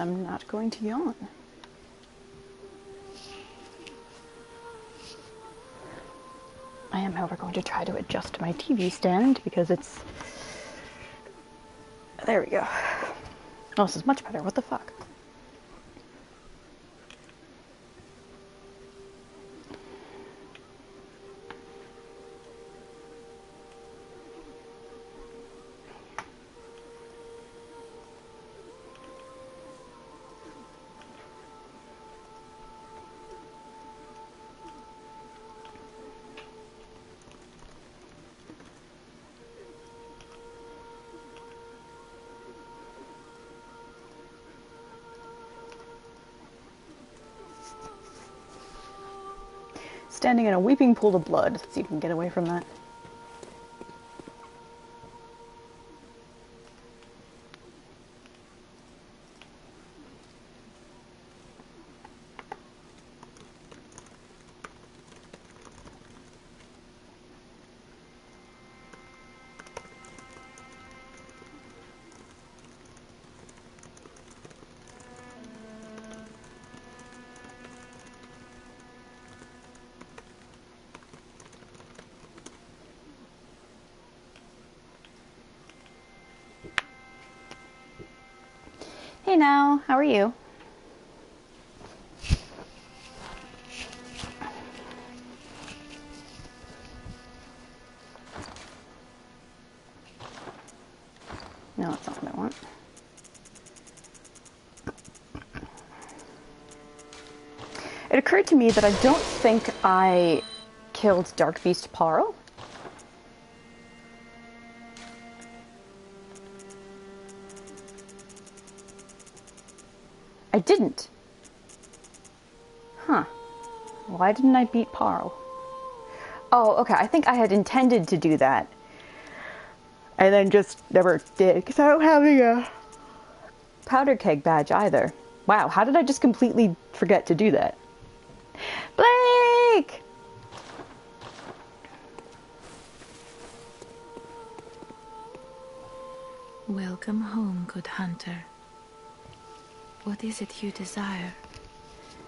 I'm not going to yawn. I am, however, going to try to adjust my TV stand because it's... There we go. Oh, this is much better. What the fuck? Standing in a weeping pool of blood. Let's see if we can get away from that. Hey now, how are you? No, that's not what I want. It occurred to me that I don't think I killed Dark Beast Parl. I didn't. Huh. Why didn't I beat Parl? Oh, okay, I think I had intended to do that. And then just never did, because I don't have a powder keg badge either. Wow, how did I just completely forget to do that? Blake! Welcome home, good hunter. What is it you desire?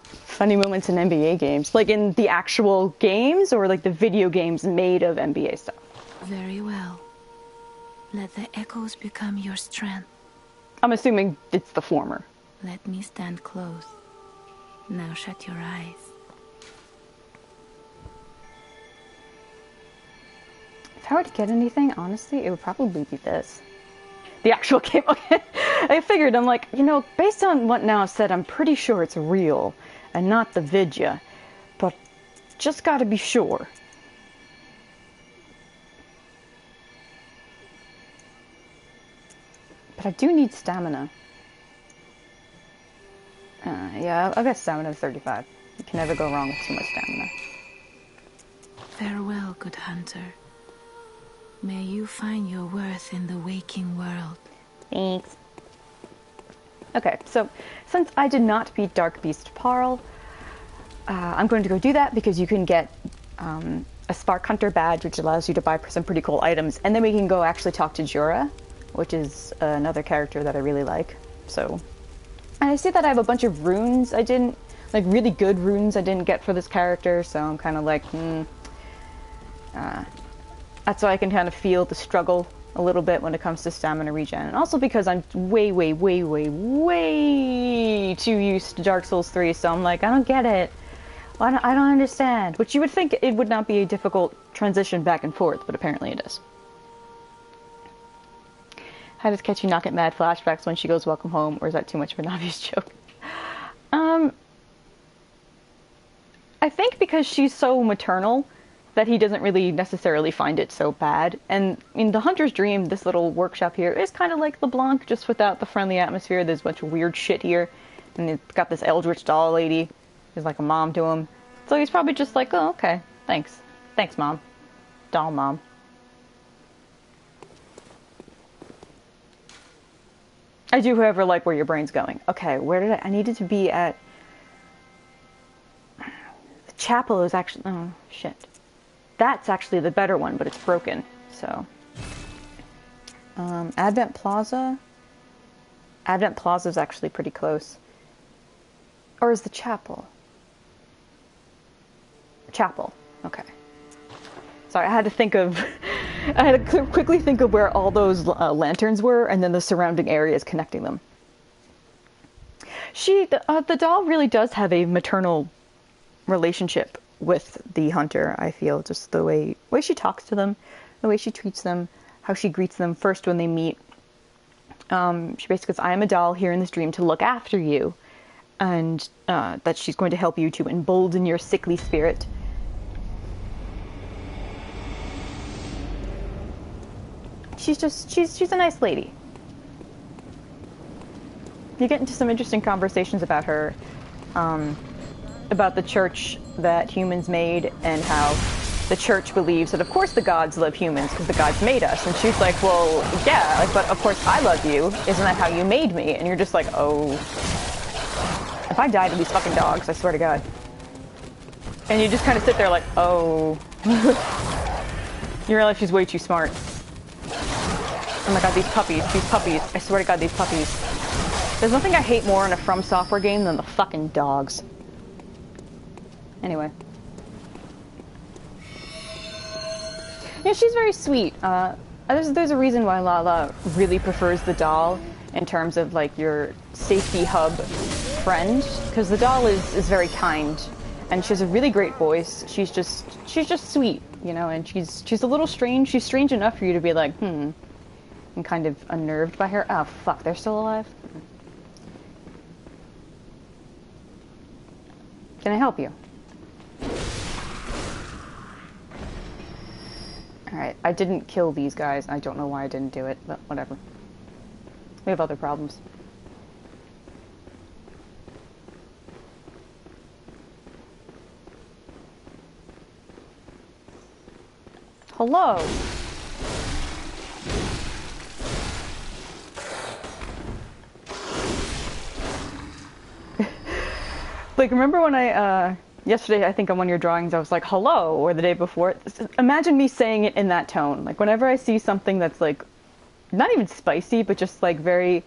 Funny moments in NBA games. Like in the actual games or like the video games made of NBA stuff? Very well. Let the echoes become your strength. I'm assuming it's the former. Let me stand close. Now shut your eyes. If I were to get anything, honestly, it would probably be this. The actual game. Okay. I figured, I'm like, you know, based on what now I've said, I'm pretty sure it's real and not the vidya. But just gotta be sure. But I do need stamina. Yeah, I'll get stamina of 35. You can never go wrong with too much stamina. Farewell, good hunter. May you find your worth in the waking world. Thanks. Okay, so since I did not beat Dark Beast Parl, I'm going to go do that because you can get a Spark Hunter badge, which allows you to buy some pretty cool items, and then we can go actually talk to Jura, which is another character that I really like. So, and I see that I have a bunch of runes I didn't, like really good runes I didn't get for this character, so I'm kind of like, that's why I can kind of feel the struggle a little bit when it comes to stamina regen. And also because I'm way too used to Dark Souls 3, so I'm like, I don't get it. I don't understand. Which you would think it would not be a difficult transition back and forth, but apparently it is. How does Ketchy not get mad flashbacks when she goes welcome home, or is that too much of an obvious joke? I think because she's so maternal, that he doesn't really necessarily find it so bad. And in The Hunter's Dream, this little workshop here is kind of like LeBlanc, just without the friendly atmosphere. There's a bunch of weird shit here. And it's got this Eldritch doll lady who's like a mom to him. So he's probably just like, oh, okay, thanks. Thanks, Mom. Doll Mom. I do, however, like where your brain's going. Okay, where did I needed to be at... The chapel is actually... Oh, shit. That's actually the better one, but it's broken, so... Advent Plaza? Advent Plaza is actually pretty close. Or is the chapel? Chapel. Okay. Sorry, I had to think of... I had to quickly think of where all those lanterns were, and then the surrounding areas connecting them. The doll really does have a maternal relationship with the hunter, I feel. Just the way she talks to them, the way she treats them, how she greets them first when they meet. She basically says, I am a doll here in this dream to look after you. And that she's going to help you to embolden your sickly spirit. She's a nice lady. You get into some interesting conversations about her, about the church that humans made and how the church believes that of course the gods love humans because the gods made us. And she's like, well, yeah, like, but of course I love you. Isn't that how you made me? And you're just like, oh, if I died to these fucking dogs, I swear to God. And you just kind of sit there like, oh. You realize she's way too smart. Oh my god, these puppies, I swear to God, these puppies. There's nothing I hate more in a From Software game than the fucking dogs. Anyway. Yeah, she's very sweet. There's a reason why Lala really prefers the doll in terms of like your safety hub friend, because the doll is very kind, and she has a really great voice. She's just sweet, you know, and she's a little strange. She's strange enough for you to be like, I'm kind of unnerved by her. Oh fuck, they're still alive? Can I help you? Alright, I didn't kill these guys. I don't know why I didn't do it, but whatever. We have other problems. Hello! Like, remember when yesterday, I think on one of your drawings, I was like, hello, or the day before. Imagine me saying it in that tone. Like, whenever I see something that's, like, not even spicy, but just, like, very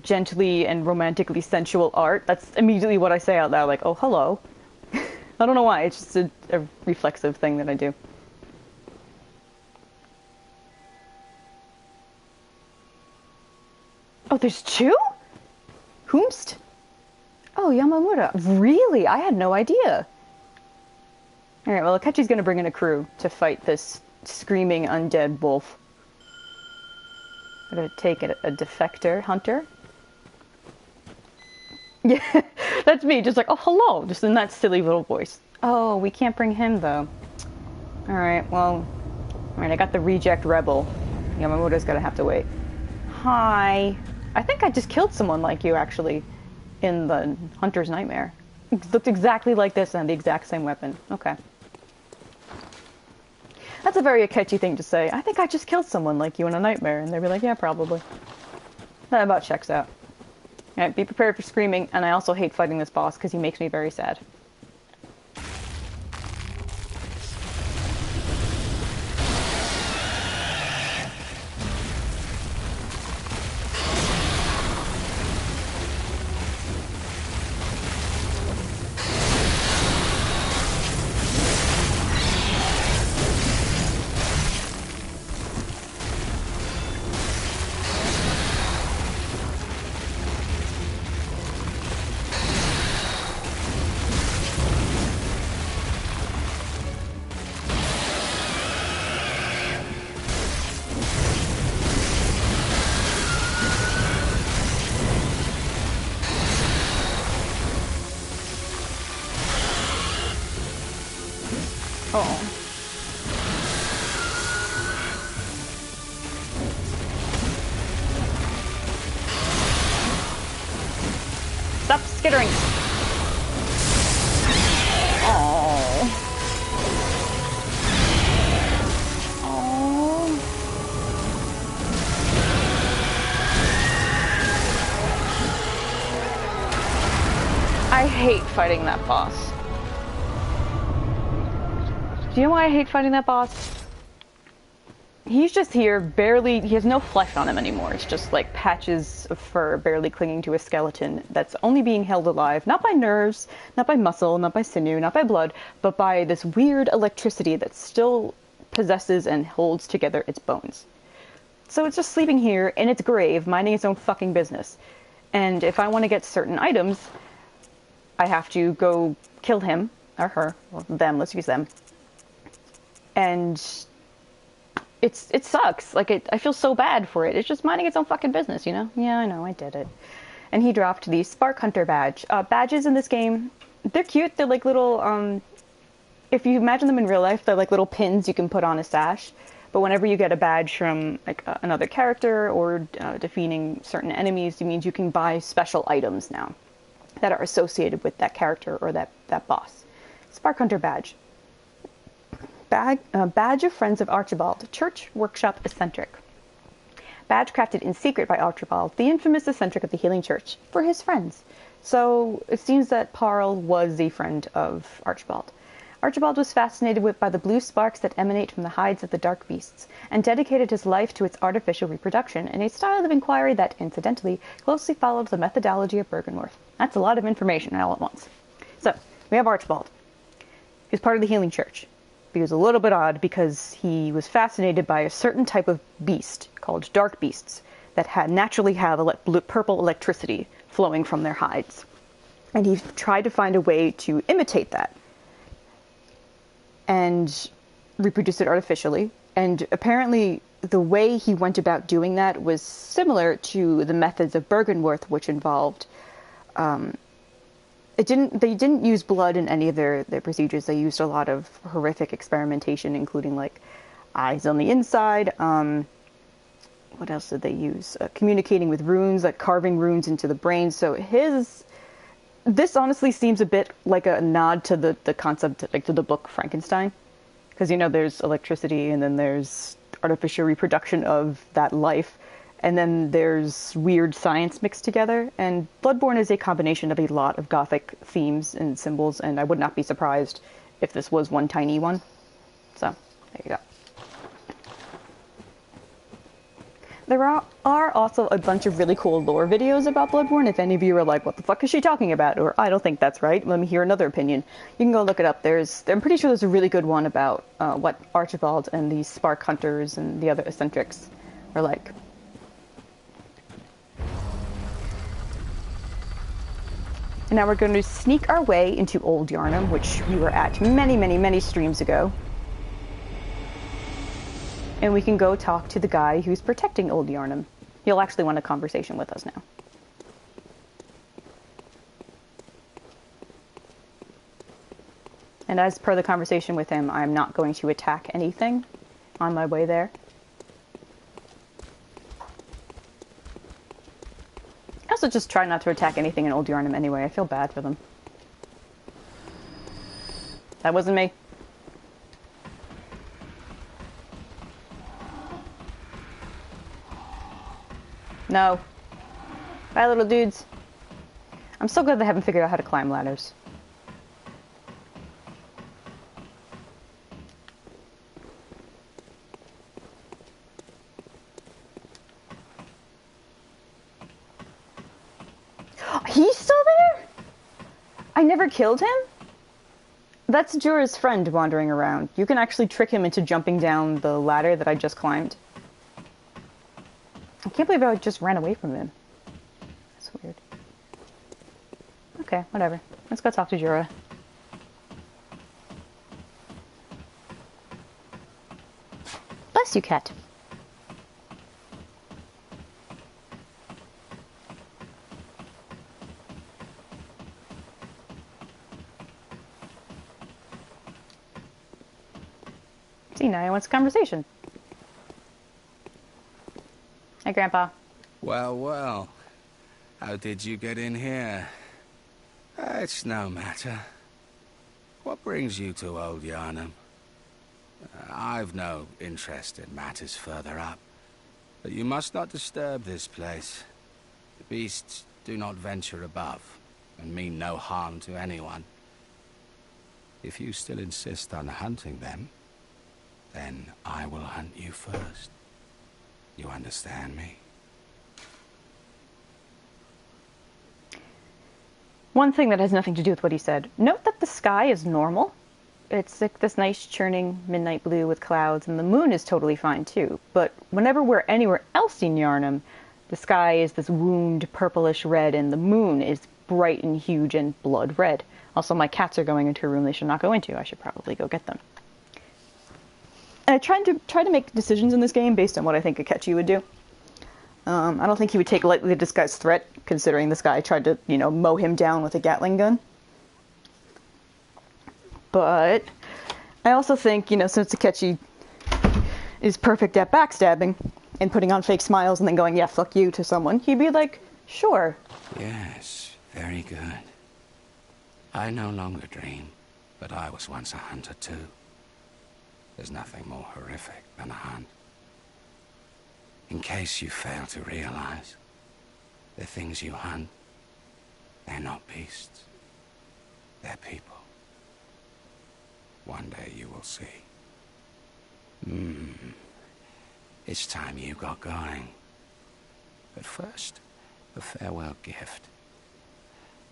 gently and romantically sensual art, that's immediately what I say out loud, like, oh, hello. I don't know why, it's just a reflexive thing that I do. Oh, there's two? Whomst? Oh, Yamamura. Really? I had no idea. Alright, well, Akechi's gonna bring in a crew to fight this screaming undead wolf. I'm gonna take a defector hunter. Yeah, that's me, just like, oh, hello, just in that silly little voice. Oh, we can't bring him, though. Alright, well, alright, I got the reject rebel. Yamamura's gonna have to wait. Hi. I think I just killed someone like you, actually. In the Hunter's Nightmare. It looked exactly like this and the exact same weapon. Okay. That's a very Akechi thing to say. I think I just killed someone like you in a nightmare. And they'd be like, yeah, probably. That about checks out. Alright, be prepared for screaming. And I also hate fighting this boss because he makes me very sad. Oh. Stop skittering. Oh. Oh. I hate fighting that boss. Do you know why I hate fighting that boss? He's just here, barely. He has no flesh on him anymore. It's just like patches of fur barely clinging to a skeleton that's only being held alive, not by nerves, not by muscle, not by sinew, not by blood, but by this weird electricity that still possesses and holds together its bones. So it's just sleeping here in its grave, minding its own fucking business. And if I want to get certain items, I have to go kill him, or her, or them, let's use them. And it sucks. Like, I feel so bad for it. It's just minding its own fucking business, you know? Yeah, I know, I did it. And he dropped the Spark Hunter badge. Badges in this game, they're cute. They're like little, if you imagine them in real life, they're like little pins you can put on a sash. But whenever you get a badge from like another character or defeating certain enemies, it means you can buy special items now that are associated with that character or that boss. Spark Hunter badge. Badge of Friends of Archibald, Church Workshop Eccentric. Badge crafted in secret by Archibald, the infamous eccentric of the Healing Church, for his friends. So it seems that Parl was a friend of Archibald. Archibald was fascinated by the blue sparks that emanate from the hides of the dark beasts, and dedicated his life to its artificial reproduction in a style of inquiry that, incidentally, closely followed the methodology of Bergenworth. That's a lot of information all at once. So, we have Archibald. He was part of the Healing Church. He was a little bit odd because he was fascinated by a certain type of beast called dark beasts that naturally have purple electricity flowing from their hides. And he tried to find a way to imitate that and reproduce it artificially. And apparently the way he went about doing that was similar to the methods of Bergenworth, which involved they didn't use blood in any of their procedures. They used a lot of horrific experimentation, including like eyes on the inside. What else did they use? Communicating with runes, like carving runes into the brain. So this honestly seems a bit like a nod to the concept, like to the book Frankenstein. Because, you know, there's electricity and then there's artificial reproduction of that life. And then there's weird science mixed together. And Bloodborne is a combination of a lot of Gothic themes and symbols. And I would not be surprised if this was one tiny one. So, there you go. There are also a bunch of really cool lore videos about Bloodborne. If any of you are like, what the fuck is she talking about? Or, I don't think that's right. Let me hear another opinion. You can go look it up. I'm pretty sure there's a really good one about what Archibald and the Spark Hunters and the other eccentrics are like. And now we're going to sneak our way into Old Yharnam, which we were at many, many, many streams ago. And we can go talk to the guy who's protecting Old Yharnam. He'll actually want a conversation with us now. And as per the conversation with him, I'm not going to attack anything on my way there. I also just try not to attack anything in Old Yharnam anyway. I feel bad for them. That wasn't me. No. Bye, little dudes. I'm so glad they haven't figured out how to climb ladders. He's still there? I never killed him? That's Jorah's friend wandering around. You can actually trick him into jumping down the ladder that I just climbed. I can't believe I just ran away from him. That's weird. Okay, whatever. Let's go talk to Jorah. Bless you, cat. See, now he wants a conversation. Hi, Grandpa. Well, well. How did you get in here? It's no matter. What brings you to Old Yharnam? I've no interest in matters further up. But you must not disturb this place. The beasts do not venture above, and mean no harm to anyone. If you still insist on hunting them, then I will hunt you first. You understand me? One thing that has nothing to do with what he said. Note that the sky is normal. It's like this nice churning midnight blue with clouds, and the moon is totally fine too. But whenever we're anywhere else in Yharnam, the sky is this wound purplish red, and the moon is bright and huge and blood red. Also, my cats are going into a room they should not go into. I should probably go get them. And I try to make decisions in this game based on what I think Akechi would do. I don't think he would take lightly the disguised threat, considering this guy tried to, mow him down with a Gatling gun. But I also think, since Akechi is perfect at backstabbing and putting on fake smiles and then going, yeah, fuck you to someone, he'd be like, sure. Yes, very good. I no longer dream, but I was once a hunter too. There's nothing more horrific than a hunt. In case you fail to realize, the things you hunt, they're not beasts. They're people. One day you will see. It's time you got going. But first, a farewell gift.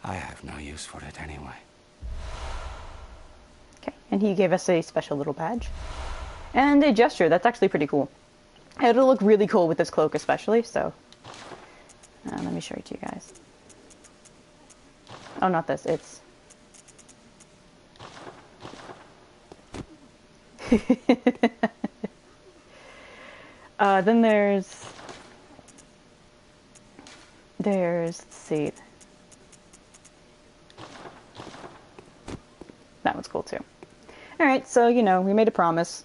I have no use for it anyway. Okay, and he gave us a special little badge. And a gesture, that's actually pretty cool. It'll look really cool with this cloak especially, so... let me show it to you guys. Oh, not this, it's... Then there's, let's see. That one's cool too. Alright, so, we made a promise.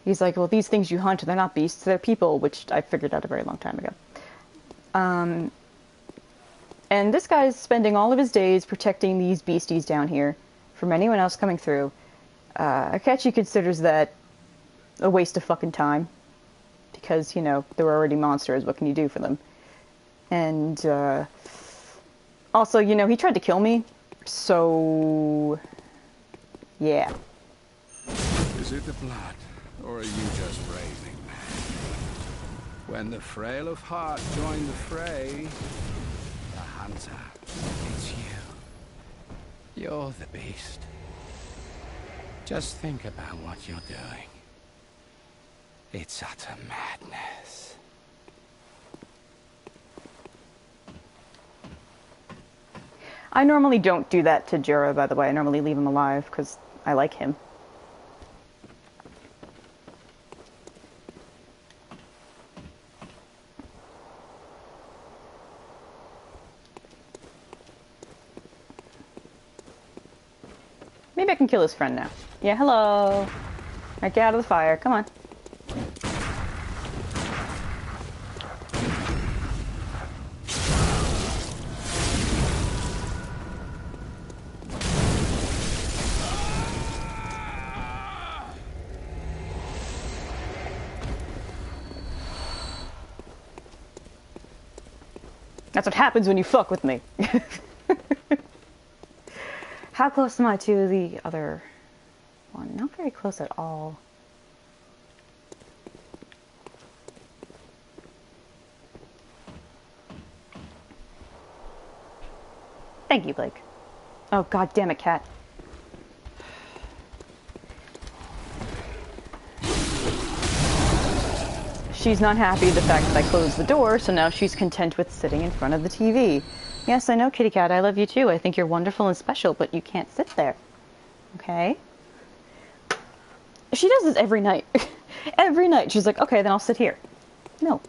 He's like, well, these things you hunt, they're not beasts, they're people, which I figured out a very long time ago. And this guy's spending all of his days protecting these beasties down here from anyone else coming through. Akechi considers that a waste of fucking time. Because, they're already monsters, what can you do for them? And, also, he tried to kill me, so... yeah. Is it the blood, or are you just raving, man? When the frail of heart join the fray, the hunter, it's you. You're the beast. Just think about what you're doing. It's utter madness. I normally don't do that to Jura, by the way. I normally leave him alive, because I like him. Maybe I can kill his friend now. Yeah, hello. Right, get out of the fire. Come on. That's what happens when you fuck with me. How close am I to the other one? Not very close at all. Thank you, Blake. Oh, god damn it, cat. She's not happy with the fact that I closed the door, so now she's content with sitting in front of the TV. Yes, I know, kitty cat, I love you too. I think you're wonderful and special, but you can't sit there. Okay? She does this every night. Every night. She's like, okay, then I'll sit here. No.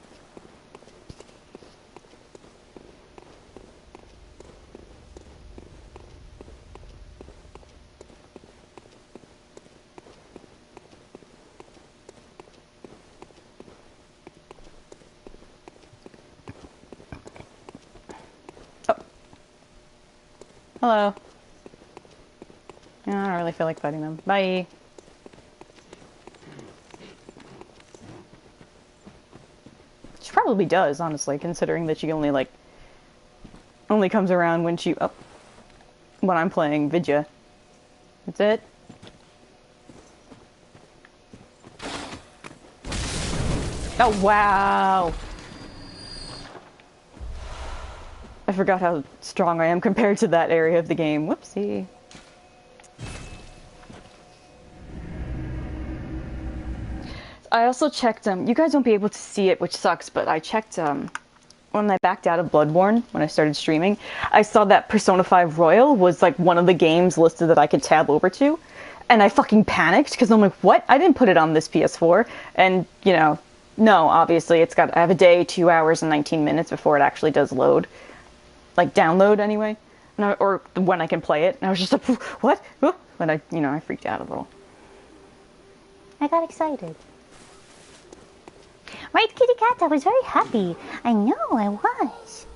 Hello. I don't really feel like fighting them. Bye. She probably does, honestly, considering that she only comes around when when I'm playing Vidya. That's it. Oh, wow. I forgot how strong I am compared to that area of the game. Whoopsie. I also checked, you guys won't be able to see it, which sucks, but I checked, when I backed out of Bloodborne, when I started streaming, I saw that Persona 5 Royal was, like, one of the games listed that I could tab over to, and I fucking panicked, because I'm like, what? I didn't put it on this PS4, and, you know, no, obviously, I have a day, 2 hours, and 19 minutes before it actually does load. Like, download, anyway, or when I can play it, and I was just like, what? And I freaked out a little. I got excited. Right, kitty cat? I was very happy. I know, I was.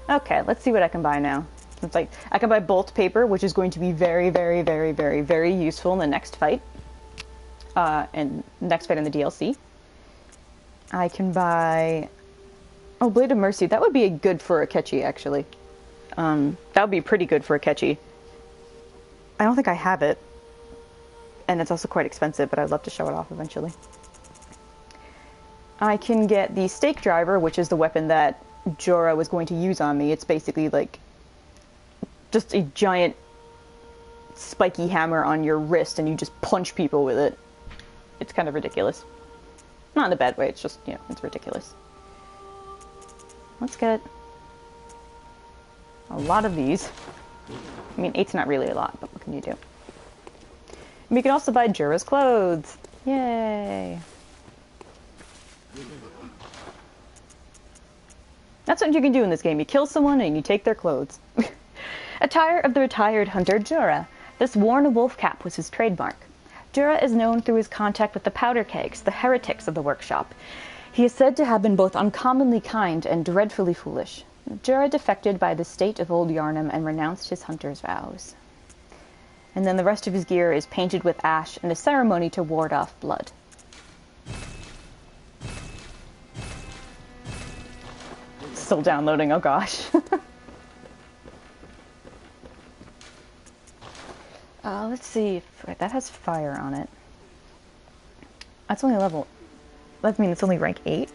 Okay, let's see what I can buy now. It's like, I can buy bolt paper, which is going to be very, very, very, very, very useful in the next fight. And next fight in the DLC. I can buy... Oh, Blade of Mercy. That would be good for a Akechi, actually. That would be pretty good for a Akechi. I don't think I have it. And it's also quite expensive, but I'd love to show it off eventually. I can get the Stake Driver, which is the weapon that Jorah was going to use on me. It's basically like just a giant spiky hammer on your wrist, and you just punch people with it. It's kind of ridiculous. Not in a bad way, it's just, you know, it's ridiculous. Let's get a lot of these. I mean, 8's not really a lot, but what can you do? And we can also buy Jorah's clothes. Yay! That's what you can do in this game. You kill someone and you take their clothes. Attire of the retired hunter Jorah. This worn wolf cap was his trademark. Jorah is known through his contact with the powder kegs, the heretics of the workshop. He is said to have been both uncommonly kind and dreadfully foolish. Jorah defected by the state of old Yharnam and renounced his hunter's vows. And then the rest of his gear is painted with ash in a ceremony to ward off blood. Still downloading, oh gosh. Let's see if that has fire on it. That's only level... That means it's only rank 8?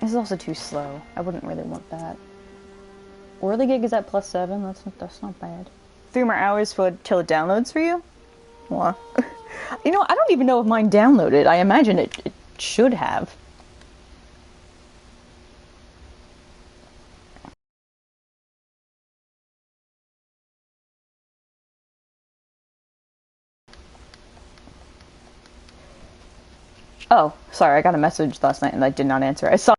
This is also too slow. I wouldn't really want that. Whirligig is at +7. That's not bad. 3 more hours till it downloads for you? Well, you know, I don't even know if mine downloaded. I imagine it should have. Oh, sorry, I got a message last night and I did not answer. I saw...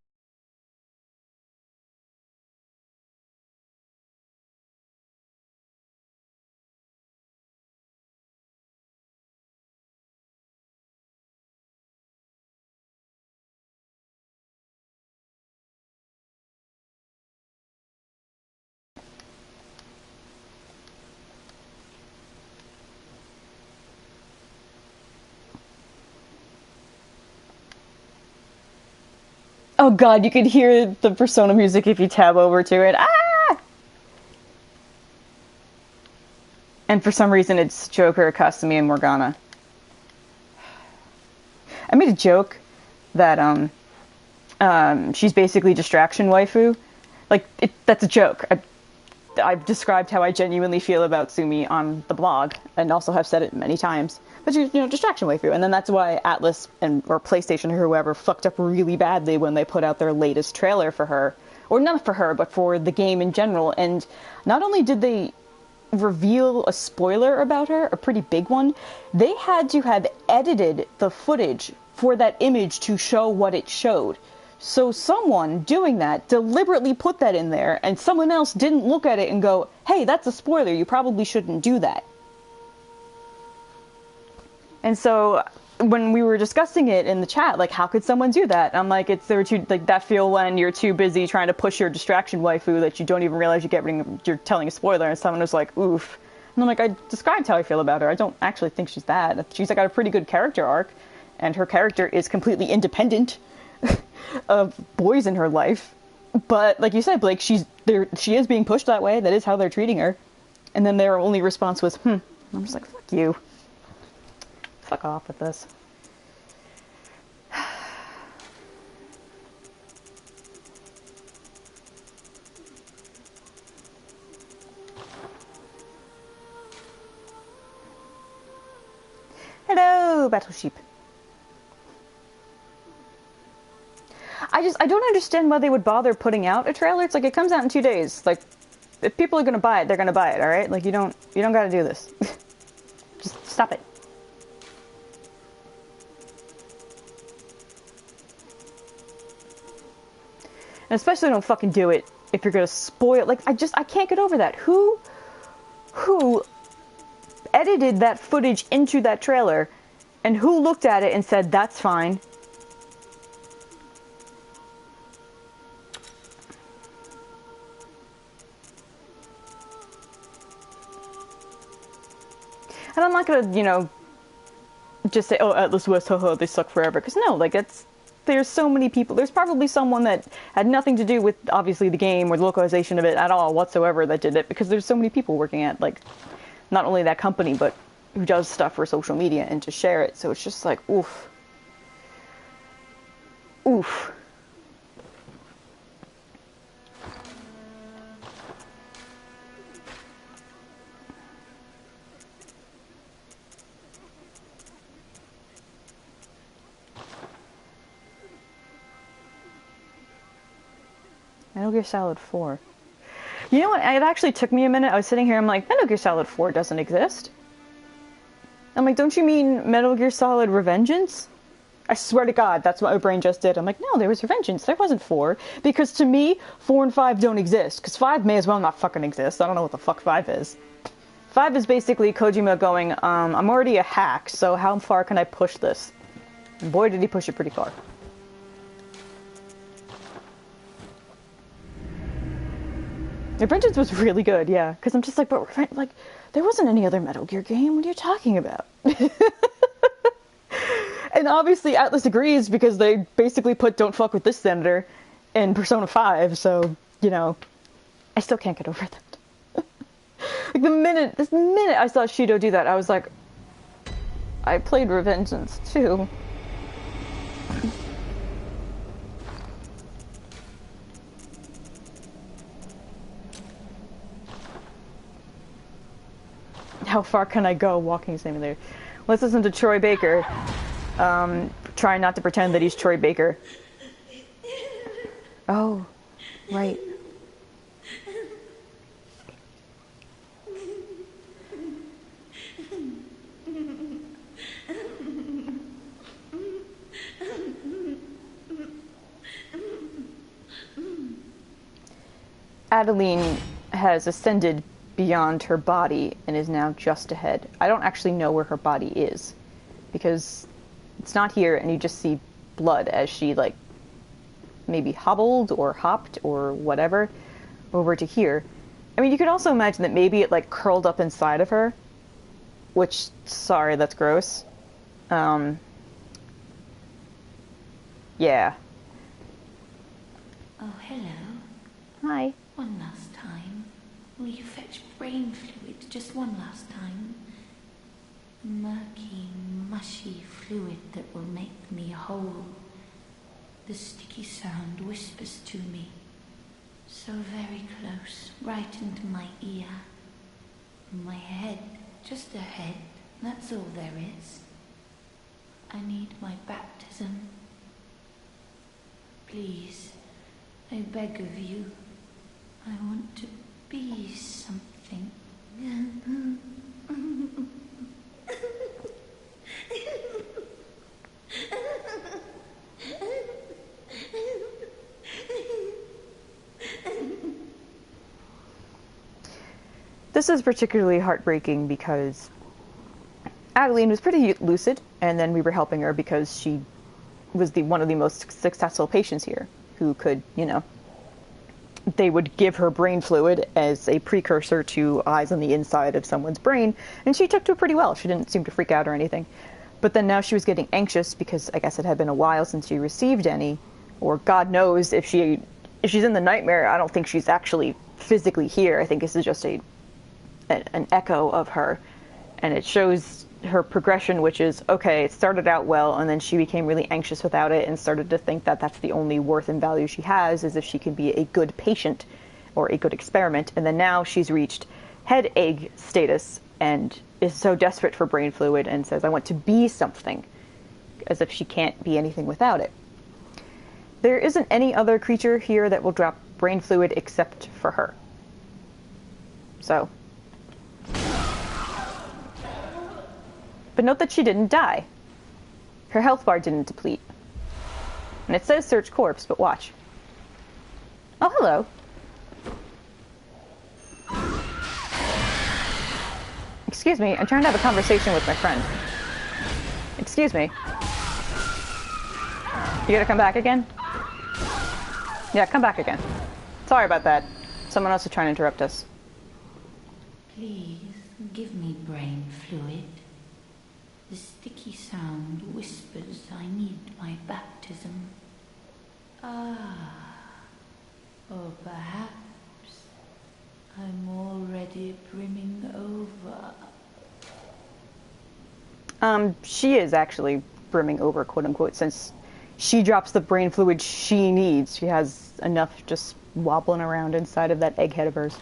Oh god, you could hear the Persona music if you tab over to it. Ah! And for some reason it's Joker, Kasumi, and Morgana. I made a joke that, she's basically distraction waifu. Like, that's a joke. I've described how I genuinely feel about Sumi on the blog, and also have said it many times. But she's, you know, distraction waifu, and then that's why Atlas or PlayStation or whoever fucked up really badly when they put out their latest trailer for her. Or not for her, but for the game in general. And not only did they reveal a spoiler about her, a pretty big one, they had to have edited the footage for that image to show what it showed. So someone doing that deliberately put that in there, and someone else didn't look at it and go, hey, that's a spoiler, you probably shouldn't do that. And so when we were discussing it in the chat, like, how could someone do that? I'm like, that feel when you're too busy trying to push your distraction waifu that you don't even realize you're telling a spoiler, and someone was like, oof. And I'm like, I described how I feel about her. I don't actually think she's bad. She's got a pretty good character arc, and her character is completely independent of boys in her life. But like you said, Blake, she is being pushed that way. That is how they're treating her. And then their only response was, I'm just like, fuck you. Fuck off with this. Hello, battle sheep. I don't understand why they would bother putting out a trailer. It's like, it comes out in 2 days. Like, if people are gonna buy it, they're gonna buy it, alright? Like, you don't gotta do this. Just stop it. And especially don't fucking do it if you're gonna spoil, like, I can't get over that. Who edited that footage into that trailer, and who looked at it and said, that's fine? And I'm not gonna, you know, just say, oh, Atlas West, haha, they suck forever. Because no, like, there's so many people. There's probably someone that had nothing to do with, obviously, the game or the localization of it at all whatsoever that did it. Because there's so many people working at, like, not only that company, but who does stuff for social media and to share it. So it's just like, oof. Oof. Metal Gear Solid 4. You know what? It actually took me a minute. I was sitting here, I'm like, Metal Gear Solid 4 doesn't exist. I'm like, don't you mean Metal Gear Solid Revengeance? I swear to God, that's what my brain just did. I'm like, no, there was Revengeance. There wasn't 4. Because to me, 4 and 5 don't exist. Because 5 may as well not fucking exist. I don't know what the fuck 5 is. 5 is basically Kojima going, I'm already a hack, so how far can I push this? And boy, did he push it pretty far. Revengeance was really good, yeah. Because I'm just like, but like, there wasn't any other Metal Gear game. What are you talking about? And obviously Atlas agrees because they basically put "Don't fuck with this senator" in Persona 5. So you know, I still can't get over that. Like this minute I saw Shido do that, I was like, I played Revengeance too. How far can I go walking simulator? Let's listen to Troy Baker. Trying not to pretend that he's Troy Baker. Oh, right. Adeline has ascended beyond her body and is now just ahead. I don't actually know where her body is because it's not here, and you just see blood as she, like, maybe hobbled or hopped or whatever over to here. I mean, you could also imagine that maybe it, like, curled up inside of her, which, sorry, that's gross. Yeah. Oh, hello. Hi. One last time. Will you fetch brain fluid just one last time? Murky, mushy fluid that will make me whole. The sticky sound whispers to me. So very close, right into my ear. My head, just a head, that's all there is. I need my baptism. Please, I beg of you. I want to be something. This is particularly heartbreaking because Adeline was pretty lucid, and then we were helping her because she was one of the most successful patients here who could, you know, they would give her brain fluid as a precursor to eyes on the inside of someone's brain, and she took to it pretty well. She didn't seem to freak out or anything. But then now she was getting anxious because I guess it had been a while since she received any, or God knows if she's in the nightmare. I don't think she's actually physically here. I think this is just an an echo of her, and it shows her progression, which is, okay, it started out well, and then she became really anxious without it and started to think that that's the only worth and value she has, is if she can be a good patient or a good experiment. And then now she's reached head egg status and is so desperate for brain fluid and says, I want to be something, as if she can't be anything without it. There isn't any other creature here that will drop brain fluid except for her. So. But note that she didn't die. Her health bar didn't deplete. And it says search corpse, but watch. Oh, hello. Excuse me, I'm trying to have a conversation with my friend. Excuse me. You gotta come back again? Yeah, come back again. Sorry about that. Someone else is trying to interrupt us. Please, give me brain fluid. The sticky sound whispers I need my baptism. Or perhaps I'm already brimming over. She is actually brimming over, quote unquote, since she drops the brain fluid she needs. She has enough just wobbling around inside of that egghead of hers.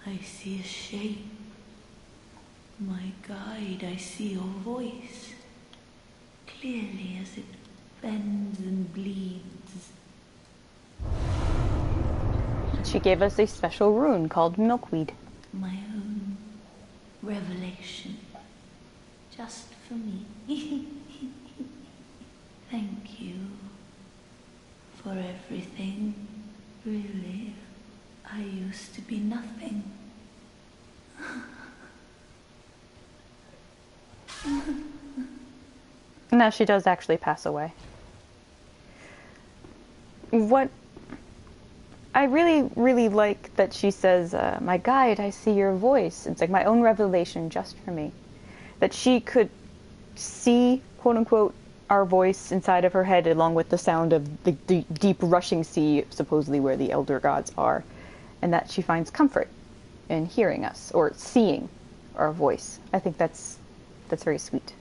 I see a shape. My guide, I see your voice. Clearly as it bends and bleeds. She gave us a special rune called milkweed. My own revelation. Just for me. Thank you for everything. Really, I used to be nothing. No, she does actually pass away. What I really, really like that she says, my guide, I see your voice. It's like my own revelation just for me. That she could see, quote unquote, our voice inside of her head along with the sound of the deep rushing sea, supposedly where the elder gods are. And that she finds comfort in hearing us or seeing our voice. I think that's very sweet.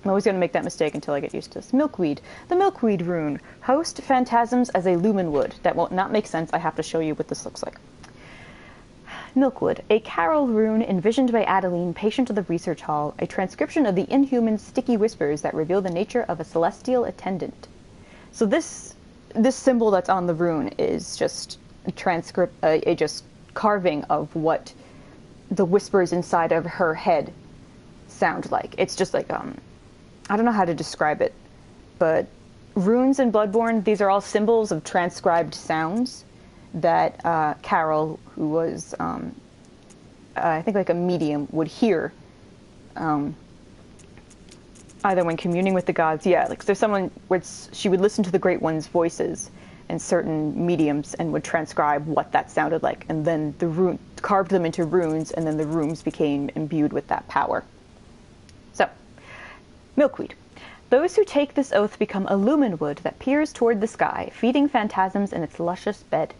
I'm always going to make that mistake until I get used to this. Milkweed. The milkweed rune. Host phantasms as a lumen wood. That will not make sense. I have to show you what this looks like. Milkwood. A carol rune envisioned by Adeline, patient of the research hall. A transcription of the inhuman sticky whispers that reveal the nature of a celestial attendant. So this symbol that's on the rune is just a just carving of what the whispers inside of her head sound like. It's just like, I don't know how to describe it, but runes in Bloodborne, these are all symbols of transcribed sounds that Carol, who was, I think like a medium, would hear either when communing with the gods, like there's someone where she would listen to the Great One's voices and certain mediums and would transcribe what that sounded like, and then the rune carved them into runes, and then the runes became imbued with that power. So, milkweed. Those who take this oath become a lumen wood that peers toward the sky, feeding phantasms in its luscious bed.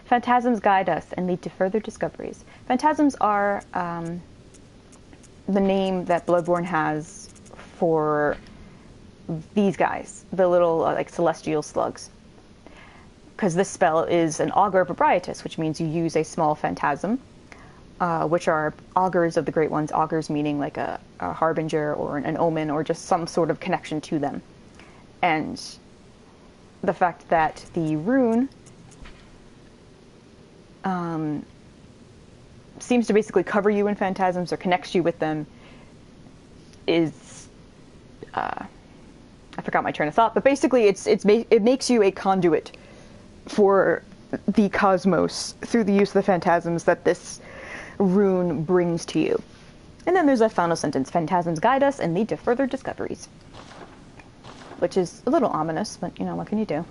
Phantasms guide us and lead to further discoveries. Phantasms are the name that Bloodborne has for these guys, the little like celestial slugs. Because this spell is an augur proprietus, which means you use a small phantasm, which are augurs of the Great Ones, augurs meaning like a harbinger or an omen or just some sort of connection to them. And the fact that the rune seems to basically cover you in phantasms or connects you with them is, I forgot my train of thought, but basically it makes you a conduit for the cosmos through the use of the phantasms that this rune brings to you. And then there's a final sentence: phantasms guide us and lead to further discoveries. Which is a little ominous, but you know, what can you do?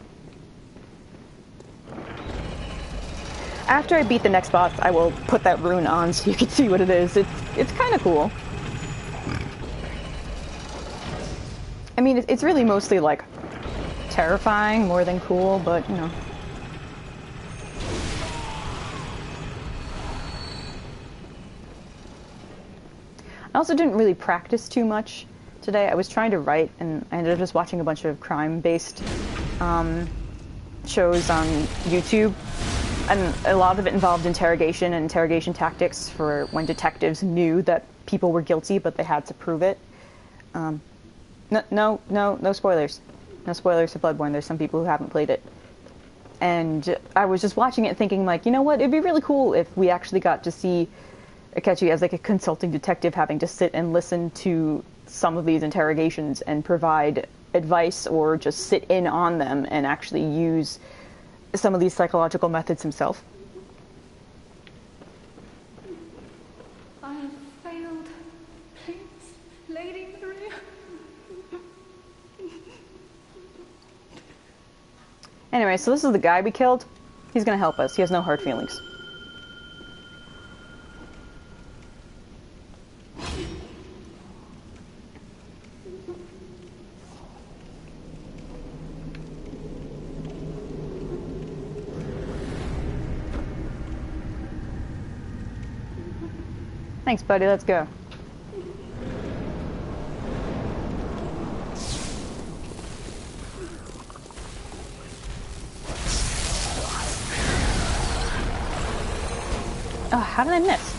After I beat the next boss, I will put that rune on so you can see what it is. It's kind of cool. I mean, it's really mostly like terrifying more than cool, but you know. I also didn't really practice too much today. I was trying to write, and I ended up just watching a bunch of crime-based shows on YouTube. And a lot of it involved interrogation and interrogation tactics for when detectives knew that people were guilty, but they had to prove it. No spoilers. No spoilers for Bloodborne. There's some people who haven't played it. And I was just watching it thinking, like, you know what? It'd be really cool if we actually got to see Akechi as like a consulting detective having to sit and listen to some of these interrogations and provide advice or just sit in on them and actually use some of these psychological methods himself. I have failed. Please, Lady Maria. Anyway, so this is the guy we killed. He's gonna help us. He has no hard feelings. Thanks, buddy. Let's go. Oh, how did I miss?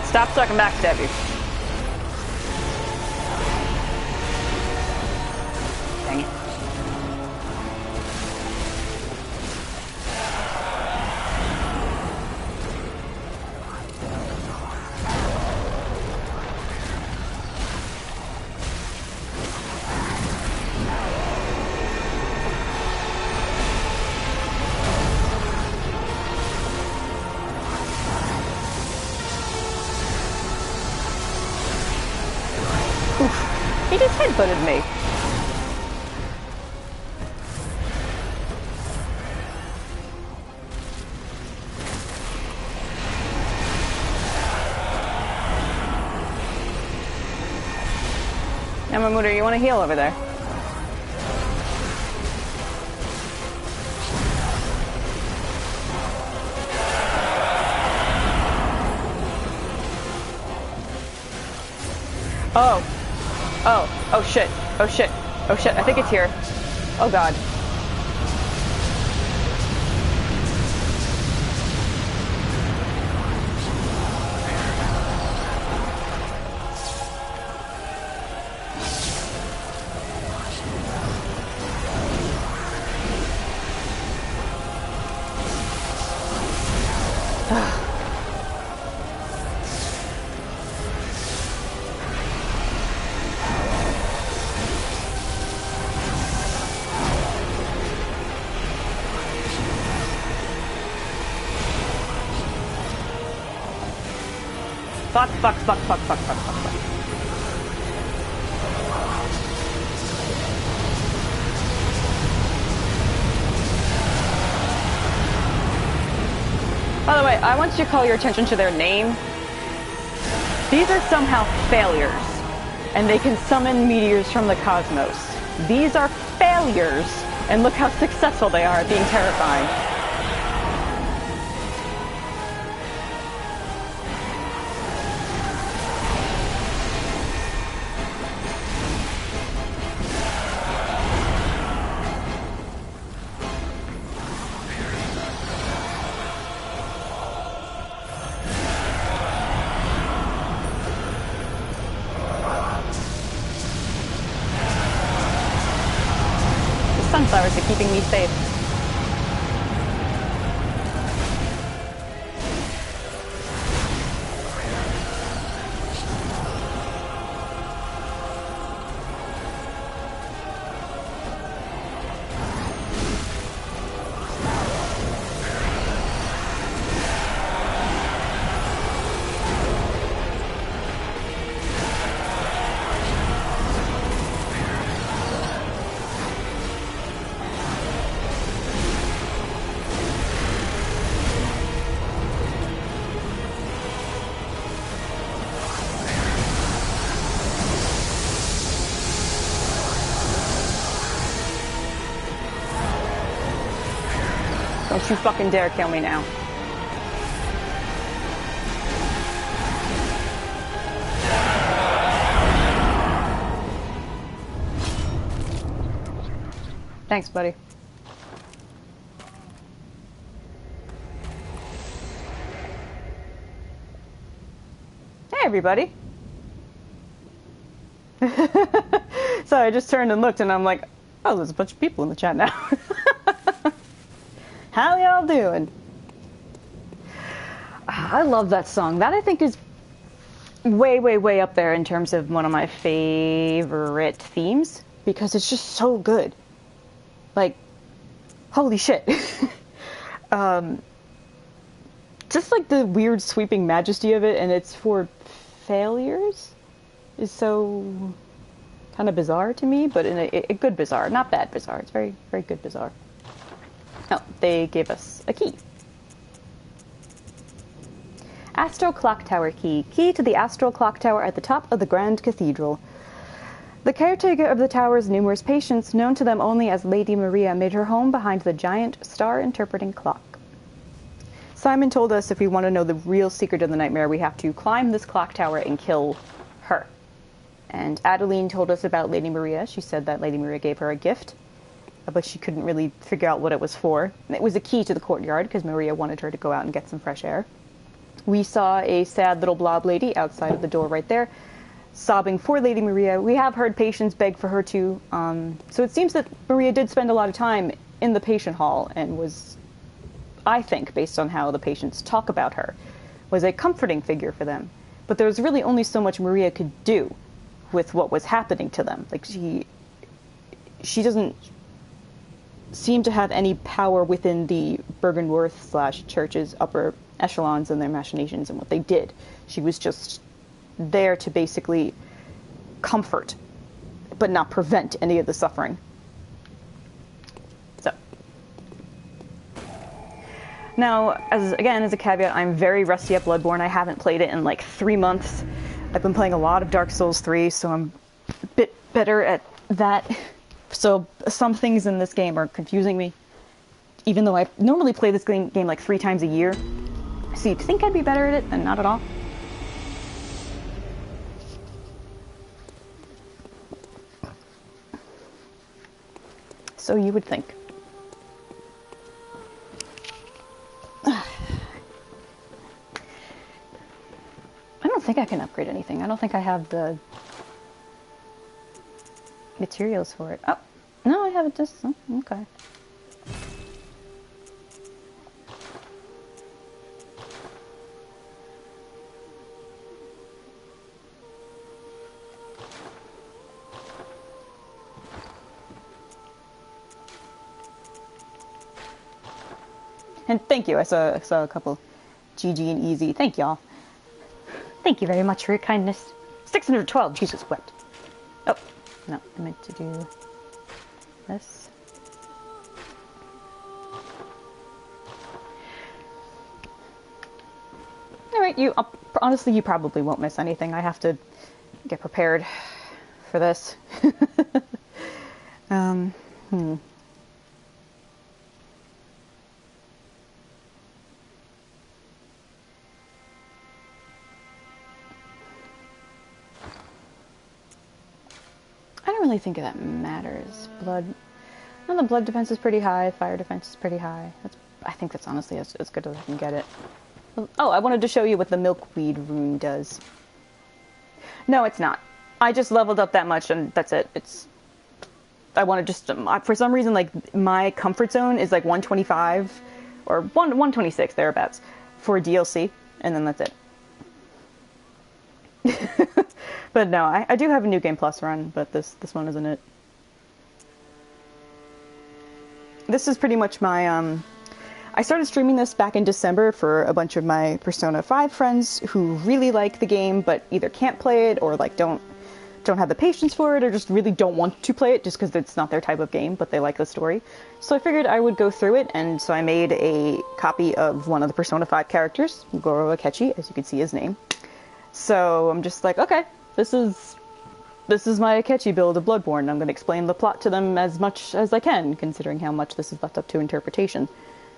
Stop so I can backstab you. Dang it. He just headbutted me. Yamamoto, you want to heal over there? Oh. Oh shit. Oh shit. Oh shit. I think it's here. Oh god. Fuck. By the way, I want you to call your attention to their name. These are somehow failures, and they can summon meteors from the cosmos. These are failures, and look how successful they are at being terrifying. sunflowers are keeping me safe. Don't you fucking dare kill me now. Thanks, buddy. Hey, everybody. Sorry, I just turned and looked and I'm like, oh, there's a bunch of people in the chat now. How y'all doing? I love that song. That I think is way, way, way up there in terms of one of my favorite themes because it's just so good. Like, holy shit. Just like the weird sweeping majesty of it, and it's for failures, is so kind of bizarre to me, but in a good bizarre, not bad bizarre. It's very, very good bizarre. Oh, they gave us a key. Astral Clock Tower key. Key to the Astral Clock Tower at the top of the Grand Cathedral. The caretaker of the tower's numerous patients, known to them only as Lady Maria, made her home behind the giant star-interpreting clock. Simon told us if we want to know the real secret of the nightmare, we have to climb this clock tower and kill her. And Adeline told us about Lady Maria. She said that Lady Maria gave her a gift, but she couldn't really figure out what it was for. It was a key to the courtyard because Maria wanted her to go out and get some fresh air. We saw a sad little blob lady outside of the door right there, sobbing for Lady Maria. We have heard patients beg for her too. So it seems that Maria did spend a lot of time in the patient hall and was, I think, based on how the patients talk about her, was a comforting figure for them. But there was really only so much Maria could do with what was happening to them. Like, she doesn't seem to have any power within the Bergenworth / church's upper echelons and their machinations and what they did. She was just there to basically comfort, but not prevent any of the suffering. So. Now, as a caveat, I'm very rusty at Bloodborne. I haven't played it in like 3 months. I've been playing a lot of Dark Souls 3, so I'm a bit better at that. So some things in this game are confusing me, even though I normally play this game like 3 times a year. So you'd think I'd be better at it, and not at all. So you would think. I don't think I can upgrade anything. I don't think I have the materials for it. Oh, no, I have it just... Oh, okay. And thank you. I saw a couple. GG and Easy. Thank y'all. Thank you very much for your kindness. 612. Jesus wept. Oh, no. I meant to do this. Alright, honestly, you probably won't miss anything. I have to get prepared for this. I don't really think that matters. Blood... No, the blood defense is pretty high. Fire defense is pretty high. I think that's honestly as good as I can get it. Oh, I wanted to show you what the milkweed rune does. No, it's not. I just leveled up that much and that's it. I want to just, for some reason, like, my comfort zone is like 125 or 126 thereabouts for DLC, and then that's it. But no, I do have a New Game Plus run, but this one isn't it. This is pretty much my, I started streaming this back in December for a bunch of my Persona 5 friends who really like the game, but either can't play it or, like, don't have the patience for it, or just really don't want to play it just because it's not their type of game, but they like the story. So I figured I would go through it, and so I made a copy of one of the Persona 5 characters, Goro Akechi, as you can see his name. So I'm just like, okay, this is my Akechi build of Bloodborne. I'm going to explain the plot to them as much as I can, considering how much this is left up to interpretation.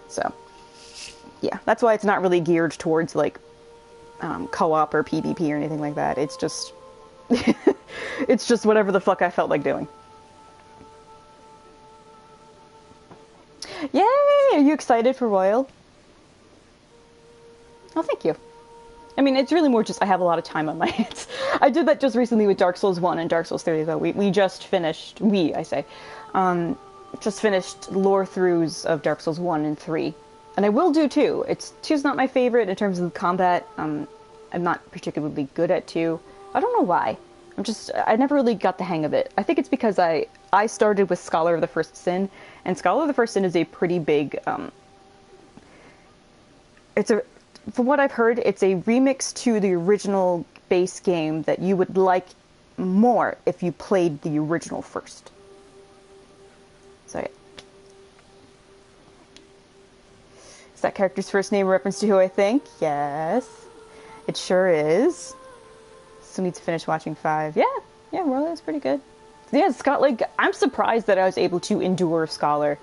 So, yeah, that's why it's not really geared towards, like, co-op or PvP or anything like that. It's just... it's just whatever the fuck I felt like doing. Yay! Are you excited for Royal? Oh, thank you. I mean, it's really more just I have a lot of time on my hands. I did that just recently with Dark Souls 1 and Dark Souls 3, though. We just finished... just finished lore throughs of Dark Souls 1 and 3. And I will do 2. 2's not my favorite in terms of combat. I'm not particularly good at 2. I don't know why. I never really got the hang of it. I think it's because I started with Scholar of the First Sin, and Scholar of the First Sin is a pretty big, from what I've heard, it's a remix to the original base game that you would like more if you played the original first. So, yeah. Is that character's first name a reference to who I think? Yes. It sure is. Still need to finish watching 5. Yeah, Royal's pretty good. Yeah, I'm surprised that I was able to endure Scholar.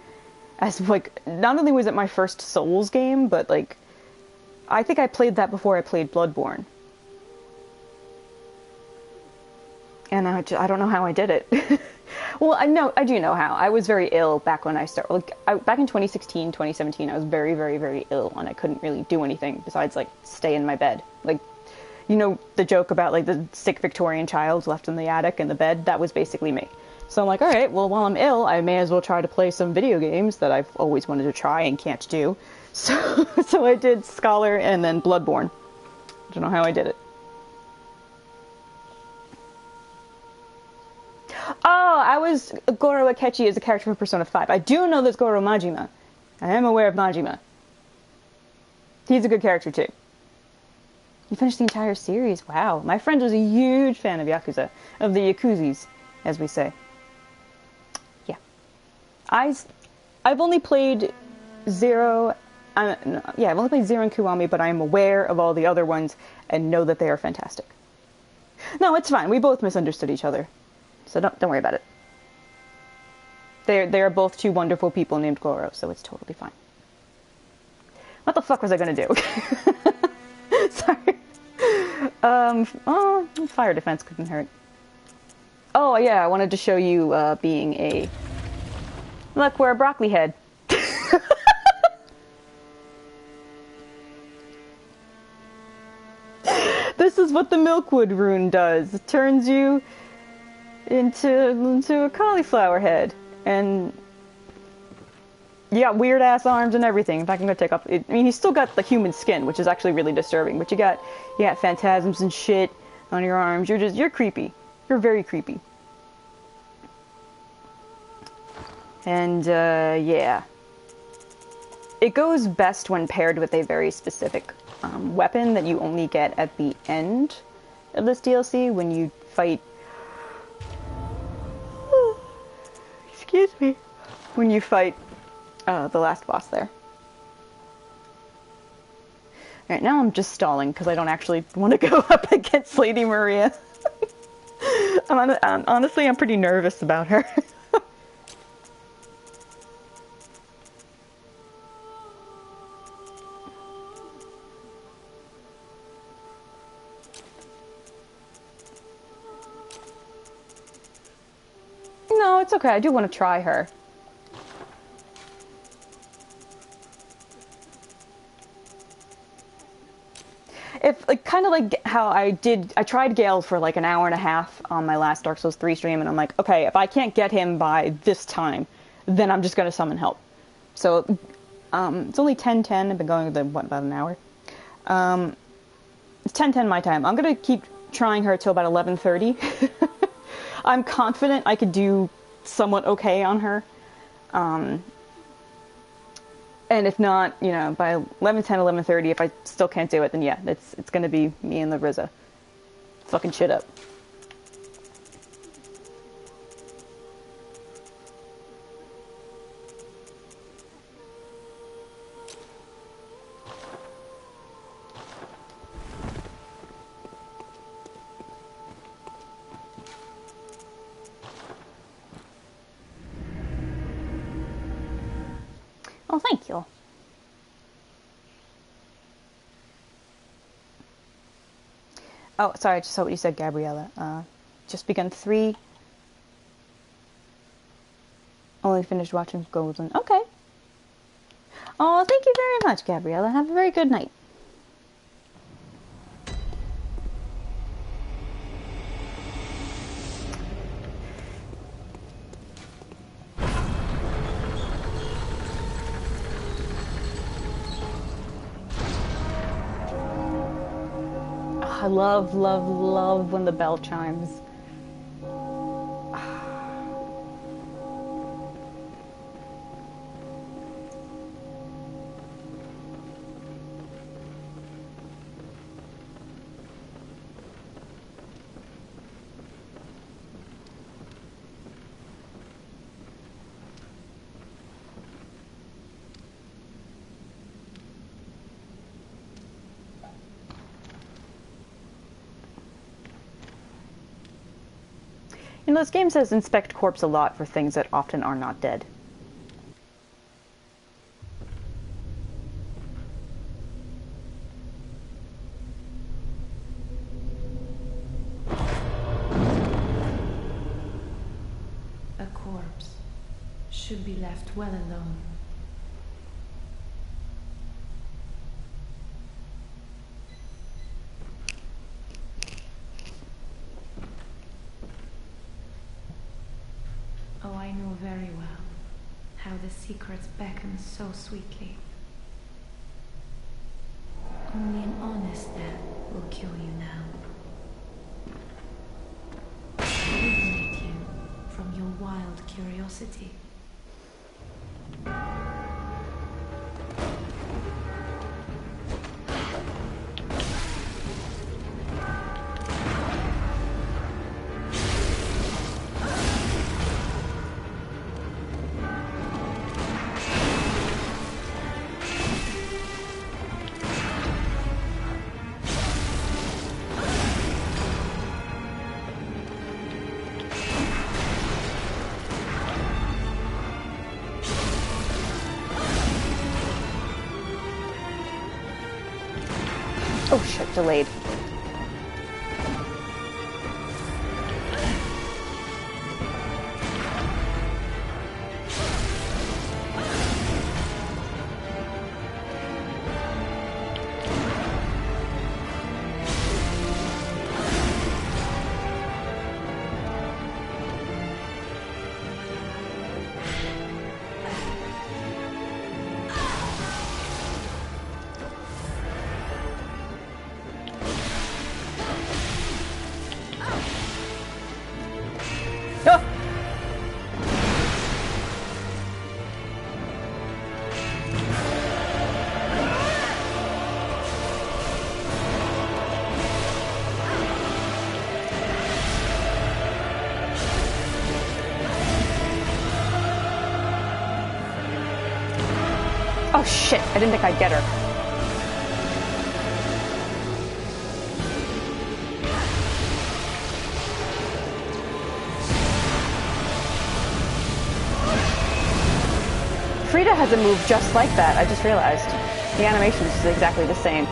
As, like, not only was it my first Souls game, but, like, I think I played that before I played Bloodborne. And I don't know how I did it. Well, I do know how. I was very ill back when I started. Like, back in 2016, 2017, I was very, very, very ill, and I couldn't really do anything besides, like, stay in my bed. Like, you know the joke about, like, the sick Victorian child left in the attic in the bed? That was basically me. So I'm like, alright, well, while I'm ill, I may as well try to play some video games that I've always wanted to try and can't do. So I did Scholar and then Bloodborne. I don't know how I did it. Oh, Goro Akechi is a character from Persona 5. I do know there's Goro Majima. I am aware of Majima. He's a good character, too. You finished the entire series? Wow. My friend was a huge fan of Yakuza. Of the Yakuzis, as we say. Yeah. I've only played Zero... I've only played Zero and Kiwami, but I am aware of all the other ones and know that they are fantastic. No, it's fine. We both misunderstood each other. So don't worry about it. They are both two wonderful people named Goro, so it's totally fine. What the fuck was I gonna do? Sorry. Fire defense couldn't hurt. Oh, yeah, I wanted to show you, being a... Look, we're a broccoli head. This is what the Milkwood rune does. It turns you into a cauliflower head. And you got weird-ass arms and everything. In fact, I'm gonna take off... I mean, he's still got the human skin, which is actually really disturbing. But you got phantasms and shit on your arms. You're creepy. You're very creepy. And, yeah. It goes best when paired with a very specific weapon that you only get at the end of this DLC when you fight... Excuse me. When you fight the last boss there. Alright, now I'm just stalling because I don't actually want to go up against Lady Maria. Honestly, I'm pretty nervous about her. No, it's okay. I do want to try her. If, like, kind of like how I tried Gale for like an hour and a half on my last Dark Souls 3 stream, and I'm like, okay, if I can't get him by this time, then I'm just going to summon help. So, it's only 10:10, I've been going about an hour. It's 10:10 my time. I'm going to keep trying her till about 11:30. I'm confident I could do somewhat okay on her. And if not, you know, by 11:10, 11:30, if I still can't do it, then yeah, it's going to be me and Larissa fucking shit up. Oh, thank you. Oh, sorry, I just saw what you said, Gabriella. Just begun 3. Only finished watching Golden. Okay. Oh, thank you very much, Gabriella. Have a very good night. I love, love, love when the bell chimes. You know, this game says inspect corpse a lot for things that often are not dead. A corpse should be left well alone. Oh, I know very well how the secrets beckon so sweetly. Only an honest death will kill you now. Liberate you from your wild curiosity. Oh shit, delayed. Ah! Oh shit, I didn't think I'd get her. Frida has a move just like that, I just realized. The animation is exactly the same.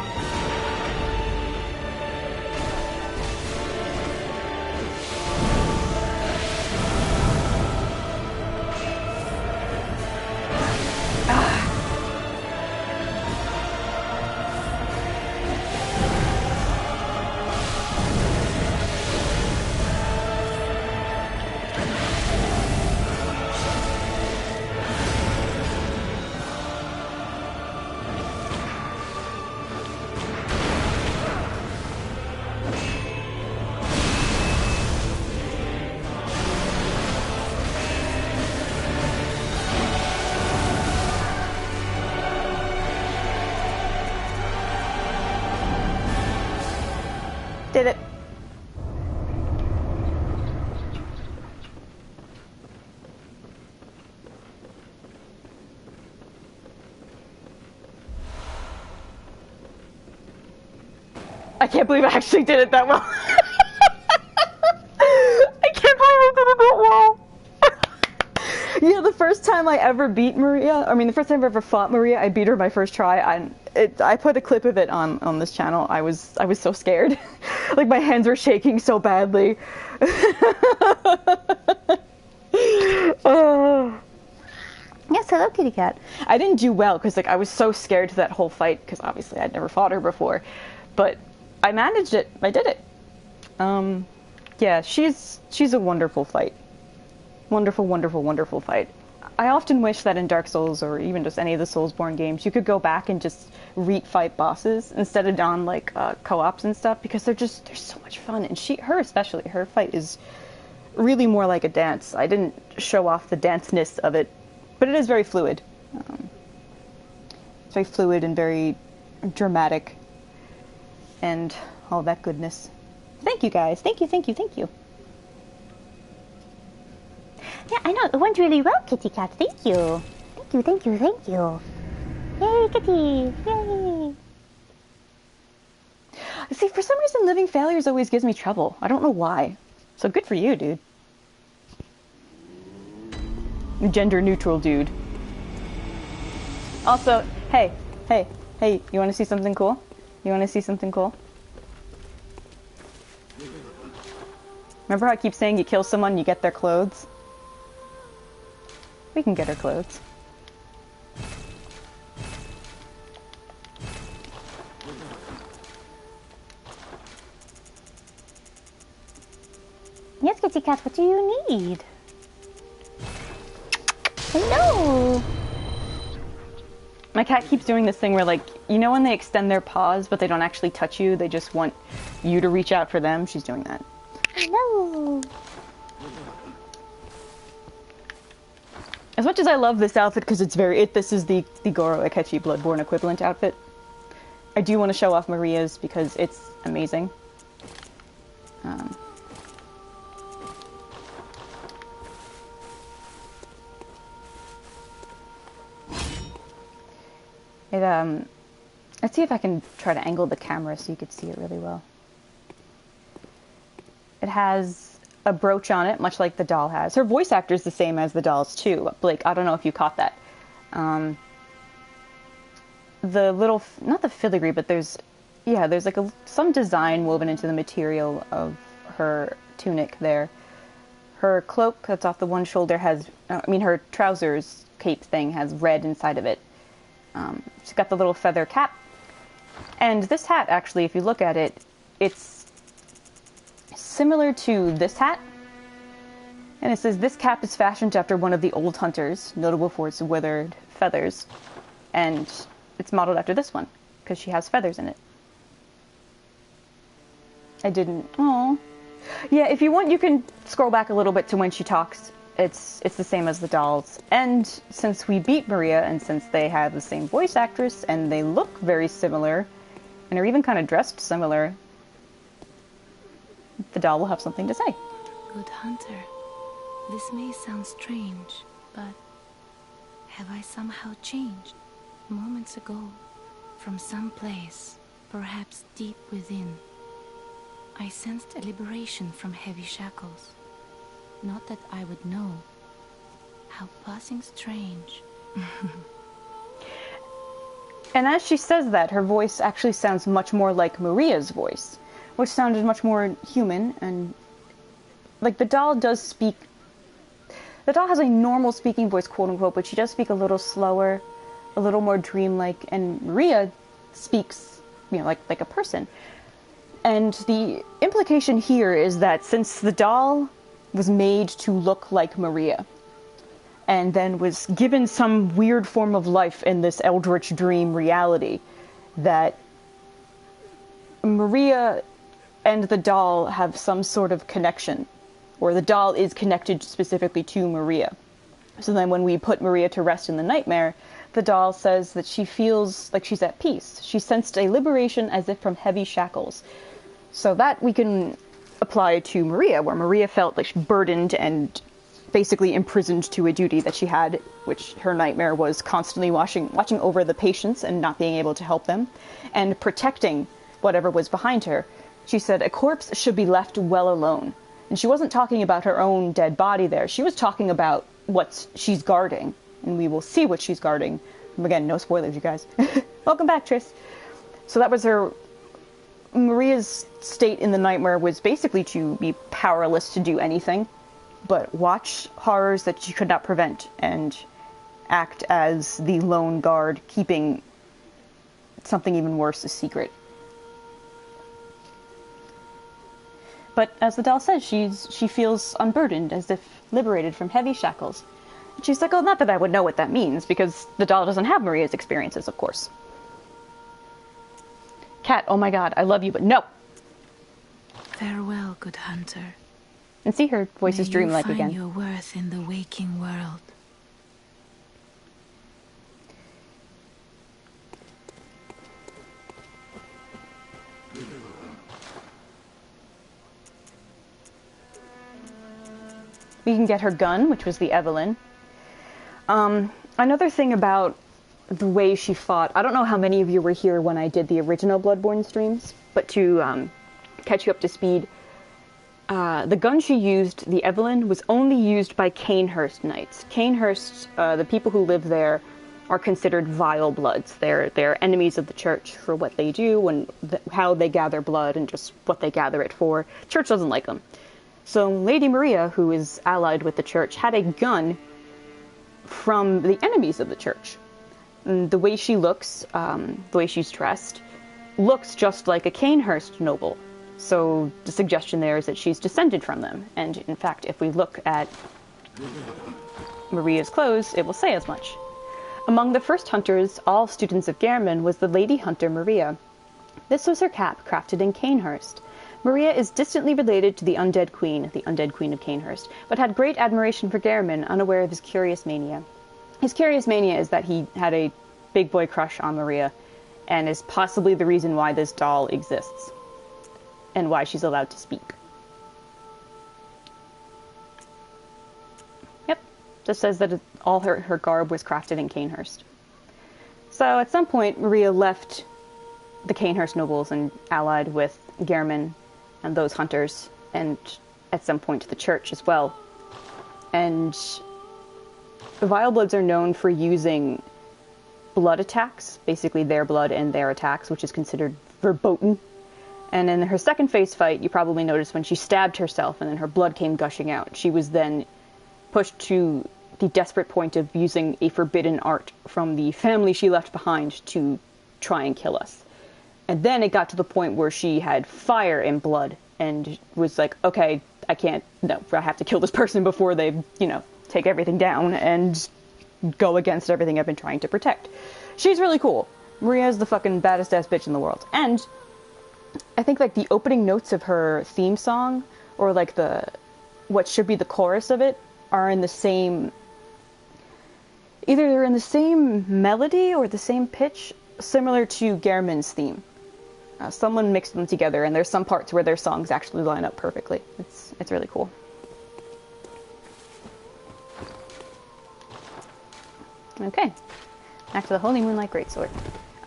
I can't believe I actually did it that well. I can't believe I did it that well. Yeah, the first time I ever beat Maria, the first time I ever fought Maria, I beat her my first try. I put a clip of it on this channel. I was so scared. Like, my hands were shaking so badly. Oh. Yes, hello, kitty cat. I didn't do well because, like, I was so scared to that whole fight because obviously I'd never fought her before. But I managed it. I did it. Yeah, she's a wonderful fight. Wonderful, wonderful, wonderful fight. I often wish that in Dark Souls, or even just any of the Soulsborne games, you could go back and just fight bosses instead of on, like, co-ops and stuff, because they're so much fun. And her especially, her fight is really more like a dance. I didn't show off the dance-ness of it, but it is very fluid. It's very fluid and very dramatic, and all that goodness. Thank you, guys. Thank you, thank you, thank you. Yeah, I know. It went really well, kitty cat. Thank you. Thank you, thank you, thank you. Yay, kitty. Yay. See, for some reason, living failures always gives me trouble. I don't know why. So good for you, dude. Gender neutral dude. Also, hey, you want to see something cool? You want to see something cool? Remember how I keep saying you kill someone, you get their clothes? We can get her clothes. Yes, kitty cat, what do you need? Hello! My cat keeps doing this thing where, like, you know when they extend their paws but they don't actually touch you, they just want you to reach out for them? She's doing that. Hello! As much as I love this outfit because this is the Goro Akechi Bloodborne equivalent outfit, I do want to show off Maria's because it's amazing. Let's see if I can try to angle the camera so you could see it really well. It has a brooch on it, much like the doll has. Her voice actor is the same as the doll's too. Blake, I don't know if you caught that. The little, not the filigree, but there's like some design woven into the material of her tunic there. Her cloak that's off the one shoulder has, her trousers cape thing has red inside of it. She's got the little feather cap. And this hat, actually, if you look at it, it's similar to this hat. And it says, this cap is fashioned after one of the old hunters, notable for its withered feathers. And it's modeled after this one, because she has feathers in it. I didn't... Aww. Yeah, if you want, you can scroll back a little bit to when she talks. It's the same as the dolls. And since we beat Maria, and since they have the same voice actress, and they look very similar, and are even kind of dressed similar, the doll will have something to say. Good hunter. This may sound strange, but have I somehow changed? Moments ago, from some place, perhaps deep within, I sensed a liberation from heavy shackles. Not that I would know. How passing strange. And as she says that, her voice actually sounds much more like Maria's voice, which sounded much more human, and like the doll does speak. The doll has a normal speaking voice, quote unquote, but she does speak a little slower, a little more dreamlike, and Maria speaks, like a person. And the implication here is that since the doll was made to look like Maria, and then was given some weird form of life in this eldritch dream reality, that Maria and the doll have some sort of connection, or the doll is connected specifically to Maria. So then when we put Maria to rest in the nightmare, the doll says that she feels like she's at peace. She sensed a liberation as if from heavy shackles. So that we can apply to Maria, where Maria felt like burdened and basically imprisoned to a duty that she had, which her nightmare was constantly watching over the patients and not being able to help them, and protecting whatever was behind her. She said, "A corpse should be left well alone." And she wasn't talking about her own dead body there. She was talking about what she's guarding. And we will see what she's guarding. Again, no spoilers, you guys. Welcome back, Tris. So that was her... Maria's state in the nightmare was basically to be powerless to do anything, but watch horrors that she could not prevent and act as the lone guard, keeping something even worse a secret. But as the doll says, she feels unburdened, as if liberated from heavy shackles. She's like, oh, not that I would know what that means, because the doll doesn't have Maria's experiences, of course. Cat, oh my god, I love you, but no! Farewell, good hunter. And see, her voice is dreamlike again. May you find your worth in the waking world. We can get her gun, which was the Evelyn. Another thing about the way she fought, I don't know how many of you were here when I did the original Bloodborne streams, but to catch you up to speed, the gun she used, the Evelyn, was only used by Canehurst knights. Canehurst, the people who live there, are considered vile bloods. They're enemies of the church for what they do and how they gather blood and just what they gather it for. Church doesn't like them. So Lady Maria, who is allied with the church, had a gun from the enemies of the church. And the way she looks, the way she's dressed, looks just like a Canehurst noble. So the suggestion there is that she's descended from them. And in fact, if we look at Maria's clothes, it will say as much. Among the first hunters, all students of Gehrman, was the Lady Hunter Maria. This was her cap, crafted in Canehurst. Maria is distantly related to the Undead Queen of Canehurst, but had great admiration for Gehrman, unaware of his curious mania. His curious mania is that he had a big boy crush on Maria, and is possibly the reason why this doll exists, and why she's allowed to speak. Yep, just says that all her garb was crafted in Canehurst. So at some point, Maria left the Canehurst nobles and allied with Gehrman and those hunters, and at some point the church as well. And the Vilebloods are known for using blood attacks, basically their blood and their attacks, which is considered verboten. And in her second phase fight, you probably noticed when she stabbed herself and then her blood came gushing out, she was then pushed to the desperate point of using a forbidden art from the family she left behind to try and kill us. And then it got to the point where she had fire and blood and was like, okay, I have to kill this person before they, take everything down and go against everything I've been trying to protect. She's really cool. Maria's the fucking baddest ass bitch in the world. And I think like the opening notes of her theme song, or like what should be the chorus of it, are in the same, either they're in the same melody or the same pitch, similar to Gehrman's theme. Someone mixed them together, and there's some parts where their songs actually line up perfectly. It's really cool. Okay, back to the Holy Moonlight Greatsword.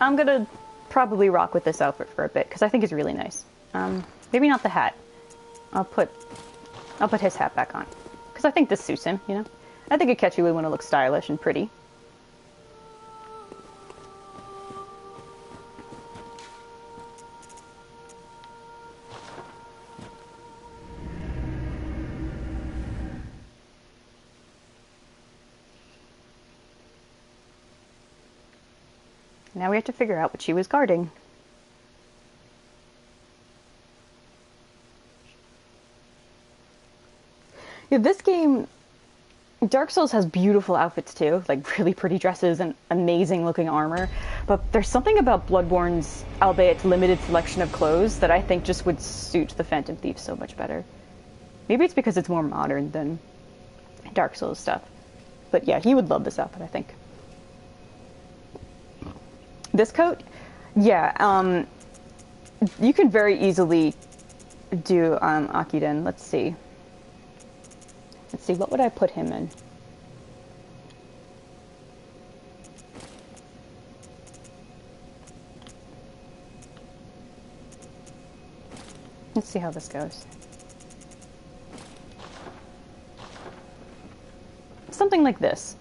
I'm gonna probably rock with this outfit for a bit, because I think it's really nice. Maybe not the hat. I'll put his hat back on, because I think this suits him, I think Akechi would want to look stylish and pretty. Now we have to figure out what she was guarding. Yeah, this game, Dark Souls has beautiful outfits too, like really pretty dresses and amazing looking armor, but there's something about Bloodborne's, albeit limited selection of clothes, that I think just would suit the Phantom Thief so much better. Maybe it's because it's more modern than Dark Souls stuff. But yeah, he would love this outfit, I think. This coat? Yeah, you can very easily do Akiden. Let's see, what would I put him in? Let's see how this goes. Something like this,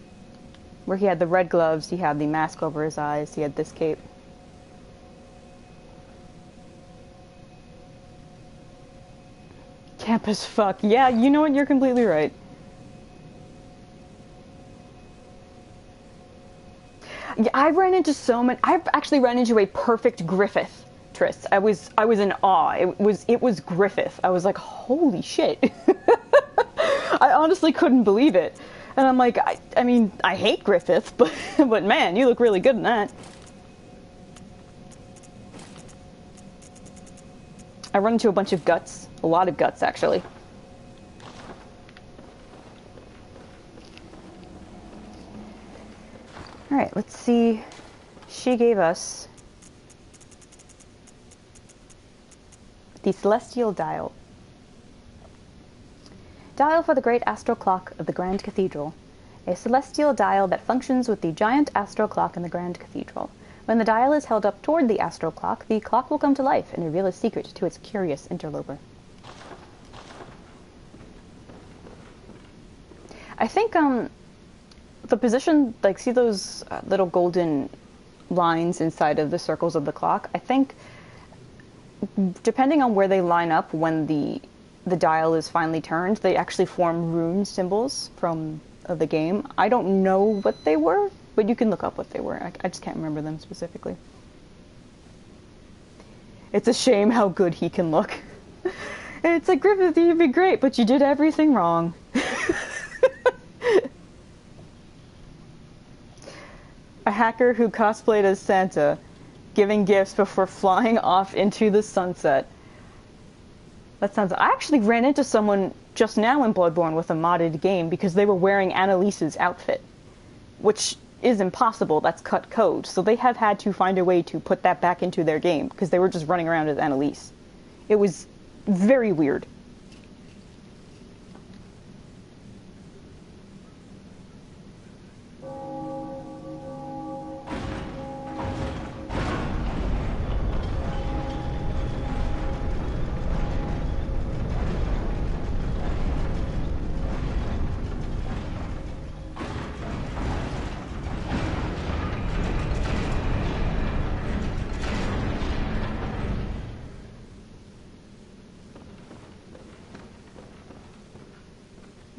where he had the red gloves, he had the mask over his eyes, he had this cape. Camp as fuck. Yeah, you know what? You're completely right. Yeah, I've actually ran into a perfect Griffith, Trist. I was in awe. It was Griffith. I was like, holy shit. I honestly couldn't believe it. And I'm like, I mean, I hate Griffith, but man, you look really good in that. I run into a bunch of guts. A lot of guts, actually. Alright, let's see. She gave us the Celestial Dial. Dial for the great astral clock of the Grand Cathedral. A celestial dial that functions with the giant astral clock in the Grand Cathedral. When the dial is held up toward the astral clock, the clock will come to life and reveal a secret to its curious interloper. I think, the position, like, see those little golden lines inside of the circles of the clock? I think, depending on where they line up when the dial is finally turned, they actually form rune symbols from the game. I don't know what they were, but you can look up what they were. I just can't remember them specifically. It's a shame how good he can look. It's like, Griffith, you'd be great, but you did everything wrong. A hacker who cosplayed as Santa, giving gifts before flying off into the sunset. That sounds... I actually ran into someone just now in Bloodborne with a modded game because they were wearing Annalise's outfit, which is impossible. That's cut code. So they have had to find a way to put that back into their game because they were just running around as Annalise. It was very weird.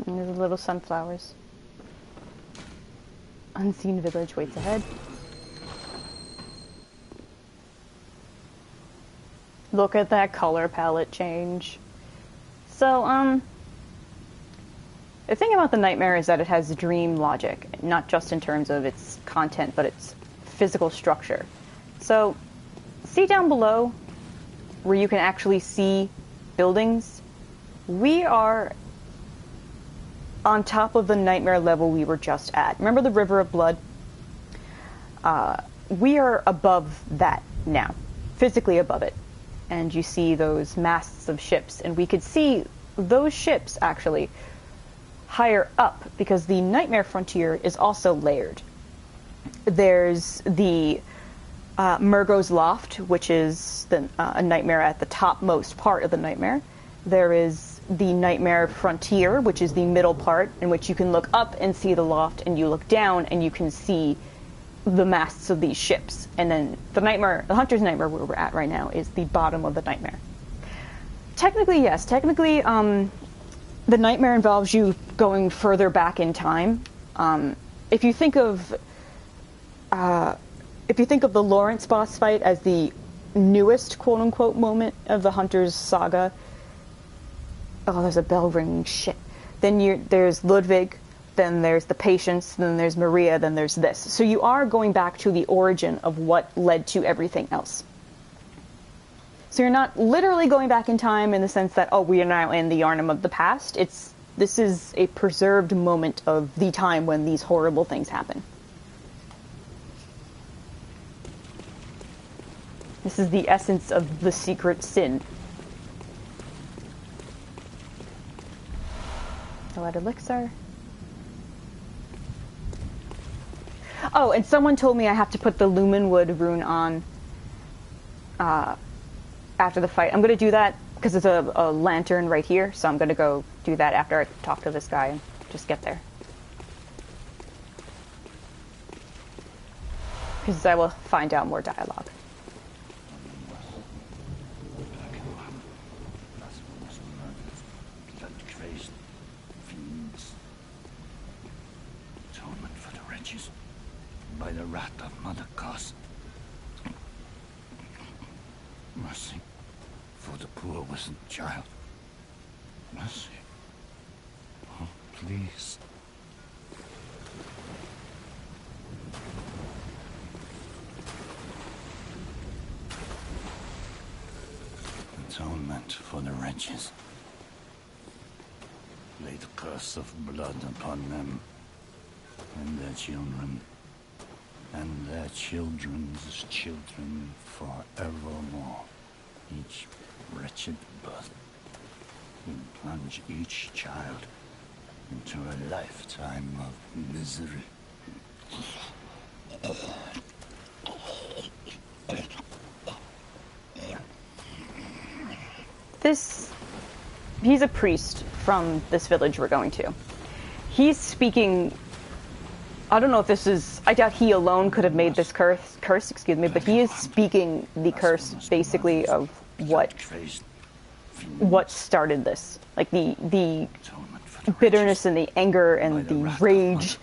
And there's little sunflowers. Unseen village waits ahead. Look at that color palette change. So, the thing about the Nightmare is that it has dream logic, not just in terms of its content, but its physical structure. So, see down below, where you can actually see buildings? We are on top of the Nightmare level we were just at. Remember the River of Blood? We are above that now, physically above it. And you see those masts of ships, and we could see those ships, actually, higher up, because the Nightmare Frontier is also layered. There's the Murgo's Loft, which is a nightmare at the topmost part of the Nightmare. There is the Nightmare Frontier, which is the middle part, in which you can look up and see the loft, and you look down and you can see the masts of these ships. And then the Hunter's Nightmare, where we're at right now, is the bottom of the Nightmare. Technically, yes. Technically, the Nightmare involves you going further back in time. If you think of the Lawrence boss fight as the newest quote-unquote moment of the Hunter's saga, oh, there's a bell ringing, shit. Then there's Ludwig, then there's the Patience, then there's Maria, then there's this. So you are going back to the origin of what led to everything else. So you're not literally going back in time in the sense that, oh, we are now in the Yharnam of the past. This is a preserved moment of the time when these horrible things happen. This is the essence of the secret sin. A lead elixir. Oh, and someone told me I have to put the Lumenwood rune on after the fight. I'm going to do that because there's a lantern right here, so I'm going to go do that after I talk to this guy and just get there. Because I will find out more dialogue. Atonement for the wretches by the wrath of Mother Goss. Mercy for the poor wizened child. Mercy. Oh, please. Atonement for the wretches. Lay the curse of blood upon them and their children and their children's children forevermore. Each wretched birth will plunge each child into a lifetime of misery. He's a priest from this village we're going to. He's speaking, I don't know if this is, I doubt he alone could have made this curse, but he is speaking the curse basically of what started this. Like the bitterness and the anger and the rage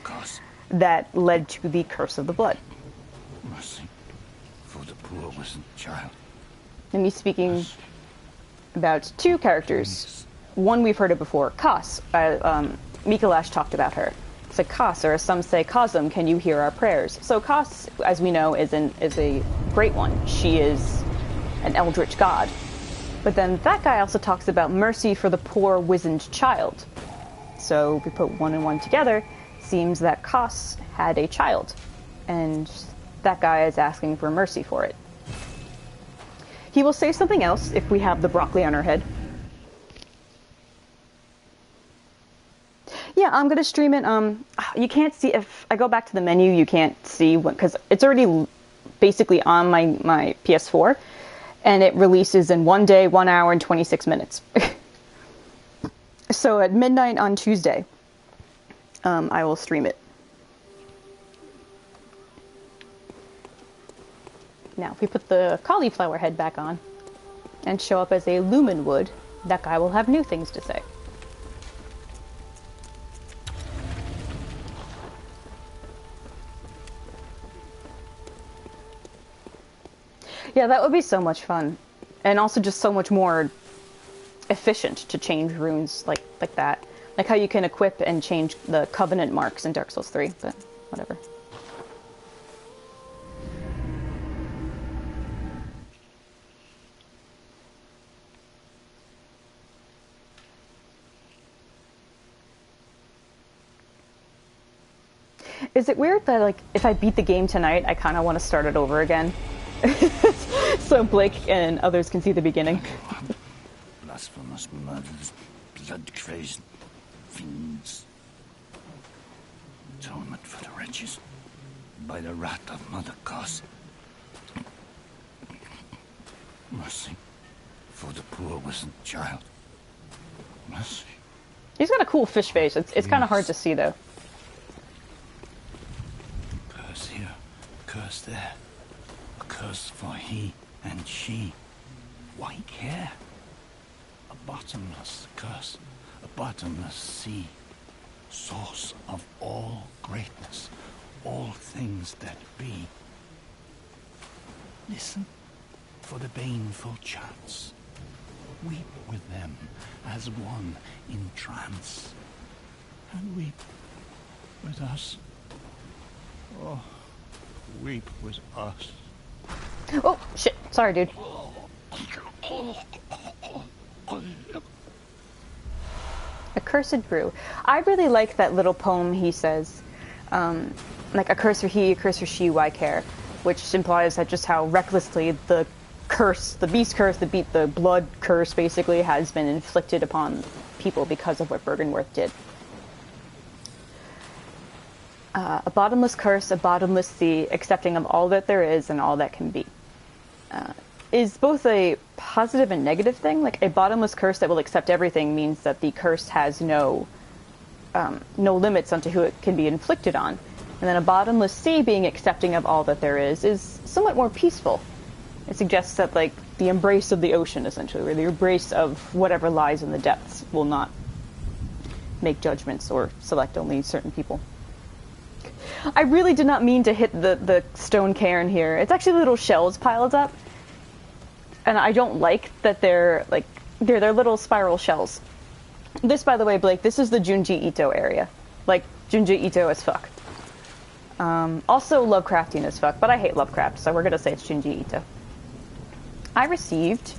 that led to the curse of the blood. Mercy for the poor wizened child. And he's speaking about two characters. One we've heard of before, Kas. Mikolash talked about her. It's like, Kas, or as some say, Kazum, can you hear our prayers? So Kas, as we know, is a great one. She is an eldritch god. But then that guy also talks about mercy for the poor wizened child. So we put one and one together. Seems that Kas had a child, and that guy is asking for mercy for it. He will say something else if we have the broccoli on our head. Yeah, I'm going to stream it. You can't see, if I go back to the menu, you can't see, because it's already basically on my PS4, and it releases in 1 day, 1 hour, and 26 minutes. So at midnight on Tuesday, I will stream it. Now, if we put the cauliflower head back on and show up as a lumen wood, that guy will have new things to say. Yeah, that would be so much fun. And also just so much more efficient to change runes like that. Like how you can equip and change the covenant marks in Dark Souls 3, but whatever. Is it weird that, like, if I beat the game tonight, I kind of want to start it over again? So Blake and others can see the beginning. Blasphemous murders, blood-crazed fiends. Atonement for the wretches by the wrath of Mother Goss. Mercy for the poor wizened child. Mercy. He's got a cool fish face. It's kind of hard to see, though. Curse here, curse there. A curse for he and she. White hair. A bottomless curse. A bottomless sea. Source of all greatness. All things that be. Listen for the baneful chants. Weep with them as one in trance. And weep with us. Oh, weep with us. Oh, shit. Sorry, dude. Accursed brew. I really like that little poem he says. Like, a curse for he, a curse for she, why care? Which implies that just how recklessly the curse, the beast curse, the blood curse, basically, has been inflicted upon people because of what Bergenworth did. A bottomless curse, a bottomless sea, accepting of all that there is and all that can be. is both a positive and negative thing. Like, a bottomless curse that will accept everything means that the curse has no limits onto who it can be inflicted on. And then a bottomless sea, being accepting of all that there is somewhat more peaceful. It suggests that, like, the embrace of the ocean, essentially, or the embrace of whatever lies in the depths, will not make judgments or select only certain people. I really did not mean to hit the stone cairn here. It's actually little shells piled up. And I don't like that they're little spiral shells. This, by the way, Blake, this is the Junji Ito area. Like, Junji Ito as fuck. Also Lovecraftian as fuck, but I hate Lovecraft, so we're gonna say it's Junji Ito. I received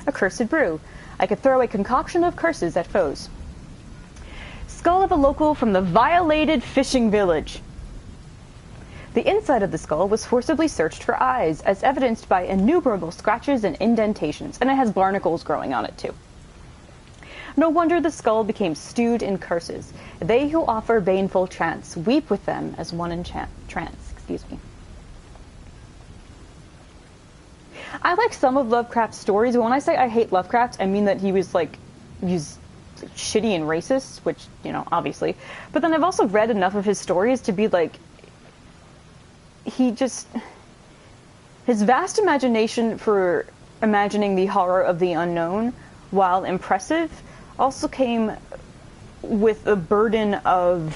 a cursed brew. I could throw a concoction of curses at foes. Skull of a local from the violated fishing village. The inside of the skull was forcibly searched for eyes, as evidenced by innumerable scratches and indentations, and it has barnacles growing on it too. No wonder the skull became stewed in curses. They who offer baneful trance weep with them as one in trance. Excuse me. I like some of Lovecraft's stories, but when I say I hate Lovecraft, I mean that he's shitty and racist, which, you know, obviously. But then I've also read enough of his stories to be like, his vast imagination for imagining the horror of the unknown, while impressive, also came with the burden of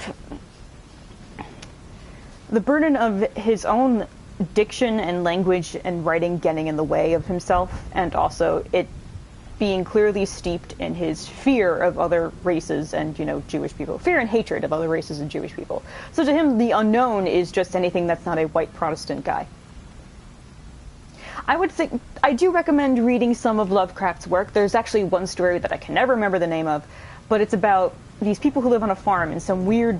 his own diction and language and writing getting in the way of himself, and also it being clearly steeped in his fear of other races and, you know, Jewish people. Fear and hatred of other races and Jewish people. So to him, the unknown is just anything that's not a white Protestant guy. I do recommend reading some of Lovecraft's work. There's actually one story that I can never remember the name of, but it's about these people who live on a farm, and some weird,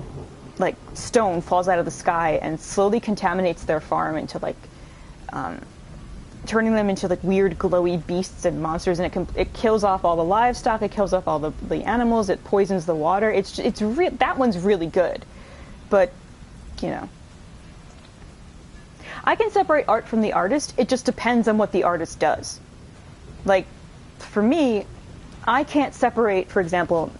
like, stone falls out of the sky and slowly contaminates their farm into, like, turning them into, like, weird glowy beasts and monsters, and it kills off all the livestock, it kills off all the animals, it poisons the water. That one's really good, but, you know. I can separate art from the artist. It just depends on what the artist does. Like, for me, I can't separate, for example,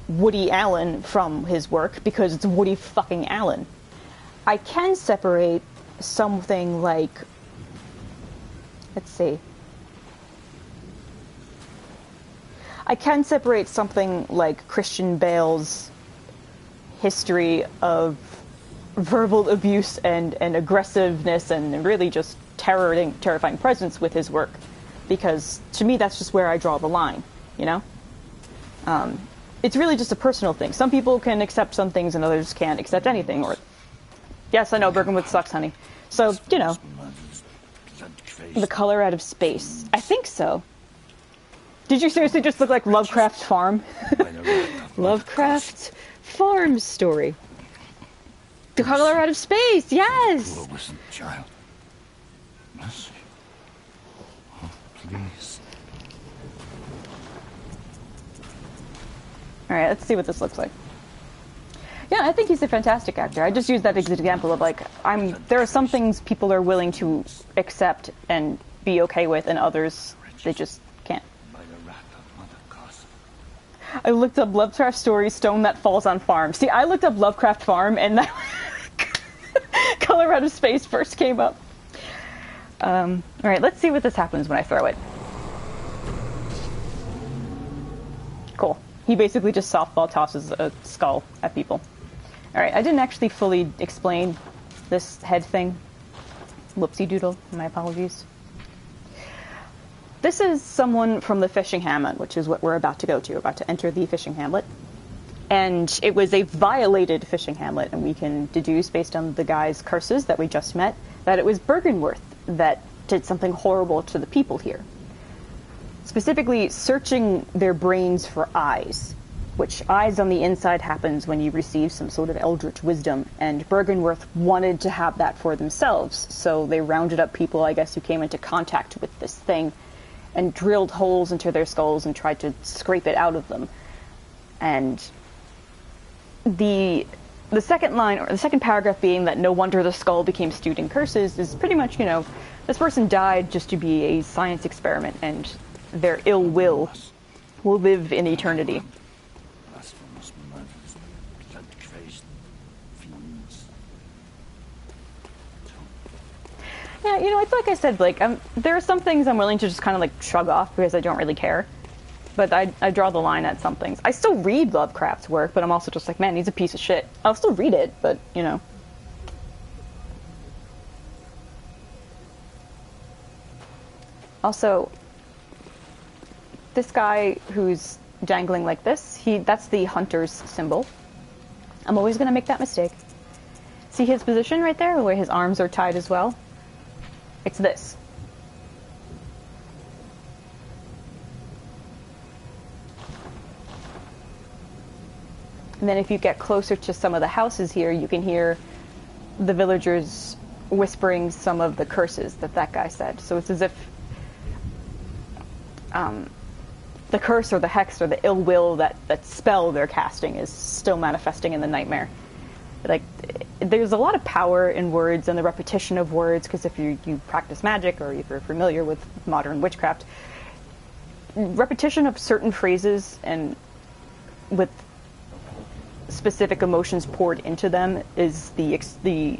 Woody Allen from his work because it's Woody fucking Allen. I can separate something like, let's see. I can separate something like Christian Bale's history of verbal abuse and aggressiveness and really just terrifying presence with his work, because to me that's just where I draw the line, you know? It's really just a personal thing. Some people can accept some things and others can't accept anything. Or, yes, I know, Bergenwood sucks, honey. So, you know, the color out of space. I think so. Did you seriously just look like Lovecraft Farm? Lovecraft Farm story. The color out of space, yes! Poor innocent child. Mercy. Oh, please. Alright, let's see what this looks like. Yeah, I think he's a fantastic actor. I just use that as an example of, like, there are some things people are willing to accept and be okay with, and others they just can't. I looked up Lovecraft story, stone that falls on farm. See, I looked up Lovecraft Farm, and that color out of space first came up. Alright, let's see what this happens when I throw it. Cool. He basically just softball tosses a skull at people. Alright, I didn't actually fully explain this head thing. Whoopsie doodle, my apologies. This is someone from the fishing hamlet, which is what we're about to go to. We're about to enter the fishing hamlet. And it was a violated fishing hamlet, and we can deduce, based on the guy's curses that we just met, that it was Bergenworth that did something horrible to the people here. Specifically, searching their brains for eyes, which eyes on the inside happens when you receive some sort of eldritch wisdom, and Bergenworth wanted to have that for themselves, so they rounded up people, I guess, who came into contact with this thing, and drilled holes into their skulls and tried to scrape it out of them. And the the second line, or the second paragraph being that no wonder the skull became stewed in curses, is pretty much, you know, this person died just to be a science experiment, and their ill will live in eternity. Blasphemous murderers, blood-crazed fiends. Yeah, you know, it's like I said, Blake, there are some things I'm willing to just kind of, like, shrug off because I don't really care. But I draw the line at some things. I still read Lovecraft's work, but I'm also just like, man, he's a piece of shit. I'll still read it, but, you know. Also, this guy who's dangling like this, that's the hunter's symbol. I'm always going to make that mistake. See his position right there, where his arms are tied as well? It's this. And then if you get closer to some of the houses here, you can hear the villagers whispering some of the curses that guy said. So it's as if the curse or the hex or the ill will, that spell they're casting, is still manifesting in the nightmare. Like, there's a lot of power in words and the repetition of words, because if you practice magic or if you're familiar with modern witchcraft, repetition of certain phrases and with specific emotions poured into them is the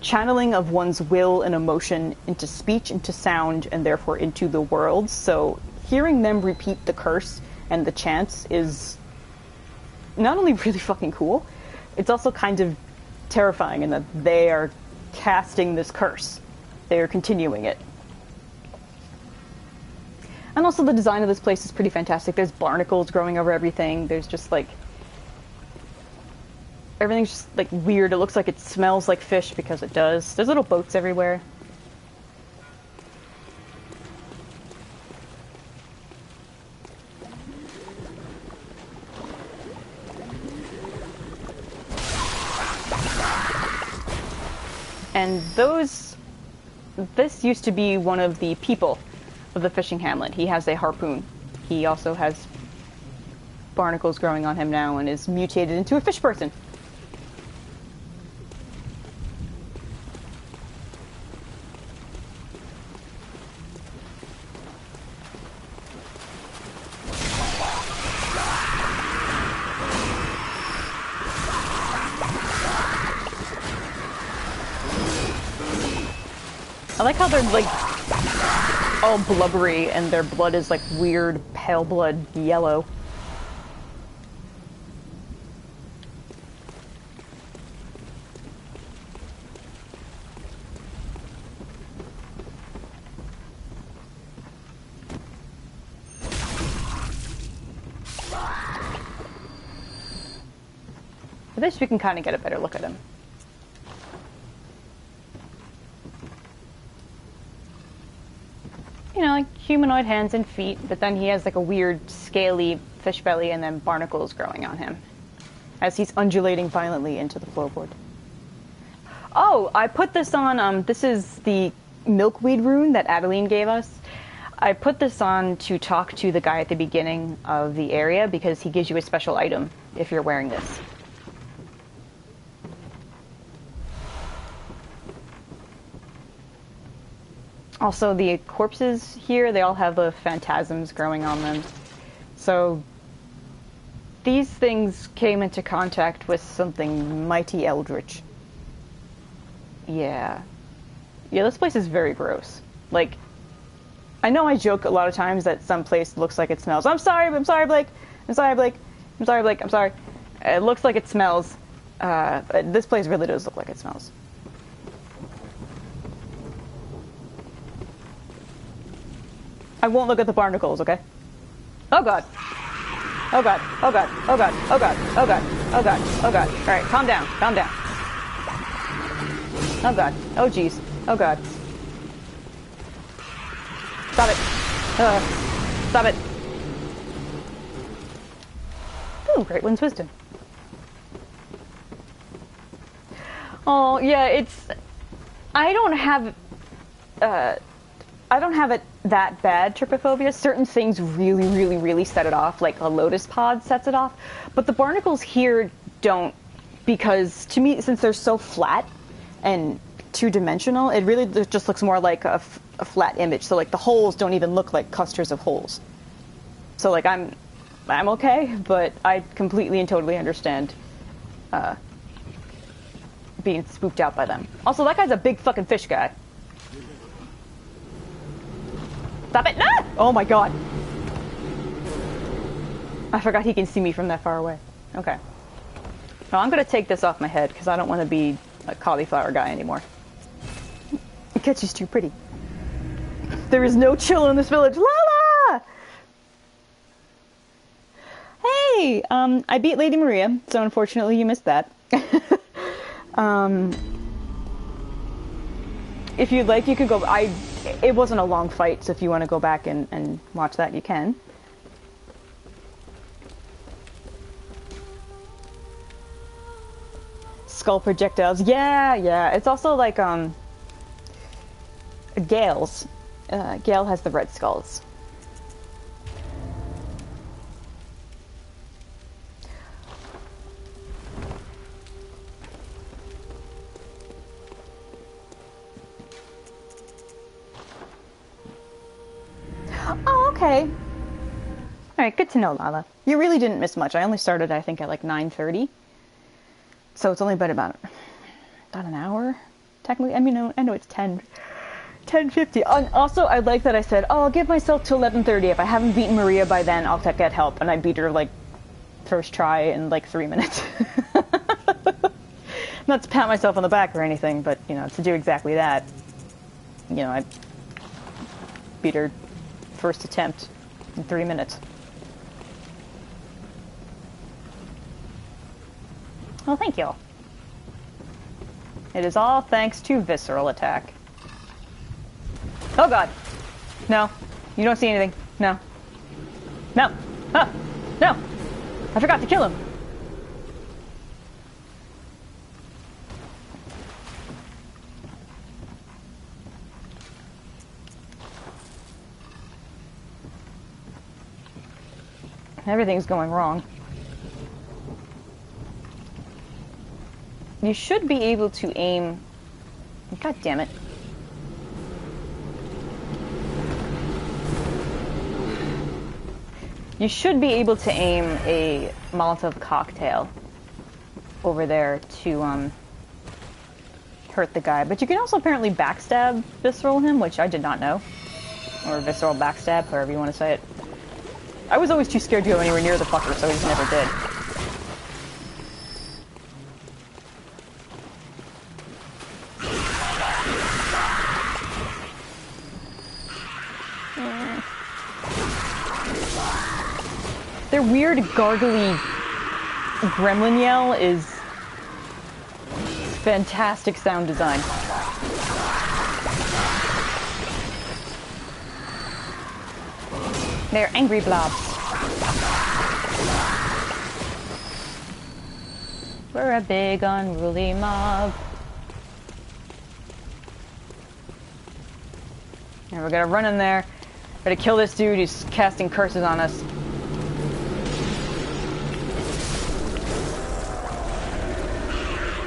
channeling of one's will and emotion into speech, into sound, and therefore into the world. So hearing them repeat the curse and the chants is not only really fucking cool, it's also kind of terrifying in that they are casting this curse. They are continuing it. And also the design of this place is pretty fantastic. There's barnacles growing over everything. There's just like... everything's just like weird. It looks like it smells like fish because it does. There's little boats everywhere. And this used to be one of the people of the fishing hamlet. He has a harpoon. He also has barnacles growing on him now and is mutated into a fish person. I like how they're like all blubbery and their blood is like weird pale blood yellow. For this we can kind of get a better look at him. You know, like humanoid hands and feet, but then he has like a weird scaly fish belly and then barnacles growing on him as he's undulating violently into the floorboard. Oh, I put this on, this is the milkweed rune that Adeline gave us. I put this on to talk to the guy at the beginning of the area because he gives you a special item if you're wearing this. Also, the corpses here, they all have the phantasms growing on them. So, these things came into contact with something mighty eldritch. Yeah. Yeah, this place is very gross. Like, I know I joke a lot of times that some place looks like it smells. I'm sorry, Blake. I'm sorry, Blake. I'm sorry. It looks like it smells. This place really does look like it smells. I won't look at the barnacles, okay? Oh god. Oh god. Oh god. Oh god. Oh god. Oh god. Oh god. Oh god. Alright, calm down. Calm down. Oh god. Oh jeez. Oh god. Stop it. Stop it. Ooh, Great Wind's Wisdom. Oh, yeah, it's... I don't have it that bad, trypophobia. Certain things really set it off, like a lotus pod sets it off. But the barnacles here don't because to me, since they're so flat and two-dimensional, it really just looks more like a flat image. So like the holes don't even look like clusters of holes. So like I'm okay, but I completely and totally understand being spooked out by them. Also, that guy's a big fucking fish guy. Stop it! Ah! Oh my god. I forgot he can see me from that far away. Okay. No, I'm gonna take this off my head because I don't want to be a cauliflower guy anymore. Because she's too pretty. There is no chill in this village. Lala! Hey! I beat Lady Maria, so unfortunately you missed that. If you'd like, you could go... It wasn't a long fight, so if you want to go back and watch that, you can. Skull projectiles. Yeah. It's also like, Gale's. Gale has the red skulls. Oh, okay. Alright, good to know, Lala. You really didn't miss much. I only started, I think, at like 9:30. So it's only been about an hour, technically. I mean, I know it's 10:50. And also, I like that I said, oh, I'll give myself to 11:30. If I haven't beaten Maria by then, I'll get help. And I beat her, like, first try in, like, 3 minutes. Not to pat myself on the back or anything, but, you know, to do exactly that. You know, I beat her first attempt in 3 minutes. Well, thank you. It is all thanks to visceral attack. Oh god. No. You don't see anything. No. No. Ah. No. I forgot to kill him. Everything's going wrong. You should be able to aim... God damn it. You should be able to aim a Molotov cocktail over there to hurt the guy. But you can also apparently backstab Visceral him, which I did not know. Or Visceral backstab, however you want to say it. I was always too scared to go anywhere near the fucker, so I just never did. Their weird, gargly gremlin yell is fantastic sound design. They're angry blobs. We're a big, unruly mob. And we're gonna run in there. We're gonna kill this dude who's casting curses on us.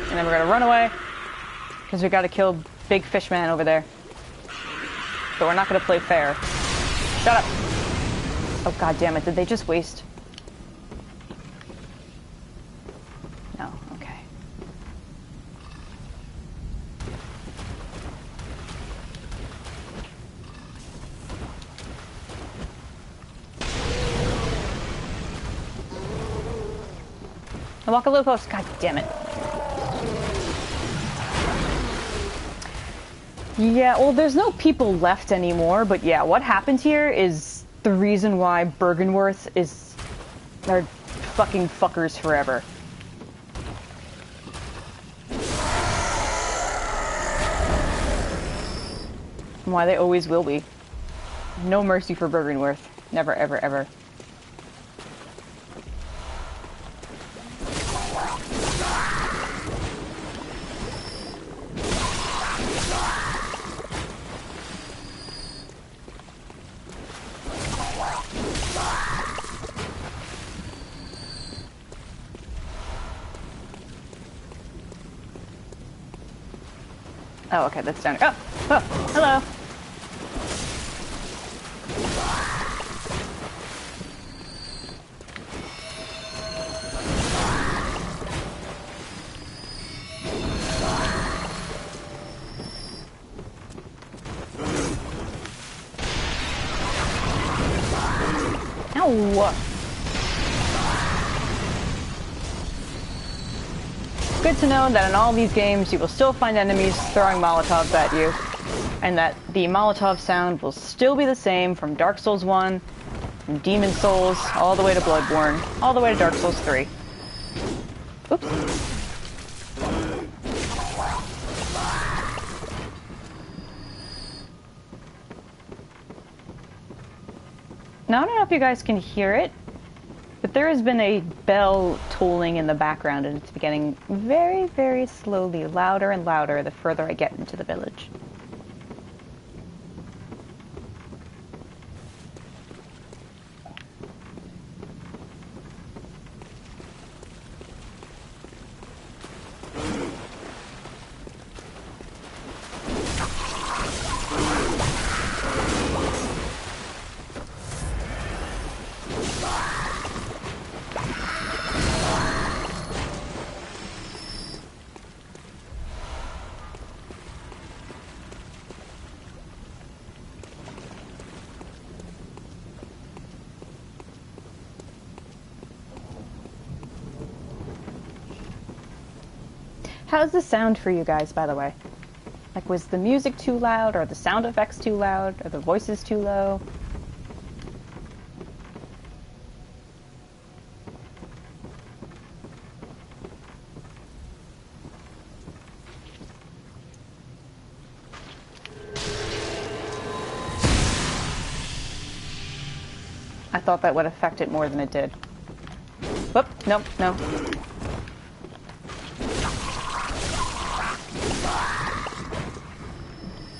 And then we're gonna run away, because we gotta kill Big Fishman over there. But we're not gonna play fair. Shut up! Oh god damn it, did they just waste? No, okay. I walk a little close, god damn it. Yeah, well, there's no people left anymore, but yeah, what happened here is the reason why Bergenworth are fucking fuckers forever. And why they always will be. No mercy for Bergenworth. Never, ever, ever. Oh, okay, that's down. Oh, oh, hello. Ow. Good to know that in all these games you will still find enemies throwing Molotovs at you, and that the Molotov sound will still be the same from Dark Souls 1, from Demon Souls, all the way to Bloodborne, all the way to Dark Souls 3. Oops. Now, I don't know if you guys can hear it, but there has been a bell tolling in the background, and it's getting very, very slowly louder and louder the further I get into the village. How's the sound for you guys, by the way? Like, was the music too loud, or the sound effects too loud, or the voices too low? I thought that would affect it more than it did. Whoop, nope, no.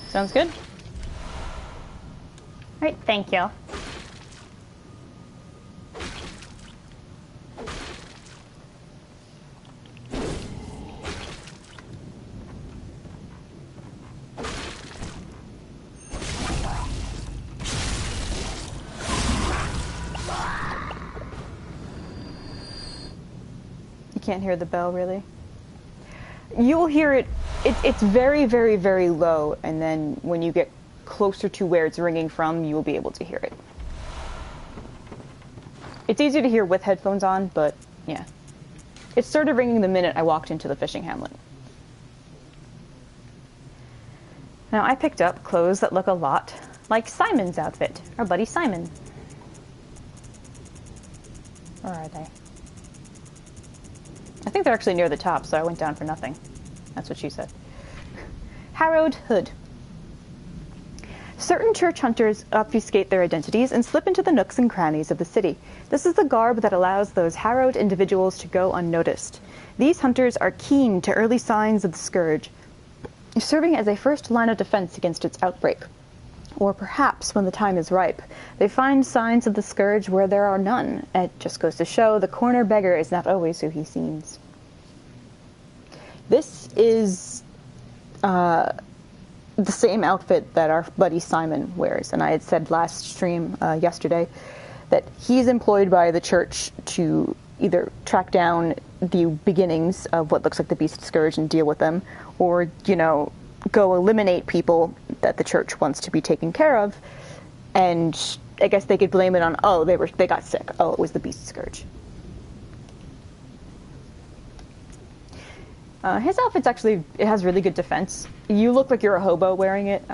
Sounds good? Alright, thank you. You can't hear the bell, really? You'll hear it. It's very, very, very low, and then when you get closer to where it's ringing from, you will be able to hear it. It's easier to hear with headphones on, but yeah. It started ringing the minute I walked into the fishing hamlet. Now, I picked up clothes that look a lot like Simon's outfit, our buddy Simon. Where are they? I think they're actually near the top, so I went down for nothing. That's what she said. Harrowed Hood. Certain church hunters obfuscate their identities and slip into the nooks and crannies of the city. This is the garb that allows those harrowed individuals to go unnoticed. These hunters are keen to early signs of the scourge, serving as a first line of defense against its outbreak. Or perhaps, when the time is ripe, they find signs of the scourge where there are none. It just goes to show the corner beggar is not always who he seems. This is the same outfit that our buddy Simon wears, and I had said last stream yesterday that he's employed by the church to either track down the beginnings of what looks like the beast scourge and deal with them, or, you know, go eliminate people that the church wants to be taken care of, and I guess they could blame it on, oh, they got sick, oh, it was the beast scourge. His outfit's actually, it has really good defense. You look like you're a hobo wearing it.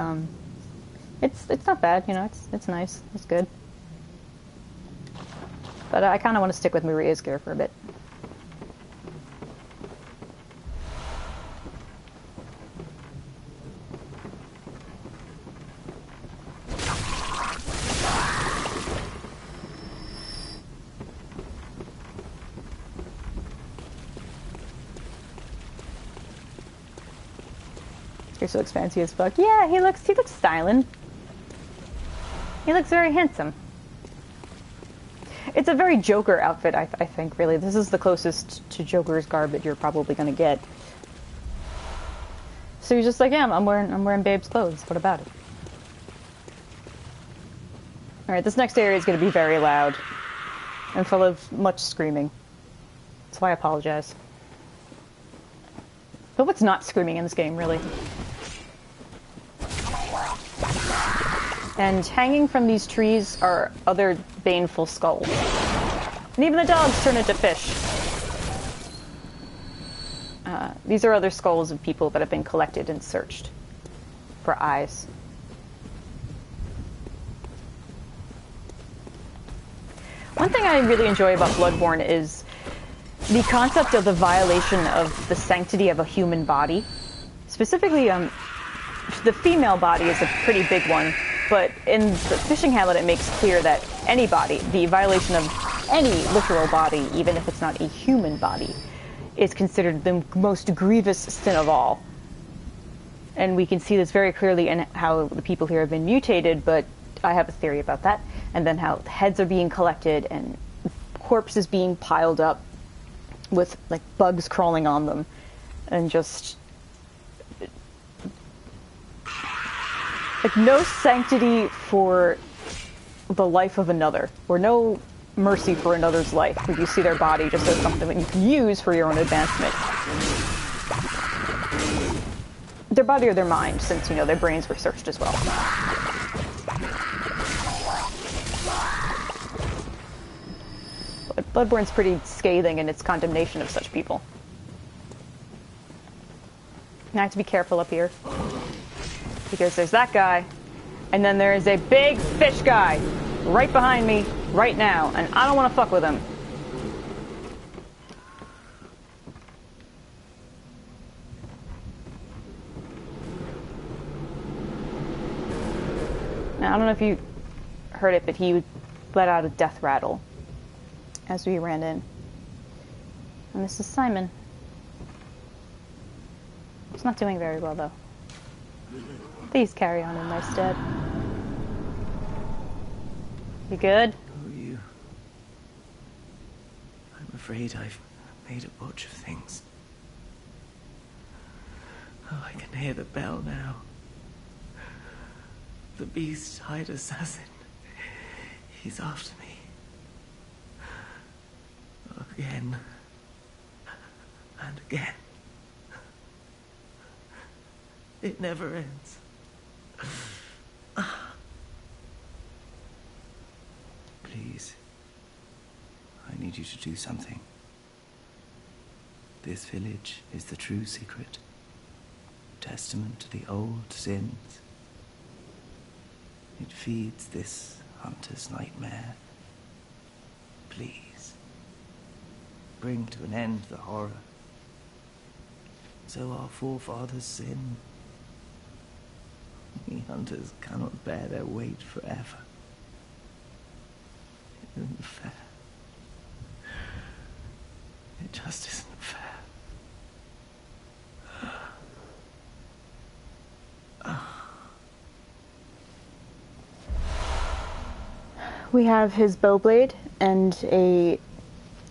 It's not bad, you know, it's nice, it's good. But I kind of want to stick with Maria's gear for a bit. Krist looks fancy as fuck. Yeah, he looks styling. He looks very handsome. It's a very Joker outfit, I think, really. This is the closest to Joker's garb that you're probably going to get. So he's just like, yeah, I'm wearing Babe's clothes. What about it? All right, this next area is going to be very loud and full of much screaming. That's why I apologize. But what's not screaming in this game, really? And hanging from these trees are other baneful skulls. And even the dogs turn into fish. These are other skulls of people that have been collected and searched for eyes. One thing I really enjoy about Bloodborne is the concept of the violation of the sanctity of a human body. Specifically, the female body is a pretty big one, but in the Fishing Hamlet it makes clear that any body, the violation of any literal body, even if it's not a human body, is considered the most grievous sin of all. And we can see this very clearly in how the people here have been mutated, but I have a theory about that. And then how heads are being collected and corpses being piled up with like bugs crawling on them, and just like no sanctity for the life of another, or no mercy for another's life, where you see their body just as something that you can use for your own advancement. Their body or their mind, since, you know, their brains were searched as well. But Bloodborne's pretty scathing in its condemnation of such people. Now I have to be careful up here, because there's that guy, and then there is a big fish guy right behind me right now, and I don't want to fuck with him. Now, I don't know if you heard it, but he let out a death rattle as we ran in. And this is Simon. He's not doing very well, though. Please carry on in my stead. You good? Who are you? I'm afraid I've made a botch of things. Oh, I can hear the bell now. The beast-eyed assassin. He's after me. Again. And again. It never ends. Please. I need you to do something. This village is the true secret. Testament to the old sins. It feeds this hunter's nightmare. Please. Bring to an end the horror. So our forefathers sinned. We hunters cannot bear their weight forever. It isn't fair. It just isn't fair. We have his bowblade and a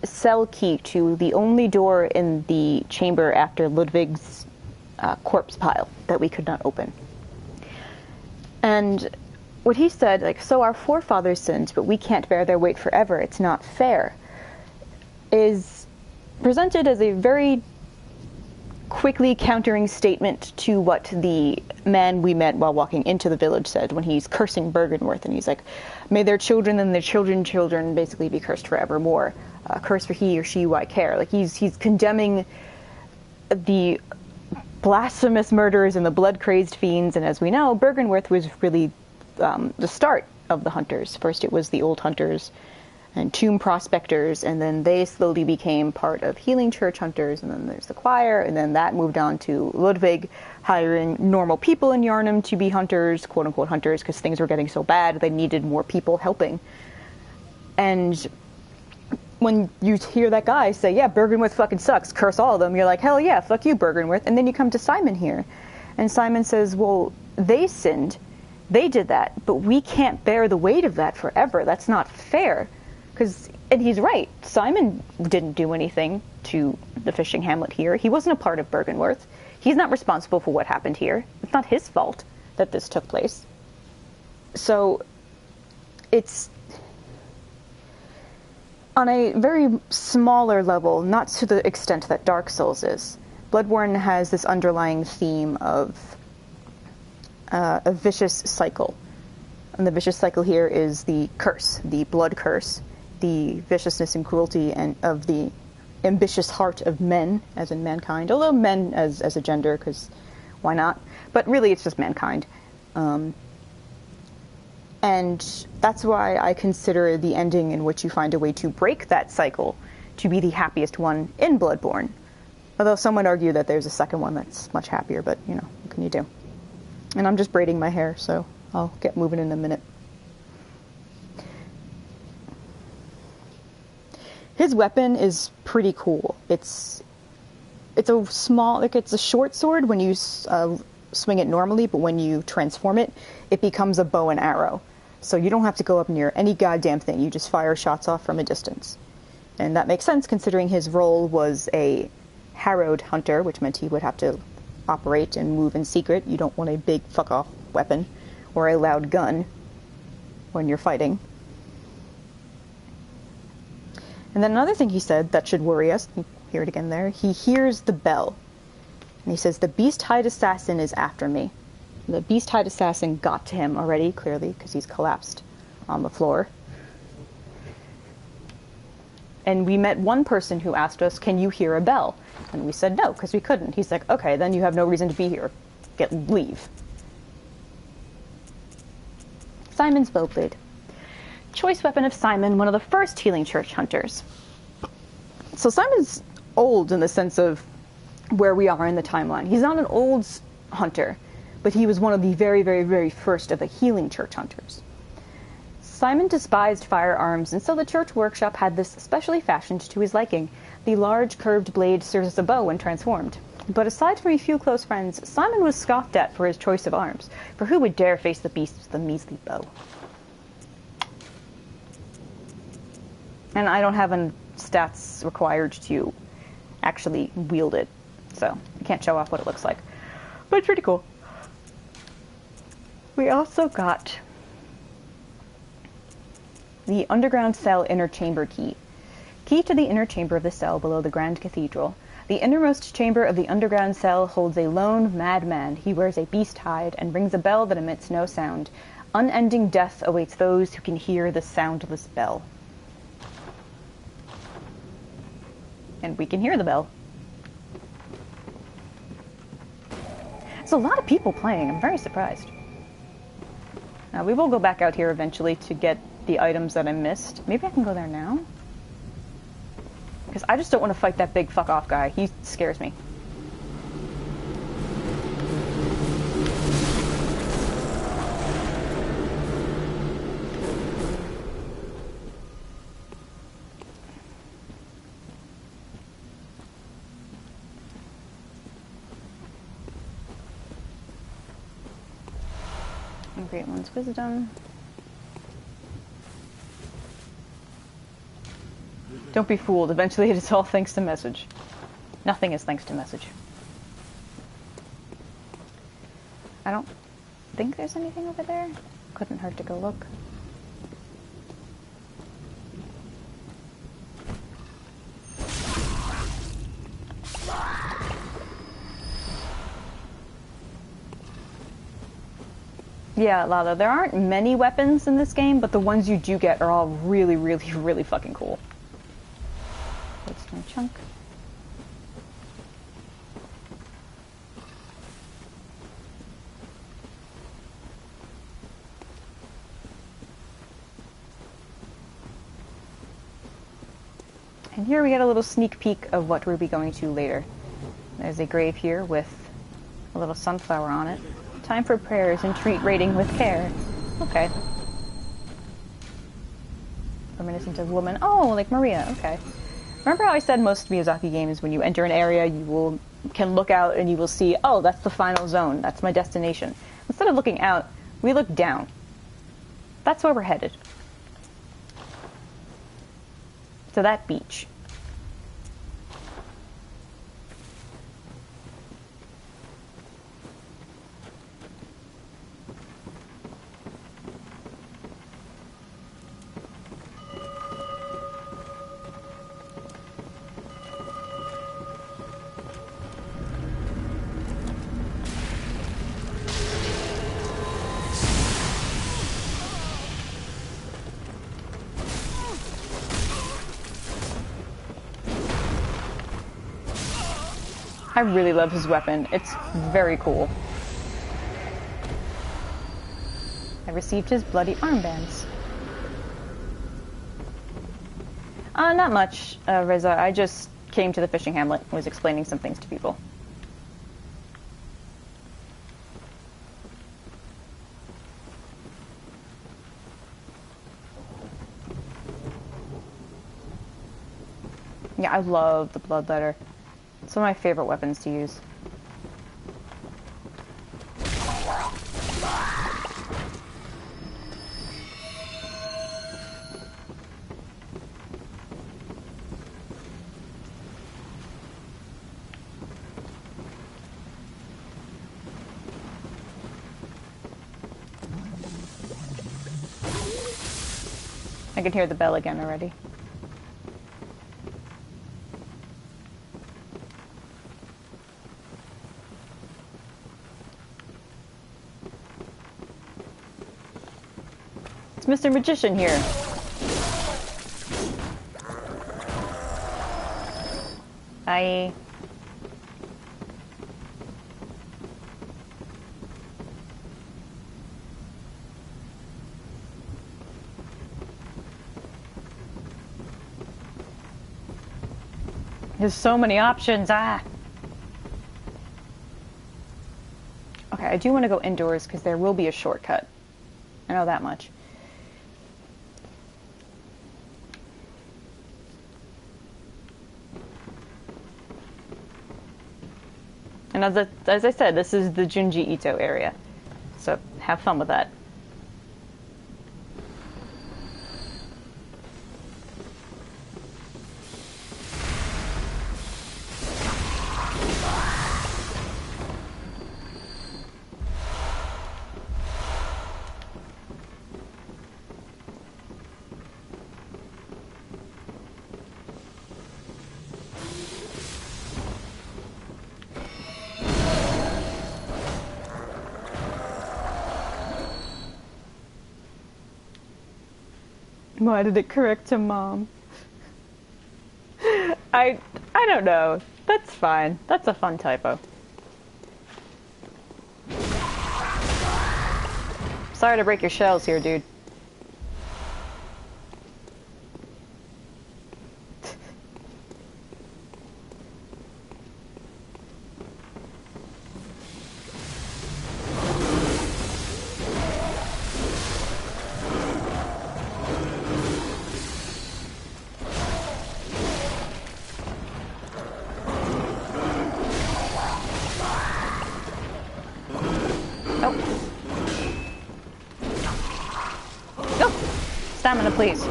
cell key to the only door in the chamber after Ludwig's corpse pile that we could not open. And what he said, like, so our forefathers sinned, but we can't bear their weight forever, it's not fair, is presented as a very quickly countering statement to what the man we met while walking into the village said when he's cursing Bergenworth, and he's like, may their children and their children's children basically be cursed forevermore. Curse for he or she who I care. Like, he's condemning the blasphemous murderers and the blood-crazed fiends, and as we know, Bergenworth was really the start of the hunters. First it was the old hunters and tomb prospectors, and then they slowly became part of healing church hunters, and then there's the choir, and then that moved on to Ludwig hiring normal people in Yharnam to be hunters, quote-unquote hunters, because things were getting so bad they needed more people helping. And when you hear that guy say, yeah, Bergenworth fucking sucks, curse all of them, you're like, hell yeah, fuck you, Bergenworth. And then you come to Simon here, and Simon says, well, they sinned, they did that, but we can't bear the weight of that forever. That's not fair. And he's right. Simon didn't do anything to the fishing hamlet here. He wasn't a part of Bergenworth. He's not responsible for what happened here. It's not his fault that this took place. So, it's on a very smaller level, not to the extent that Dark Souls is. Bloodborne has this underlying theme of a vicious cycle. And the vicious cycle here is the curse, the blood curse, the viciousness and cruelty and of the ambitious heart of men, as in mankind. Although men as a gender, because why not? But really it's just mankind. And that's why I consider the ending in which you find a way to break that cycle to be the happiest one in Bloodborne. Although some would argue that there's a second one that's much happier, but, you know, what can you do? And I'm just braiding my hair, so I'll get moving in a minute. His weapon is pretty cool. It's a small, like it's a short sword when you swing it normally, but when you transform it, it becomes a bow and arrow. So you don't have to go up near any goddamn thing. You just fire shots off from a distance. And that makes sense considering his role was a harrowed hunter, which meant he would have to operate and move in secret. You don't want a big fuck-off weapon or a loud gun when you're fighting. And then another thing he said that should worry us, you hear it again there, he hears the bell. And he says, the beast-hide assassin is after me. The beast-hide assassin got to him already, clearly, because he's collapsed on the floor. And we met one person who asked us, can you hear a bell? And we said no, because we couldn't. He's like, okay, then you have no reason to be here. Leave. Simon's Bowblade. Choice weapon of Simon, one of the first Healing Church hunters. So Simon's old in the sense of where we are in the timeline. He's not an old hunter, but he was one of the very, very, very first of the Healing Church hunters. Simon despised firearms, and so the church workshop had this specially fashioned to his liking. The large curved blade serves as a bow when transformed. But aside from a few close friends, Simon was scoffed at for his choice of arms, for who would dare face the beast with a measly bow? And I don't have any stats required to actually wield it, so I can't show off what it looks like. But it's pretty cool. We also got the underground cell inner chamber key. Key to the inner chamber of the cell below the Grand Cathedral. The innermost chamber of the underground cell holds a lone madman. He wears a beast hide and rings a bell that emits no sound. Unending death awaits those who can hear the soundless bell. And we can hear the bell. There's a lot of people playing. I'm very surprised. Now, we will go back out here eventually to get the items that I missed. Maybe I can go there now? Because I just don't want to fight that big fuck-off guy. He scares me. Great one's wisdom. Don't be fooled. Eventually it is all thanks to message. Nothing is thanks to message. I don't think there's anything over there. Couldn't hurt to go look. Yeah, Lalo, there aren't many weapons in this game, but the ones you do get are all really, really, really fucking cool. Redstone chunk. And here we get a little sneak peek of what we'll be going to later. There's a grave here with a little sunflower on it. Time for prayers and treat rating with care. Okay. Reminiscent of woman. Oh, like Maria. Okay. Remember how I said most Miyazaki games, when you enter an area, you can look out and you will see, oh, that's the final zone. That's my destination. Instead of looking out, we look down. That's where we're headed. to that beach. I really love his weapon. It's very cool. I received his bloody armbands. Not much, Reza. I just came to the fishing hamlet and was explaining some things to people. Yeah, I love the bloodletter. It's one of my favorite weapons to use. I can hear the bell again already. It's Mr. Magician here. Hi. There's so many options. Okay, I do want to go indoors because there will be a shortcut. I know that much. And as I said, this is the Junji Ito area. So have fun with that. Why did it correct to Mom? I don't know. That's fine. That's a fun typo. Sorry to break your shells here, dude. Stamina, please.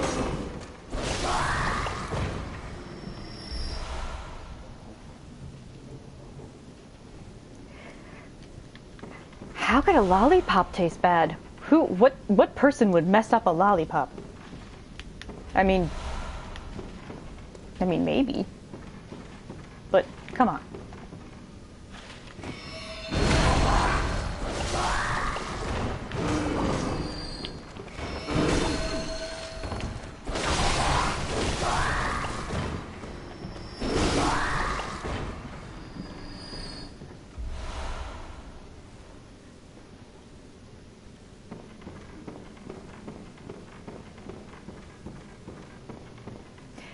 How could a lollipop taste bad? What person would mess up a lollipop? I mean, maybe. But, come on.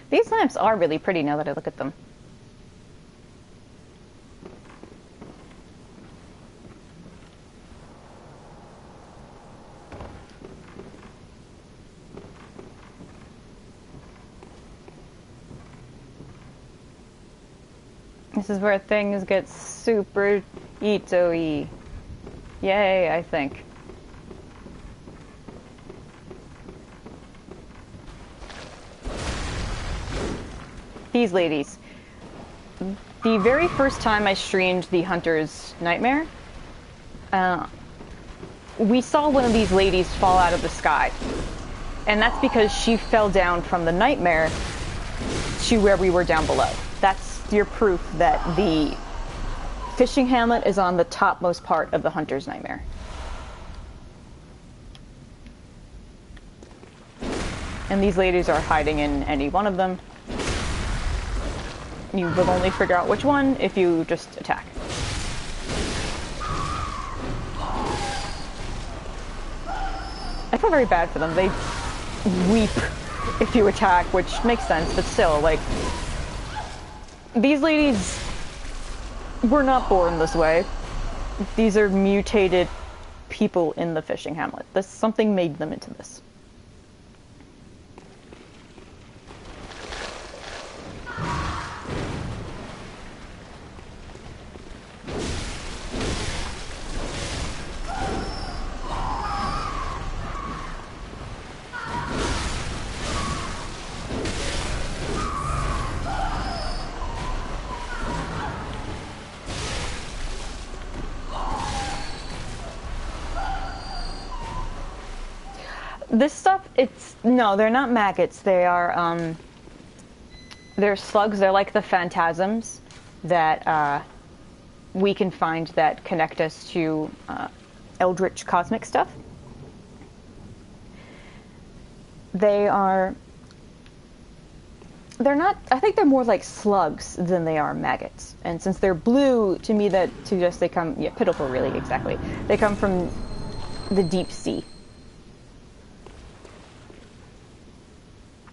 These lamps are really pretty now that I look at them. This is where things get super Ito-y. Yay, I think. these ladies. The very first time I streamed the Hunter's Nightmare, we saw one of these ladies fall out of the sky. And that's because she fell down from the nightmare to where we were down below. That's your proof that the fishing hamlet is on the topmost part of the Hunter's Nightmare. And these ladies are hiding in any one of them. You will only figure out which one if you just attack. I feel very bad for them. They weep if you attack, which makes sense, but still, like, these ladies were not born this way. These are mutated people in the fishing hamlet. Something made them into this. This stuff, no, they're not maggots. They are, they're slugs. They're like the phantasms that we can find that connect us to eldritch cosmic stuff. They're not, I think they're more like slugs than they are maggots. And since they're blue, to me that suggests they come, yeah, pitiful really, exactly. They come from the deep sea.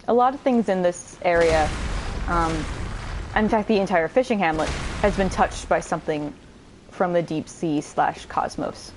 A lot of things in this area, in fact the entire fishing hamlet, has been touched by something from the deep sea / cosmos.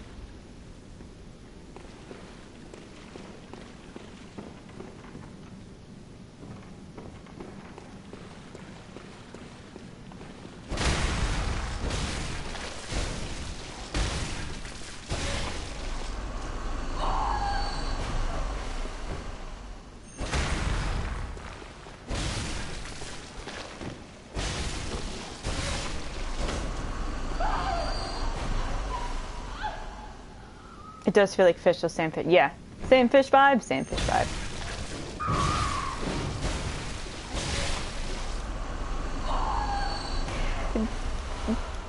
It does feel like fish, so same fish. Yeah. Same fish vibe, same fish vibe.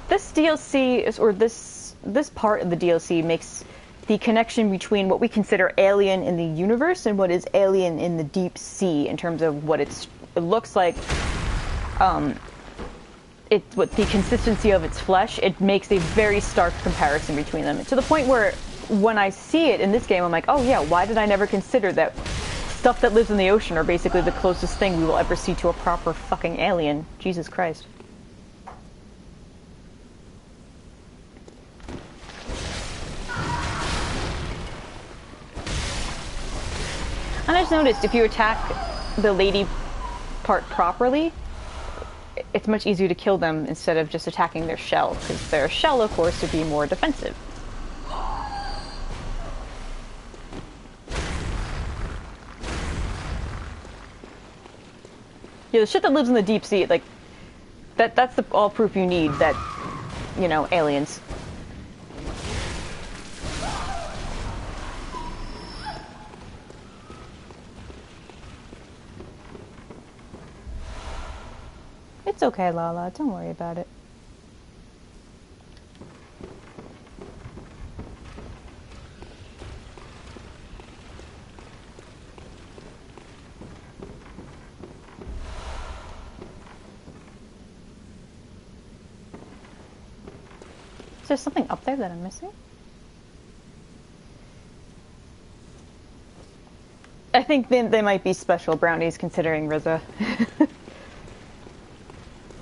This DLC, or this part of the DLC makes the connection between what we consider alien in the universe and what is alien in the deep sea in terms of what it looks like, what the consistency of its flesh. It makes a very stark comparison between them, to the point where when I see it in this game, I'm like, oh yeah, why did I never consider that stuff that lives in the ocean are basically the closest thing we will ever see to a proper fucking alien? Jesus Christ. And I just noticed, if you attack the lady part properly, it's much easier to kill them instead of just attacking their shell, because their shell, of course, would be more defensive. Yeah, the shit that lives in the deep sea, like, that's the all proof you need that, you know, aliens. It's okay, Lala, don't worry about it. Is there something up there that I'm missing? I think they might be special brownies, considering Riza.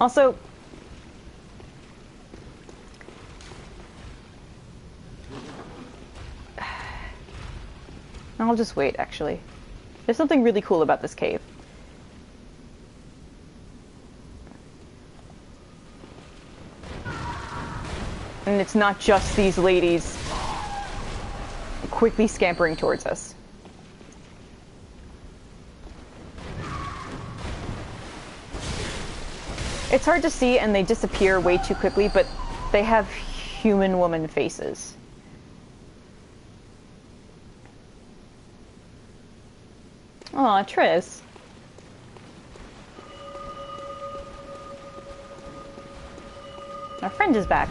Also, I'll just wait, actually. There's something really cool about this cave. And it's not just these ladies quickly scampering towards us. It's hard to see and they disappear way too quickly, but they have human woman faces. Aw, Triss. Our friend is back.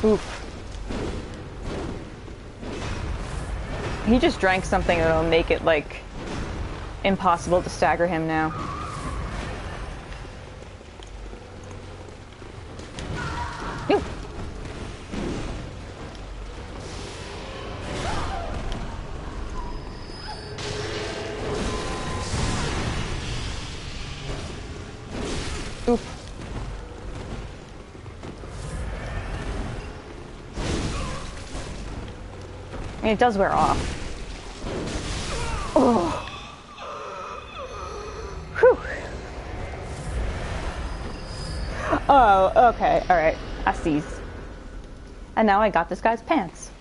Oof. He just drank something that'll make it, like, impossible to stagger him now. Ooh. Oof. I mean, it does wear off. Oh. Whew. Oh, okay, alright. I sees. And now I got this guy's pants.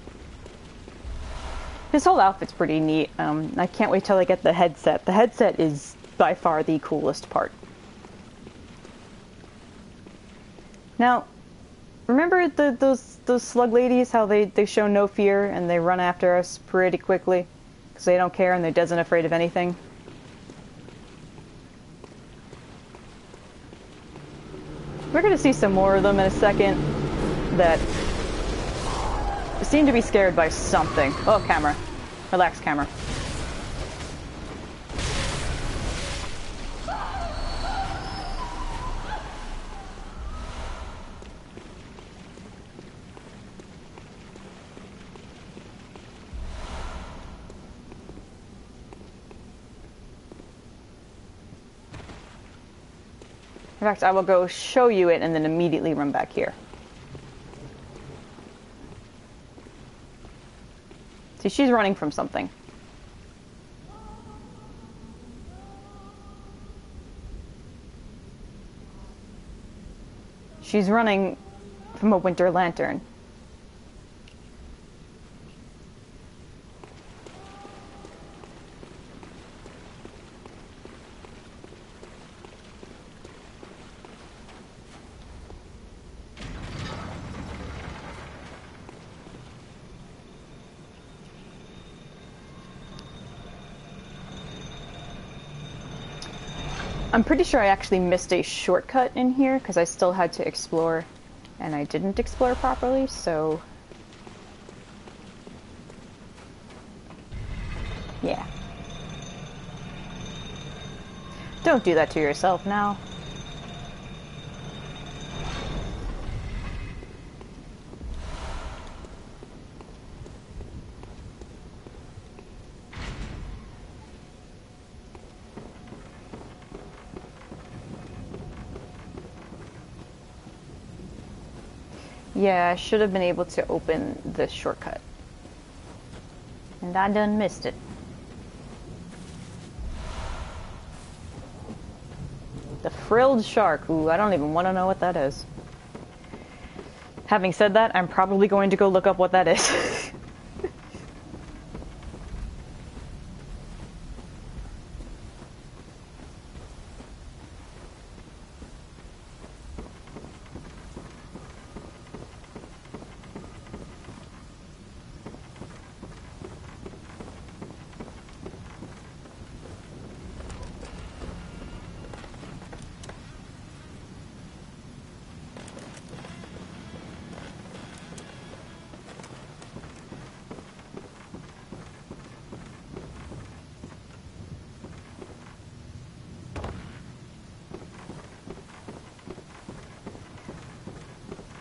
His whole outfit's pretty neat. I can't wait till I get the headset. The headset is by far the coolest part. Now, remember those slug ladies, how they show no fear and they run after us pretty quickly? Because they don't care and they're dead and afraid of anything? We're going to see some more of them in a second that seem to be scared by something. Oh, camera. Relax, camera. In fact, I will go show you it and then immediately run back here. See, she's running from something. She's running from a winter lantern. I'm pretty sure I actually missed a shortcut in here because I still had to explore and I didn't explore properly, so yeah. Don't do that to yourself now. Yeah, I should have been able to open this shortcut. And I done missed it. The frilled shark. Ooh, I don't even want to know what that is. Having said that, I'm probably going to go look up what that is.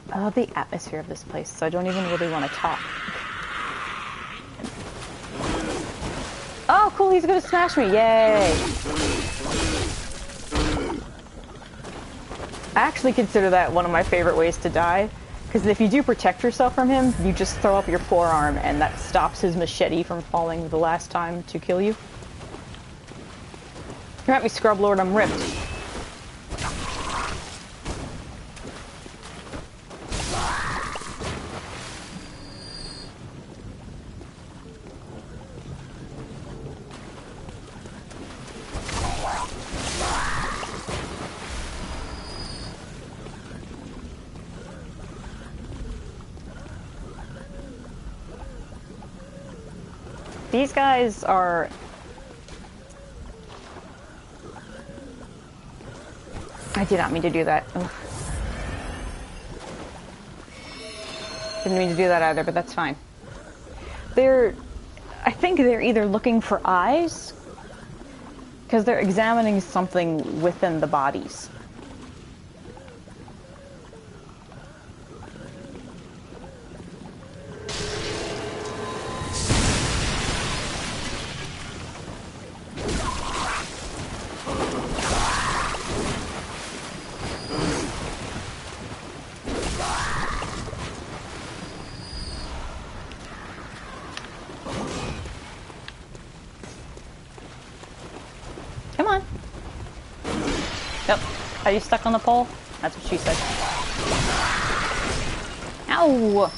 I love the atmosphere of this place, so I don't even really want to talk. Oh, cool, he's gonna smash me, yay! I actually consider that one of my favorite ways to die, because if you do protect yourself from him, you just throw up your forearm, and that stops his machete from falling the last time to kill you. Come at me, Scrub Lord, I'm ripped. These guys are... I did not mean to do that. Ugh. Didn't mean to do that either, but that's fine. I think they're either looking for eyes, because they're examining something within the bodies. Come on. Yep. Are you stuck on the pole? That's what she said. Ow!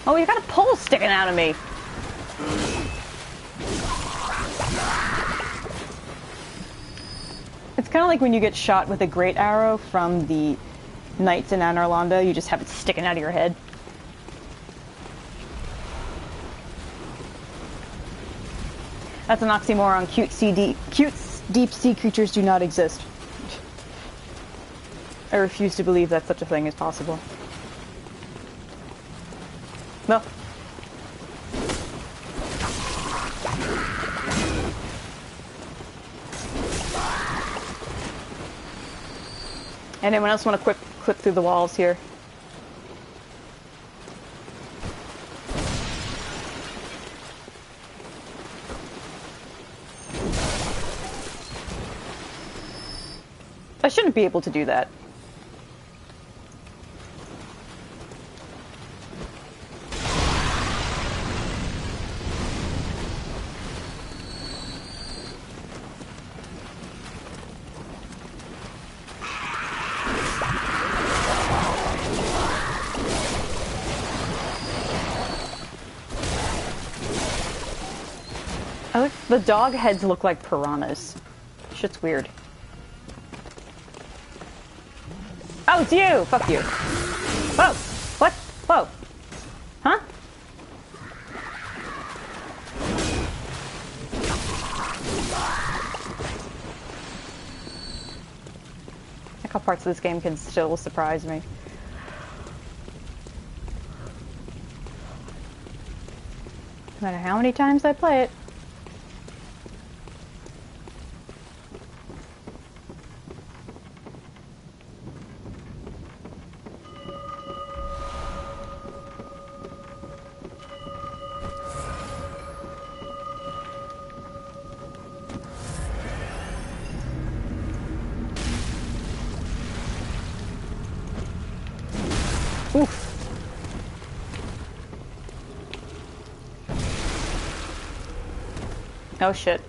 Oh, you got a pole sticking out of me. It's kind of like when you get shot with a great arrow from the knights in Anor Londo, you just have it sticking out of your head. That's an oxymoron. Cute deep sea creatures do not exist. I refuse to believe that such a thing is possible. No. Anyone else want to clip through the walls here? I shouldn't be able to do that. The dog heads look like piranhas. Shit's weird. Oh, it's you! Fuck you. Whoa! What? Whoa. Huh? I like how parts of this game can still surprise me. No matter how many times I play it. Oof. Oh shit.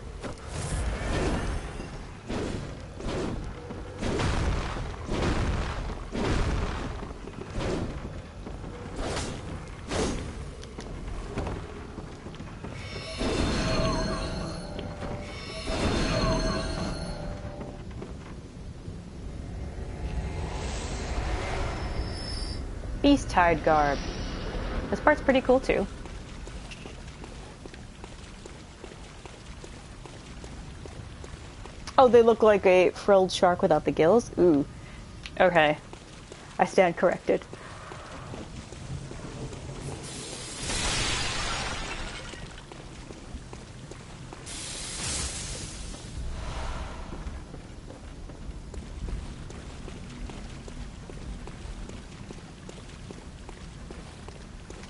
Beast-hide garb. This part's pretty cool too. Oh, they look like a frilled shark without the gills? Ooh. Okay. I stand corrected.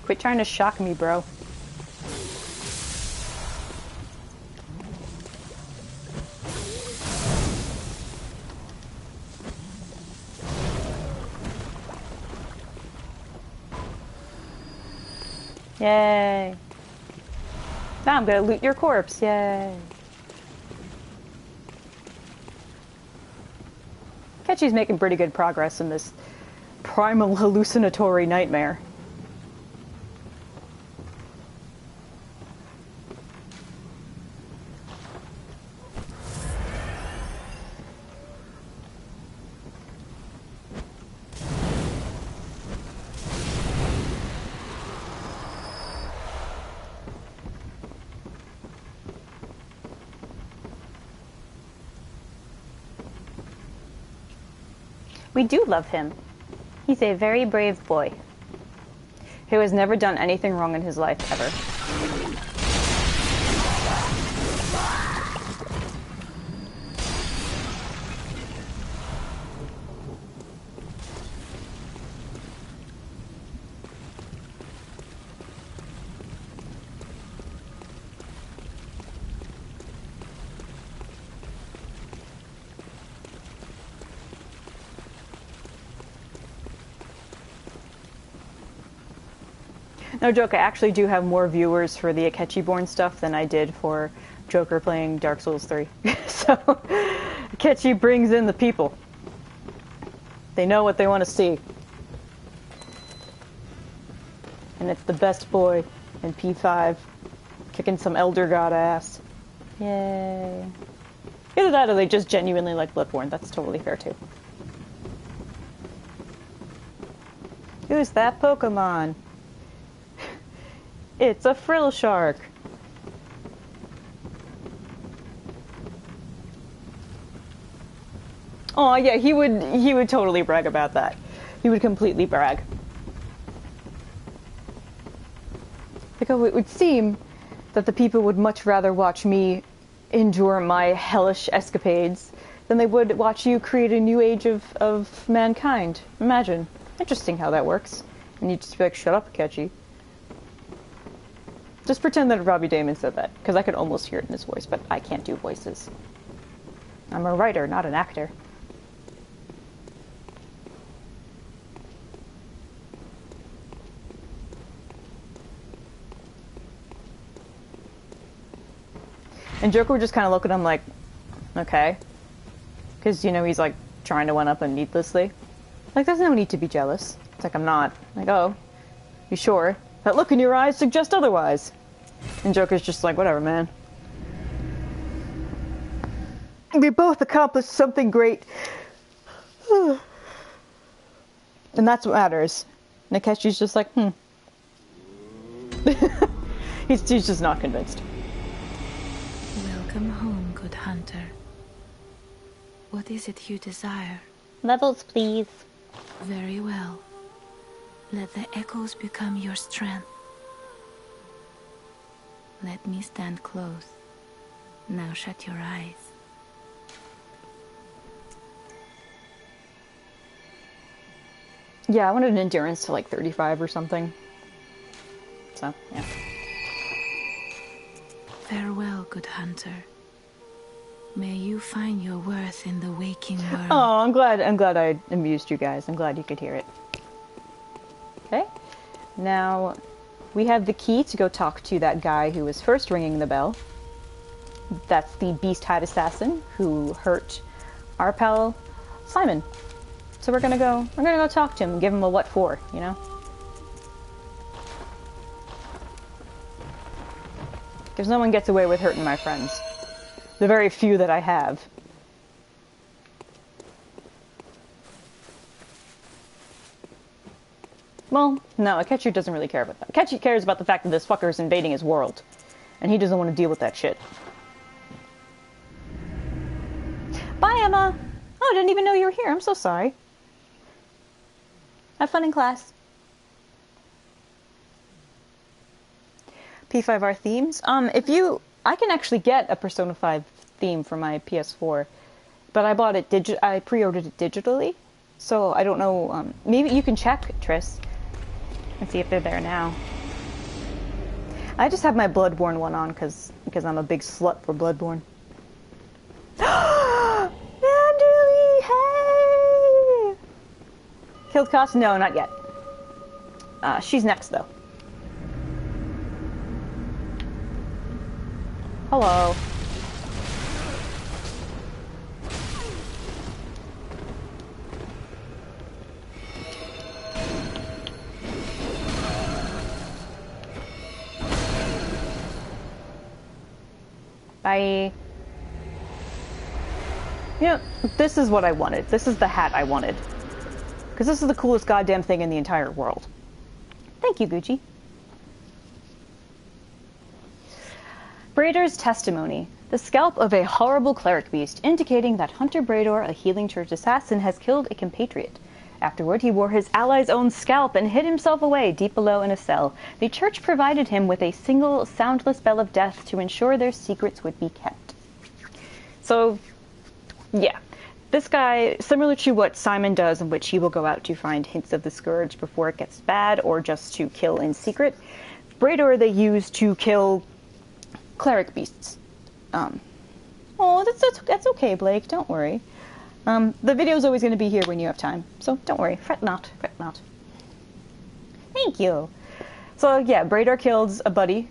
Quit trying to shock me, bro. Yay. Now I'm gonna loot your corpse. Yay. Ketchy's making pretty good progress in this primal hallucinatory nightmare. We do love him. He's a very brave boy who has never done anything wrong in his life, ever. No joke, I actually do have more viewers for the Akechi-born stuff than I did for Joker playing Dark Souls 3. So, Akechi brings in the people. They know what they want to see. And it's the best boy in P5, kicking some Elder God ass. Yay. Either that or they just genuinely like Bloodborne. That's totally fair too. Who's that Pokemon? It's a frill shark. Oh yeah, he would totally brag about that. He would completely brag. Because it would seem that the people would much rather watch me endure my hellish escapades than they would watch you create a new age of mankind. Imagine. Interesting how that works. And you'd just be like, shut up, Akechi. Just pretend that Robbie Damon said that, because I could almost hear it in his voice, but I can't do voices. I'm a writer, not an actor. And Joker would just kind of look at him like, okay. Because, you know, he's like trying to one up him needlessly. Like, there's no need to be jealous. It's like, I'm not. Like, oh, you sure? That look in your eyes suggests otherwise. And Joker's just like, whatever, man. We both accomplished something great. And that's what matters. Nakeshi's just like, he's just not convinced. Welcome home, good hunter. What is it you desire? Levels, please. Very well. Let the echoes become your strength. Let me stand close. Now shut your eyes. Yeah, I wanted an endurance to like 35 or something. So, yeah. Farewell, good hunter. May you find your worth in the waking world. Oh, I'm glad I amused you guys. I'm glad you could hear it. Okay. Now, we have the key to go talk to that guy who was first ringing the bell. That's the beast-hide assassin who hurt our pal Simon. So we're gonna go talk to him and give him a what for, you know? Because no one gets away with hurting my friends. The very few that I have. Well, no, Akechi doesn't really care about that. Akechi cares about the fact that this fucker is invading his world. And he doesn't want to deal with that shit. Bye, Emma! Oh, I didn't even know you were here. I'm so sorry. Have fun in class. P5R themes. I can actually get a Persona 5 theme for my PS4, but I bought it I pre-ordered it digitally, so I don't know. Maybe you can check, Triss, and see if they're there now. I just have my Bloodborne one on because I'm a big slut for Bloodborne. Manderly, hey! Killed Cost? No, not yet. She's next though. Hello. Bye. You know, this is what I wanted. This is the hat I wanted. Because this is the coolest goddamn thing in the entire world. Thank you, Gucci. Brader's testimony. The scalp of a horrible cleric beast, indicating that Hunter Brador, a healing church assassin, has killed a compatriot. Afterward, he wore his ally's own scalp and hid himself away deep below in a cell. The church provided him with a single soundless bell of death to ensure their secrets would be kept. So, yeah. This guy, similar to what Simon does, in which he will go out to find hints of the scourge before it gets bad, or just to kill in secret, Brador they use to kill cleric beasts. That's okay, Blake, don't worry. The video's always going to be here when you have time, so don't worry, fret not, fret not. Thank you. So yeah, Brador kills a buddy,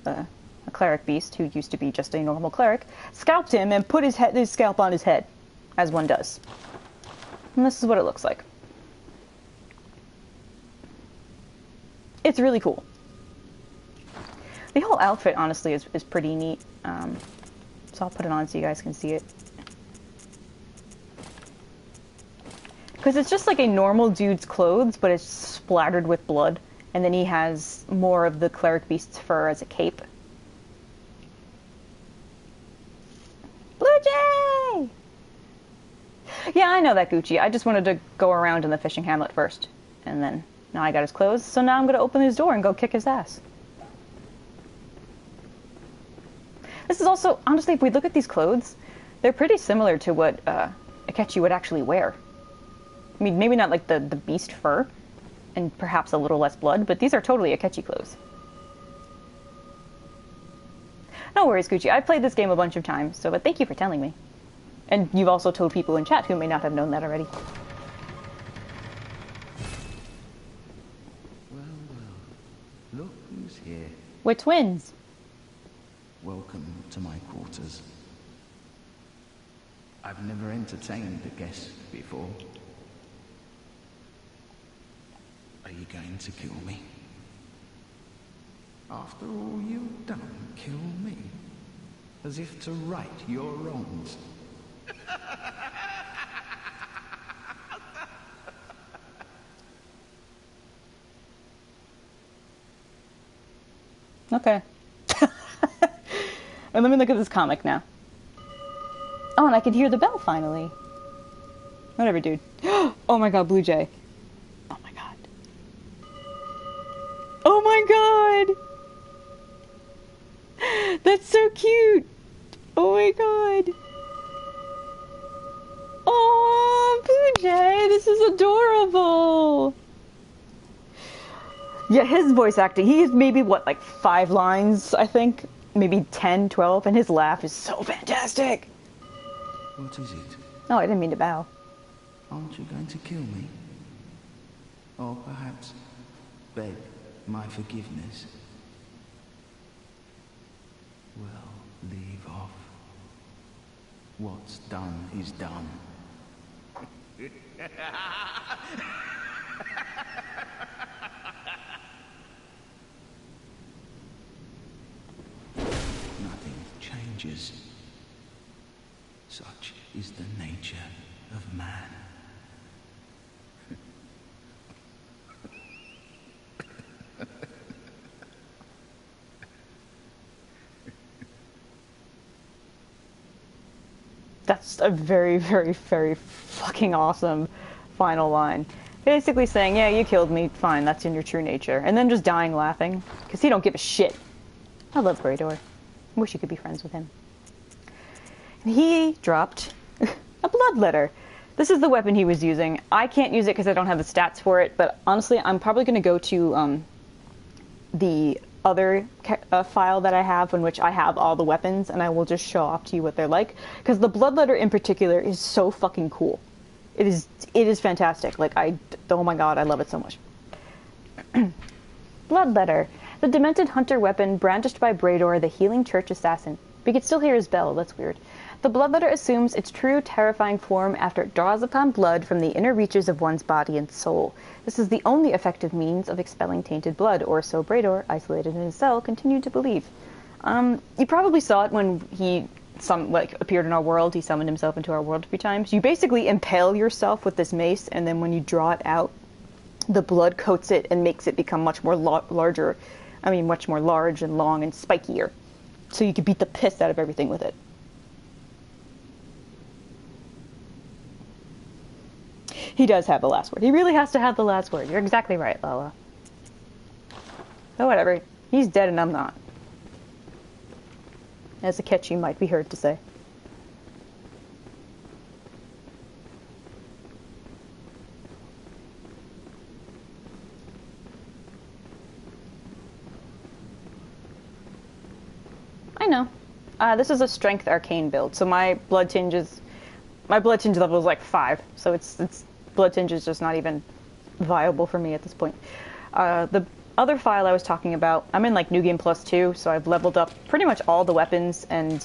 a cleric beast, who used to be just a normal cleric, scalped him, and put his scalp on his head, as one does. And this is what it looks like. It's really cool. The whole outfit, honestly, is pretty neat. So I'll put it on so you guys can see it. Because it's just like a normal dude's clothes, but it's splattered with blood. And then he has more of the cleric beast's fur as a cape. Blue Jay! Yeah, I know that, Gucci. I just wanted to go around in the fishing hamlet first. And then, now I got his clothes, so now I'm going to open his door and go kick his ass. This is also, honestly, if we look at these clothes, they're pretty similar to what Akechi would actually wear. I mean, maybe not like the beast fur, and perhaps a little less blood, but these are totally Akechi clothes. No worries, Gucci. I've played this game a bunch of times, so but thank you for telling me. And you've also told people in chat who may not have known that already. Well, look who's here. We're twins. Welcome to my quarters. I've never entertained a guest before. Are you going to kill me? After all you've done, kill me? As if to right your wrongs. Okay. And let me look at this comic now. Oh, and I can hear the bell finally. Whatever, dude. Oh my god, Blue Jay. Oh my god. Oh my god! That's so cute! Oh my god. Oh, Blue Jay, this is adorable! Yeah, his voice acting, he has maybe, what, like 5 lines, I think? Maybe 10, 12, and his laugh is so fantastic! What is it? Oh, I didn't mean to bow. Aren't you going to kill me? Or perhaps beg my forgiveness? Well, leave off. What's done is done. Nothing changes. Such is the nature of man. That's a very, very, very fucking awesome final line. Basically saying, yeah, you killed me, fine, that's in your true nature. And then just dying laughing, because he don't give a shit. I love Brador. I wish you could be friends with him. And he dropped a bloodletter. This is the weapon he was using. I can't use it because I don't have the stats for it, but honestly, I'm probably going to go to the other file that I have in which I have all the weapons, and I will just show off to you what they're like, because the bloodletter in particular is so fucking cool. It is fantastic. Like, oh my god, I love it so much. Bloodletter. The demented hunter weapon brandished by Brador, the healing church assassin. We could still hear his bell, that's weird. The bloodletter assumes its true, terrifying form after it draws upon blood from the inner reaches of one's body and soul. This is the only effective means of expelling tainted blood, or so Brador, isolated in his cell, continued to believe. You probably saw it when he appeared in our world. He summoned himself into our world a few times. You basically impale yourself with this mace, and then when you draw it out, the blood coats it and makes it become much more much more large and long and spikier. so you could beat the piss out of everything with it. He does have the last word. He really has to have the last word. You're exactly right, Lala. Oh, whatever. He's dead and I'm not. As a catch you might be heard to say. I know. This is a strength arcane build, so my blood tinge level is like 5, so it's blood tinge is just not even viable for me at this point. The other file I was talking about, I'm in like New Game Plus 2, so I've leveled up pretty much all the weapons, and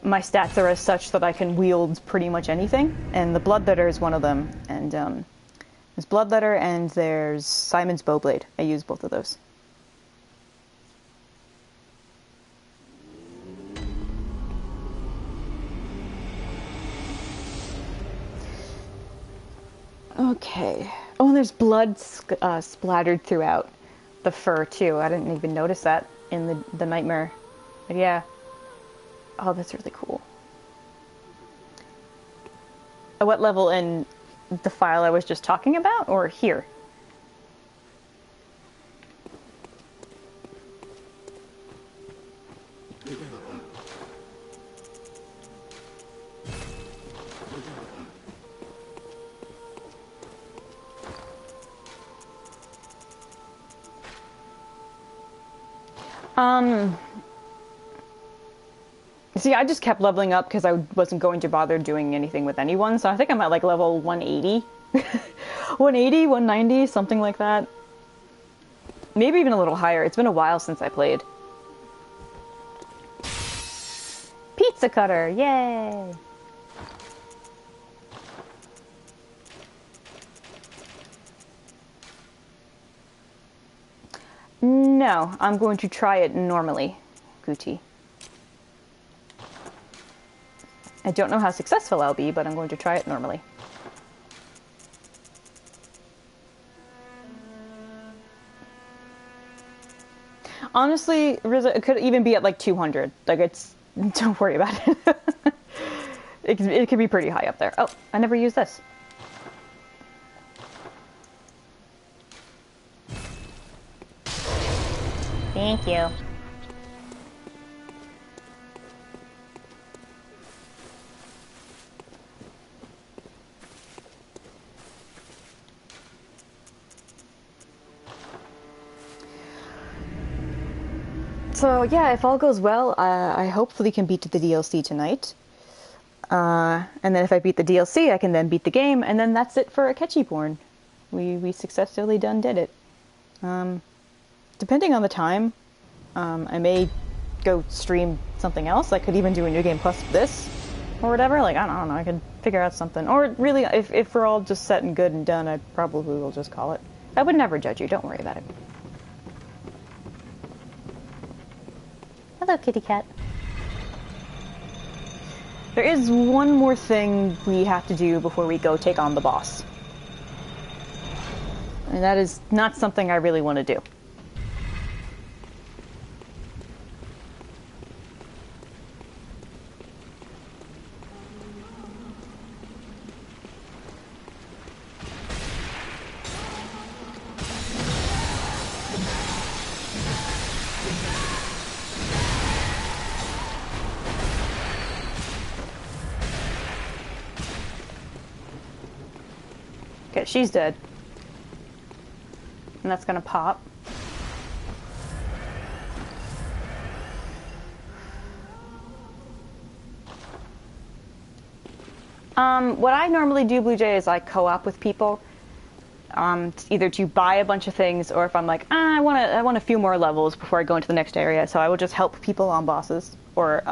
my stats are as such that I can wield pretty much anything, and the Bloodletter is one of them, and there's Bloodletter and there's Simon's Bowblade. I use both of those. Okay. Oh, and there's blood splattered throughout the fur, too. I didn't even notice that in the nightmare. But yeah. Oh, that's really cool. At what level in the file I was just talking about, or here? See, I just kept leveling up because I wasn't going to bother doing anything with anyone, so I think I'm at like level 180. 180, 190, something like that. Maybe even a little higher. It's been a while since I played. Pizza cutter, yay! No, I'm going to try it normally, Guti. I don't know how successful I'll be, but I'm going to try it normally. Honestly, Riza, it could even be at like 200. Like, it's... Don't worry about it. It could be pretty high up there. Oh, I never used this. Thank you. So yeah, if all goes well, I hopefully can beat the DLC tonight. And then if I beat the DLC, I can then beat the game, and then that's it for Akechiborn. We successfully did it. Depending on the time, I may go stream something else. I could even do a New Game Plus this, or whatever. Like, I don't know, I could figure out something. Or really, if we're all just set and good and done, I probably will just call it. I would never judge you, don't worry about it. Hello, kitty cat. There is one more thing we have to do before we go take on the boss. And that is not something I really want to do. Okay, she's dead. And that's gonna pop. What I normally do, Blue Jay, is I co-op with people. Either to buy a bunch of things, or if I'm like, I want a few more levels before I go into the next area, so I will just help people on bosses, or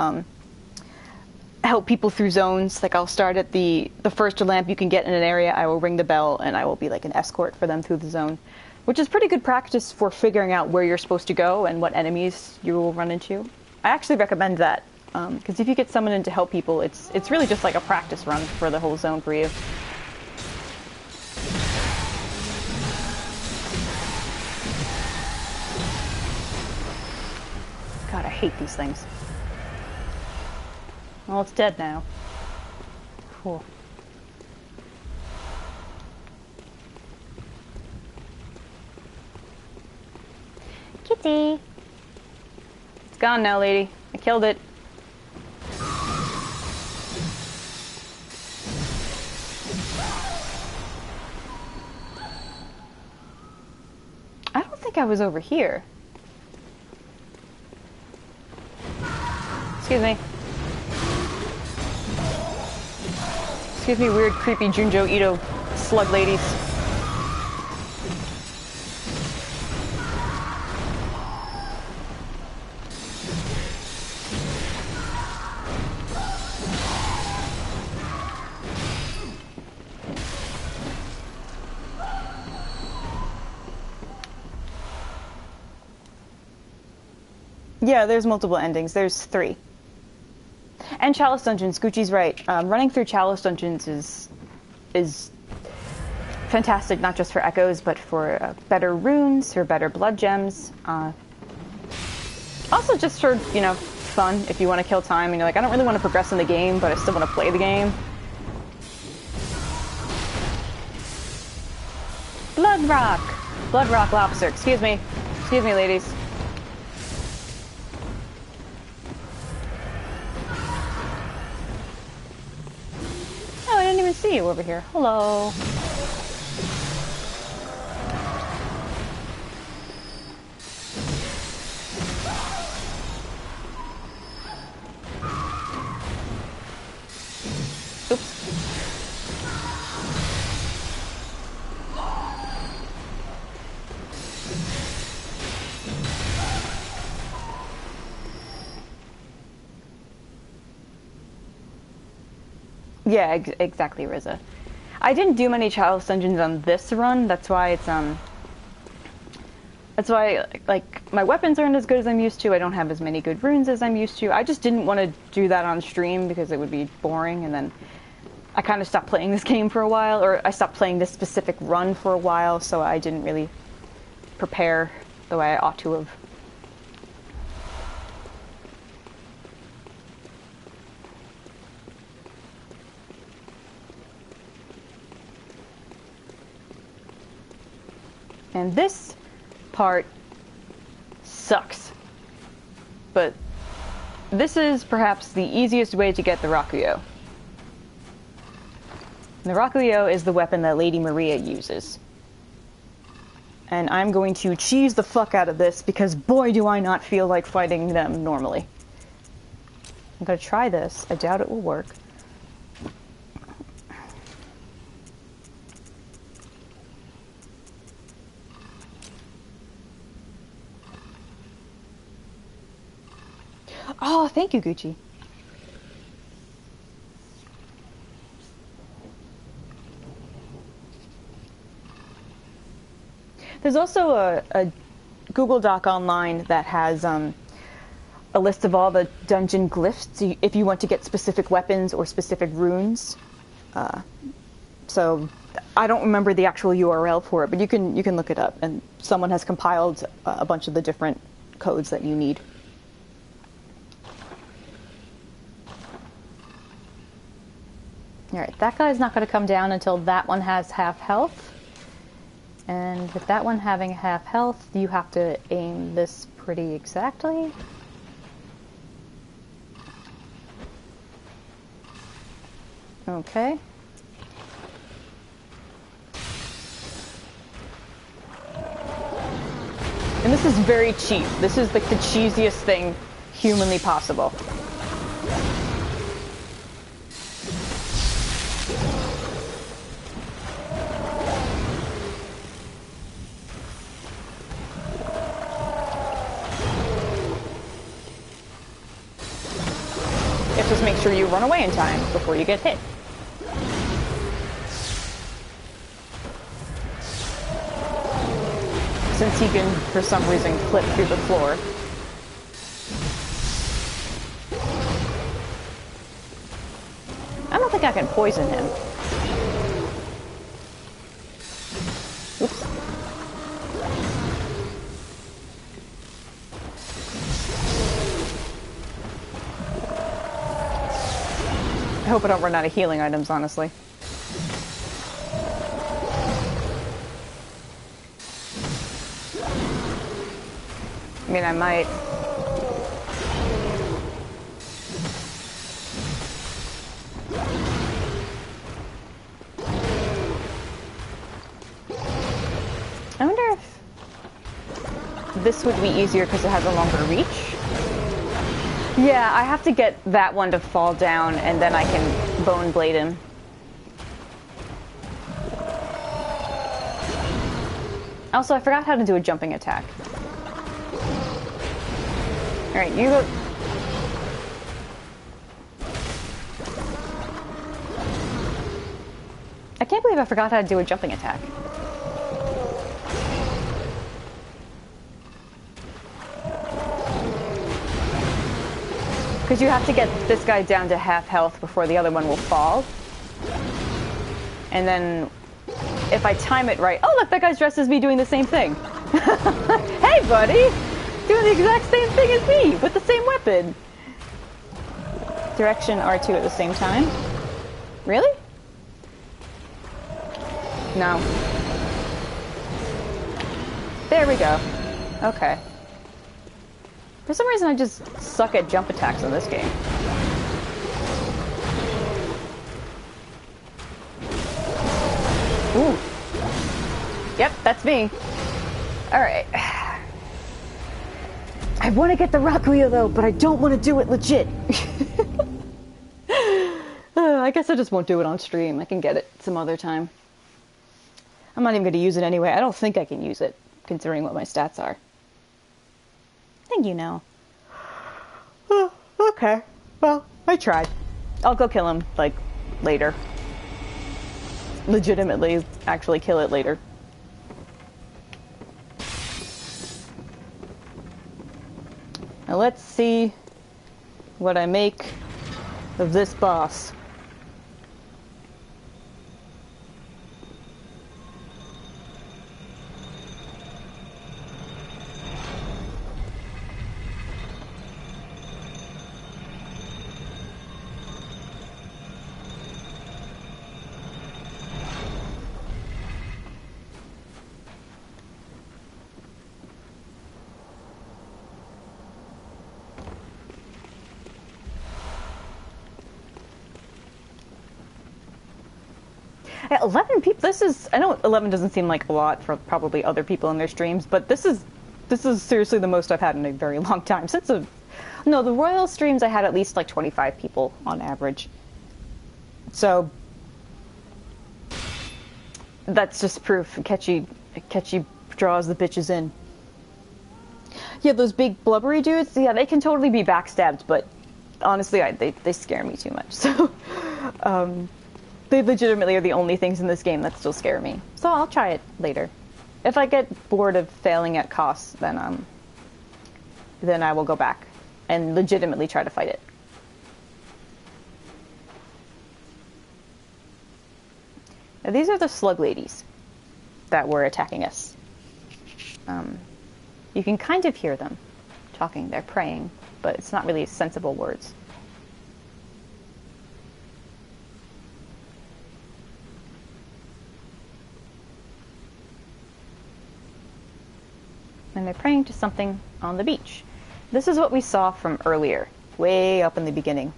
help people through zones. Like, I'll start at the first lamp you can get in an area, I will ring the bell, and I will be like an escort for them through the zone. Which is pretty good practice for figuring out where you're supposed to go and what enemies you will run into. I actually recommend that, because if you get someone in to help people, it's really just like a practice run for the whole zone for you. God, I hate these things. Well, it's dead now. Cool. Kitty! It's gone now, lady. I killed it. I don't think I was over here. Excuse me. Excuse me, weird, creepy Junjo Ito slug ladies. Yeah, there's multiple endings. There's 3. And Chalice Dungeons, Gucci's right. Running through Chalice Dungeons is fantastic, not just for echoes, but for better runes, for better blood gems. Also just for, you know, fun, if you want to kill time and you're like, I don't really want to progress in the game, but I still want to play the game. Blood Rock Lobster, excuse me, ladies. Oh, I didn't even see you over here. Hello. Oops. Yeah, exactly, Riza. I didn't do many Chalice Dungeons on this run. That's why it's That's why, like, my weapons aren't as good as I'm used to. I don't have as many good runes as I'm used to. I just didn't want to do that on stream because it would be boring, and then I kind of stopped playing this game for a while, or I stopped playing this specific run for a while, so I didn't really prepare the way I ought to have. And this part sucks. But this is perhaps the easiest way to get the Rakuyo. The Rakuyo is the weapon that Lady Maria uses. And I'm going to cheese the fuck out of this because boy do I not feel like fighting them normally. I'm gonna try this. I doubt it will work. Oh, thank you, Gucci. There's also a Google Doc online that has a list of all the dungeon glyphs if you want to get specific weapons or specific runes. So I don't remember the actual URL for it, but you can look it up, and someone has compiled a bunch of the different codes that you need. Alright, that guy's not going to come down until that one has half health. And with that one having half health, you have to aim this pretty exactly. Okay. And this is very cheap. This is like the cheesiest thing humanly possible. Just make sure you run away in time before you get hit. Since he can, for some reason, clip through the floor. I don't think I can poison him. Oops. hope I don't run out of healing items, honestly. I mean, I might. I wonder if this would be easier because it has a longer reach. Yeah, I have to get that one to fall down and then I can bone blade him. Also, I forgot how to do a jumping attack. Alright, you go. I can't believe I forgot how to do a jumping attack. Because you have to get this guy down to half health before the other one will fall. And then, if I time it right... Oh, look, that guy's dressed as me doing the same thing. Hey, buddy! Doing the exact same thing as me, with the same weapon. Direction R2 at the same time. Really? No. There we go. Okay. For some reason, I just suck at jump attacks in this game. Ooh. Yep, that's me. Alright. I want to get the rock wheel, though, but I don't want to do it legit. I guess I just won't do it on stream. I can get it some other time. I'm not even going to use it anyway. I don't think I can use it, considering what my stats are. I think you know. Oh, okay. Well, I tried. I'll go kill him, like, later. Legitimately, actually kill it later. Now let's see what I make of this boss. Yeah, 11 people. This is. I know 11 doesn't seem like a lot for probably other people in their streams, but this is seriously the most I've had in a very long time. No, the Royal streams I had at least like 25 people on average. So that's just proof. Catchy draws the bitches in. Yeah, those big blubbery dudes. Yeah, they can totally be backstabbed, but honestly, they scare me too much. So. They legitimately are the only things in this game that still scare me. So I'll try it later. If I get bored of failing at costs, then I will go back and legitimately try to fight it. Now, these are the slug ladies that were attacking us. You can kind of hear them talking. They're praying, but it's not really sensible words. And they're praying to something on the beach. This is what we saw from earlier, way up in the beginning.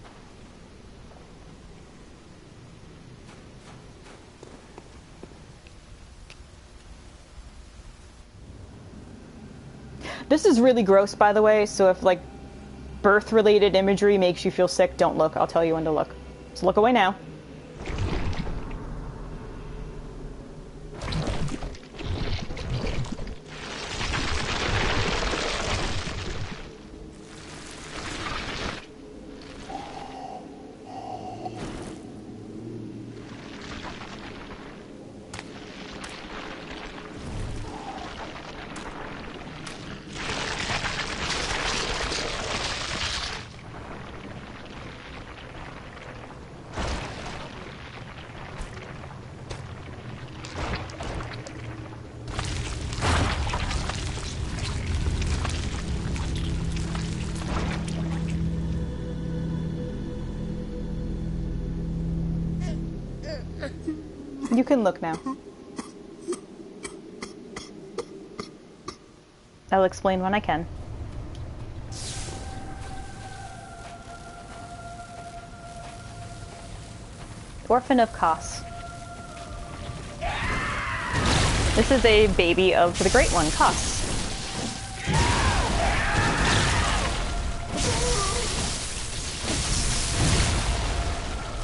This is really gross, by the way, so if, like, birth-related imagery makes you feel sick, don't look. I'll tell you when to look. So look away now. You can look now. I'll explain when I can. Orphan of Kos. This is a baby of the Great One, Kos.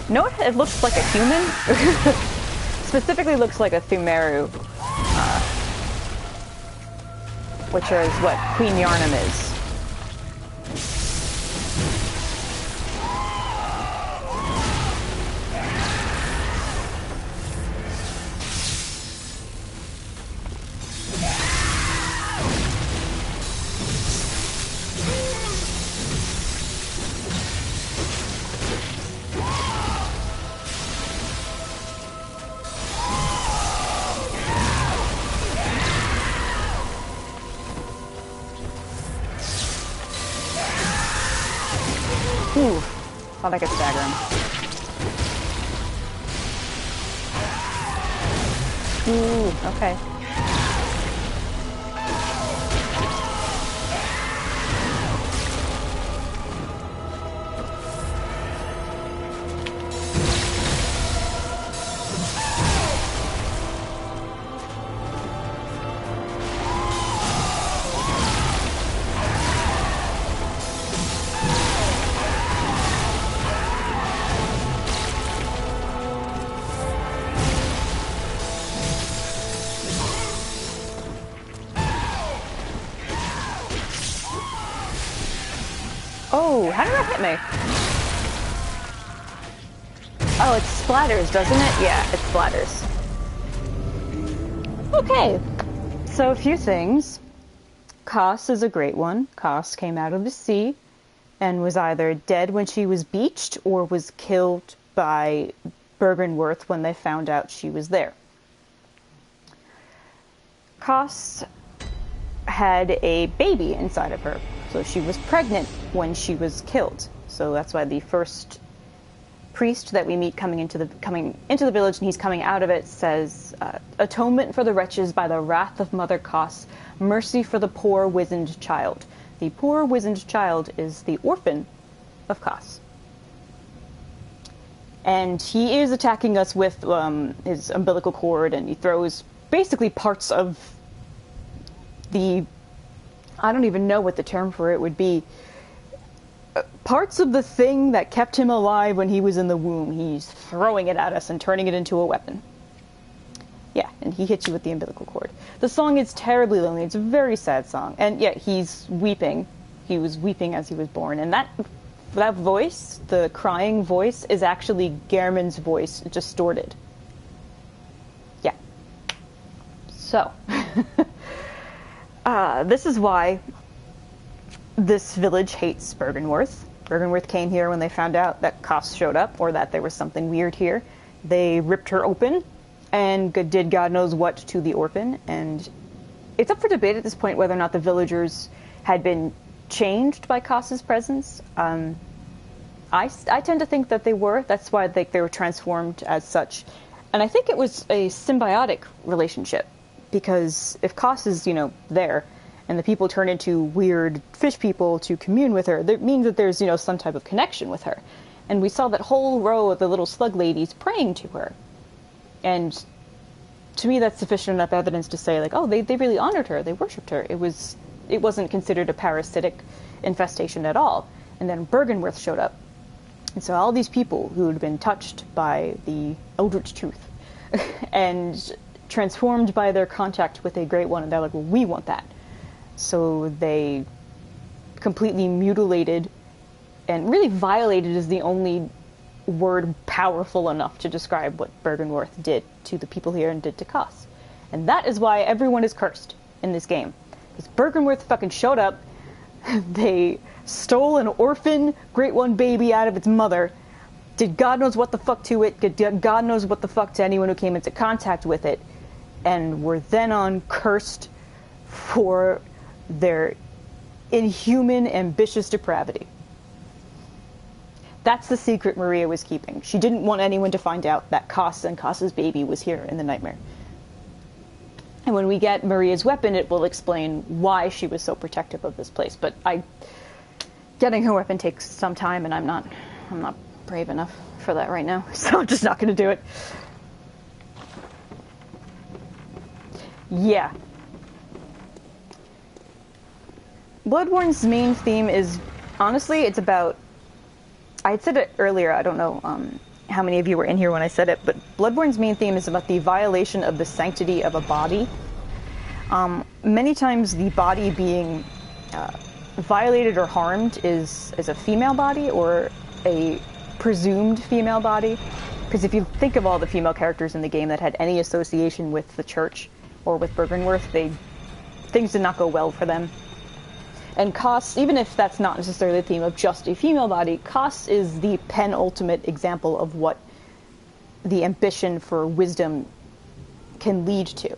No, it looks like a human. Specifically looks like a Thumeru, which is what Queen Yharnam is. Ooh, thought I could stagger him. Ooh, okay. Oh, how did that hit me? Oh, it splatters, doesn't it? Yeah, it splatters. Okay, so a few things. Kos is a great one. Kos came out of the sea and was either dead when she was beached or was killed by Bergenworth when they found out she was there. Kos had a baby inside of her. So she was pregnant when she was killed. So that's why the first priest that we meet coming into the village, and he's coming out of it, says, "Atonement for the wretches by the wrath of Mother Kos, mercy for the poor wizened child." The poor wizened child is the orphan of Kos. And he is attacking us with his umbilical cord, and he throws basically parts of the... I don't even know what the term for it would be. Parts of the thing that kept him alive when he was in the womb. He's throwing it at us and turning it into a weapon. Yeah, and he hits you with the umbilical cord. The song is terribly lonely. It's a very sad song. And yeah, he's weeping. He was weeping as he was born. And that voice, the crying voice, is actually Gehrman's voice distorted. Yeah. So... this is why this village hates Bergenworth. Bergenworth came here when they found out that Kos showed up, or that there was something weird here. They ripped her open and did God knows what to the orphan, and it's up for debate at this point whether or not the villagers had been changed by Kos's presence. I tend to think that they were. That's why they were transformed as such. And I think it was a symbiotic relationship. Because if Kos is, there, and the people turn into weird fish people to commune with her, that means that there's, some type of connection with her. And we saw that whole row of the little slug ladies praying to her. And to me, that's sufficient enough evidence to say, like, oh, they really honored her, they worshipped her. It wasn't considered a parasitic infestation at all. And then Bergenworth showed up. And so all these people who had been touched by the Eldritch Truth and transformed by their contact with a Great One, and they're like, well, we want that. So they completely mutilated, and really violated is the only word powerful enough to describe what Bergenworth did to the people here and did to Kos. And that is why everyone is cursed in this game. Because Bergenworth fucking showed up, they stole an orphan Great One baby out of its mother, did God knows what the fuck to it, did God knows what the fuck to anyone who came into contact with it, and were then on cursed for their inhuman, ambitious depravity. That's the secret Maria was keeping. She didn't want anyone to find out that Koss and Koss's baby was here in the nightmare. And when we get Maria's weapon, it will explain why she was so protective of this place. But getting her weapon takes some time, and I'm not brave enough for that right now. So I'm just not going to do it. Yeah. Bloodborne's main theme is, honestly, it's about... I had said it earlier, I don't know how many of you were in here when I said it, but Bloodborne's main theme is about the violation of the sanctity of a body. Many times the body being violated or harmed is a female body or a presumed female body. Because if you think of all the female characters in the game that had any association with the church or with Bergenworth, things did not go well for them. And Koss, even if that's not necessarily the theme of just a female body, Koss is the penultimate example of what the ambition for wisdom can lead to.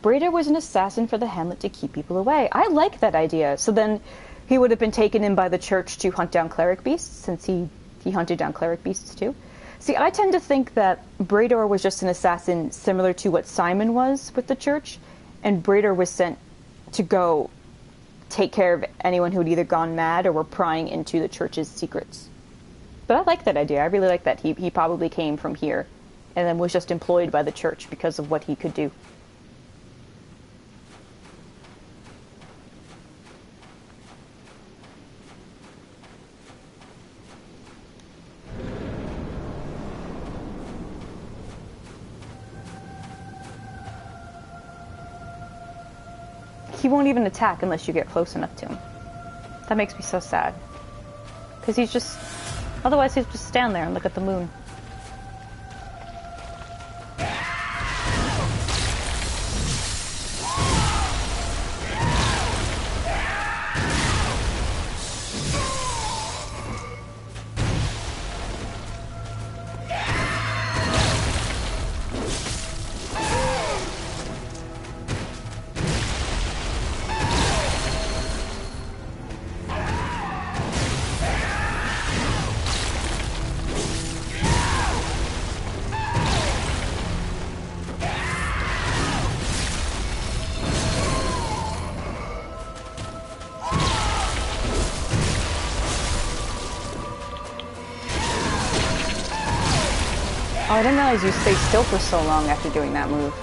Breda was an assassin for the Hamlet to keep people away. I like that idea. So then he would have been taken in by the church to hunt down cleric beasts, since he hunted down cleric beasts too. See, I tend to think that Brador was just an assassin similar to what Simon was with the church, and Brador was sent to go take care of anyone who had either gone mad or were prying into the church's secrets. But I like that idea. I really like that. He probably came from here and then was just employed by the church because of what he could do. He won't even attack unless you get close enough to him. That makes me so sad. Because otherwise he'll just stand there and look at the moon. Oh, I didn't realize you stay still for so long after doing that move.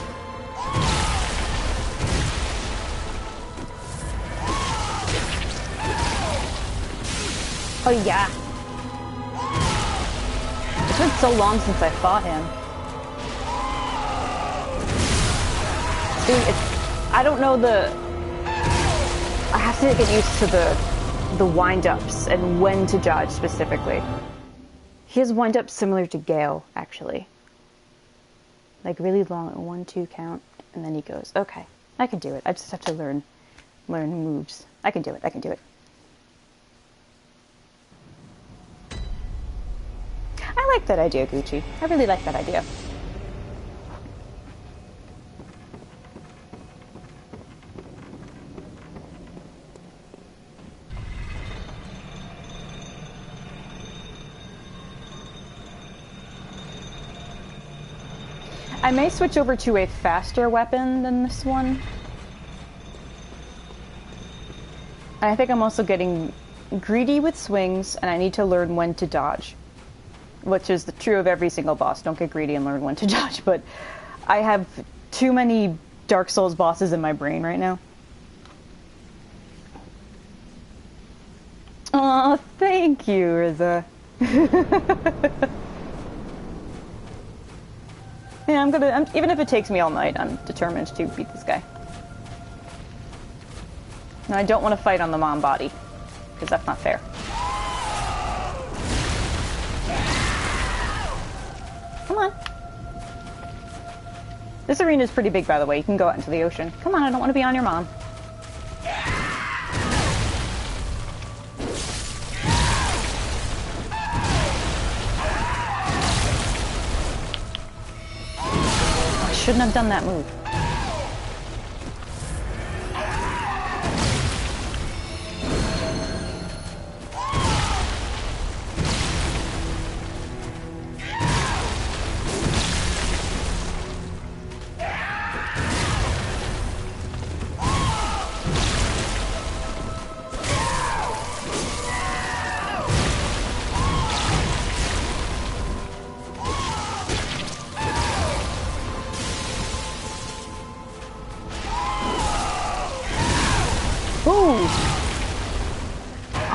Oh yeah. It's been so long since I fought him. Dude, I don't know I have to get used to the wind-ups and when to dodge specifically. He has wind-ups similar to Gale, actually. Like really long, 1, 2 count, and then he goes. Okay, I can do it. I just have to learn moves. I can do it. I like that idea, Gucci. I really like that idea. I may switch over to a faster weapon than this one. I think I'm also getting greedy with swings, and I need to learn when to dodge. Which is true of every single boss. Don't get greedy and learn when to dodge, but I have too many Dark Souls bosses in my brain right now. Oh, thank you, Riza. Yeah, even if it takes me all night, I'm determined to beat this guy. And I don't want to fight on the mom body, because that's not fair. Come on. This arena is pretty big, by the way. You can go out into the ocean. Come on, I don't want to be on your mom. Shouldn't have done that move.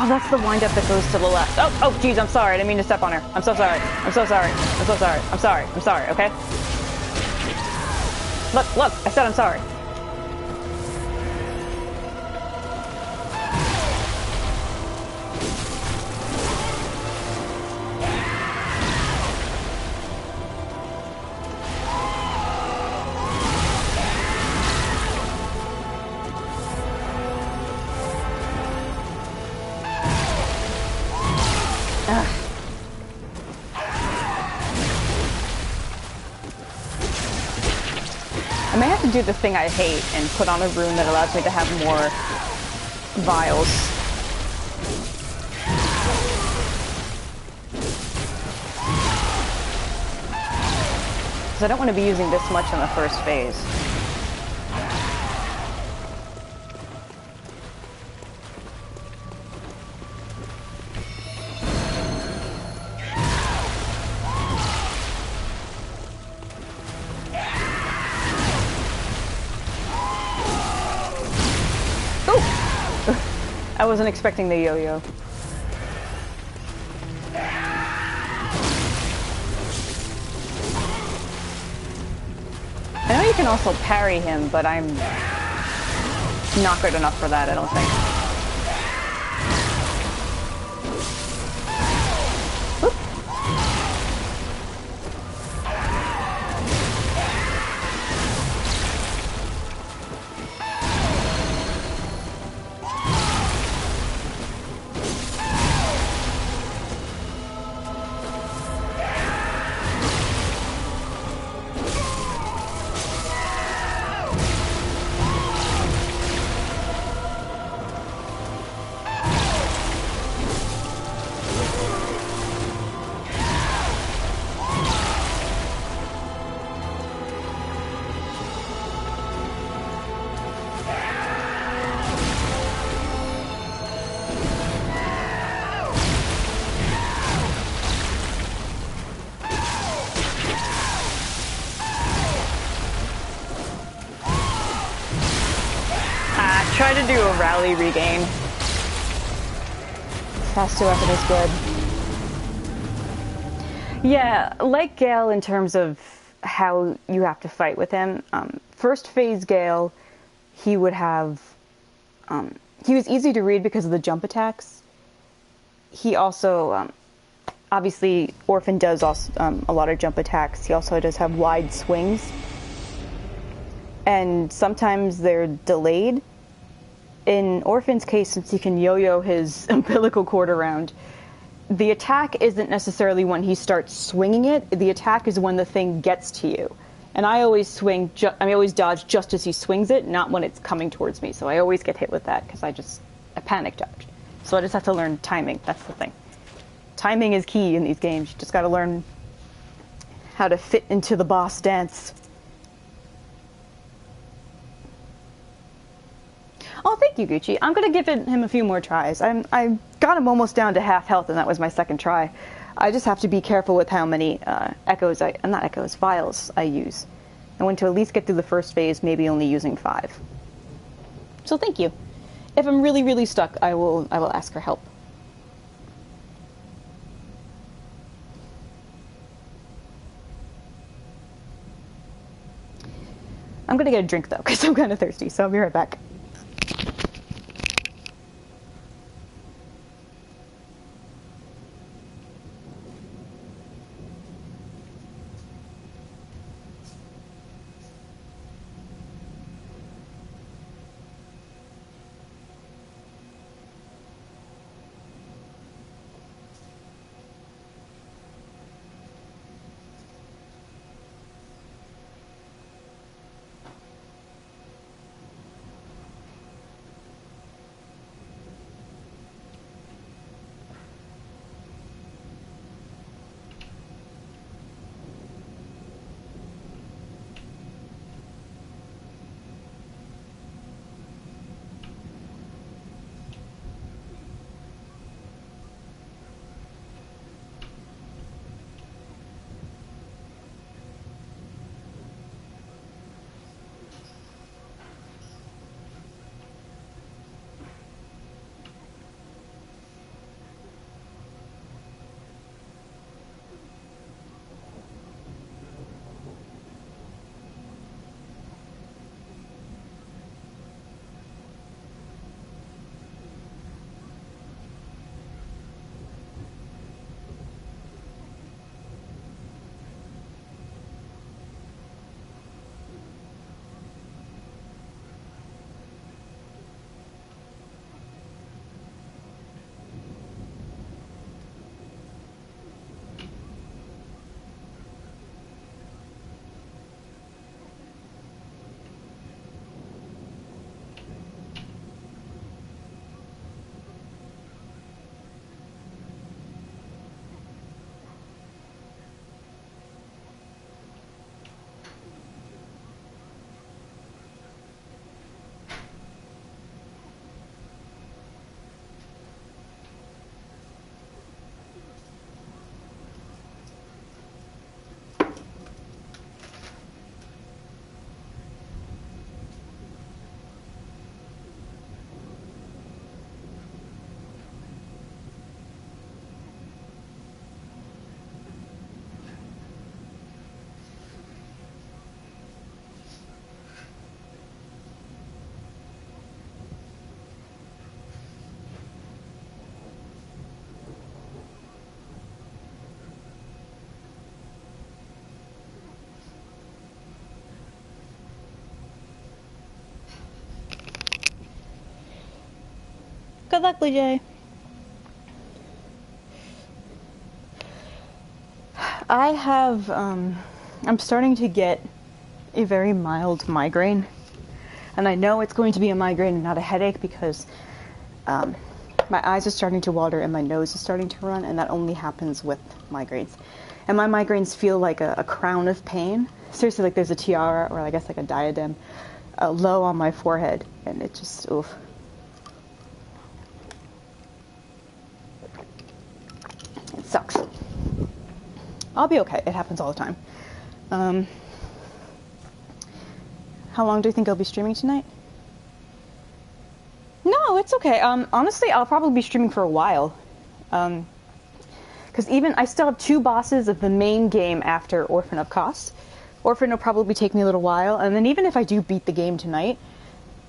Oh, that's the wind-up that goes to the left. Oh, geez, I'm sorry. I didn't mean to step on her. I'm so sorry. I'm so sorry. I'm so sorry. I'm sorry. I'm sorry, okay? Look, I said I'm sorry. I may have to do the thing I hate and put on a rune that allows me to have more vials. Because I don't want to be using this much in the first phase. I wasn't expecting the yo-yo. I know you can also parry him, but I'm not good enough for that, I don't think. Try to do a rally regain. Faster weapon is good. Yeah, like Gale in terms of how you have to fight with him. First phase Gale, he would have... he was easy to read because of the jump attacks. He also... obviously, Orphan does also, a lot of jump attacks. He also does have wide swings. And sometimes they're delayed. In Orphan's case, since he can yo-yo his umbilical cord around, the attack isn't necessarily when he starts swinging it. The attack is when the thing gets to you. And I always I always dodge just as he swings it, not when it's coming towards me. So I always get hit with that because I panic dodge. So I just have to learn timing. That's the thing. Timing is key in these games. You just got to learn how to fit into the boss dance. Oh, thank you, Gucci. I'm going to give him a few more tries. I got him almost down to half health, and that was my second try. I just have to be careful with how many vials I use. I want to at least get through the first phase, maybe only using 5. So thank you. If I'm really, really stuck, I will ask for help. I'm going to get a drink, though, because I'm kind of thirsty, so I'll be right back. Good luck, Blue Jay. I have, I'm starting to get a very mild migraine. And I know it's going to be a migraine and not a headache because my eyes are starting to water and my nose is starting to run, and that only happens with migraines. And my migraines feel like a crown of pain. Seriously, like there's a tiara, or I guess like a diadem, low on my forehead, and it just, oof. It sucks. I'll be okay. It happens all the time. How long do you think I'll be streaming tonight? No, it's okay. Honestly, I'll probably be streaming for a while. Because even I still have 2 bosses of the main game after Orphan of Kos. Orphan will probably take me a little while, and then even if I do beat the game tonight,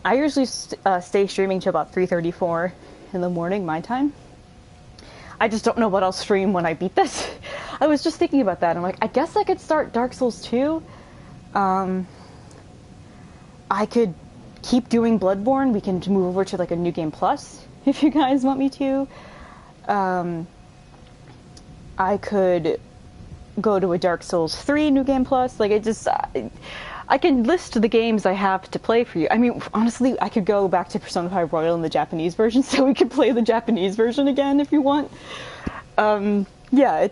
I usually stay streaming till about 3:34 in the morning, my time. I just don't know what I'll stream when I beat this. I was just thinking about that. I'm like, I guess I could start Dark Souls 2. I could keep doing Bloodborne. We can move over to like a New Game Plus if you guys want me to. I could go to a Dark Souls 3 New Game Plus. Like, it just... I can list the games I have to play for you. I mean, honestly, I could go back to Persona 5 Royal in the Japanese version, so we could play the Japanese version again if you want. Yeah,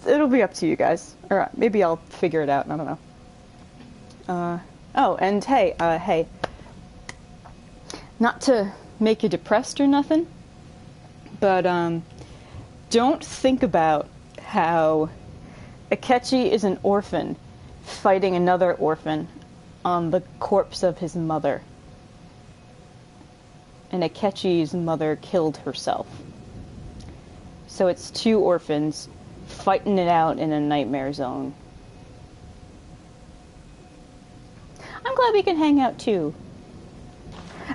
it'll be up to you guys. Or maybe I'll figure it out, I don't know. Oh, and hey. Not to make you depressed or nothing, but don't think about how Akechi is an orphan fighting another orphan on the corpse of his mother. And Akechi's mother killed herself. So it's 2 orphans fighting it out in a nightmare zone. I'm glad we can hang out too.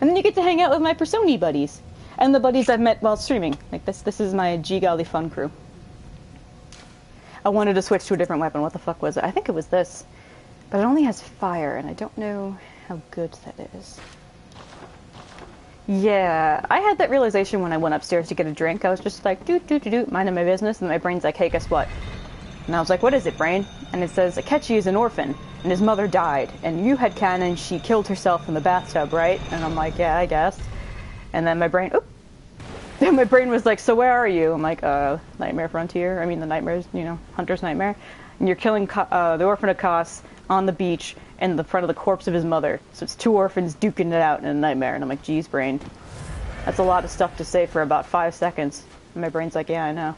And then you get to hang out with my Persona buddies. And the buddies I've met while streaming. Like this is my G Golly fun crew. I wanted to switch to a different weapon. What the fuck was it? I think it was this. But it only has fire, and I don't know how good that is. Yeah, I had that realization when I went upstairs to get a drink. I was just like, minding my business, and my brain's like, hey, guess what? And I was like, what is it, brain? And it says, Akechi is an orphan, and his mother died, and you had canon she killed herself in the bathtub, right? And I'm like, yeah, I guess. And then my brain, then my brain was like, so where are you? I'm like, Nightmare Frontier. I mean, the Nightmares, Hunter's Nightmare. And you're killing the Orphan of Kos on the beach in the front of the corpse of his mother. So it's 2 orphans duking it out in a nightmare. And I'm like, geez, brain. That's a lot of stuff to say for about 5 seconds. And my brain's like, yeah, I know.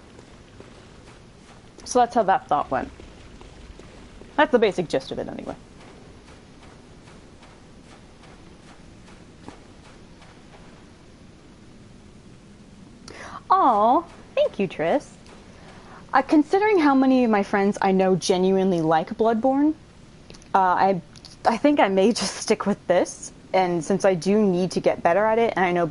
So that's how that thought went. That's the basic gist of it, anyway. Aw, thank you, Tris. Considering how many of my friends I know genuinely like Bloodborne, I think I may just stick with this. And since I do need to get better at it, and I know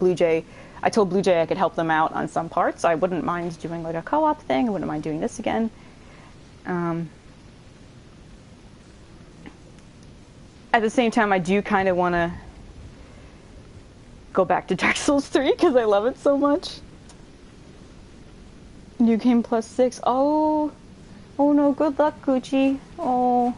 I told Blue Jay I could help them out on some parts, I wouldn't mind doing like a co-op thing. I wouldn't mind doing this again. At the same time, I do kind of want to go back to Dark Souls 3 because I love it so much. New Game Plus 6. Oh no, good luck, Gucci. Oh.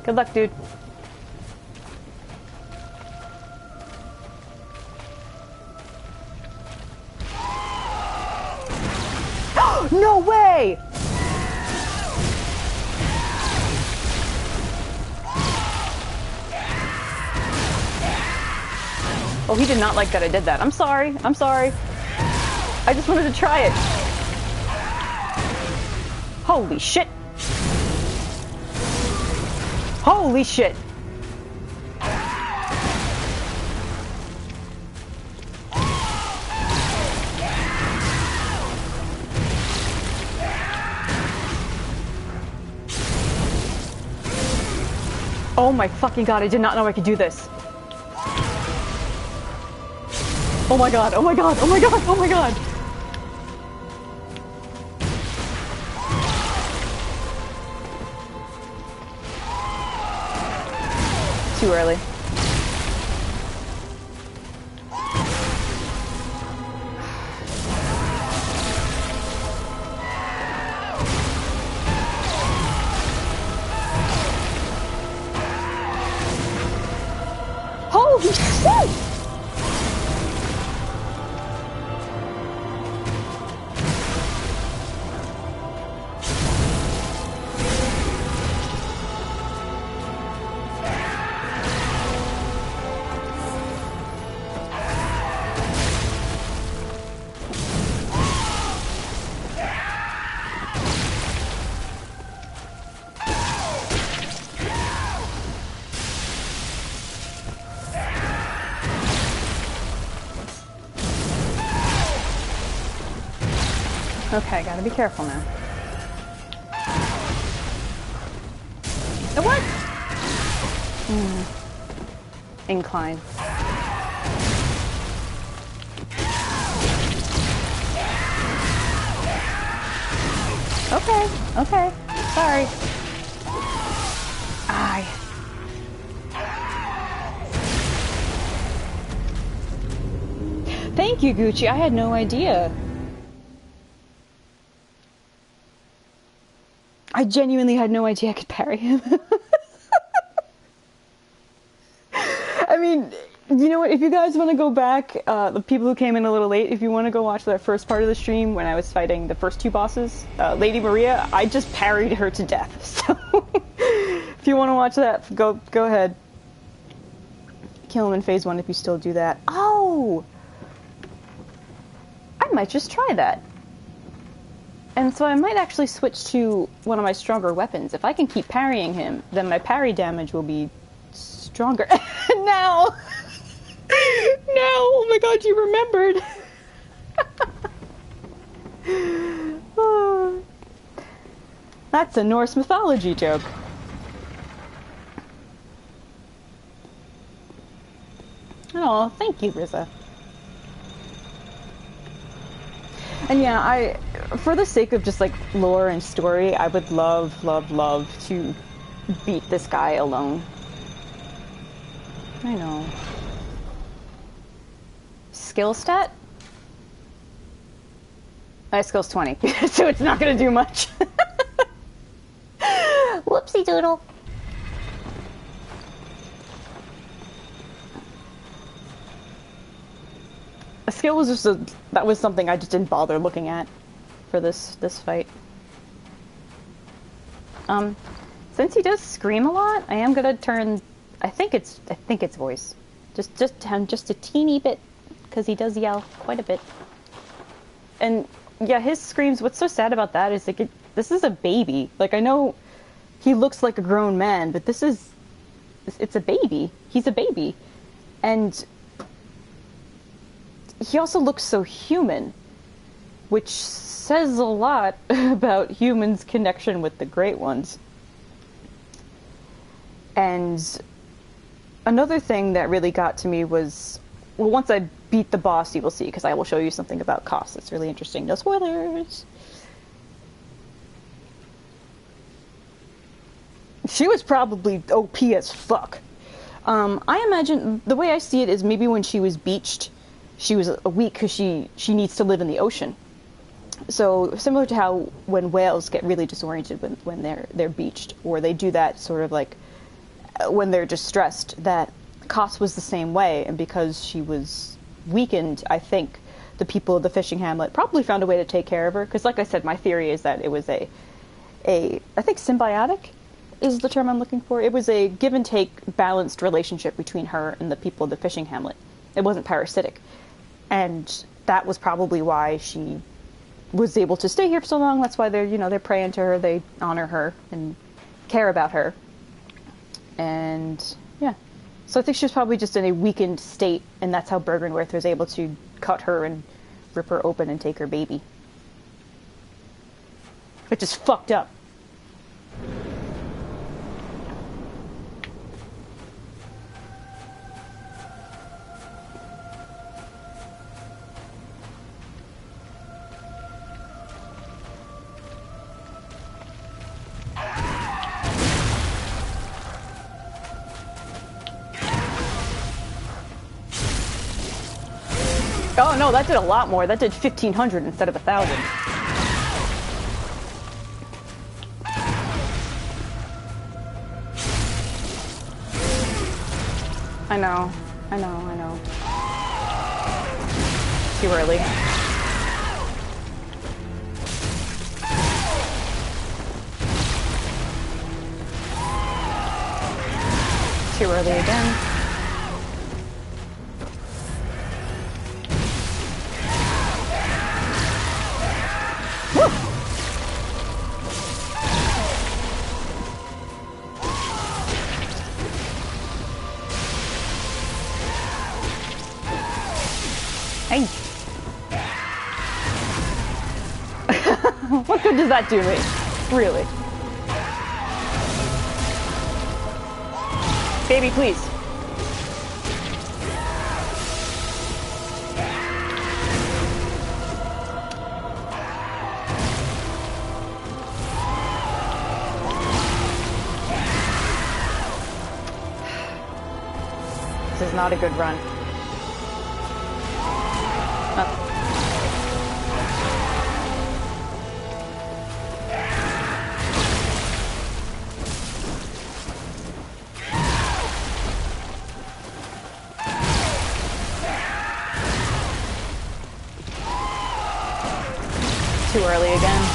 Good luck, dude. No way! Oh, he did not like that I did that. I'm sorry. I'm sorry. I just wanted to try it. Holy shit. Holy shit. Oh my fucking god, I did not know I could do this. Oh my god, oh my god, oh my god, oh my god! too early. Holy shit! Okay, gotta be careful now. What? Incline. Okay, okay. Sorry. Aye. Thank you, Gucci. I had no idea. I genuinely had no idea I could parry him. I mean, you know what? If you guys want to go back, the people who came in a little late, if you want to go watch that first part of the stream when I was fighting the first two bosses, Lady Maria, I just parried her to death. So, if you want to watch that, go ahead. Kill him in phase 1 if you still do that. Oh! I might just try that. And so I might actually switch to one of my stronger weapons. If I can keep parrying him, then my parry damage will be stronger. Now! No! Oh my god, you remembered! Oh. That's a Norse mythology joke. Oh, thank you, Riza. And yeah, for the sake of just like lore and story, I would love, love, love to beat this guy alone. I know. Skill stat? My skill's 20, so it's not gonna do much. Whoopsie doodle. A skill was just that was something I just didn't bother looking at for this fight. Since he does scream a lot, I am gonna turn. I think it's voice, just a teeny bit, because he does yell quite a bit. And yeah, his screams. What's so sad about that is like this is a baby. Like I know he looks like a grown man, but it's a baby. He's a baby, and he also looks so human, which says a lot about humans' connection with the Great Ones. And another thing that really got to me was, well, once I beat the boss, you will see, because I will show you something about Koss that's really interesting. No spoilers! She was probably OP as fuck. I imagine, the way I see it is maybe when she was beached, she was weak because she needs to live in the ocean. So similar to how when whales get really disoriented when they're beached, or they do that sort of like when they're distressed, that Koss was the same way, and because she was weakened, I think the people of the fishing hamlet probably found a way to take care of her, because like I said, my theory is that it was I think symbiotic is the term I'm looking for. It was a give and take balanced relationship between her and the people of the fishing hamlet. It wasn't parasitic. And that was probably why she was able to stay here for so long. That's why they're praying to her, they honor her and care about her. And yeah. So I think she was probably just in a weakened state, and that's how Bergenworth was able to cut her and rip her open and take her baby. Which is fucked up. Oh no, that did a lot more. That did 1,500 instead of 1,000. I know. Too early. Too early again. Hey. What good does that do me? Really? Baby, please. This is not a good run. Too early again.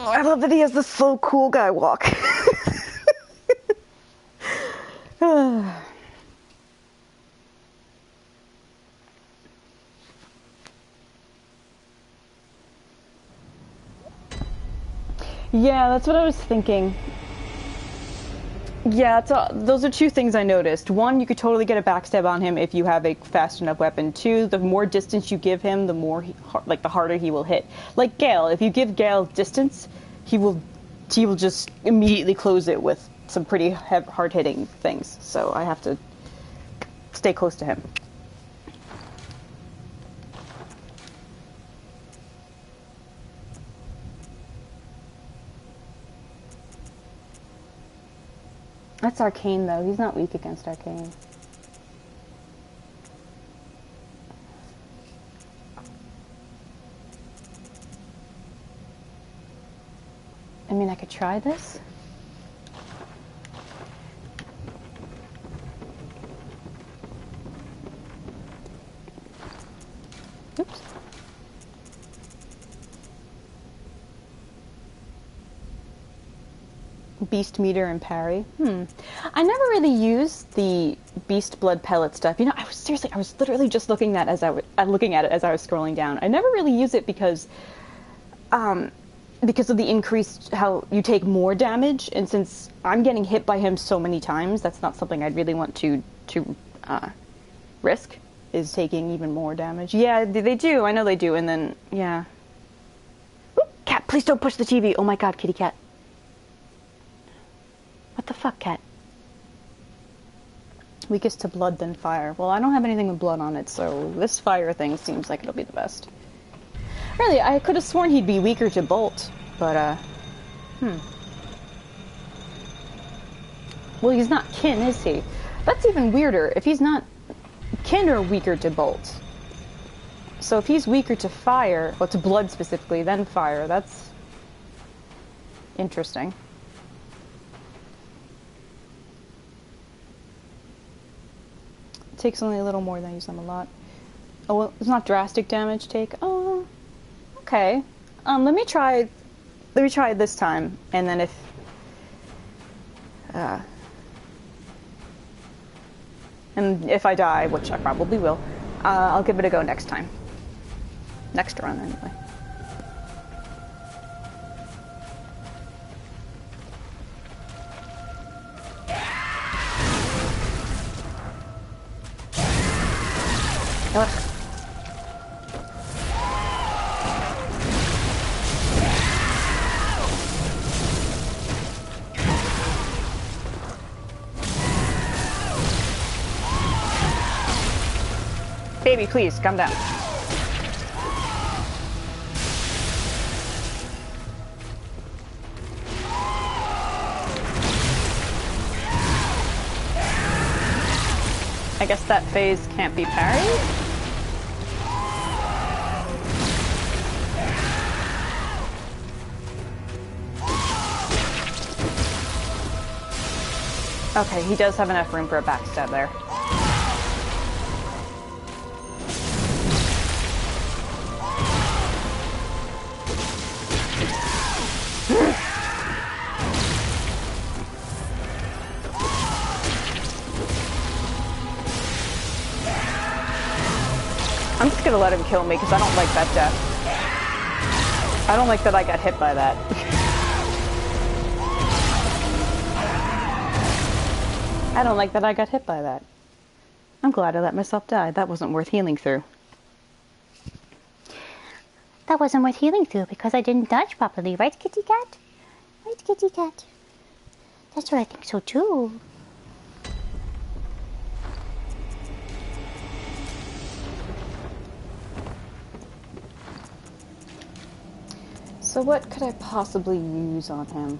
I love that he has this so cool guy walk. Yeah, that's what I was thinking. Yeah, those are two things I noticed. One, you could totally get a backstab on him if you have a fast enough weapon. Two, the more distance you give him, the more the harder he will hit. Like Gale, if you give Gale distance, he will just immediately close it with some pretty hard-hitting things. So I have to stay close to him. That's Arcane, though. He's not weak against Arcane. I mean, I could try this. Oops. Beast meter and parry. I never really used the beast blood pellet stuff. You know, I was literally just looking at it as I was scrolling down. I never really use it because of the increased how you take more damage, and since I'm getting hit by him so many times, that's not something I'd really want to risk. Is taking even more damage. Yeah, they do. I know they do. And then yeah. Ooh, cat, please don't push the TV. Oh my God, kitty cat. What the fuck, cat? Weakest to blood, then fire. Well, I don't have anything with blood on it, so this fire thing seems like it'll be the best. Really, I could have sworn he'd be weaker to bolt, but, Well, he's not kin, is he? That's even weirder. If he's not kin or weaker to bolt. So if he's weaker to fire, well, to blood specifically, then fire, that's interesting. It takes only a little more than I use them a lot. Oh, well, it's not drastic damage take. Oh, okay. Let me try it this time, and then if I die, which I probably will, I'll give it a go next time. Next run, anyway. Ugh. Baby, please, calm down. I guess that phase can't be parried? Okay, he does have enough room for a backstab there. I'm just gonna let him kill me because I don't like that death. I don't like that I got hit by that. I don't like that I got hit by that. I'm glad I let myself die. That wasn't worth healing through. That wasn't worth healing through because I didn't dodge properly, right, kitty cat? Right, kitty cat? That's what I think so too. So what could I possibly use on him?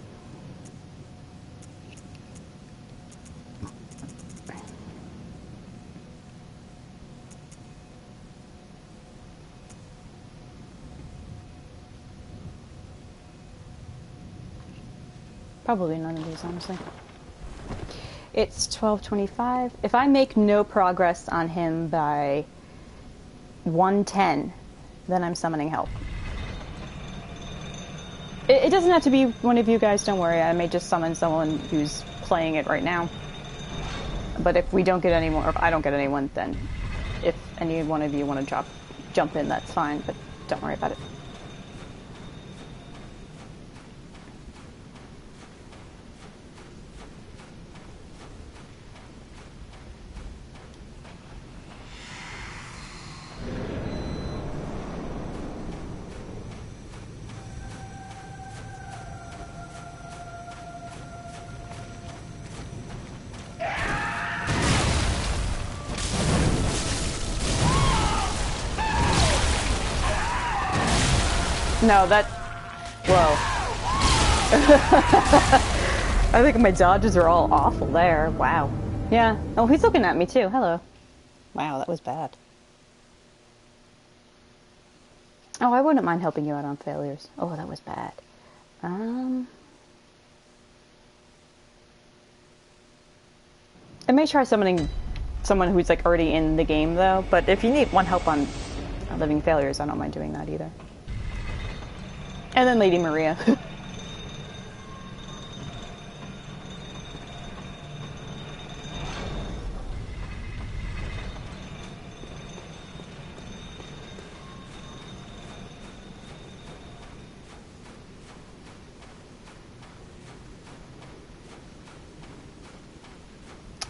Probably none of these, honestly. It's 12:25. If I make no progress on him by 1:10, then I'm summoning help. It doesn't have to be one of you guys, don't worry. I may just summon someone who's playing it right now. But if we don't get any more, if I don't get anyone, then if any one of you want to jump in, that's fine, but don't worry about it. No, that... Whoa. I think my dodges are all awful there. Wow. Yeah. Oh, he's looking at me too. Hello. Wow, that was bad. Oh, I wouldn't mind helping you out on failures. Oh, that was bad. I may try summoning someone who's like already in the game though, but if you need one help on living failures, I don't mind doing that either. And then Lady Maria.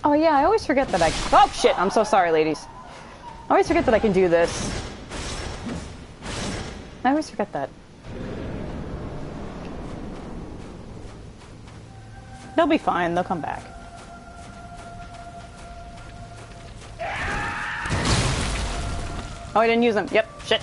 Oh yeah, I always forget that oh shit, I'm so sorry ladies. I always forget that I can do this. I always forget that. They'll be fine, they'll come back. Oh, I didn't use them. Yep, shit.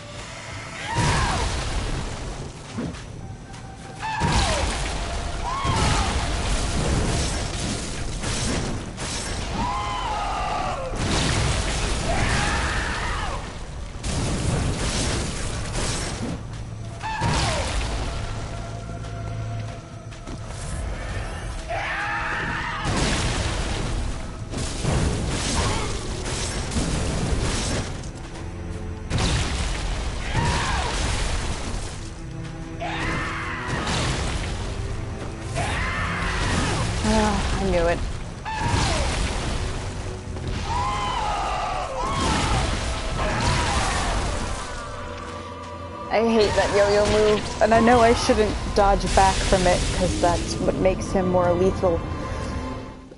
hate that yo-yo move, and I know I shouldn't dodge back from it because that's what makes him more lethal.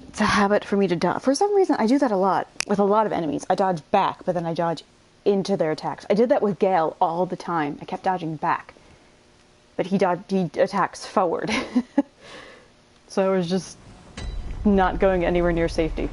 It's a habit for me to dodge. For some reason, I do that a lot with a lot of enemies. I dodge back, but then I dodge into their attacks. I did that with Gale all the time. I kept dodging back, but he attacks forward. So I was just not going anywhere near safety.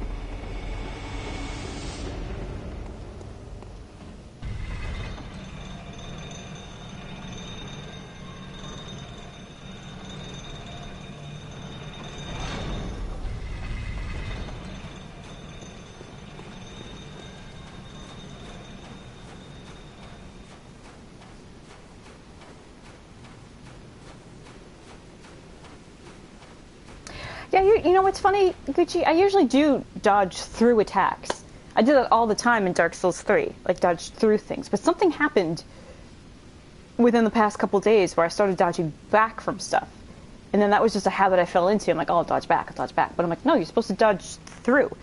Yeah, you know what's funny, Gucci? I usually do dodge through attacks. I do that all the time in Dark Souls 3, like dodge through things. But something happened within the past couple days where I started dodging back from stuff. And then that was just a habit I fell into. I'm like, oh, I'll dodge back, I'll dodge back. But I'm like, no, you're supposed to dodge through.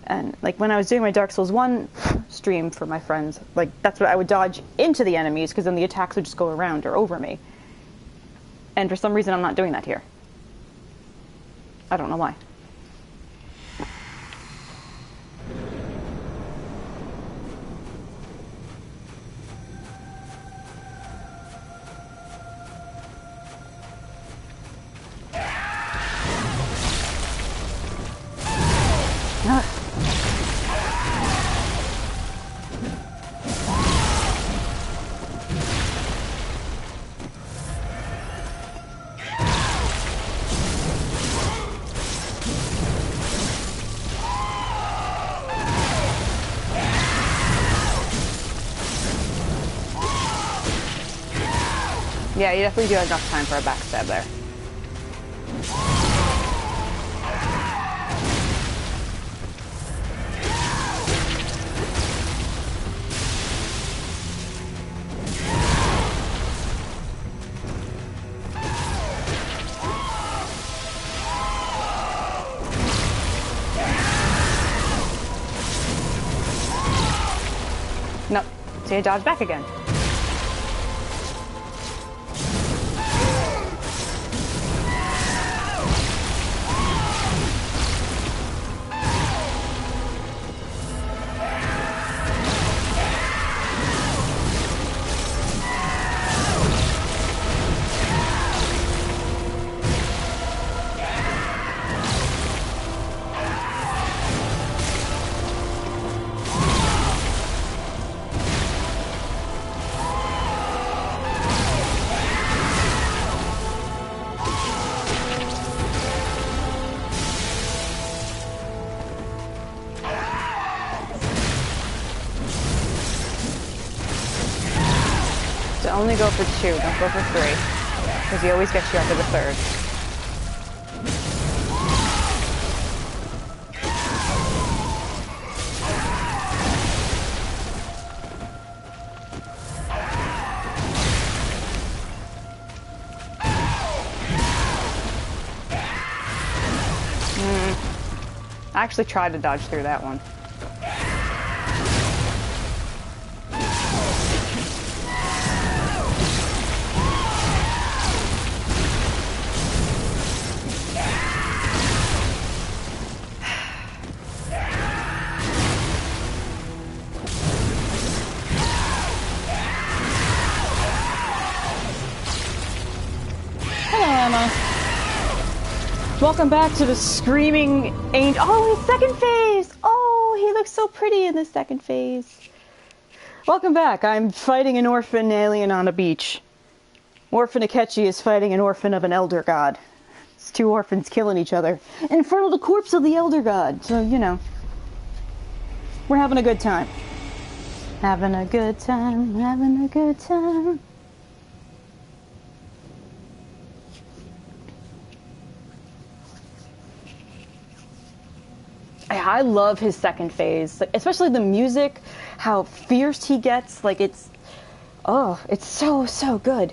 And like when I was doing my Dark Souls 1 stream for my friends, like that's what I would dodge into the enemies because then the attacks would just go around or over me. And for some reason I'm not doing that here. I don't know why. Yeah, you definitely do have enough time for a backstab there. Nope. So you dodge back again. Only go for 2, don't go for 3. Because he always gets you after the 3rd. I actually tried to dodge through that one. Welcome back to the Screaming Angel. Oh, his second phase! Oh, he looks so pretty in this second phase. Welcome back. I'm fighting an orphan alien on a beach. Orphan Akechi is fighting an orphan of an elder god. It's 2 orphans killing each other in front of the corpse of the elder god. So, you know, we're having a good time. Having a good time, having a good time. I love his second phase, like, especially the music, how fierce he gets. Like it's so good.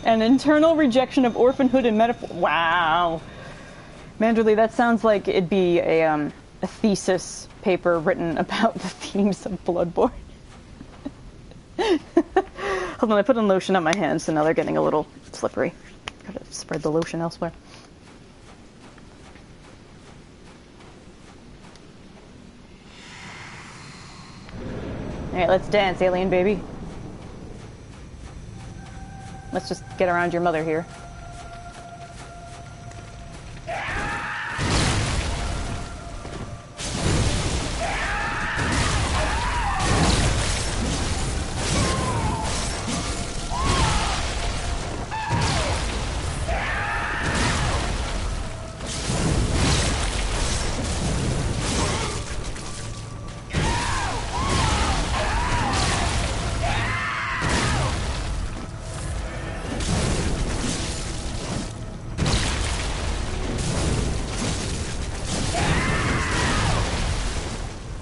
An internal rejection of orphanhood and metaphor. Wow. Manderly, that sounds like it'd be a thesis paper written about the themes of Bloodborne. Hold on, I put on lotion on my hands, so now they're getting a little slippery. Gotta spread the lotion elsewhere. Alright, let's dance, alien baby. Let's just get around your mother here.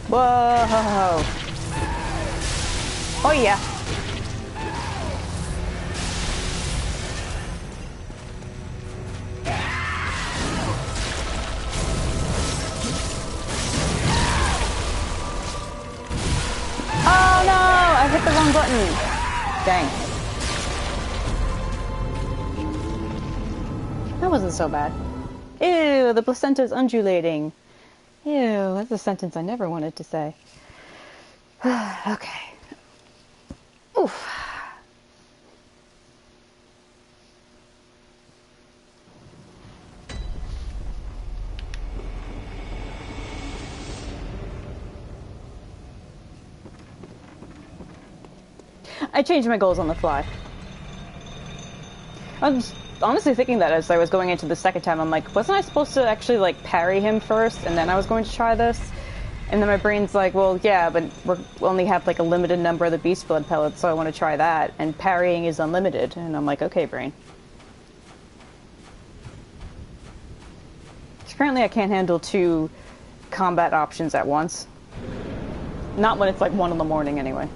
Whoa! Oh yeah. Oh no! I hit the wrong button. Dang. That wasn't so bad. Ew, the placenta's undulating. Ew, that's a sentence I never wanted to say. Okay. Oof. I changed my goals on the fly. I was honestly thinking that as I was going into the second time. I'm like, wasn't I supposed to actually like parry him first and then I was going to try this? And then my brain's like, well, yeah, but we only have like a limited number of the beast blood pellets, so I want to try that. And parrying is unlimited. And I'm like, okay, brain. So currently I can't handle 2 combat options at once. Not when it's like 1 in the morning anyway.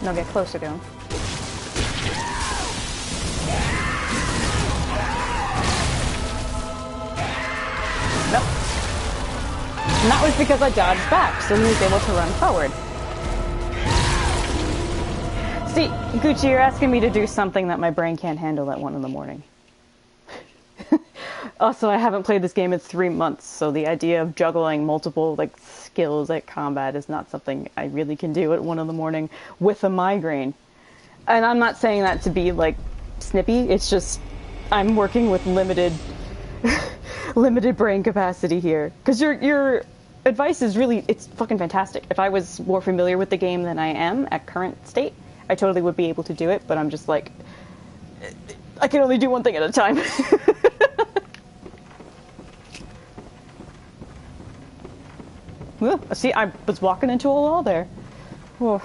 And I'll get closer to him. Nope. And that was because I dodged back, so he was able to run forward. See, Gucci, you're asking me to do something that my brain can't handle at 1 in the morning. Also, I haven't played this game in 3 months, so the idea of juggling multiple like skills at combat is not something I really can do at 1 in the morning with a migraine. And I'm not saying that to be like snippy. It's just I'm working with limited limited brain capacity here. Because your advice is really, it's fucking fantastic. If I was more familiar with the game than I am at current state, I totally would be able to do it. But I'm just like, I can only do one thing at a time. Ooh, see, I was walking into a wall there. Ooh.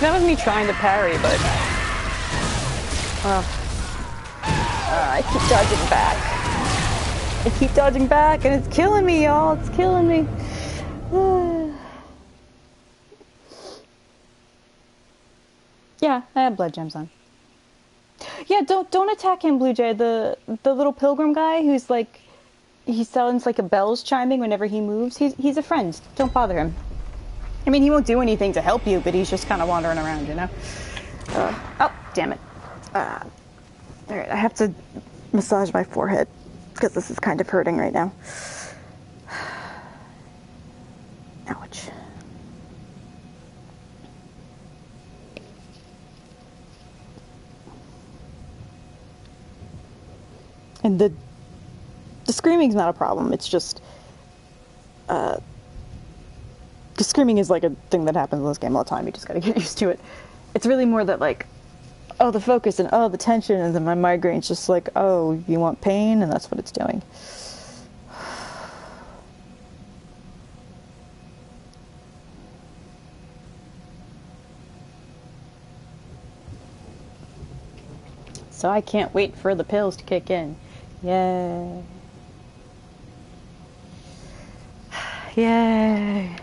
That was me trying to parry, but... I keep dodging back. I keep dodging back, and it's killing me, y'all. It's killing me. Yeah, I have blood gems on. Yeah, don't attack him, Blue Jay. The little pilgrim guy who's like, he sounds like a bell's chiming whenever he moves. He's a friend. Don't bother him. I mean, he won't do anything to help you, but he's just kind of wandering around, you know? Oh, damn it. Alright, I have to massage my forehead, because this is kind of hurting right now. Ouch. And the screaming's not a problem, it's just... because screaming is like a thing that happens in this game all the time, you just gotta get used to it. It's really more that, like, oh, the focus and oh, the tension, and then my migraine's just like, oh, you want pain? And that's what it's doing. So I can't wait for the pills to kick in. Yay. Yay.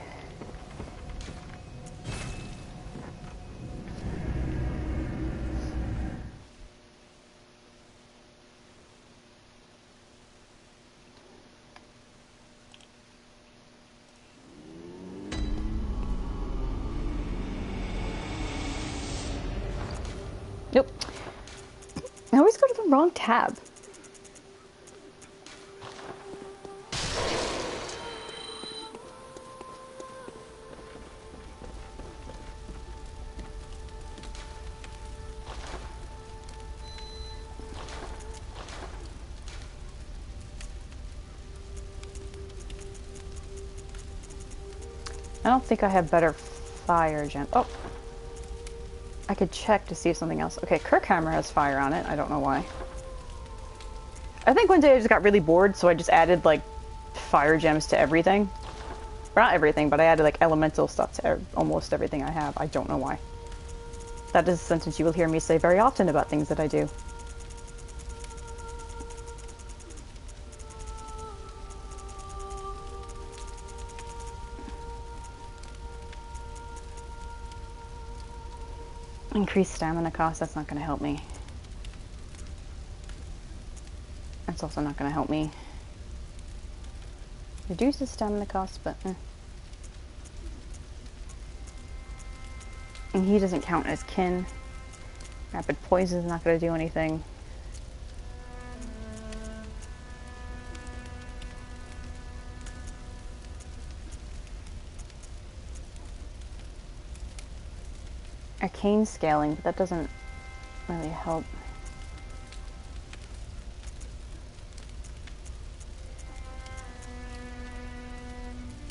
Nope. I always go to the wrong tab. I don't think I have better fire gem. Oh. I could check to see if something else... Okay, Kirkhammer has fire on it. I don't know why. I think one day I just got really bored, so I just added, like, fire gems to everything. Or not everything, but I added, like, elemental stuff to almost everything I have. I don't know why. That is a sentence you will hear me say very often about things that I do. Increased stamina cost, that's not going to help me. That's also not going to help me. Reduces stamina cost, but... And he doesn't count as kin. Rapid poison is not going to do anything. Arcane scaling, but that doesn't really help.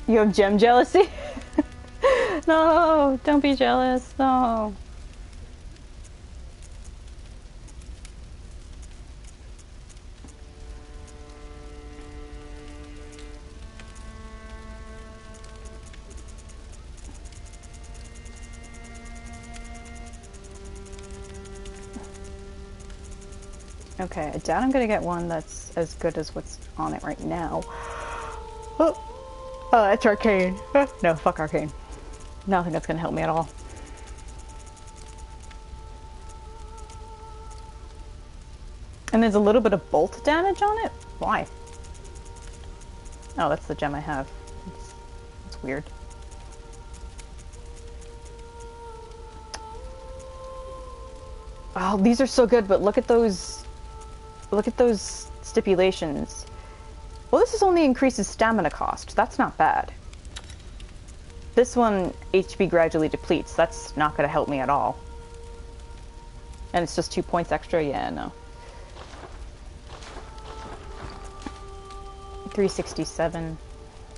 You have gem jealousy? No, don't be jealous, no. Okay, I doubt I'm gonna get one that's as good as what's on it right now. Oh, that's arcane. No, fuck arcane. I don't think that's gonna help me at all. And there's a little bit of bolt damage on it? Why? Oh, that's the gem I have. It's weird. Oh, these are so good, but look at those stipulations. Well, this is only increases stamina cost. That's not bad. This one, HP gradually depletes. That's not going to help me at all. And it's just 2 points extra? Yeah, no. 367.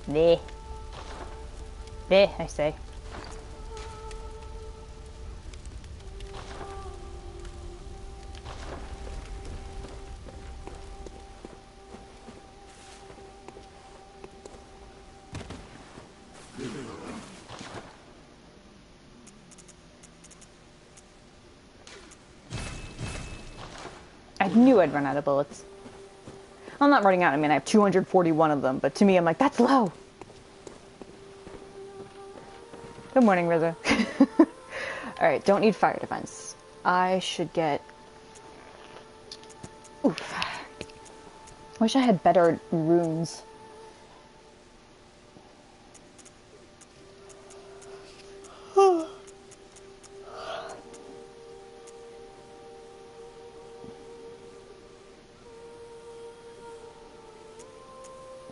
Bleh. Bleh, I say. knew I'd run out of bullets. I'm not running out, I mean I have 241 of them, but to me I'm like, that's low! Good morning, Rizzo. Alright, don't need fire defense. I should get... Oof. Wish I had better runes.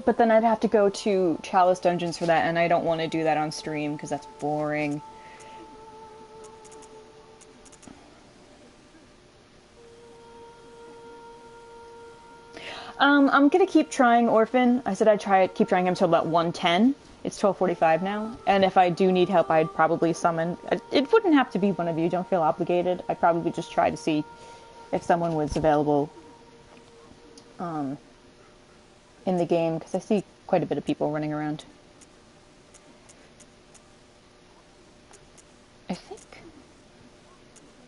But then I'd have to go to Chalice Dungeons for that, and I don't want to do that on stream, because that's boring. I'm gonna keep trying Orphan. I said I'd keep trying him till about 110. It's 12:45 now, and if I do need help, I'd probably summon... It wouldn't have to be one of you, don't feel obligated. I'd probably just try to see if someone was available in the game, because I see quite a bit of people running around. I think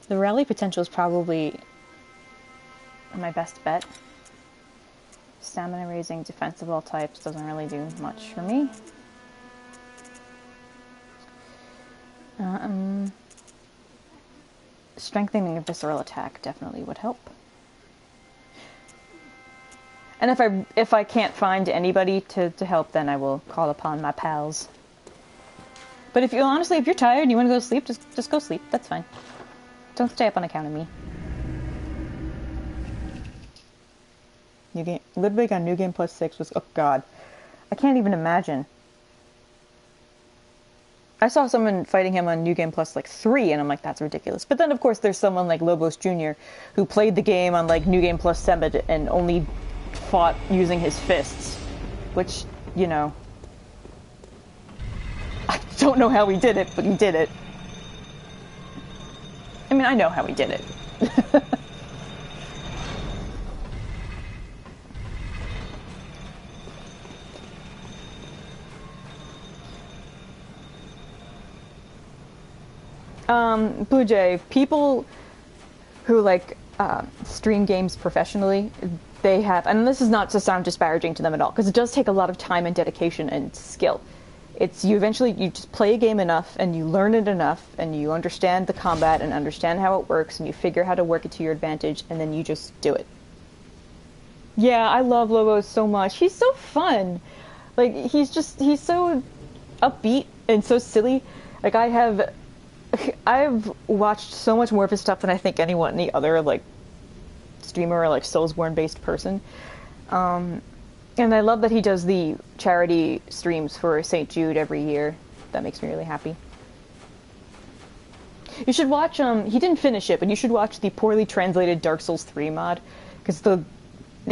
the rally potential is probably my best bet. Stamina raising, defense of all types doesn't really do much for me. Strengthening a visceral attack definitely would help. And if I can't find anybody to help, then I will call upon my pals. But if you're tired and you want to go to sleep, just go sleep. That's fine. Don't stay up on account of me. New game, Ludwig on New Game Plus 6 was, oh god. I can't even imagine. I saw someone fighting him on New Game Plus like 3, and I'm like, that's ridiculous. But then of course there's someone like Lobos Jr. who played the game on like New Game Plus 7 and only fought using his fists. Which, you know... I don't know how he did it, but he did it. I mean, I know how he did it. Blue Jay, people who like stream games professionally, they have, and this is not to sound disparaging to them at all, because it does take a lot of time and dedication and skill. It's you just play a game enough and you learn it enough and you understand the combat and understand how it works and you figure how to work it to your advantage and then you just do it. Yeah, I love Lobos so much. He's so fun. Like, he's so upbeat and so silly. Like, I've watched so much more of his stuff than I think any other, like, streamer or, like, Soulsborne-based person. And I love that he does the charity streams for St. Jude every year. That makes me really happy. You should watch, he didn't finish it, but you should watch the poorly translated Dark Souls 3 mod, because the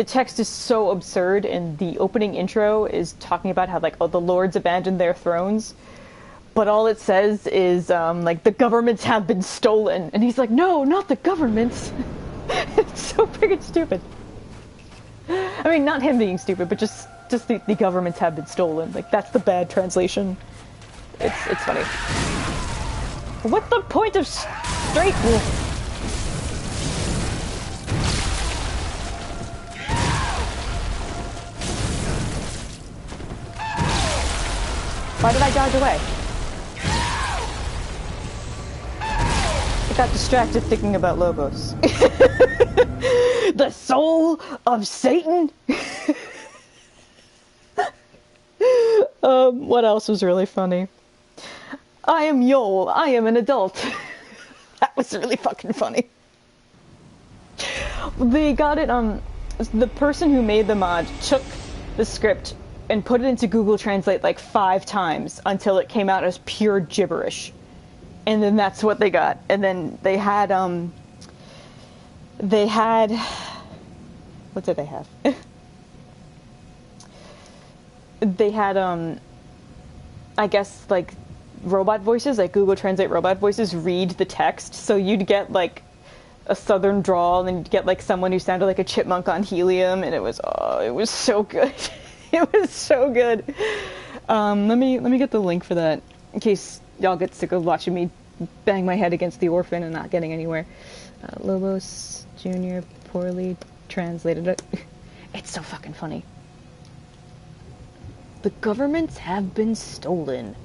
text is so absurd, and the opening intro is talking about how, like, oh, the lords abandoned their thrones, but all it says is, like, the governments have been stolen. And he's like, no, not the governments. It's so friggin' stupid. I mean, not him being stupid, but just the governments have been stolen. Like, that's the bad translation. It's funny. What's the point of straight... Why did I dodge away? I got distracted thinking about Lobos. The soul of Satan? What else was really funny? I am Yol. I am an adult. That was really fucking funny. They got it, the person who made the mod took the script and put it into Google Translate like 5 times until it came out as pure gibberish. And then that's what they got. And then they had, what did they have? They had, I guess, like, robot voices, like Google Translate robot voices read the text, so you'd get, like, a southern drawl, and then you'd get, like, someone who sounded like a chipmunk on helium, and it was so good. It was so good. Let me get the link for that, in case y'all get sick of watching me bang my head against the orphan and not getting anywhere. Lobos Jr. poorly translated. It's so fucking funny. The governments have been stolen.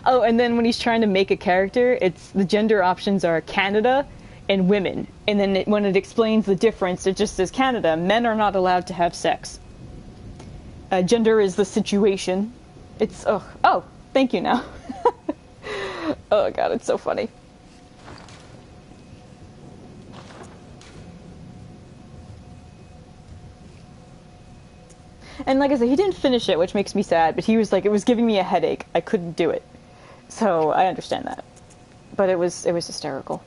Oh, and then when he's trying to make a character, it's the gender options are Canada and women. And then when it explains the difference, it just says Canada, men are not allowed to have sex. Gender is the situation. It's, oh, thank you now. Oh god, it's so funny. And like I said, he didn't finish it, which makes me sad, but he was like, it was giving me a headache. I couldn't do it. So I understand that. But it was hysterical.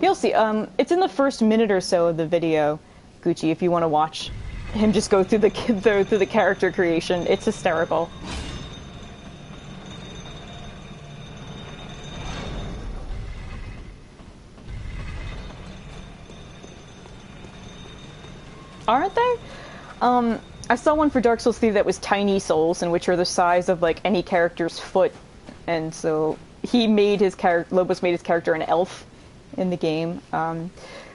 You'll see, it's in the first minute or so of the video, Gucci, if you want to watch him just go through the character creation. It's hysterical. Aren't they? I saw one for Dark Souls 3 that was tiny souls, in which are the size of like any character's foot, and so he made his character. Lobos made his character an elf in the game.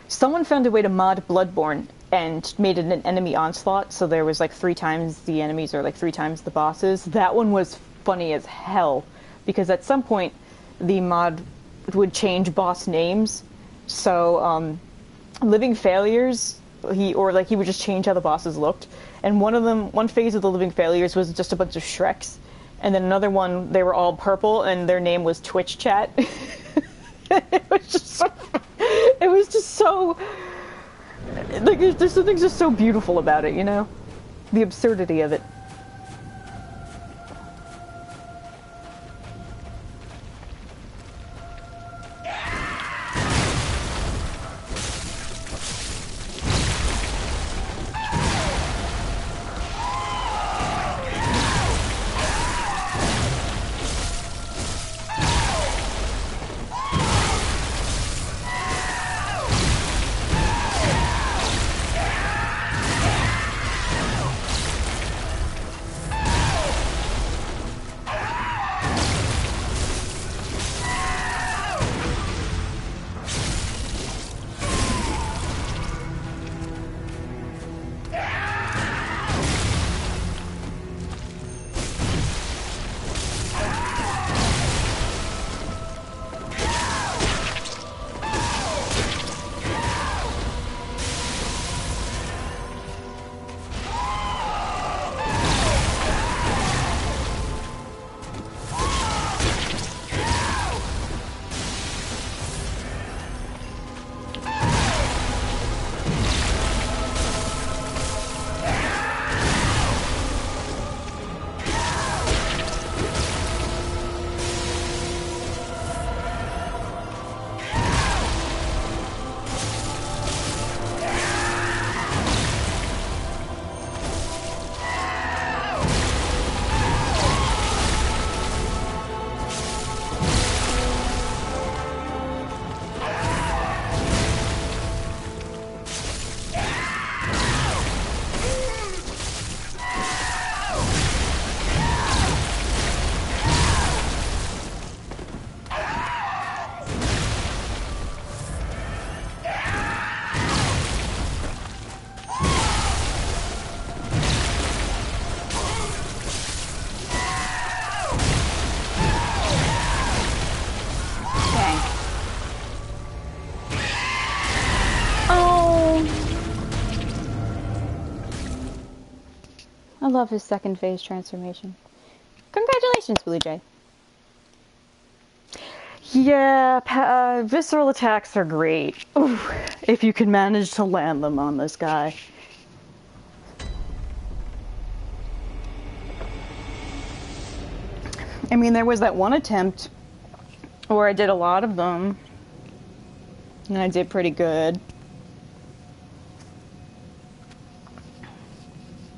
Someone found a way to mod Bloodborne and made it an enemy onslaught, so there was like 3 times the enemies or like 3 times the bosses. That one was funny as hell, because at some point the mod would change boss names. So Living Failures, he would just change how the bosses looked. And one phase of the Living Failures was just a bunch of Shreks, and then another one they were all purple and their name was Twitch Chat. It was just so like there's something just so beautiful about it, you know? The absurdity of it. I love his second phase transformation. Congratulations, Blue Jay. Yeah, visceral attacks are great. Ooh, if you can manage to land them on this guy. I mean, there was that one attempt where I did a lot of them, and I did pretty good.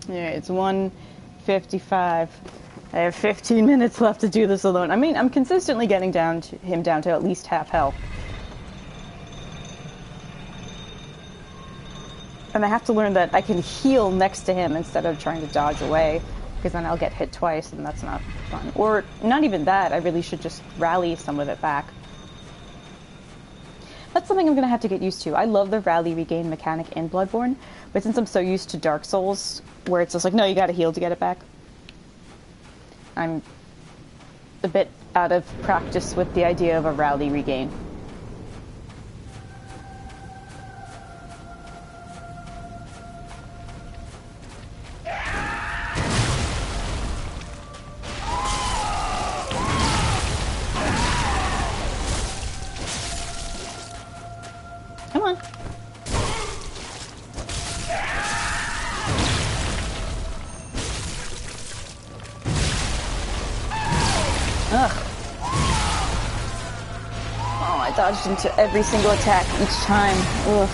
Yeah, it's 1:55. I have 15 minutes left to do this alone. I mean, I'm consistently getting him down to at least half health. And I have to learn that I can heal next to him instead of trying to dodge away, because then I'll get hit twice, and that's not fun. Or not even that, I really should just rally some of it back. That's something I'm going to have to get used to. I love the rally regain mechanic in Bloodborne, but since I'm so used to Dark Souls, where it's just like, no, you gotta heal to get it back, I'm a bit out of practice with the idea of a rally regain. Come on. Ugh. Oh, I dodged into every single attack each time. Ugh.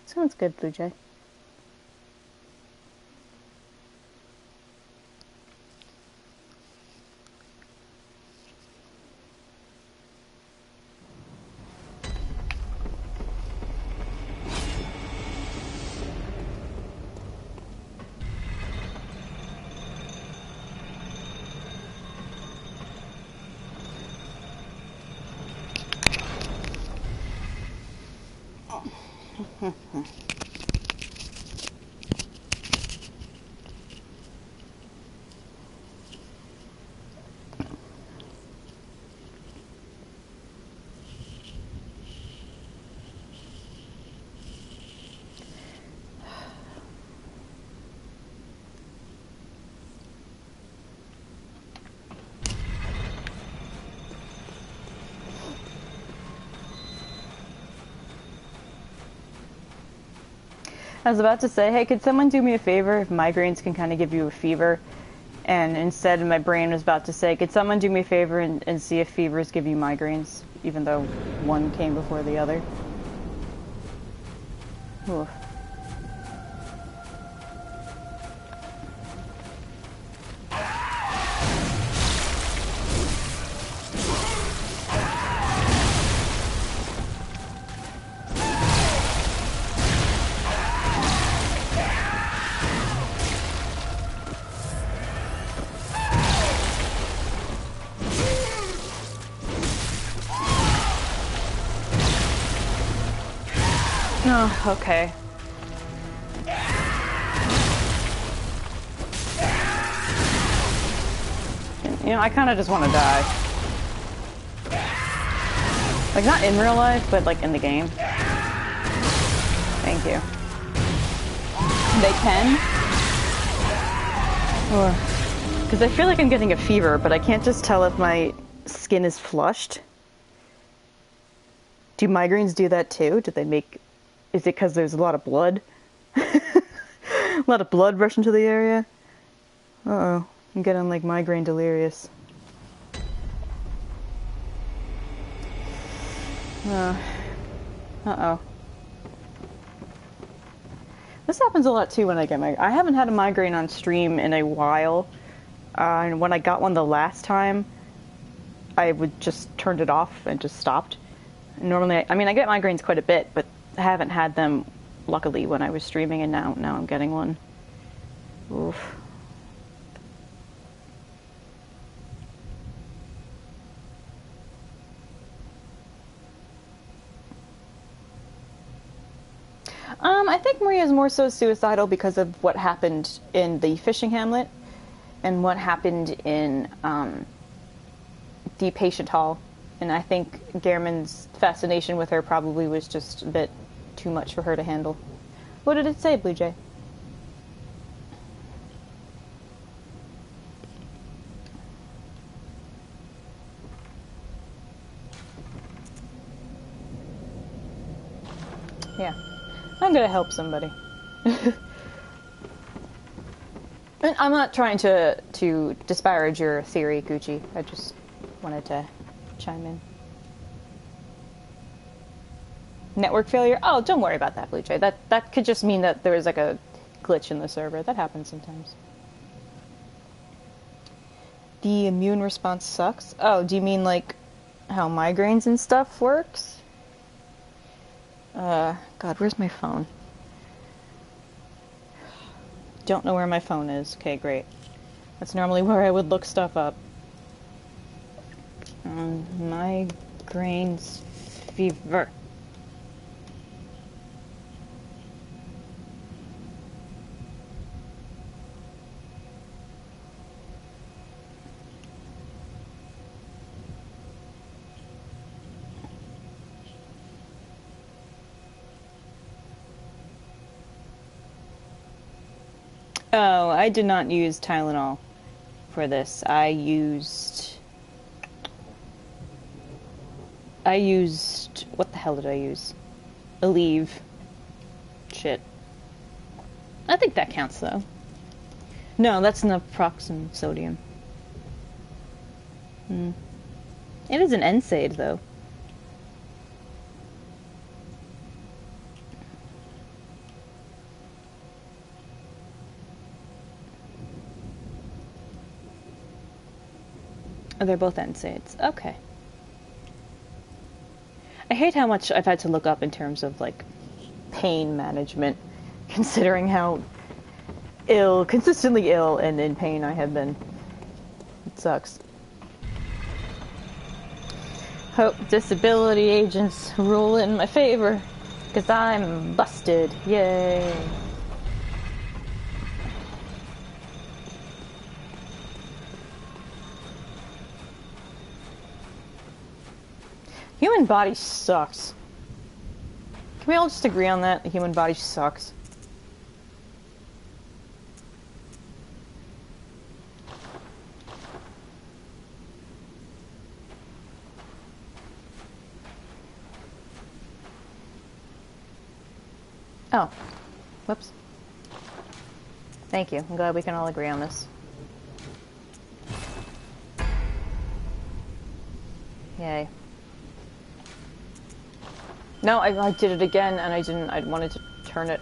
Sounds good, Blue Jay. I was about to say, hey, could someone do me a favor if migraines can kind of give you a fever? And instead my brain was about to say, could someone do me a favor and see if fevers give you migraines, even though one came before the other? Oof. Oh, okay. You know, I kind of just want to die. Like, not in real life, but like in the game. Thank you. They can? Because I feel like I'm getting a fever, but I can't just tell if my skin is flushed. Do migraines do that too? Do they make... Is it because there's a lot of blood? A lot of blood rushing to the area? Uh-oh. I'm getting, like, migraine delirious. Uh-oh. This happens a lot, too, when I get migraine. I haven't had a migraine on stream in a while. And when I got one the last time, I would just turned it off and just stopped. Normally, I mean, I get migraines quite a bit, but I haven't had them, luckily, when I was streaming, and now I'm getting one. Oof. I think Maria's more so suicidal because of what happened in the fishing hamlet and what happened in the patient hall. And I think Gehrman's fascination with her probably was just a bit too much for her to handle. What did it say, Blue Jay? Yeah. I'm gonna help somebody. And I'm not trying to disparage your theory, Gucci. I just wanted to chime in. Network failure? Oh, don't worry about that, Blue Jay. That could just mean that there was like a glitch in the server. That happens sometimes. The immune response sucks? Oh, do you mean like how migraines and stuff works? God, where's my phone? don't know where my phone is. Okay, great. That's normally where I would look stuff up. Migraines fever. Oh, I did not use Tylenol for this. I used... What the hell did I use? Aleve. Shit. I think that counts, though. No, that's naproxen sodium. It is an NSAID, though. Oh, they're both NSAIDs. Okay. I hate how much I've had to look up in terms of, like, pain management, considering how consistently ill and in pain I have been. It sucks. Hope disability agents rule in my favor, because I'm busted. Yay. Human body sucks. Can we all just agree on that? The human body sucks. Oh. Whoops. Thank you. I'm glad we can all agree on this. Yay. No, I did it again, and I didn't. I wanted to turn it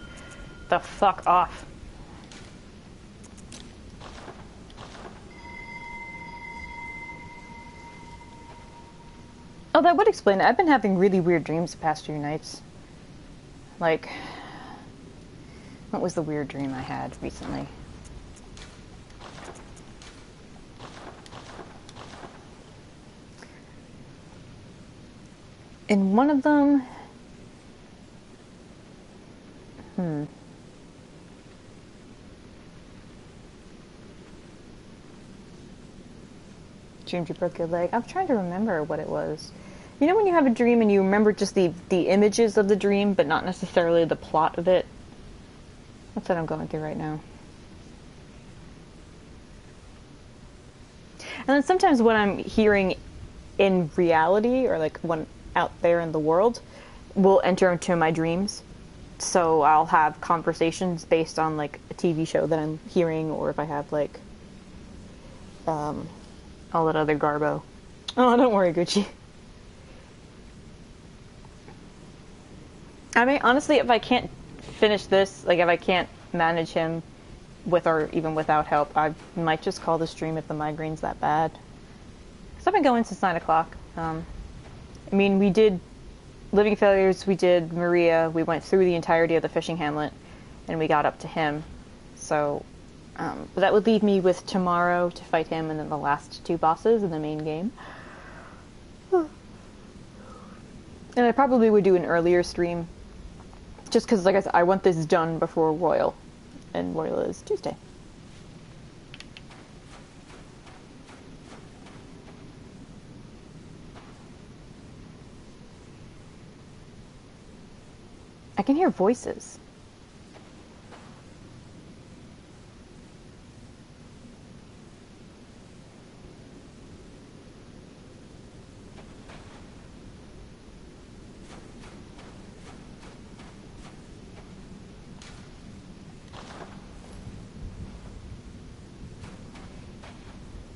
the fuck off. Oh, that would explain it. I've been having really weird dreams the past few nights. Like, what was the weird dream I had recently? In one of them... Dreamed you broke your leg. I'm trying to remember what it was. You know when you have a dream and you remember just the images of the dream, but not necessarily the plot of it? That's what I'm going through right now. And then sometimes what I'm hearing in reality, or like when out there in the world, will enter into my dreams. So I'll have conversations based on like a TV show that I'm hearing, or if I have like all that other garbo. Oh, don't worry, Gucci. I mean, honestly, if I can't finish this, like if I can't manage him with or even without help, I might just call the stream if the migraine's that bad. Because I've been going since 9 o'clock. I mean, we did Living Failures, we did Maria, we went through the entirety of the fishing hamlet, and we got up to him. So, but that would leave me with tomorrow to fight him, and then the last 2 bosses in the main game. And I probably would do an earlier stream, just because, like I said, I want this done before Royal, and Royal is Tuesday. I can hear voices.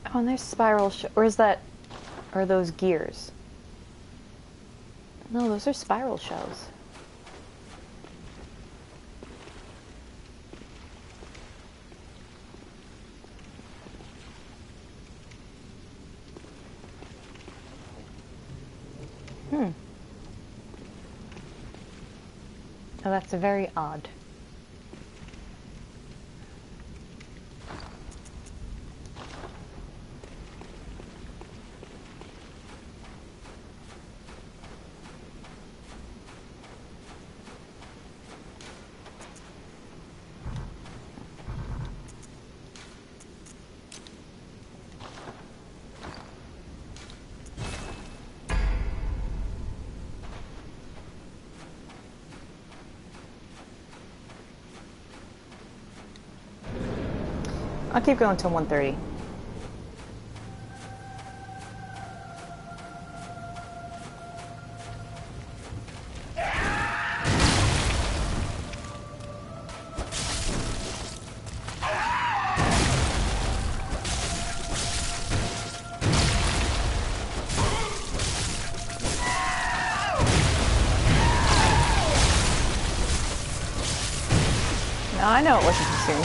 Oh, and there's spiral or is that... Are those gears? No, those are spiral shells. Oh, that's very odd. I'll keep going until 1:30. No, I know it wasn't too soon.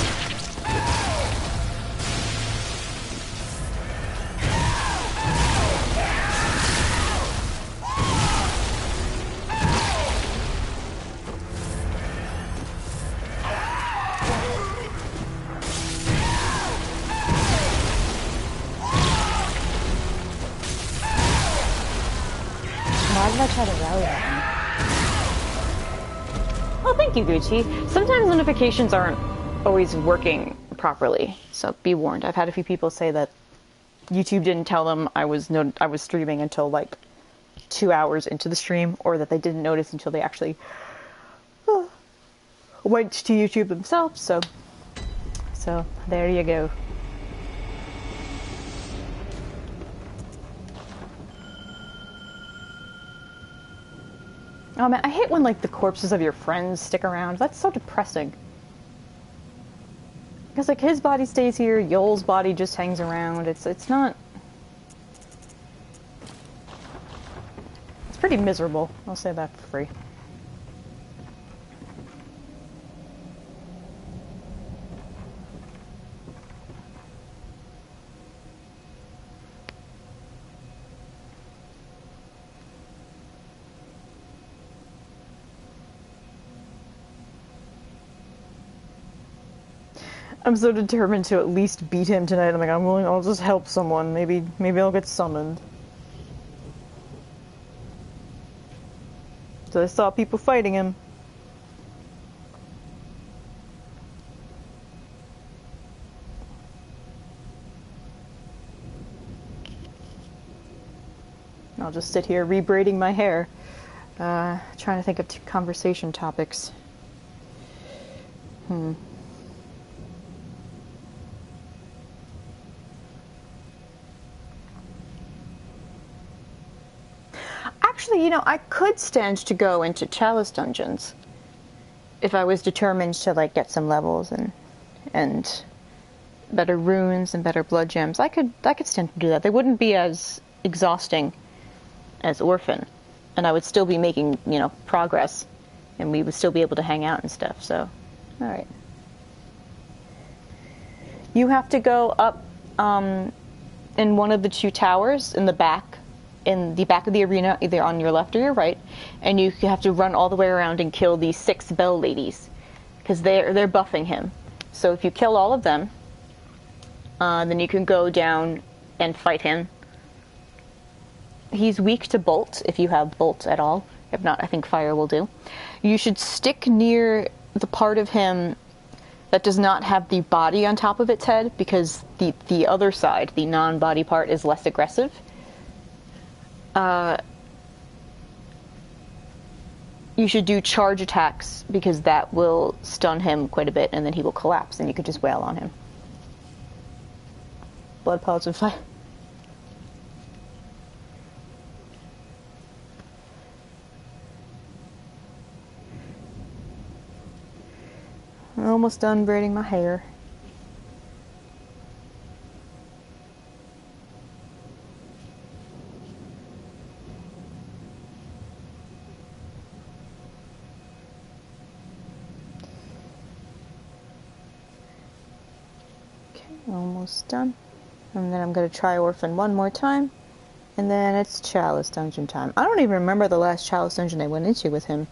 Why did I try to rally that one? Well, thank you, Gucci. Sometimes notifications aren't always working properly, so be warned. I've had a few people say that YouTube didn't tell them I was streaming until like 2 hours into the stream, or that they didn't notice until they actually went to YouTube themselves. So there you go. Oh man, I hate when like the corpses of your friends stick around. That's so depressing. Because like his body stays here, Yoel's body just hangs around. It's not. It's pretty miserable. I'll say that for free. I'm so determined to at least beat him tonight. I'm like, I'll just help someone. Maybe I'll get summoned. So I saw people fighting him. I'll just sit here rebraiding my hair. Trying to think of conversation topics. Actually, you know, I could stand to go into Chalice dungeons if I was determined to like get some levels and better runes and better blood gems. I could stand to do that. They wouldn't be as exhausting as Orphan, and I would still be making, you know, progress, and we would still be able to hang out and stuff. So, all right. You have to go up in one of the two towers in the back of the arena, either on your left or your right, and you have to run all the way around and kill these 6 bell ladies, because they're buffing him. So if you kill all of them, then you can go down and fight him. He's weak to bolt, if you have bolt at all. If not, I think fire will do. You should stick near the part of him that does not have the body on top of its head, because the other side, the non-body part, is less aggressive. You should do charge attacks, because that will stun him quite a bit, and then he will collapse, and you could just wail on him. Blood pellets and fire. I'm almost done braiding my hair. Almost done. And then I'm going to try Orphan one more time. And then it's Chalice Dungeon time. I don't even remember the last Chalice Dungeon I went into with him.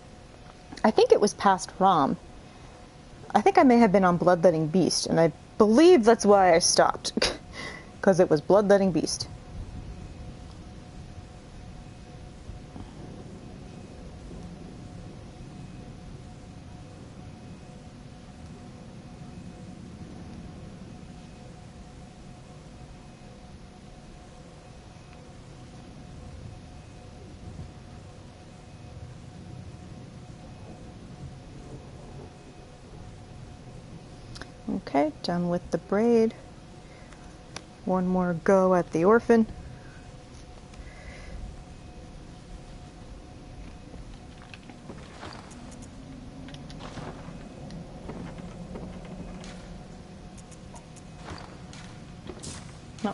I think it was past Rom. I think I may have been on Bloodletting Beast, and I believe that's why I stopped. Because it was Bloodletting Beast. Okay, done with the braid. One more go at the orphan. No,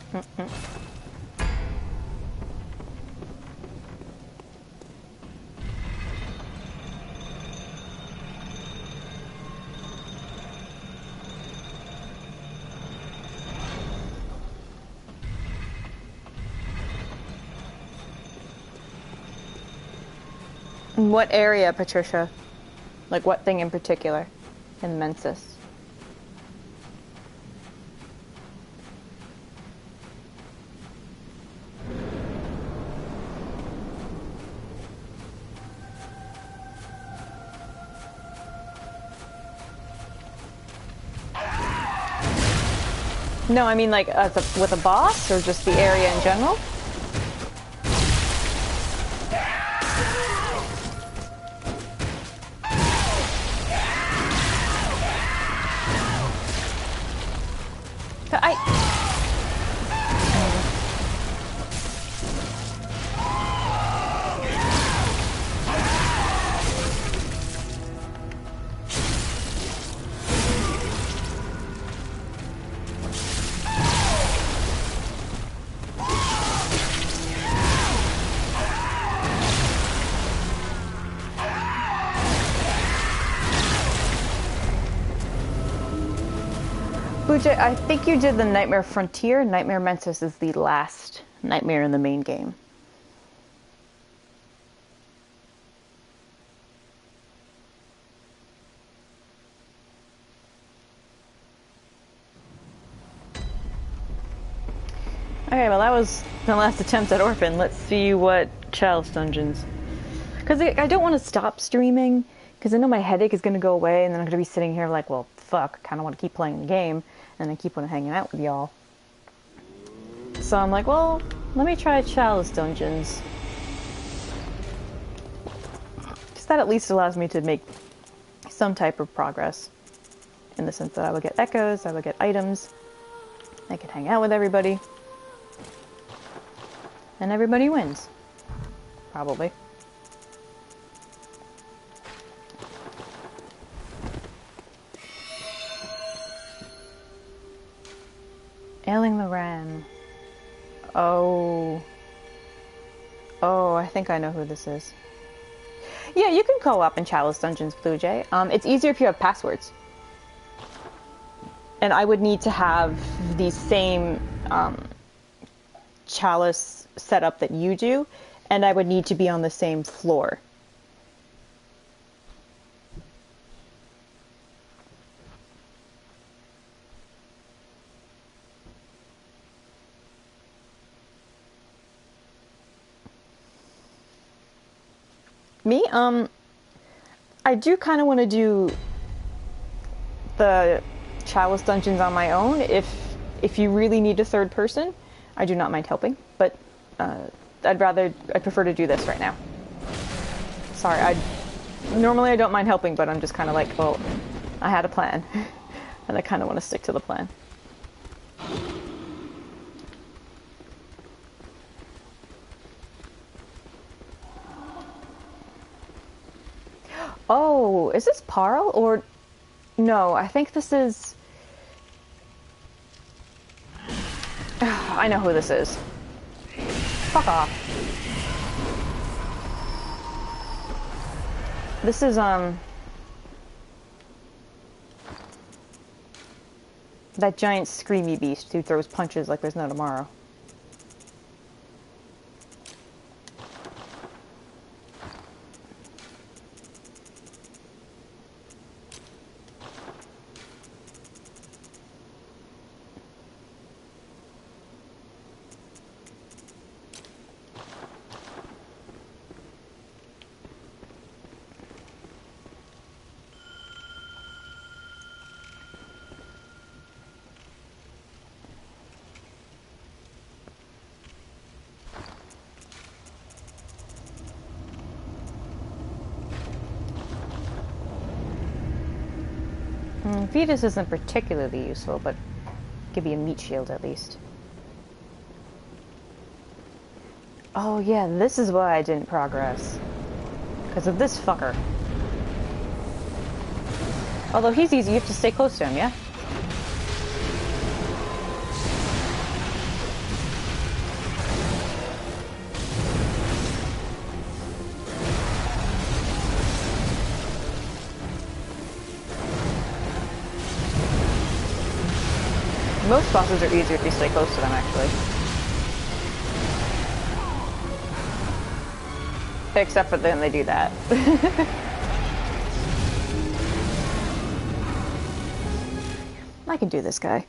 What area, Patricia? Like what thing in particular? In Mensis? No, I mean like with a boss, or just the area in general? Bujay, I think you did the Nightmare Frontier. Nightmare Mensis is the last nightmare in the main game. Okay, well that was the last attempt at Orphan. Let's see what Chalice Dungeons. Because I don't want to stop streaming, because I know my headache is going to go away, and then I'm going to be sitting here like, well, fuck, I kind of want to keep playing the game, and then keep on hanging out with y'all. So I'm like, well, let me try Chalice Dungeons. Because that at least allows me to make some type of progress. In the sense that I would get echoes, I would get items, I could hang out with everybody. And everybody wins. Probably. Ailing the Ram. Oh, I think I know who this is. Yeah, you can co-op in Chalice Dungeons, Blue Jay. It's easier if you have passwords. And I would need to have the same Chalice setup that you do, and I would need to be on the same floor. Me? I do kind of want to do the Chalice Dungeons on my own. If you really need a third person, I do not mind helping, but I'd prefer to do this right now. Sorry, normally I don't mind helping, but I'm just kind of like, well, I had a plan, and I kind of want to stick to the plan. Oh, is this Parl or no? I think this is. I know who this is. Fuck off. This is that giant screamy beast who throws punches like there's no tomorrow. Vetus isn't particularly useful, but give you a meat shield at least. Oh yeah, this is why I didn't progress. Because of this fucker. Although he's easy, you have to stay close to him, yeah? Most bosses are easier if you stay close to them, actually. Except for then they do that. I can do this guy.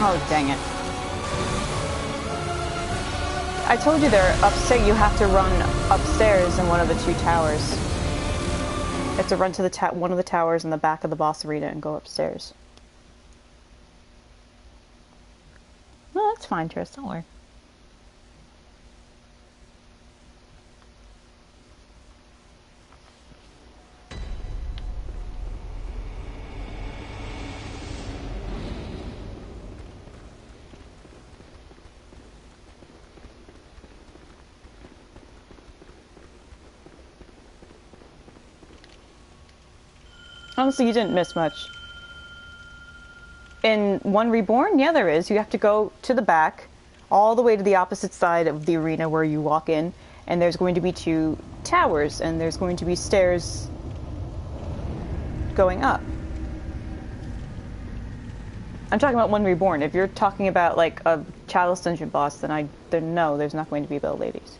Oh, dang it. I told you they're upstairs. You have to run upstairs in one of the two towers. You have to run to the one of the towers in the back of the boss arena and go upstairs. No, that's fine, Tris. Don't worry. Honestly, you didn't miss much. In One Reborn, yeah, there is. You have to go to the back, all the way to the opposite side of the arena where you walk in, and there's going to be two towers, and there's going to be stairs going up. I'm talking about One Reborn. If you're talking about, like, a Chalice Dungeon boss, then no, there's not going to be Bell Ladies.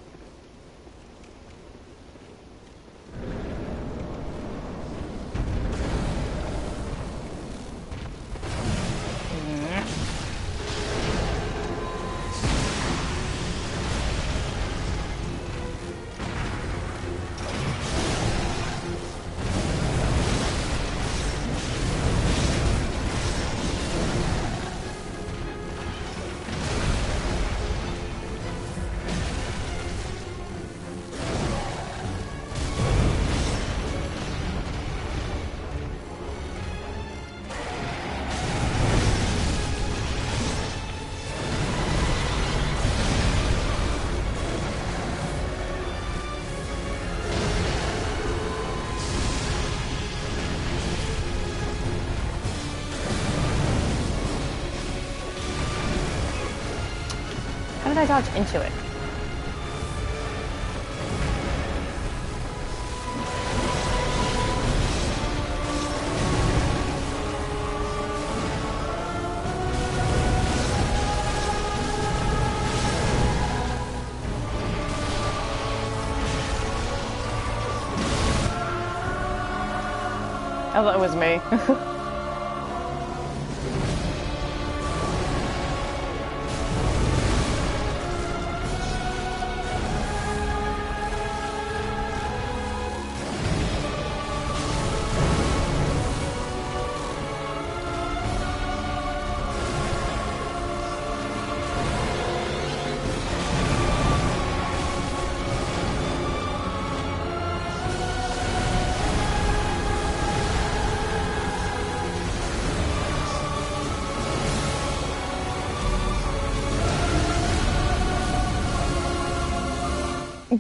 How did I dodge into it? Oh, that was me.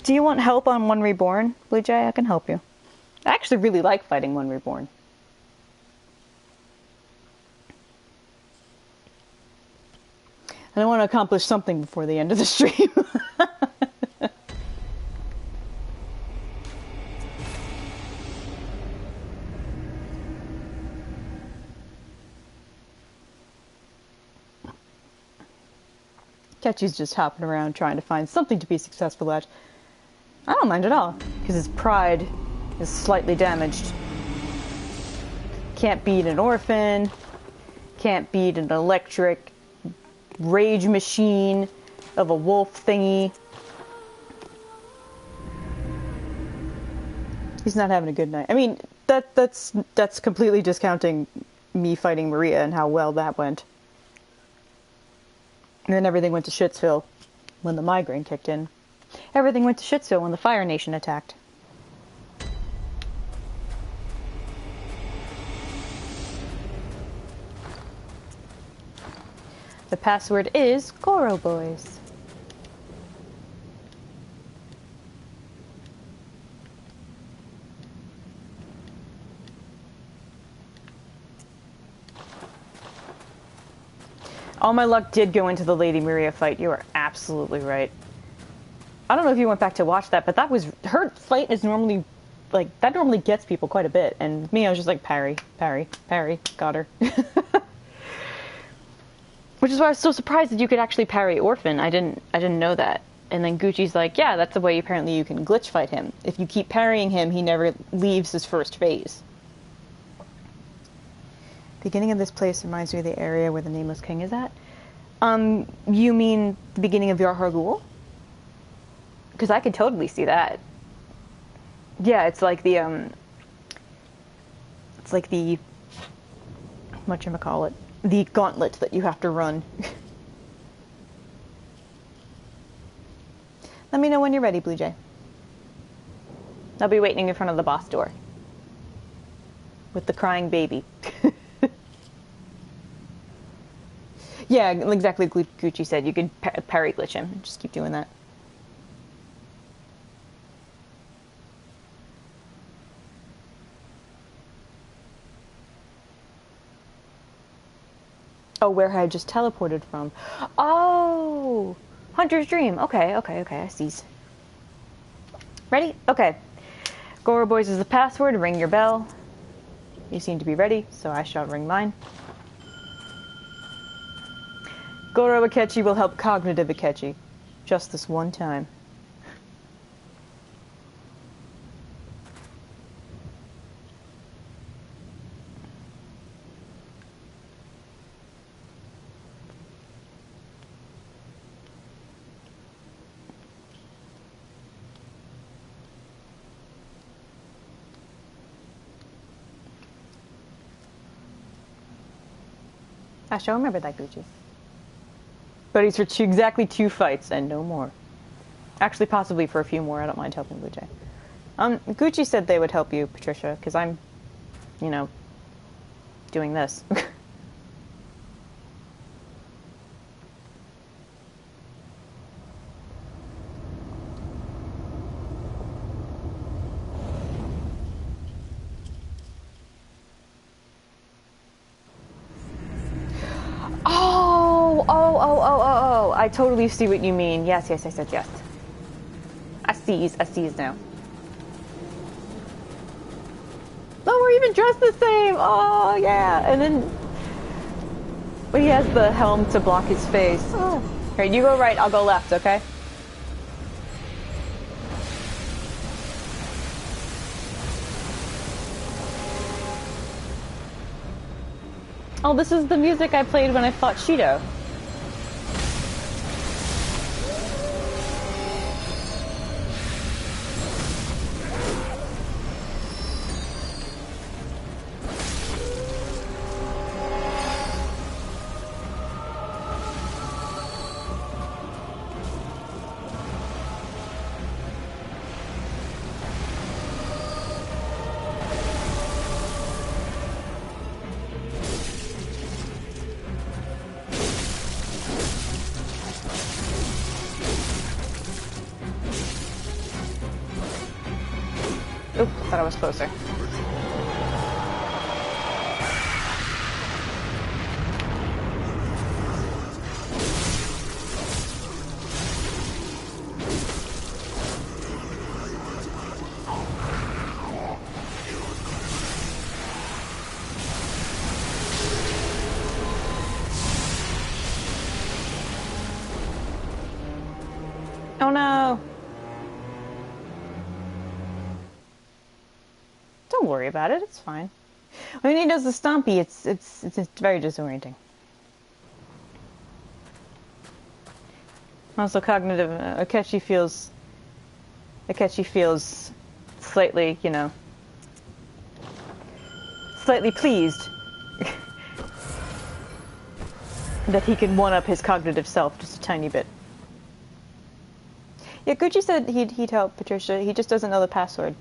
Do you want help on One Reborn, Blue Jay? I can help you. I actually really like fighting One Reborn. And I want to accomplish something before the end of the stream. Ketchy's just hopping around trying to find something to be successful at. I don't mind at all, because his pride is slightly damaged. Can't beat an orphan, can't beat an electric rage machine of a wolf thingy. He's not having a good night. I mean, that's completely discounting me fighting Maria and how well that went. And then everything went to Shitsville when the migraine kicked in. Everything went to Shitsville when the Fire Nation attacked. The password is Goro Boys. All my luck did go into the Lady Maria fight. You are absolutely right. I don't know if you went back to watch that, but that was... Her fight is normally... Like, that normally gets people quite a bit. And me, I was just like, parry, parry, parry. Got her. Which is why I was so surprised that you could actually parry Orphan. I didn't know that. And then Gucci's like, yeah, that's the way apparently you can glitch fight him. If you keep parrying him, he never leaves his first phase. Beginning of this place reminds me of the area where the Nameless King is at. You mean the beginning of Yharnam? Because I could totally see that. Yeah, it's like the, whatchamacallit, the gauntlet that you have to run. Let me know when you're ready, Blue Jay. I'll be waiting in front of the boss door. With the crying baby. Yeah, exactly like Gucci said. You could parry glitch him. Just keep doing that. Oh, where I just teleported from. Oh! Hunter's Dream. Okay, I see. Ready? Okay. Goro Boys is the password. Ring your bell. You seem to be ready, so I shall ring mine. Goro Akechi will help Cognitive Akechi. Just this one time. I shall remember that, Gucci. But he's for exactly 2 fights and no more. Actually, possibly for a few more. I don't mind helping Gucci. Gucci said they would help you, Patricia, because I'm, you know, doing this. I totally see what you mean. Yes, yes, yes, yes, yes. I sees now. Oh, we're even dressed the same! Oh, yeah! And then... But he has the helm to block his face. Oh. Alright, you go right, I'll go left, okay? Oh, this is the music I played when I fought Shido. Oop, I thought I was closer. Oh no! Don't worry about it, it's fine. When he does the stompy, it's very disorienting. Also cognitive, Akechi feels slightly, you know, slightly pleased that he can one-up his cognitive self just a tiny bit. Yeah, Gucci said he'd help Patricia, he just doesn't know the password.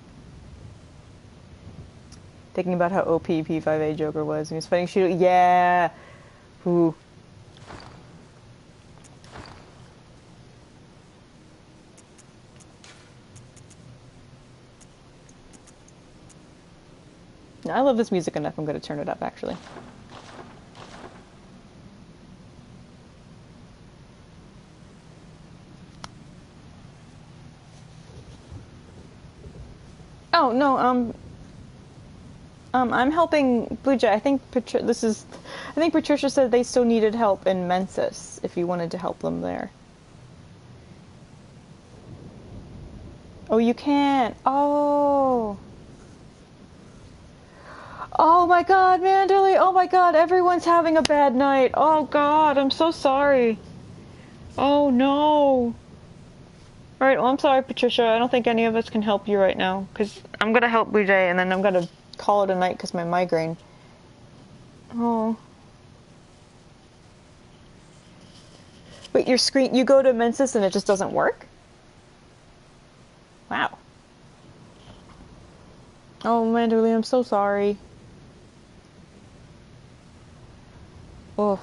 Thinking about how OP P5A Joker was, and he was fighting Shido. Yeah! Ooh. No, I love this music enough, I'm going to turn it up, actually. Oh, no, I'm helping Blue Jay. I think Patricia said they still needed help in Mensis, if you wanted to help them there. Oh, you can't. Oh. Oh my god, Manderley. Oh my god, everyone's having a bad night. Oh god, I'm so sorry. Oh no. Alright, well I'm sorry, Patricia. I don't think any of us can help you right now. Because I'm going to help Blue Jay and then I'm going to call it a night because my migraine. Oh. Wait, your screen, you go to Mensis and it just doesn't work? Wow. Oh, Manderley, I'm so sorry. Oh.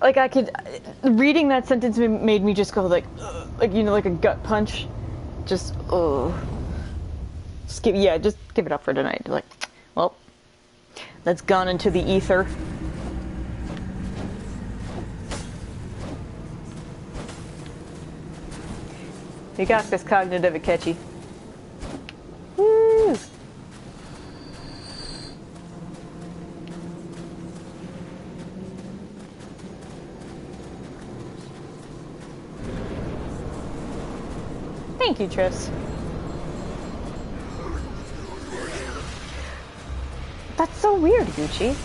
Like I could, reading that sentence made me just go like, you know, like a gut punch. Just, just give it up for tonight. Like, well, that's gone into the ether. You got this, cognitive Akechi. Woo! Thank you, Tris. That's so weird, Gucci.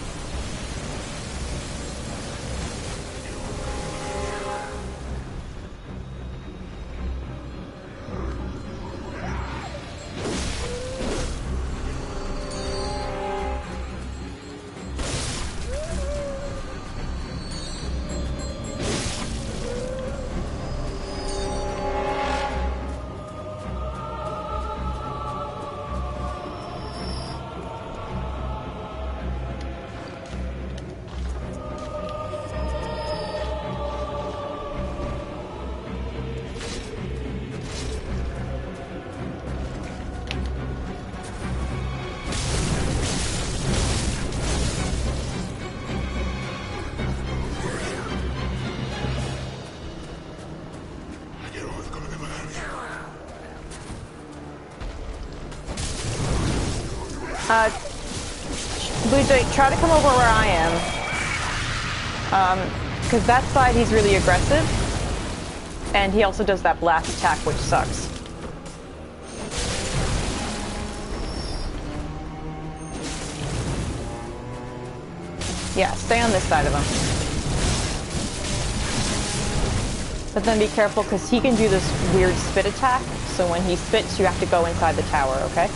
Blue Jay, try to come over where I am. Because that side he's really aggressive. And he also does that blast attack, which sucks. Yeah, stay on this side of him. But then be careful, because he can do this weird spit attack. So when he spits, you have to go inside the tower, okay?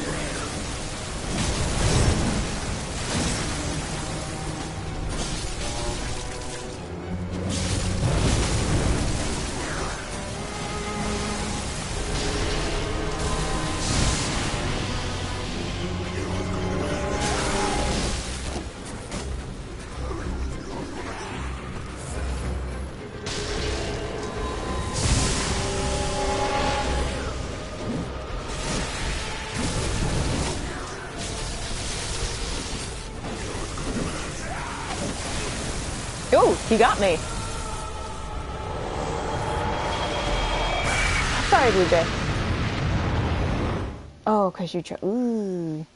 Oh, he got me. Sorry, Blue Jay. Oh, because you try. Ooh.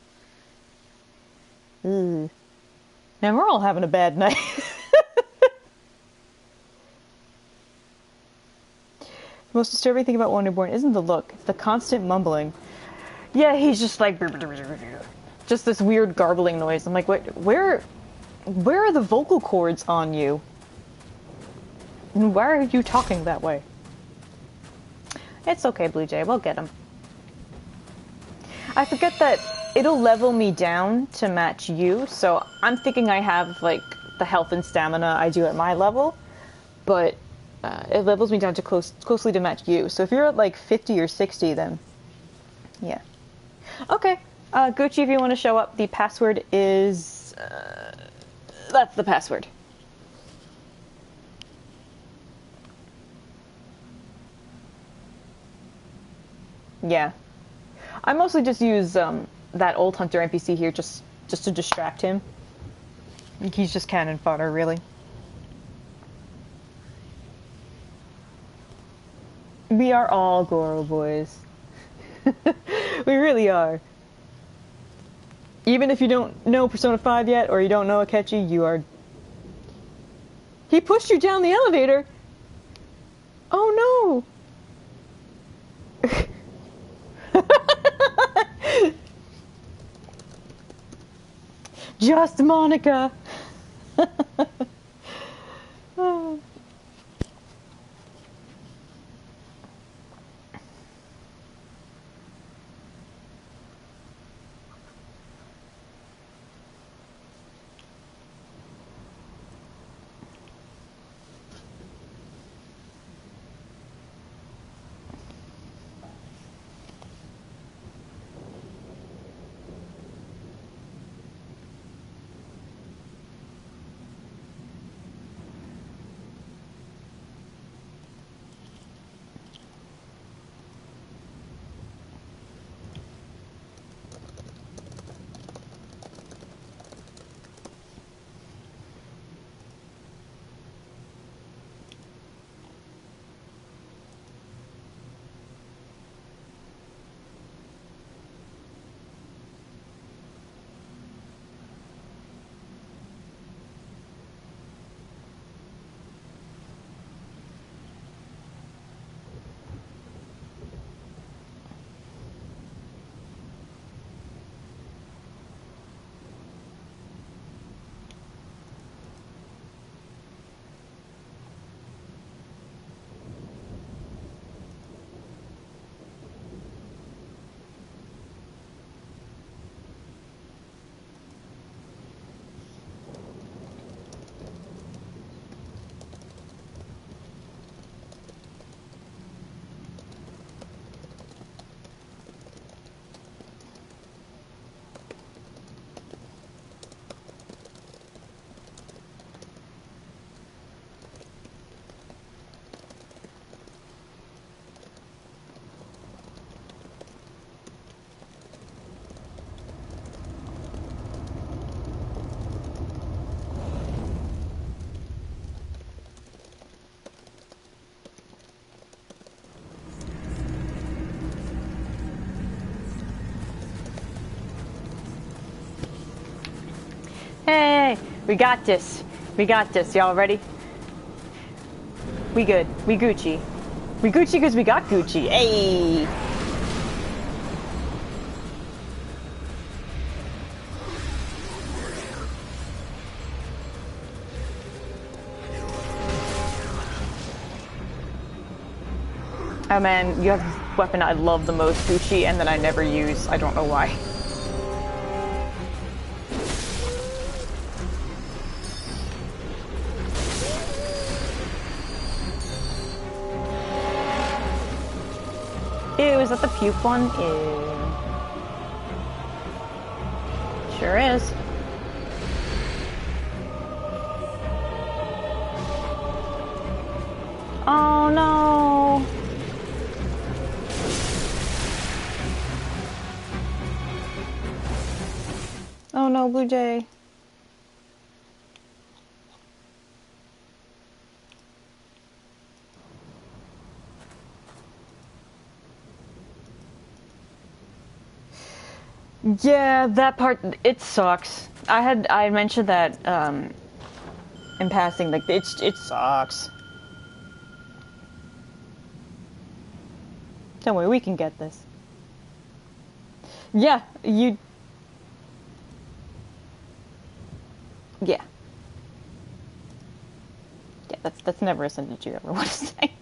Ooh. Man, we're all having a bad night. The most disturbing thing about One Newborn isn't the look, it's the constant mumbling. Yeah, he's just like... just this weird garbling noise. I'm like, wait, where are the vocal cords on you? And why are you talking that way? It's okay, Blue Jay, we'll get him. I forget that it'll level me down to match you, so I'm thinking I have, like, the health and stamina I do at my level, but it levels me down to closely to match you. So if you're at, like, 50 or 60, then... yeah. Okay. Gucci, if you want to show up, the password is... that's the password. Yeah. I mostly just use that old hunter NPC here just to distract him. He's just cannon fodder, really. We are all Goro boys. We really are. Even if you don't know Persona 5 yet, or you don't know Akechi, you are... He pushed you down the elevator! Oh no! Just Monica! We got this. We got this. Y'all ready? We good. We Gucci. We Gucci because we got Gucci. Hey! Oh man, you have this weapon I love the most, Gucci, and that I never use. I don't know why. Ew, is that the puke one? Ew. Sure is. Oh no! Oh no, Blue Jay. Yeah, that part, it sucks. I mentioned that, in passing, like, it sucks. Don't worry, we can get this. Yeah, you... Yeah. Yeah, that's never a sentence you ever want to say.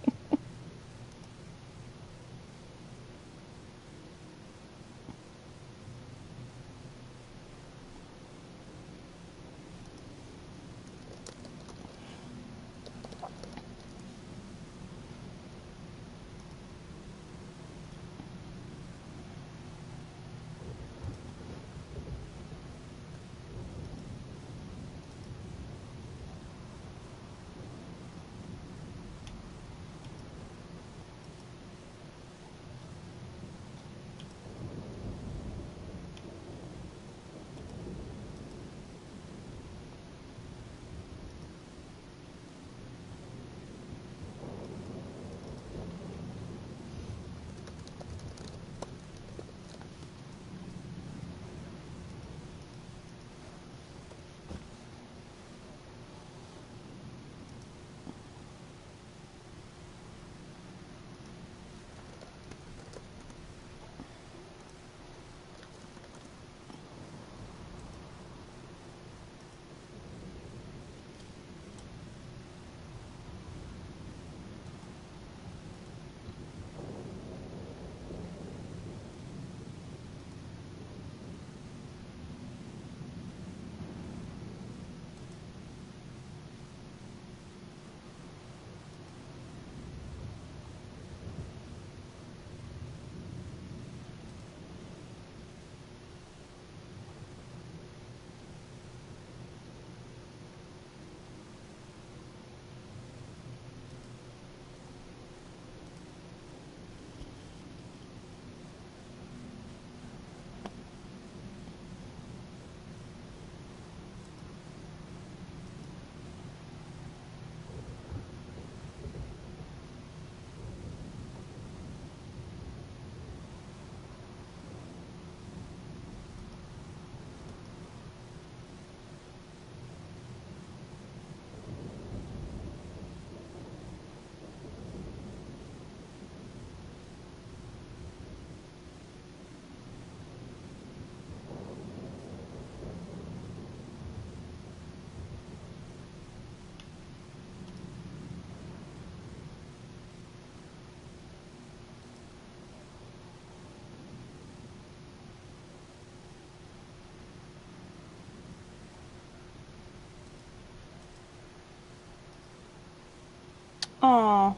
Aw.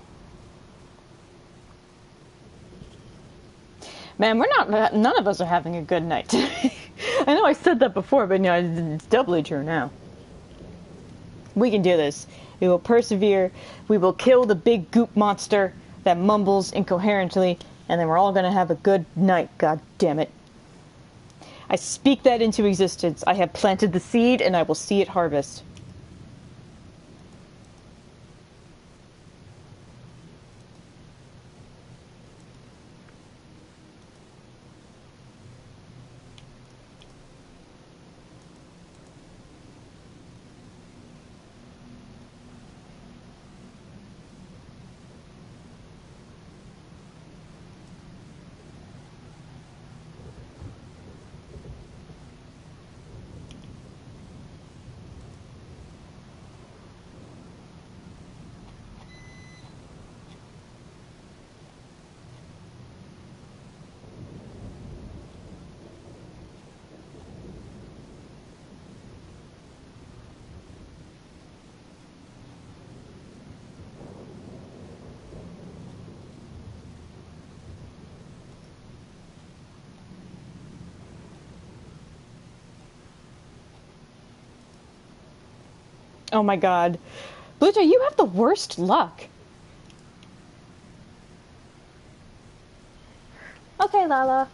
Man, none of us are having a good night today. I know I said that before, but no, it's doubly true now. We can do this. We will persevere. We will kill the big goop monster that mumbles incoherently, and then we're all gonna have a good night, god damn it. I speak that into existence. I have planted the seed, and I will see it harvest. Oh my god. Blue Jay, you have the worst luck. Okay, Lala.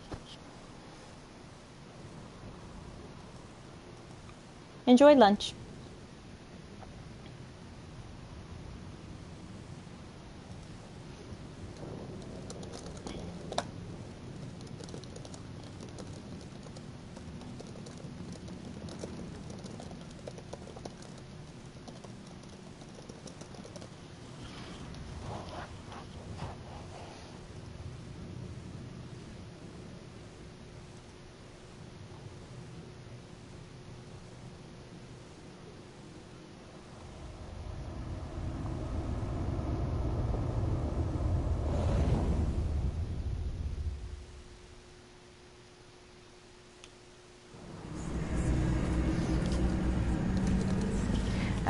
Enjoy lunch.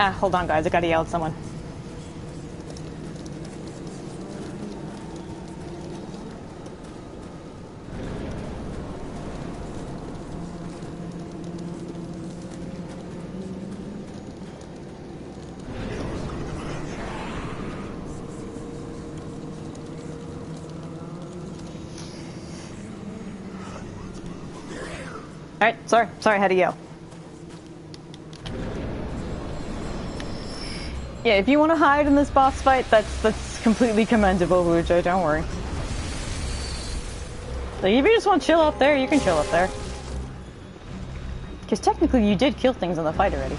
Ah, hold on, guys. I gotta yell at someone. Alright, sorry, I had to yell. Yeah, if you want to hide in this boss fight, that's completely commendable, Wujo, don't worry. Like, if you just want to chill up there, you can chill up there. Because technically you did kill things in the fight already.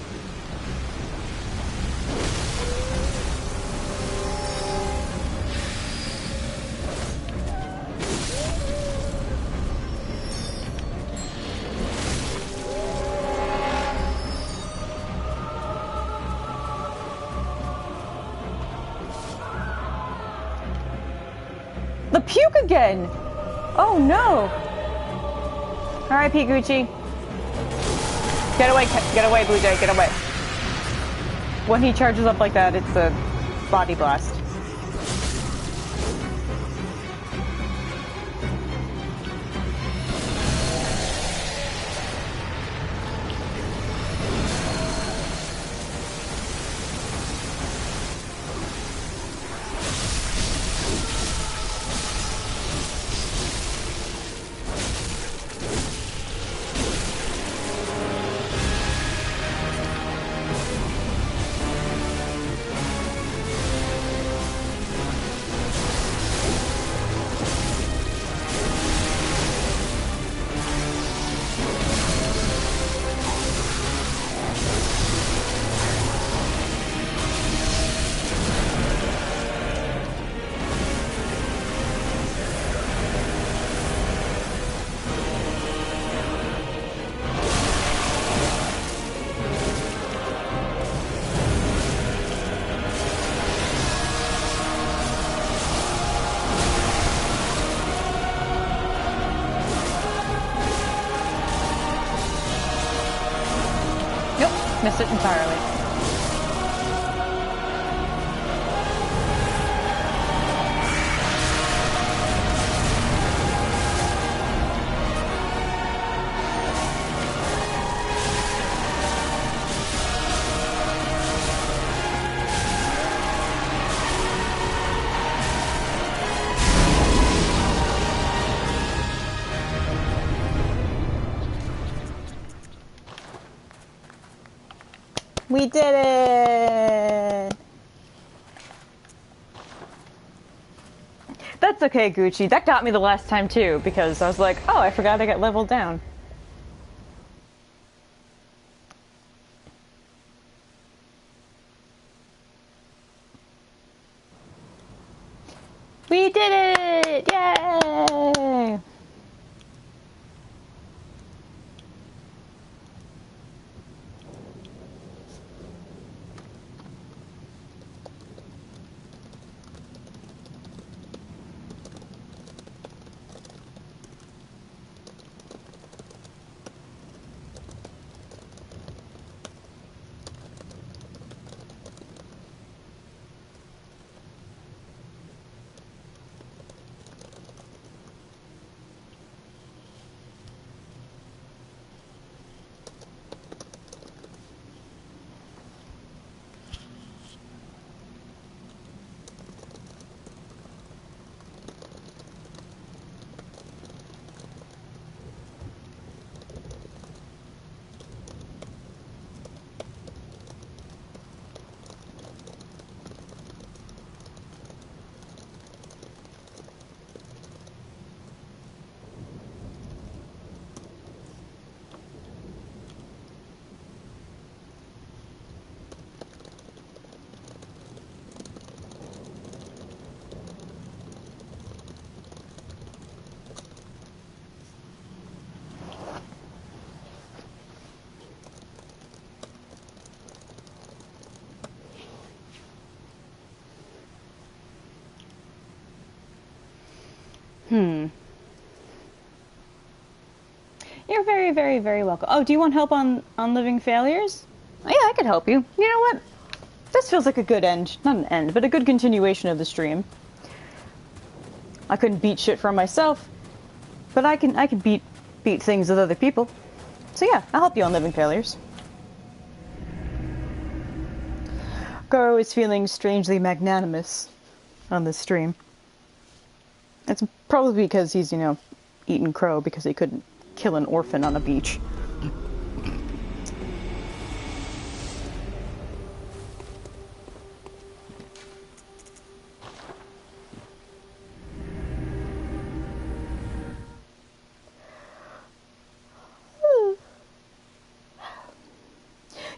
The puke again! Oh no! Alright, Gucci. Get away, Blue Jay, get away. When he charges up like that, it's a body blast. Missed it entirely. We did it! That's okay, Gucci. That got me the last time too, because I was like, oh, I forgot I got leveled down. We did it! Yay! You're very, very, very welcome. Oh, do you want help on Living Failures? Oh, yeah, I could help you. You know what? This feels like a good end. Not an end, but a good continuation of the stream. I couldn't beat shit for myself, but I can beat things with other people. So yeah, I'll help you on Living Failures. Garo is feeling strangely magnanimous on this stream. It's probably because he's, eaten crow because he couldn't kill an orphan on a beach.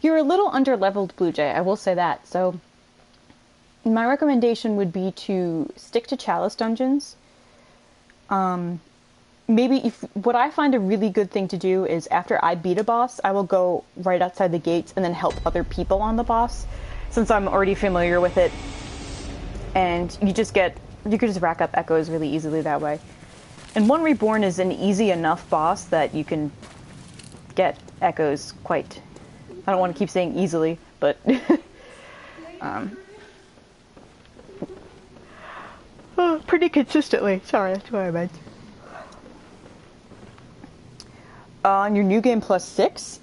You're a little under-leveled, Blue Jay, I will say that. So, my recommendation would be to stick to Chalice dungeons. Maybe what I find a really good thing to do is after I beat a boss, I will go right outside the gates and then help other people on the boss, since I'm already familiar with it. And you could just rack up echoes really easily that way. And One Reborn is an easy enough boss that you can get echoes quite... I don't want to keep saying easily, but... pretty consistently. Sorry, that's what I meant. On your new game plus 6?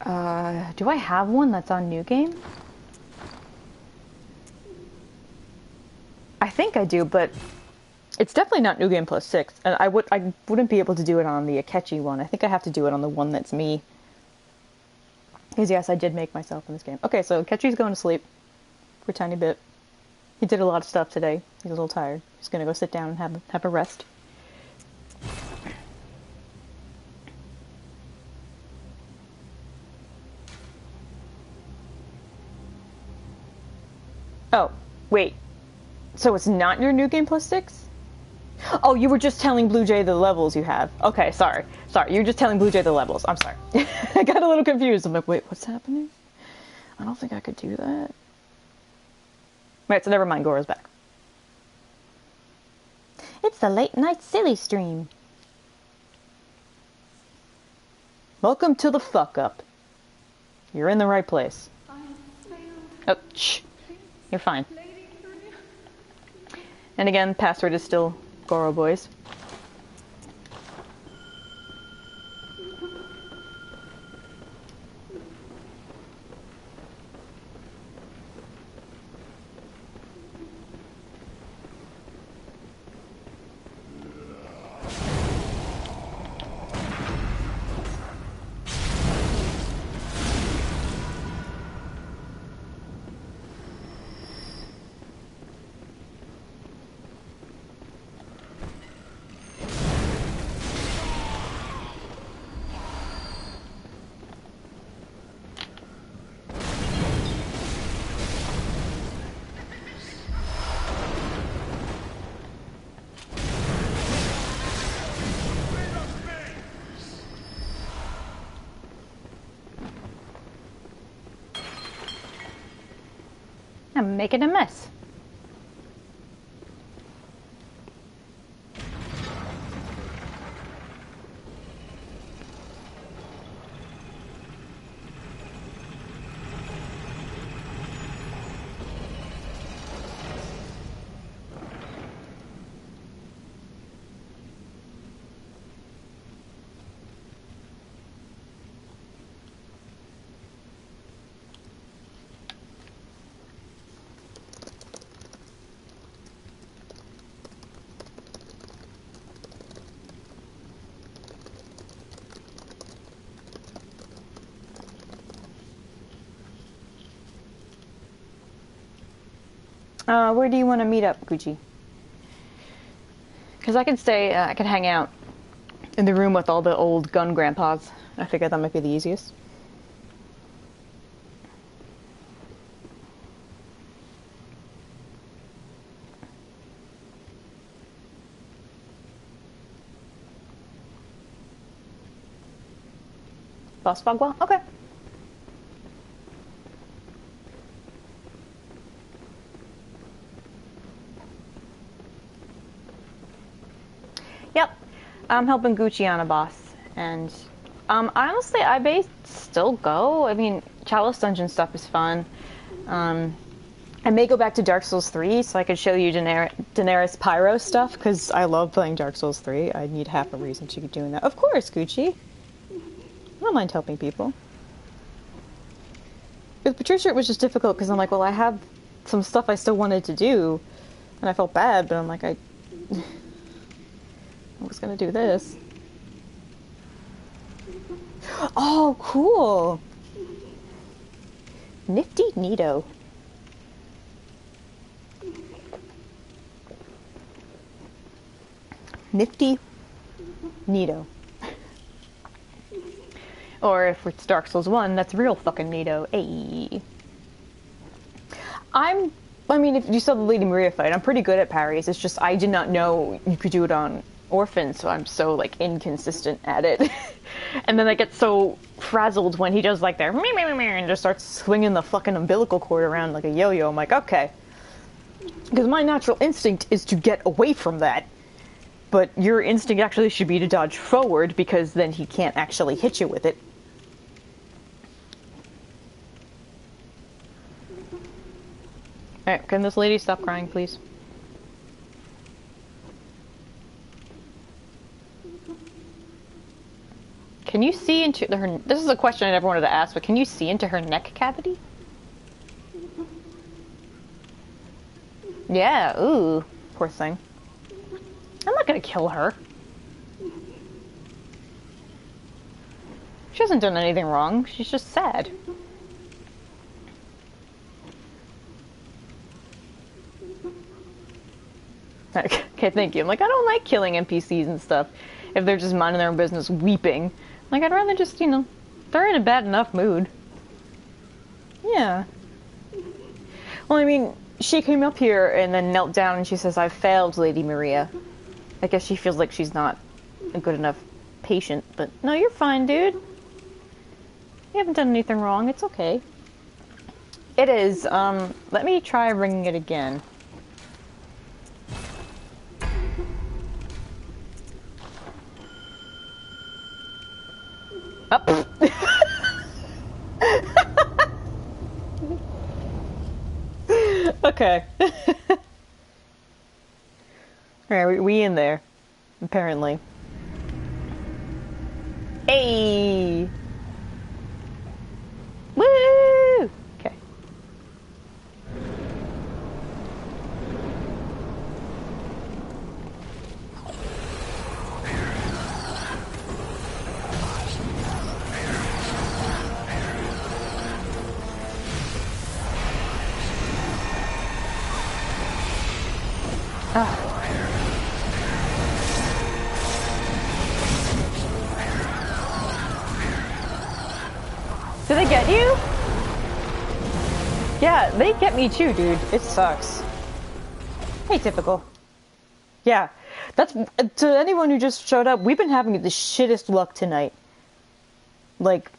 Do I have one that's on new game? I think I do, but it's definitely not new game plus 6. And I wouldn't be able to do it on the Akechi one. I think I have to do it on the one that's me. Because yes, I did make myself in this game. Okay, so Akechi's going to sleep for a tiny bit. He did a lot of stuff today. He's a little tired. He's gonna go sit down and have a rest. Oh, wait. So it's not your new game plus 6? Oh, you were just telling Blue Jay the levels you have. Okay, sorry. Sorry, you're just telling Blue Jay the levels. I'm sorry. I got a little confused. I'm like, wait, what's happening? I don't think I could do that. Right, so never mind, Gora's back. It's the late night silly stream. Welcome to the fuck up. You're in the right place. Oh, shh. You're fine. And again, password is still Goro Boys. I'm making a mess. Where do you want to meet up, Gucci? Because I could hang out in the room with all the old gun grandpas. I figured that might be the easiest. Boss Bagua? Okay. I'm helping Gucci on a boss, and honestly, I may still go. I mean, Chalice Dungeon stuff is fun. I may go back to Dark Souls 3 so I could show you Daenerys Pyro stuff, because I love playing Dark Souls 3. I need half a reason to keep doing that. Of course, Gucci. I don't mind helping people. With Patricia, it was just difficult because I'm like, well, I have some stuff I still wanted to do, and I felt bad, but I'm like, I was gonna do this. Oh, cool! Nifty neato. Nifty neato. Or if it's Dark Souls 1, that's real fucking neato. Ayy. I mean, if you saw the Lady Maria fight, I'm pretty good at parries. It's just I did not know you could do it on Orphan, so I'm so, like, inconsistent at it. And then I get so frazzled when he does, like, their meh, meh, meh, meh, and just starts swinging the fucking umbilical cord around like a yo-yo. I'm like, okay. Because my natural instinct is to get away from that. But your instinct actually should be to dodge forward, because then he can't actually hit you with it. Alright, can this lady stop crying, please? Can you see into her... This is a question I never wanted to ask, but can you see into her neck cavity? Yeah, ooh. Poor thing. I'm not gonna kill her. She hasn't done anything wrong. She's just sad. Okay, thank you. I'm like, I don't like killing NPCs and stuff if they're just minding their own business weeping. Like, I'd rather just, you know, they're in a bad enough mood. Yeah. Well, I mean, she came up here and then knelt down and she says, "I failed, Lady Maria." I guess she feels like she's not a good enough patient, but no, you're fine, dude. You haven't done anything wrong. It's okay. It is. Let me try ringing it again. Up. Okay. Alright, we in there. Apparently. Hey! Woo! Okay. Ah. Do they get you? Yeah, they get me too, dude. It sucks. Hey, typical. Yeah, that's to anyone who just showed up. We've been having the shittest luck tonight. Like,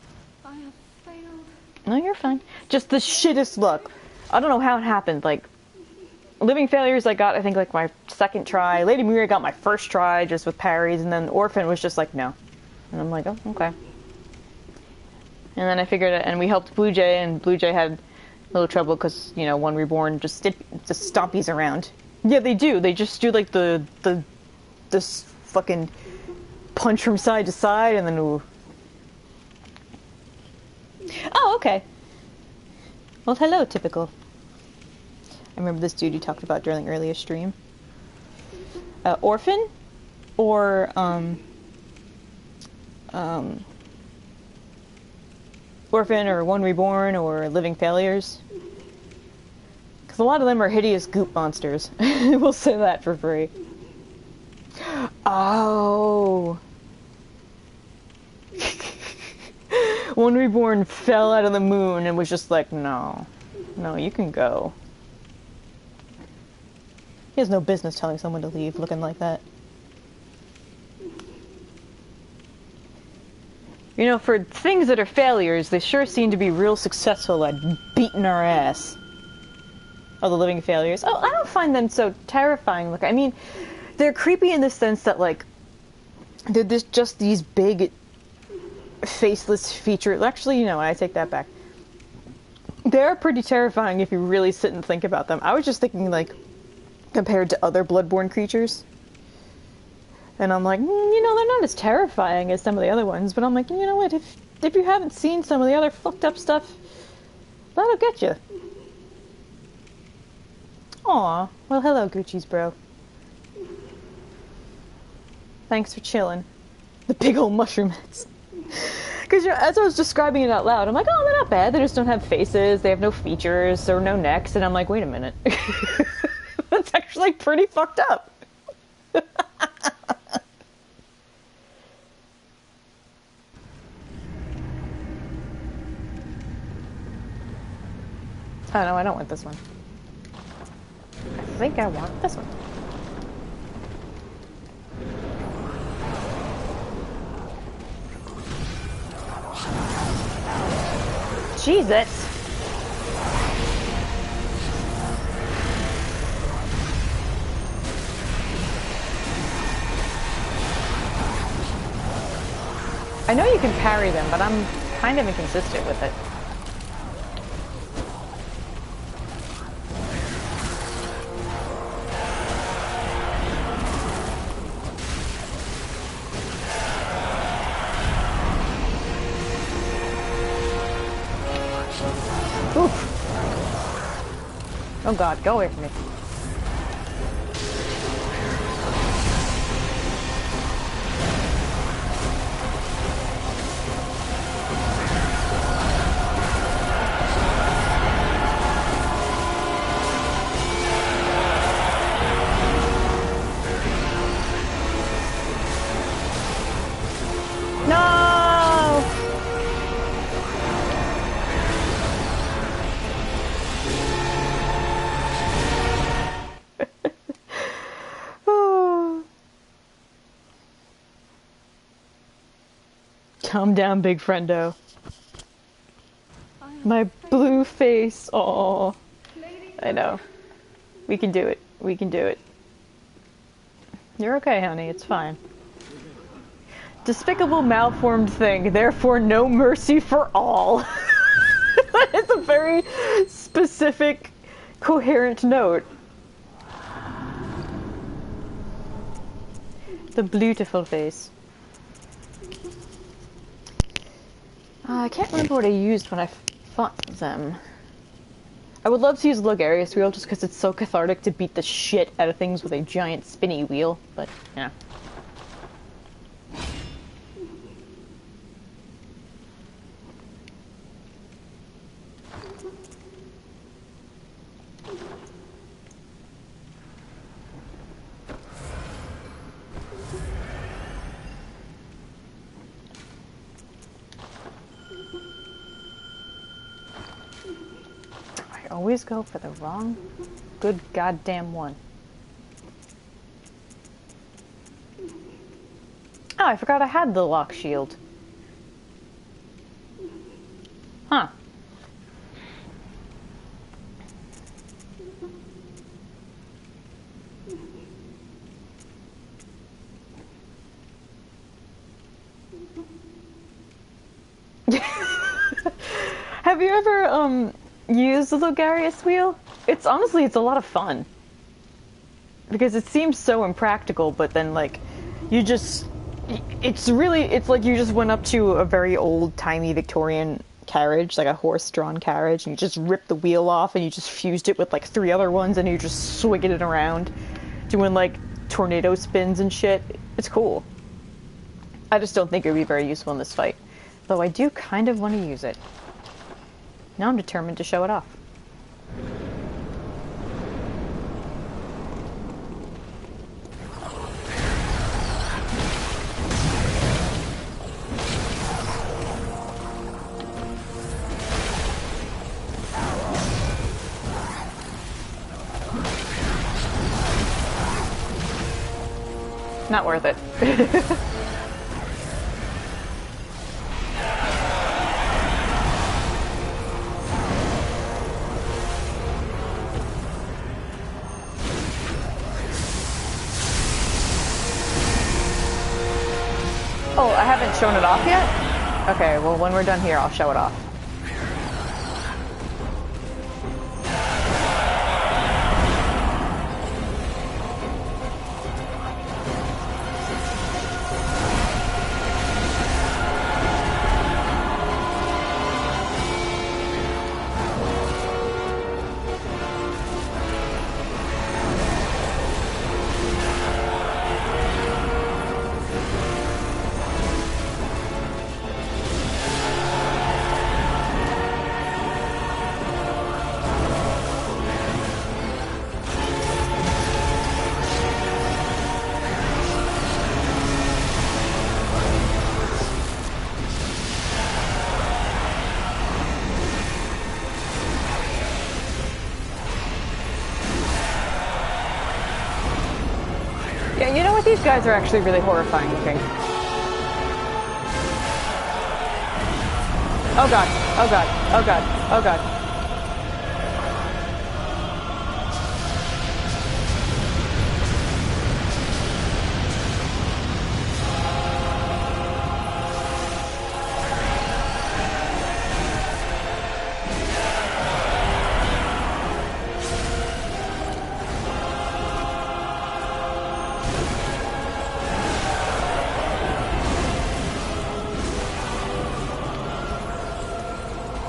I have failed. no, you're fine. Just the shittest luck. I don't know how it happened. Like, Living Failures, I got, I think, like my second try. Lady Maria got my first try just with parries, and then Orphan was just like, no. And I'm like, oh, okay. And then I figured it, and we helped Blue Jay, and Blue Jay had a little trouble because, you know, One Reborn just stompies around. Yeah, they do. They just do, like, this fucking punch from side to side, and then, ooh. Oh, okay. Well, hello, typical. I remember this dude you talked about during the earlier stream. Orphan? Or, Orphan or One Reborn or Living Failures. Because a lot of them are hideous goop monsters. We'll say that for free. Oh. One Reborn fell out of the moon and was just like, no. No, you can go. He has no business telling someone to leave looking like that. You know, for things that are failures, they sure seem to be real successful at beating our ass. Oh, the Living Failures. Oh, I don't find them so terrifying. Look, I mean, they're creepy in the sense that, like, They're just these big, faceless features. Actually, you know, I take that back. They're pretty terrifying if you really sit and think about them. I was just thinking, like, compared to other Bloodborne creatures. And I'm like, you know, they're not as terrifying as some of the other ones, but I'm like, you know what, if you haven't seen some of the other fucked up stuff, that'll get you. Aw, well, hello, Gucci's bro. Thanks for chilling. The big old mushroom heads. Because, you know, as I was describing it out loud, I'm like, oh, they're not bad. They just don't have faces. They have no features or no necks. And I'm like, wait a minute. That's actually pretty fucked up. Oh, no, I don't want this one. I think I want this one. Jesus! I know you can parry them, but I'm kind of inconsistent with it. Oh god, go away from me. Calm down, big friendo. My blue face. Aw. I know. We can do it. We can do it. You're okay, honey. It's fine. Despicable, malformed thing. Therefore, no mercy for all. That is a very specific, coherent note. The beautiful face. I can't remember what I used when I fought them. I would love to use the Logarius wheel just because it's so cathartic to beat the shit out of things with a giant spinny wheel, but, yeah. Always go for the wrong good goddamn one. Oh, I forgot I had the lock shield. Huh. Have you ever, use the Logarius wheel? It's honestly, it's a lot of fun. Because it seems so impractical, but then, like, you just... It's like you just went up to a very old-timey Victorian carriage, like a horse-drawn carriage, and you just ripped the wheel off, and you just fused it with, like, 3 other ones, and you just swinging it around, doing, like, tornado spins and shit. It's cool. I just don't think it would be very useful in this fight. Though I do kind of want to use it. Now I'm determined to show it off. Not worth it. Oh, I haven't shown it off yet? Okay, well, when we're done here, I'll show it off. Yeah, you know what? These guys are actually really horrifying looking. Oh god, oh god, oh god, oh god.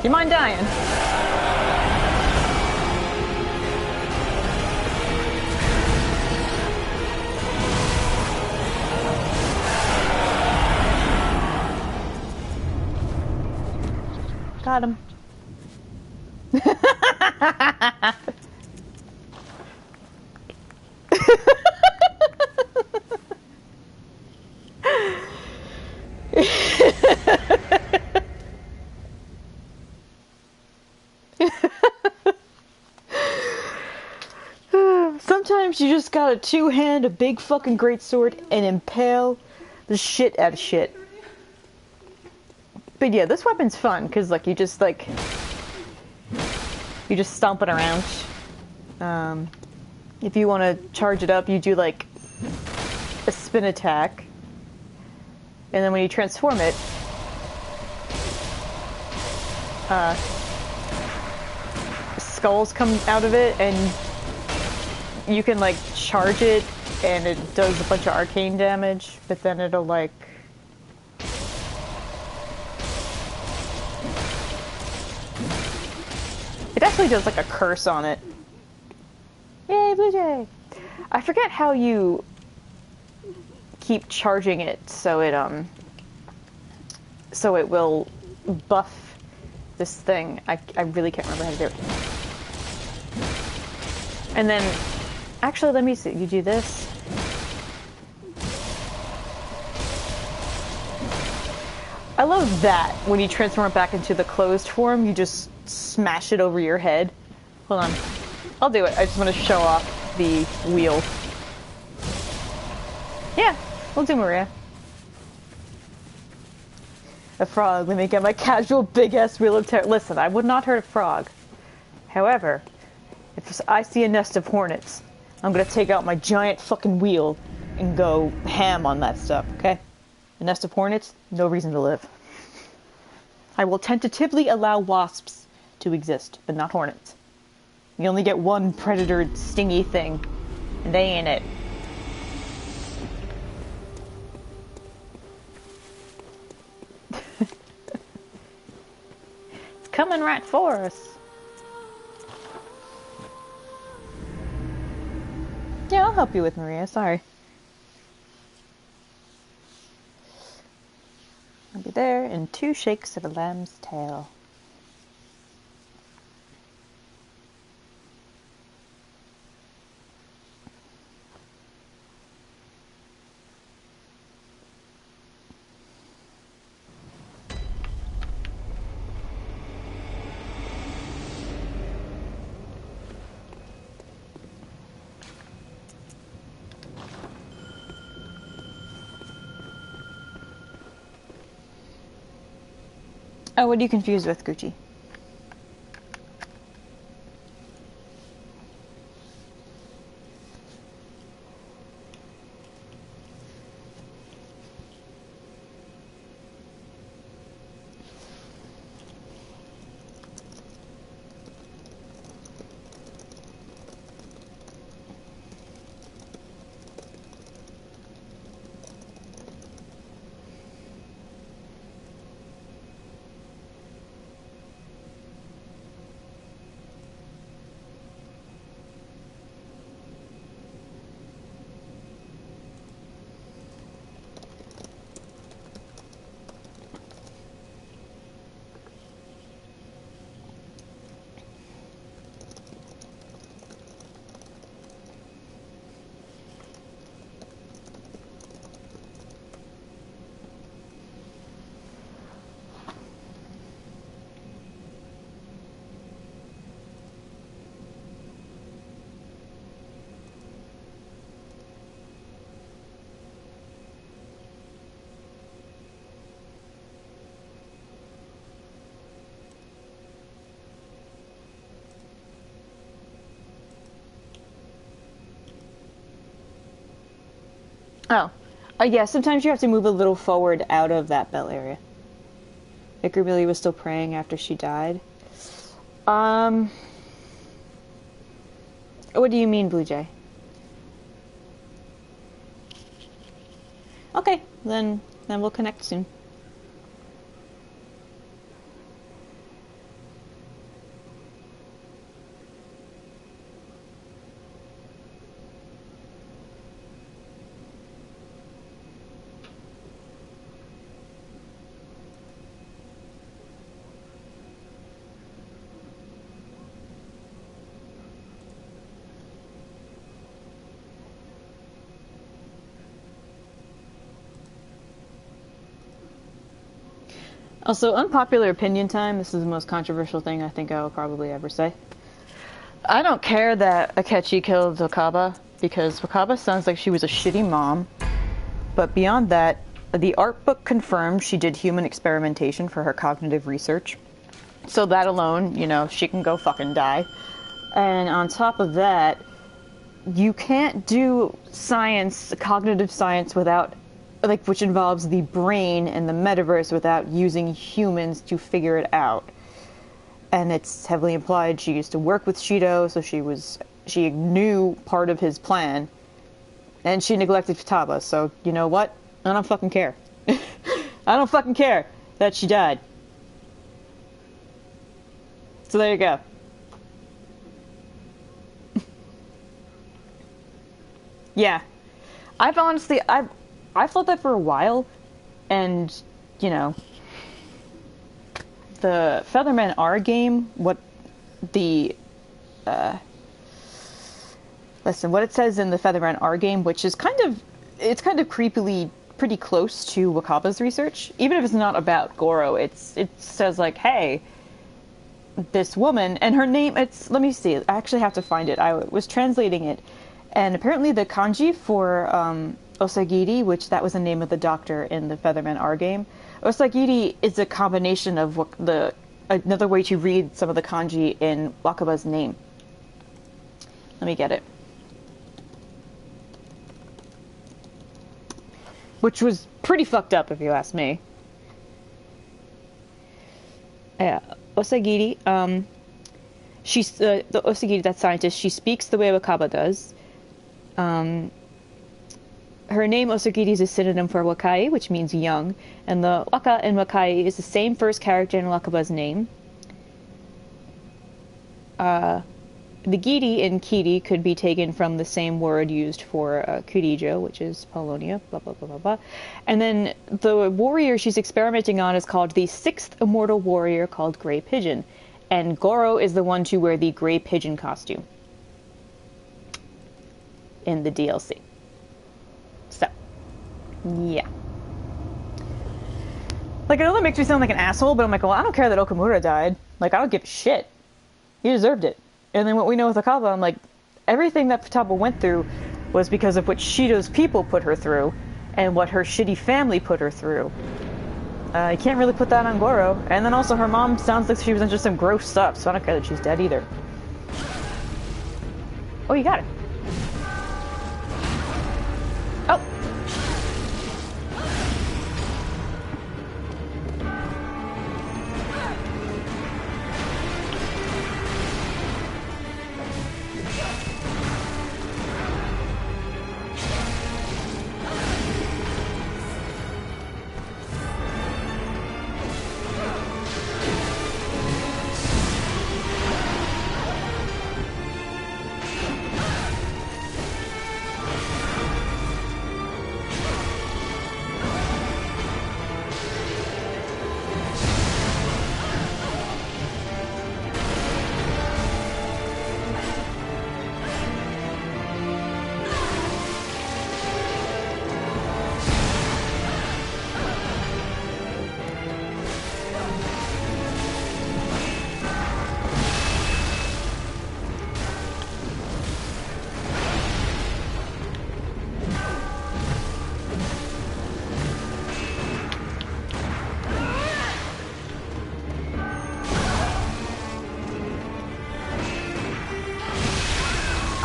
You mind dying? Got him. Sometimes you just gotta two-hand a big fucking greatsword and impale the shit out of shit. But yeah, this weapon's fun, because like you just stomp it around. If you want to charge it up, you do like a spin attack. And then when you transform it, skulls come out of it, and you can like charge it and it does a bunch of arcane damage, but then it'll like it actually does like a curse on it. Yay, Blue Jay! I forget how you keep charging it so it will buff this thing. I really can't remember how to do it. And then actually, let me see. You do this. I love that when you transform it back into the closed form, you just smash it over your head. Hold on. I'll do it. I just want to show off the wheel. Yeah, we'll do Maria. A frog. Let me get my casual big-ass wheel of terror. Listen, I would not hurt a frog. However, if I see a nest of hornets, I'm gonna take out my giant fucking wheel and go ham on that stuff, okay? A nest of hornets, no reason to live. I will tentatively allow wasps to exist, but not hornets. You only get one predator stingy thing, and they ain't it. It's coming right for us. Yeah, I'll help you with Maria, sorry. I'll be there in 2 shakes of a lamb's tail. Oh, what are you confused with, Gucci? Oh. Yeah, sometimes you have to move a little forward out of that bell area. Ichabili was still praying after she died. What do you mean, Blue Jay? Okay, then we'll connect soon. Also, unpopular opinion time. This is the most controversial thing I think I will probably ever say. I don't care that Akechi killed Wakaba, because Wakaba sounds like she was a shitty mom. But beyond that, the art book confirms she did human experimentation for her cognitive research. So that alone, you know, she can go fucking die. And on top of that, you can't do science, cognitive science, without, like, which involves the brain and the metaverse, without using humans to figure it out. And it's heavily implied she used to work with Shido, so she knew part of his plan. And she neglected Futaba, so you know what? I don't fucking care. I don't fucking care that she died. So there you go. Yeah. I've thought that for a while, and, you know, the Featherman R game, what it says in the Featherman R game, which is kind of creepily pretty close to Wakaba's research, even if it's not about Goro. It says, like, hey, this woman, and her name, let me see, I actually have to find it. I was translating it, and apparently the kanji for Osagiri, which that was the name of the doctor in the Featherman R game, Osagiri is a combination of another way to read some of the kanji in Wakaba's name. Let me get it. Which was pretty fucked up, if you ask me. Yeah, Osagiri, she's, the Osagiri, that scientist, she speaks the way Wakaba does. Her name, Osagiri, is a synonym for Wakai, which means young, and the Waka in Wakai is the same first character in Wakaba's name. The Giri in Kiri could be taken from the same word used for Kurijo, which is Polonia, blah, blah, blah, blah, blah. And then the warrior she's experimenting on is called the sixth immortal warrior, called Grey Pigeon. And Goro is the one to wear the Grey Pigeon costume in the DLC. So, yeah. Like, I know that makes me sound like an asshole, but I'm like, well, I don't care that Okamura died. Like, I don't give a shit. He deserved it. And then what we know with Akaba, I'm like, everything that Futaba went through was because of what Shido's people put her through, and what her shitty family put her through. You can't really put that on Goro. And then also her mom sounds like she was into some gross stuff, so I don't care that she's dead either. Oh, you got it. Oh!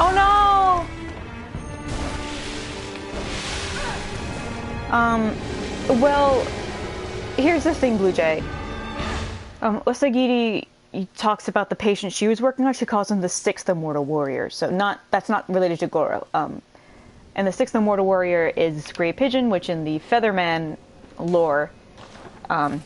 Oh no! Well, here's the thing, Blue Jay. Osagiri talks about the patient she was working on. She calls him the sixth immortal warrior. So that's not related to Goro. And the sixth immortal warrior is Grey Pigeon, which in the Featherman lore, in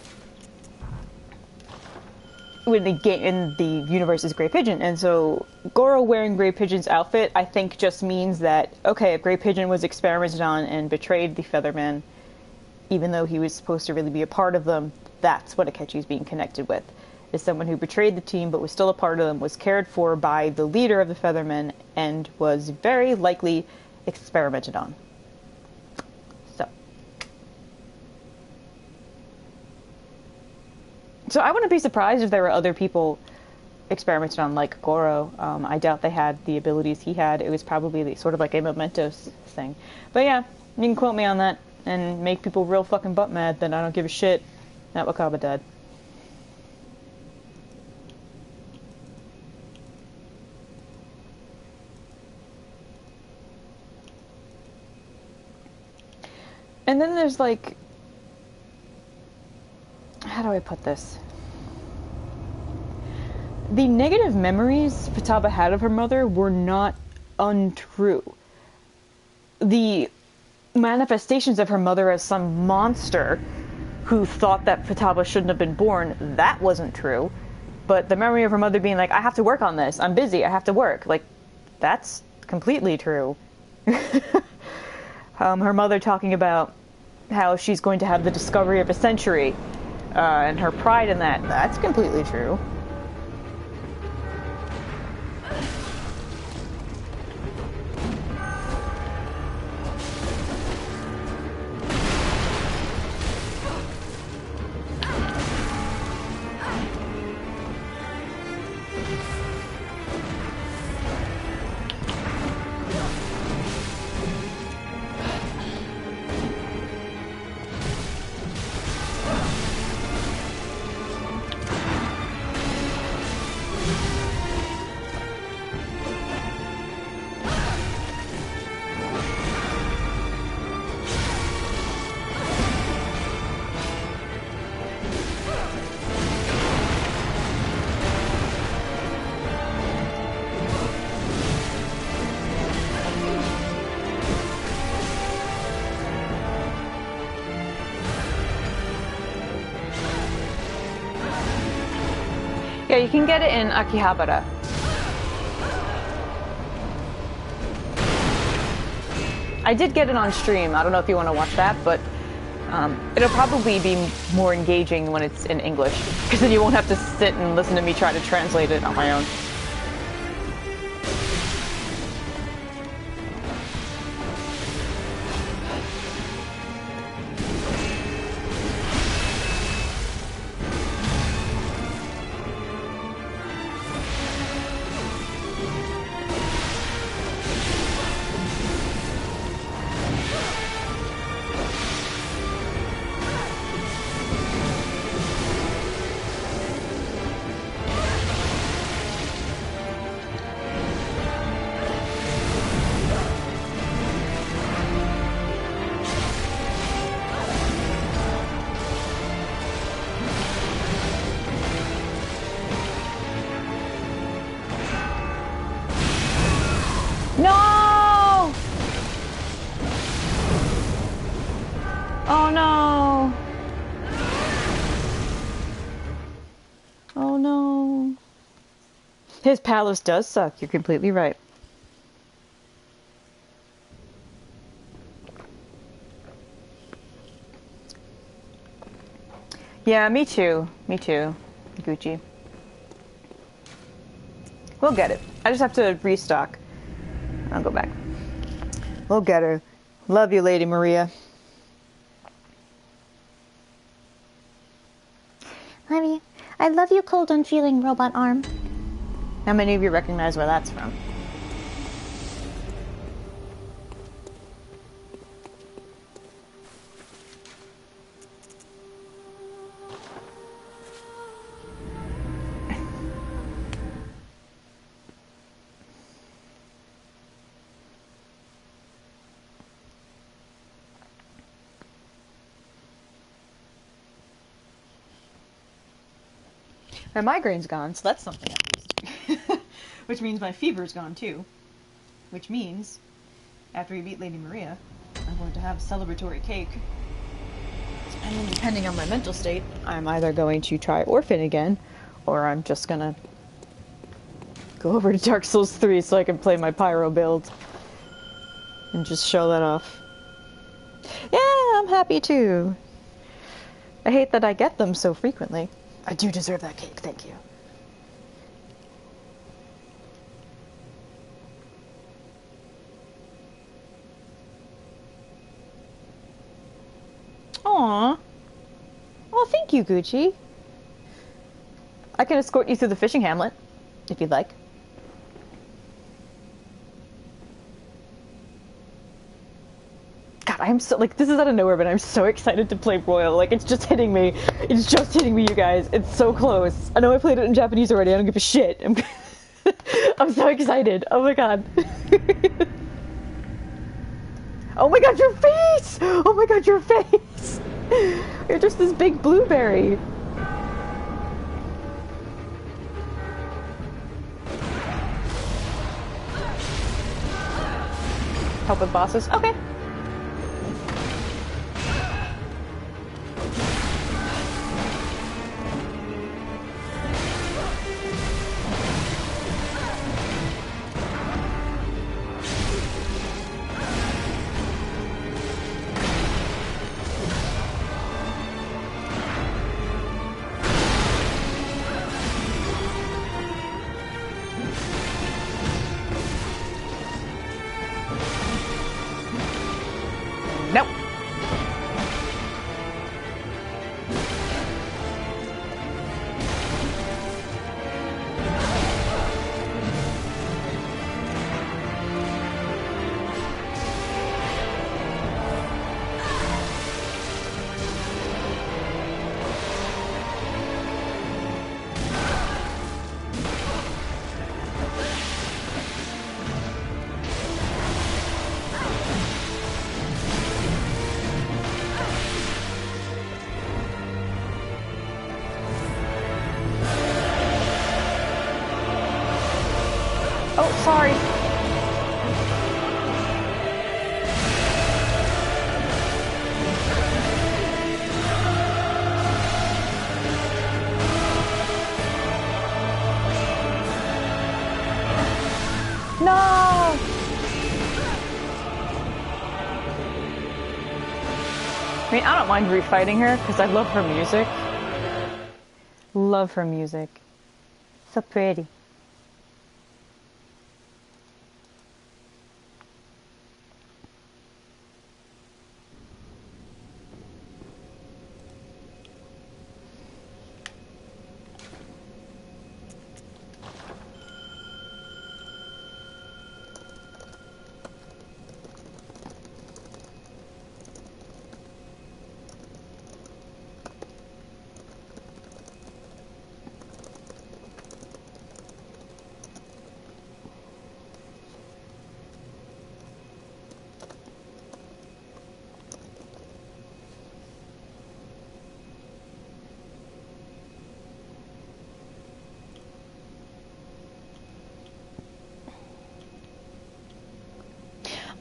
the universe is Grey Pigeon. And so Goro wearing Grey Pigeon's outfit, I think, just means that, okay, if Grey Pigeon was experimented on and betrayed the Featherman, even though he was supposed to really be a part of them, that's what Akechi's being connected with. Is someone who betrayed the team but was still a part of them, was cared for by the leader of the Feathermen, and was very likely experimented on. So I wouldn't be surprised if there were other people experimented on, like Goro. I doubt they had the abilities he had. It was probably sort of like a Mementos thing. But yeah, you can quote me on that and make people real fucking butt mad, then I don't give a shit that Wakaba died. And then there's like, how do I put this? The negative memories Futaba had of her mother were not untrue. The manifestations of her mother as some monster who thought that Futaba shouldn't have been born, that wasn't true. But the memory of her mother being like, I have to work on this, I'm busy, I have to work, like, that's completely true. Her mother talking about how she's going to have the discovery of a century, and her pride in that, that's completely true. Yeah, you can get it in Akihabara. I did get it on stream. I don't know if you want to watch that, but it'll probably be more engaging when it's in English, because then you won't have to sit and listen to me try to translate it on my own. No! Oh no! Oh no. His palace does suck, you're completely right. Yeah, me too. Me too, Gucci. We'll get it. I just have to restock. I'll go back. We'll get her. Love you, Lady Maria. Love you. I love you, cold, unfeeling robot arm. How many of you recognize where that's from? My migraine's gone, so that's something at least. Which means my fever's gone too. Which means, after we beat Lady Maria, I'm going to have celebratory cake. And then depending on my mental state, I'm either going to try Orphan again, or I'm just gonna go over to Dark Souls 3 so I can play my Pyro build. And just show that off. Yeah, I'm happy too. I hate that I get them so frequently. I do deserve that cake, thank you. Aww. Well, thank you, Gucci. I can escort you through the fishing hamlet, if you'd like. God, I'm so, like, this is out of nowhere, but I'm so excited to play Royal. Like, it's just hitting me. It's just hitting me, you guys. It's so close. I know I played it in Japanese already. I don't give a shit. I'm so excited. Oh my god. Oh my god, your face! Oh my god, your face! You're just this big blueberry. Help with bosses? Okay. Nope. Oh, sorry. No! I mean, I don't mind refighting her, because I love her music. Love her music. So pretty.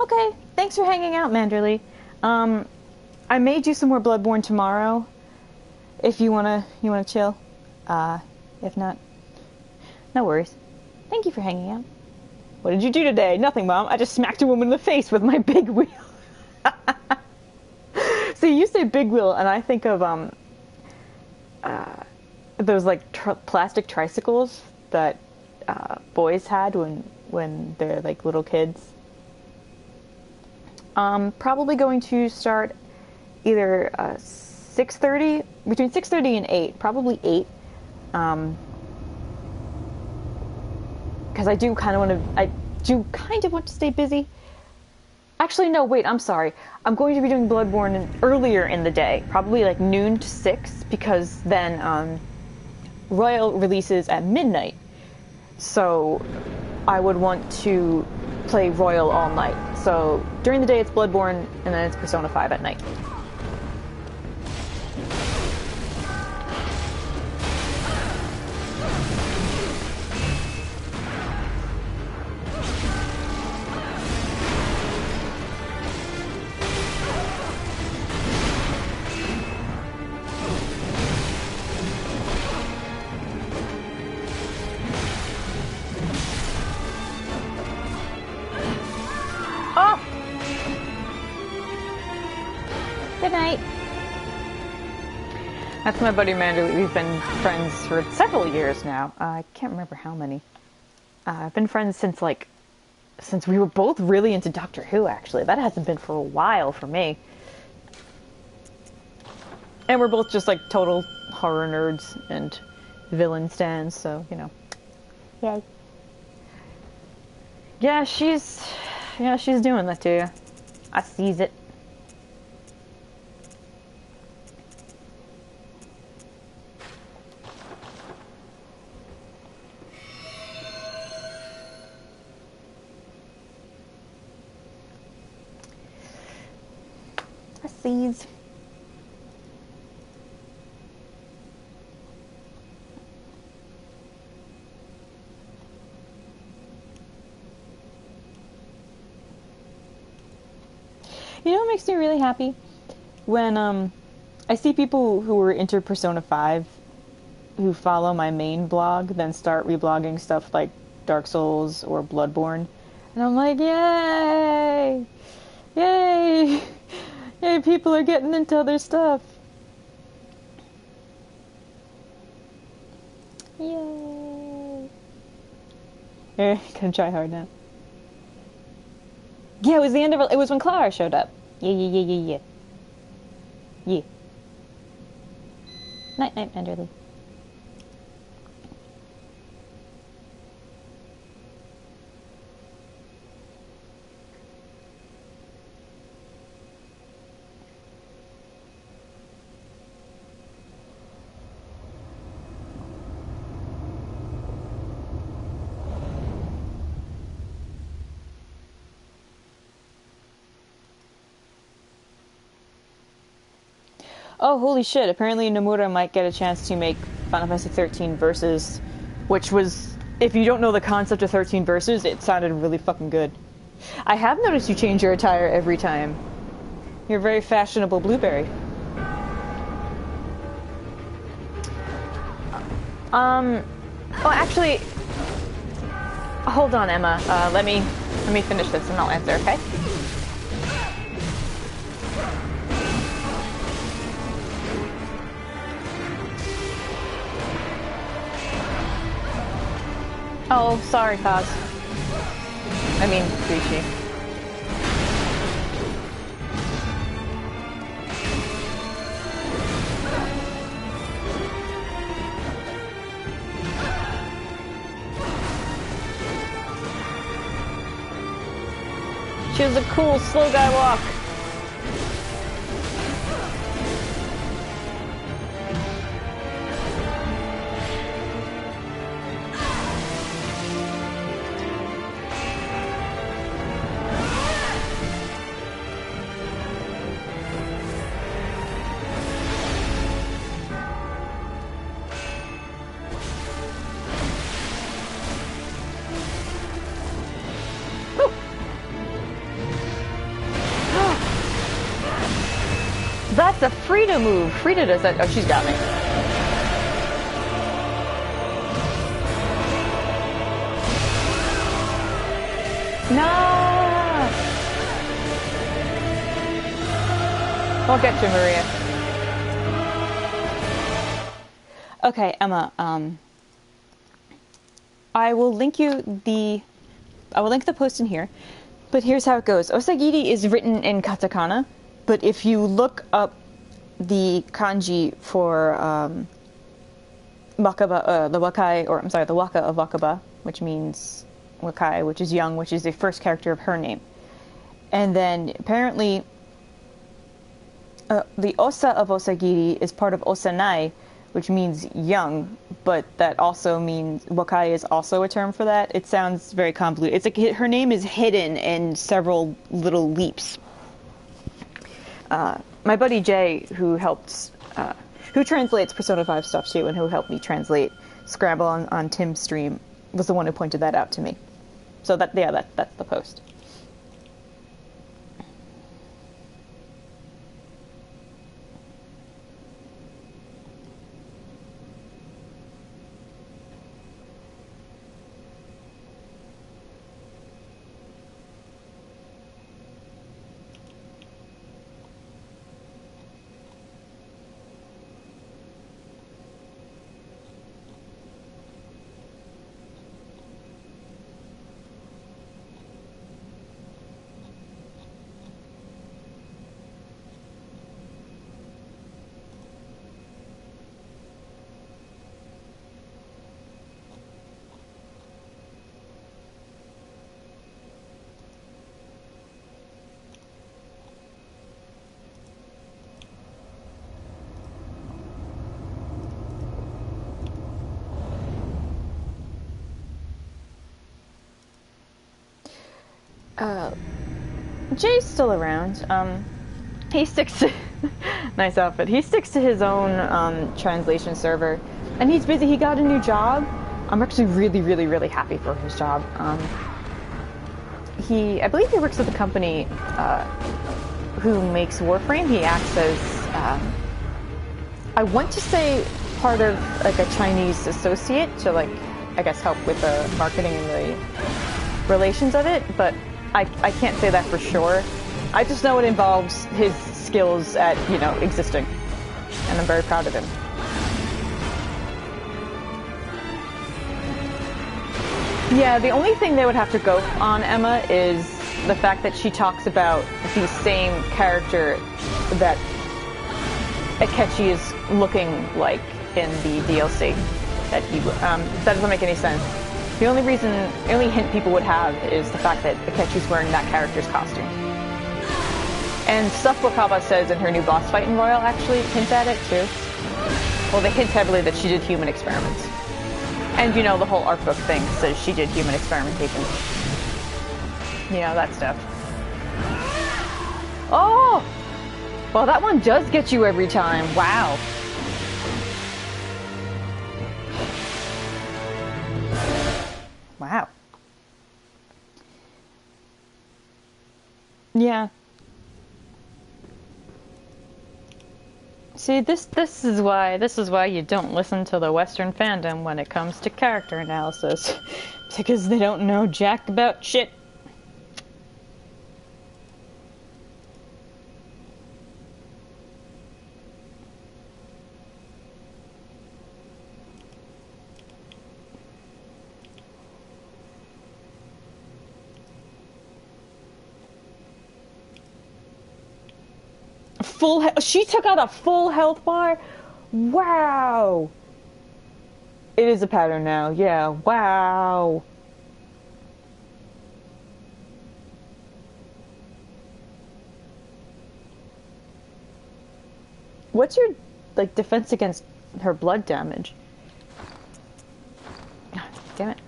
Okay, thanks for hanging out, Manderly. I may do some more Bloodborne tomorrow, if you wanna chill. If not, no worries. Thank you for hanging out. What did you do today? Nothing, Mom. I just smacked a woman in the face with my big wheel. See, you say big wheel, and I think of those like plastic tricycles that boys had when they're like little kids. Probably going to start either 6:30, between 6:30 and 8, probably 8. Because I do kind of want to stay busy. Actually, no, wait, I'm sorry. I'm going to be doing Bloodborne earlier in the day, probably like noon to 6, because then Royal releases at midnight. So I would want to play Royal all night. So during the day it's Bloodborne, and then it's Persona 5 at night. night. That's my buddy Amanda. We've been friends for several years now. I can't remember how many. I've been friends since we were both really into Doctor Who, actually. That hasn't been for a while for me. And we're both just like total horror nerds and villain stans, so, you know. Yay. Yeah, she's doing that to you. I sees it. I sees. You know what makes me really happy? When I see people who are into Persona 5 who follow my main blog then start reblogging stuff like Dark Souls or Bloodborne. And I'm like, yay! Yay! Yay, people are getting into other stuff. Yay! Gonna try hard now. Yeah, it was when Clara showed up. Yeah. Yeah. Night, Enderly. Oh, holy shit. Apparently Nomura might get a chance to make Final Fantasy 13 Versus, which was, if you don't know the concept of 13 Versus, it sounded really fucking good. I have noticed you change your attire every time. You're a very fashionable blueberry. Oh, actually, hold on, Emma. Let me finish this and I'll answer, okay? Oh, sorry, Kaz. I mean, Rishi. She has a cool slow guy walk. That's a Frida move. Frida does that. Oh, she's got me. No! I'll get you, Maria. Okay, Emma, I will link the post in here, but here's how it goes. Osagiri is written in katakana, but if you look up the kanji for Wakaba, the Waka of Wakaba, which means Wakai, which is young, which is the first character of her name. And then apparently the Osa of Osagiri is part of Osanai, which means young, but that also means Wakai is also a term for that. It sounds very convoluted. It's like her name is hidden in several little leaps. My buddy Jay, who translates Persona 5 stuff too, and who helped me translate Scrabble on Tim's stream, was the one who pointed that out to me. So that's the post. Jay's still around. He sticks to nice outfit. He sticks to his own translation server, and he's busy. He got a new job. I'm actually really happy for his job. I believe he works at the company who makes Warframe. He acts as I want to say part of like a Chinese associate to like I guess help with the marketing and the relations of it, but I can't say that for sure. I just know it involves his skills at, you know, existing. And I'm very proud of him. Yeah, the only thing they would have to go on Emma is the fact that she talks about the same character that Akechi is looking like in the DLC. That doesn't make any sense. The only hint people would have is the fact that Akechi's wearing that character's costume. And stuff Wakaba says in her new boss fight in Royal actually hints at it too. Well, they hint heavily that she did human experiments. And you know, the whole art book thing says she did human experimentation. You know, that stuff. Oh! Well, that one does get you every time. Wow. Wow. Yeah. See, this is why you don't listen to the Western fandom when it comes to character analysis. Because they don't know jack about shit. She took out a full health bar? Wow! It is a pattern now, yeah, wow! What's your, like, defense against her blood damage? Damn it.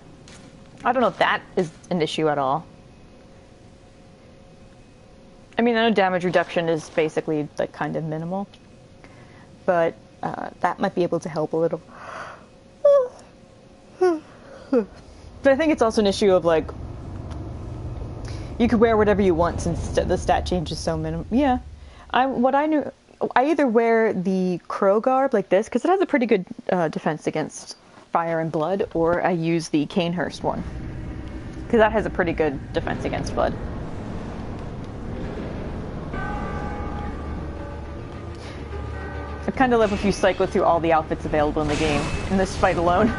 I don't know if that is an issue at all. I mean, I know damage reduction is basically, like, kind of minimal. But, that might be able to help a little. But I think it's also an issue of, like, you could wear whatever you want since the stat change is so minimal. Yeah. I either wear the crow garb like this, because it has a pretty good defense against fire and blood, or I use the Canehurst one. Because that has a pretty good defense against blood. I kind of love if you cycle through all the outfits available in the game, in this fight alone.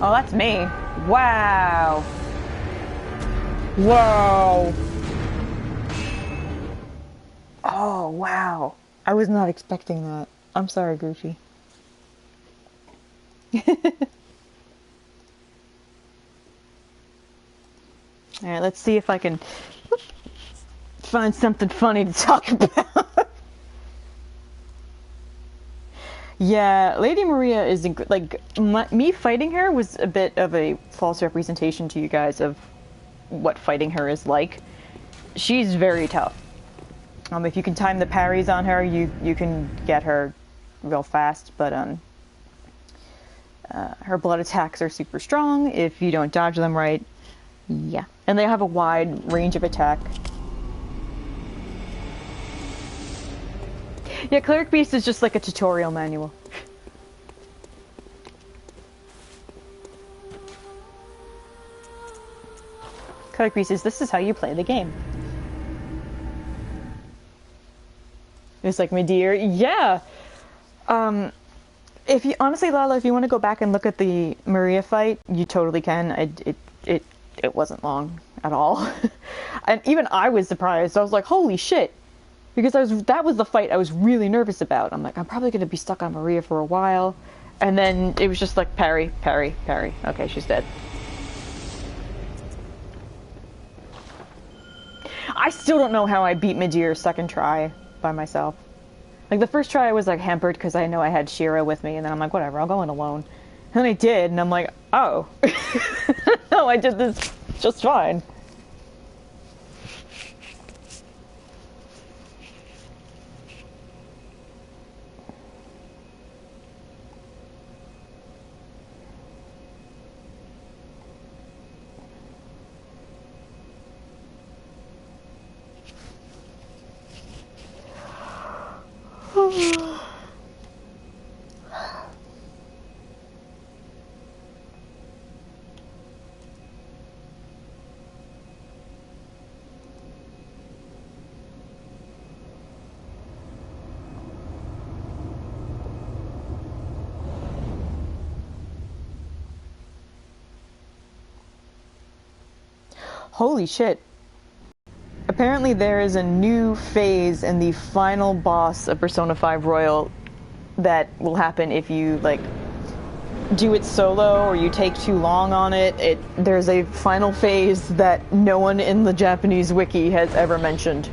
Oh, that's me. Wow. Whoa. Oh, wow. I was not expecting that. I'm sorry, Gucci. Alright, let's see if I can find something funny to talk about. Yeah, Lady Maria is like me fighting her was a bit of a false representation to you guys of what fighting her is like. She's very tough. If you can time the parries on her, you can get her real fast. But her blood attacks are super strong. If you don't dodge them right, yeah. And they have a wide range of attack. Yeah, Cleric Beast is just like a tutorial manual. Cleric Beast says, this is how you play the game. It's like, Medivh, yeah. If you honestly, Lala, if you want to go back and look at the Maria fight, you totally can. It wasn't long at all, and even I was surprised. I was like, holy shit, because that was the fight I was really nervous about. I'm like, I'm probably gonna be stuck on Maria for a while, and then it was just like parry, parry, parry. Okay, she's dead. I still don't know how I beat Medivh's second try by myself. Like, the first try I was like hampered because I know I had Shira with me, and then I'm like, whatever, I'll go in alone. And then I did, and I'm like, oh. No, I did this just fine. Holy shit. Apparently there is a new phase in the final boss of Persona 5 Royal that will happen if you, like, do it solo or you take too long on it. There's a final phase that no one in the Japanese wiki has ever mentioned.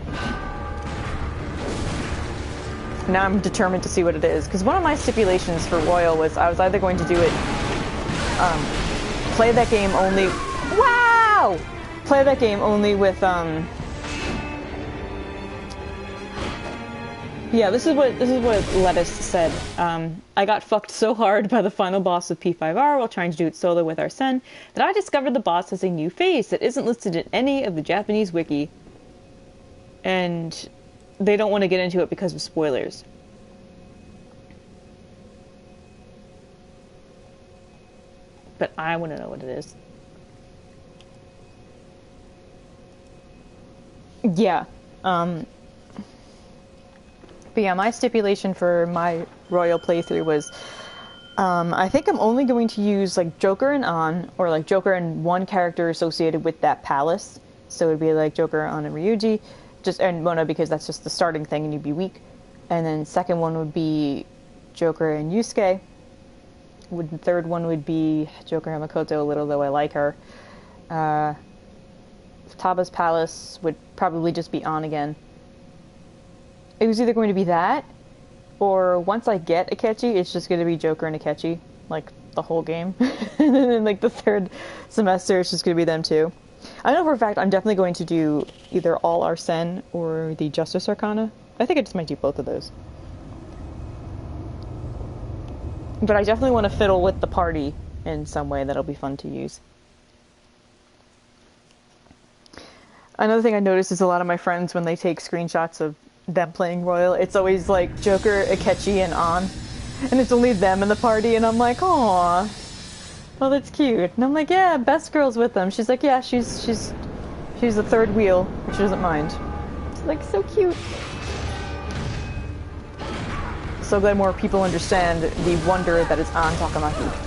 Now I'm determined to see what it is, because one of my stipulations for Royal was I was either going to do it, play that game only, wow! Play that game only with, yeah, this is what Lettuce said. I got fucked so hard by the final boss of P5R while trying to do it solo with Arsene that I discovered the boss has a new phase that isn't listed in any of the Japanese wiki. And they don't want to get into it because of spoilers. But I want to know what it is. Yeah. But yeah, my stipulation for my Royal playthrough was, I think I'm only going to use like Joker and An, or like Joker and one character associated with that palace. So it'd be like Joker, An, and Ryuji, and Mona, because that's just the starting thing and you'd be weak. And then second one would be Joker and Yusuke. The third one would be Joker and Makoto, little though I like her. Taba's Palace would probably just be on again. It was either going to be that, or once I get Akechi, it's just going to be Joker and Akechi, like, the whole game. And then, like, the third semester, it's just going to be them too. I know for a fact I'm definitely going to do either all Arsene or the Justice Arcana. I think I just might do both of those. But I definitely want to fiddle with the party in some way that'll be fun to use. Another thing I noticed is a lot of my friends, when they take screenshots of them playing Royal, it's always like Joker, Akechi, and An. And it's only them in the party, and I'm like, aww. Well, that's cute. And I'm like, yeah, Best Girl's with them. She's like, yeah, she's the third wheel. She doesn't mind. It's like, so cute. So glad more people understand the wonder that is An Takamaki.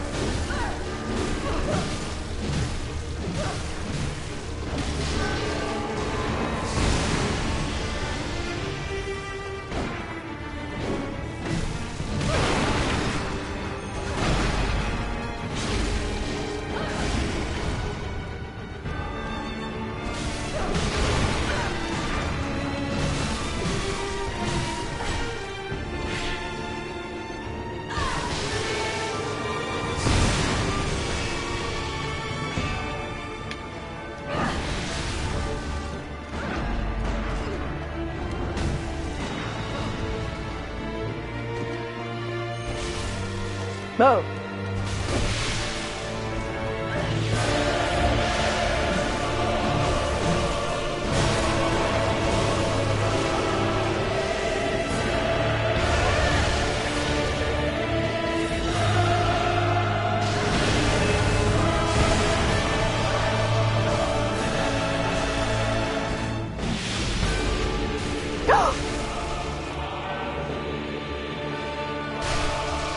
Oh.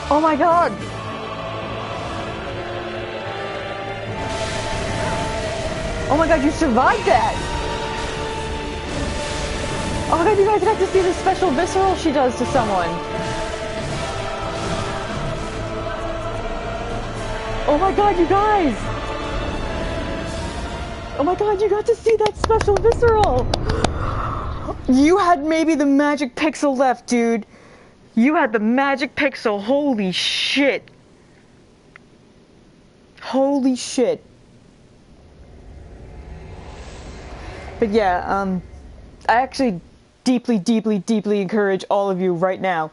Oh my god! Oh my god, you survived that! Oh my god, you guys got to see the special visceral she does to someone. Oh my god, you guys! Oh my god, you got to see that special visceral! You had maybe the magic pixel left, dude. You had the magic pixel. Holy shit. Holy shit. But yeah, I actually deeply, deeply, deeply encourage all of you right now.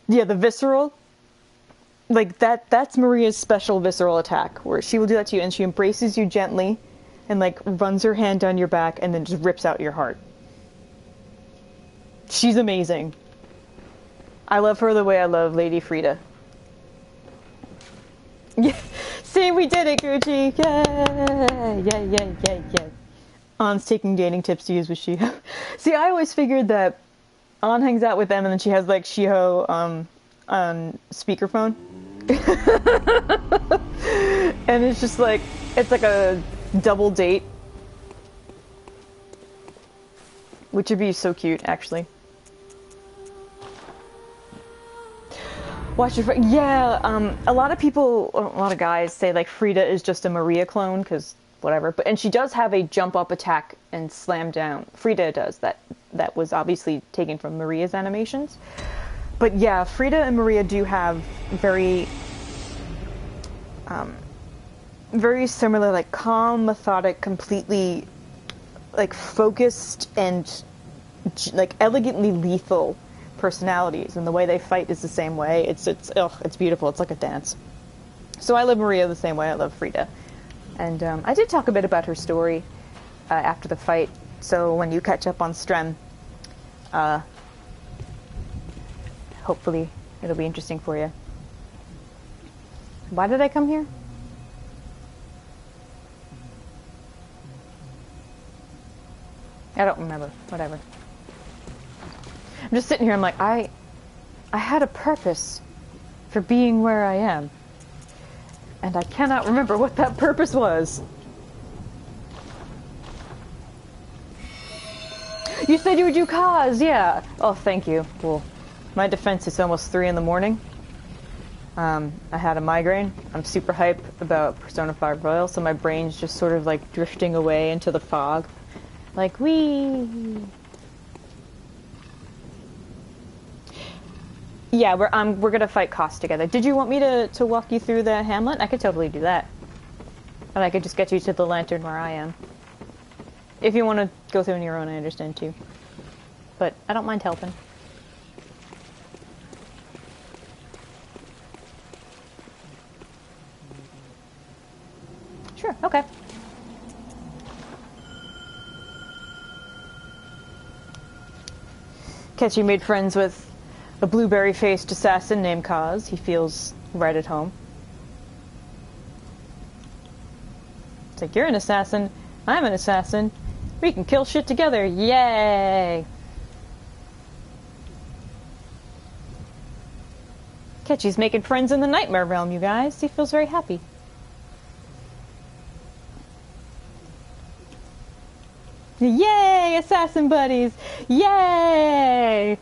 Yeah, the visceral, like that's Maria's special visceral attack, where she will do that to you and she embraces you gently and like runs her hand down your back and then just rips out your heart. She's amazing. I love her the way I love Lady Frida. Yeah, see, we did it, Gucci! Yay! Yay, yay, yay, yay. An's taking dating tips to use with Shiho. See, I always figured that An hangs out with them and then she has like Shiho on speakerphone. And it's just like, it's like a double date. Which would be so cute, actually. Watch your yeah, a lot of people, a lot of guys say like Frida is just a Maria clone, because whatever. But and she does have a jump up attack and slam down. Frida does that. That was obviously taken from Maria's animations. But yeah, Frida and Maria do have very, very similar, like calm, methodic, completely, like focused and like elegantly lethal personalities, and the way they fight is the same way. It's beautiful. It's like a dance. So I love Maria the same way I love Frida. And I did talk a bit about her story after the fight, so when you catch up on Strem, hopefully it'll be interesting for you. Why did I come here? I don't remember. Whatever. I'm just sitting here, I'm like, I had a purpose for being where I am. And I cannot remember what that purpose was. You said you would do cause, yeah. Oh, thank you. Well, my defense is almost 3 in the morning. I had a migraine. I'm super hype about Persona 5 Royal, so my brain's just sort of like drifting away into the fog. Like, wee. Yeah, we're gonna fight Koss together. Did you want me to walk you through the hamlet? I could totally do that. And I could just get you to the lantern where I am. If you want to go through on your own, I understand too. But I don't mind helping. Sure, okay. Ketchy made friends with a blueberry-faced assassin named Kaz. He feels right at home. It's like, you're an assassin, I'm an assassin. We can kill shit together, yay! Ketchy's making friends in the Nightmare Realm, you guys. He feels very happy. Yay, assassin buddies! Yay!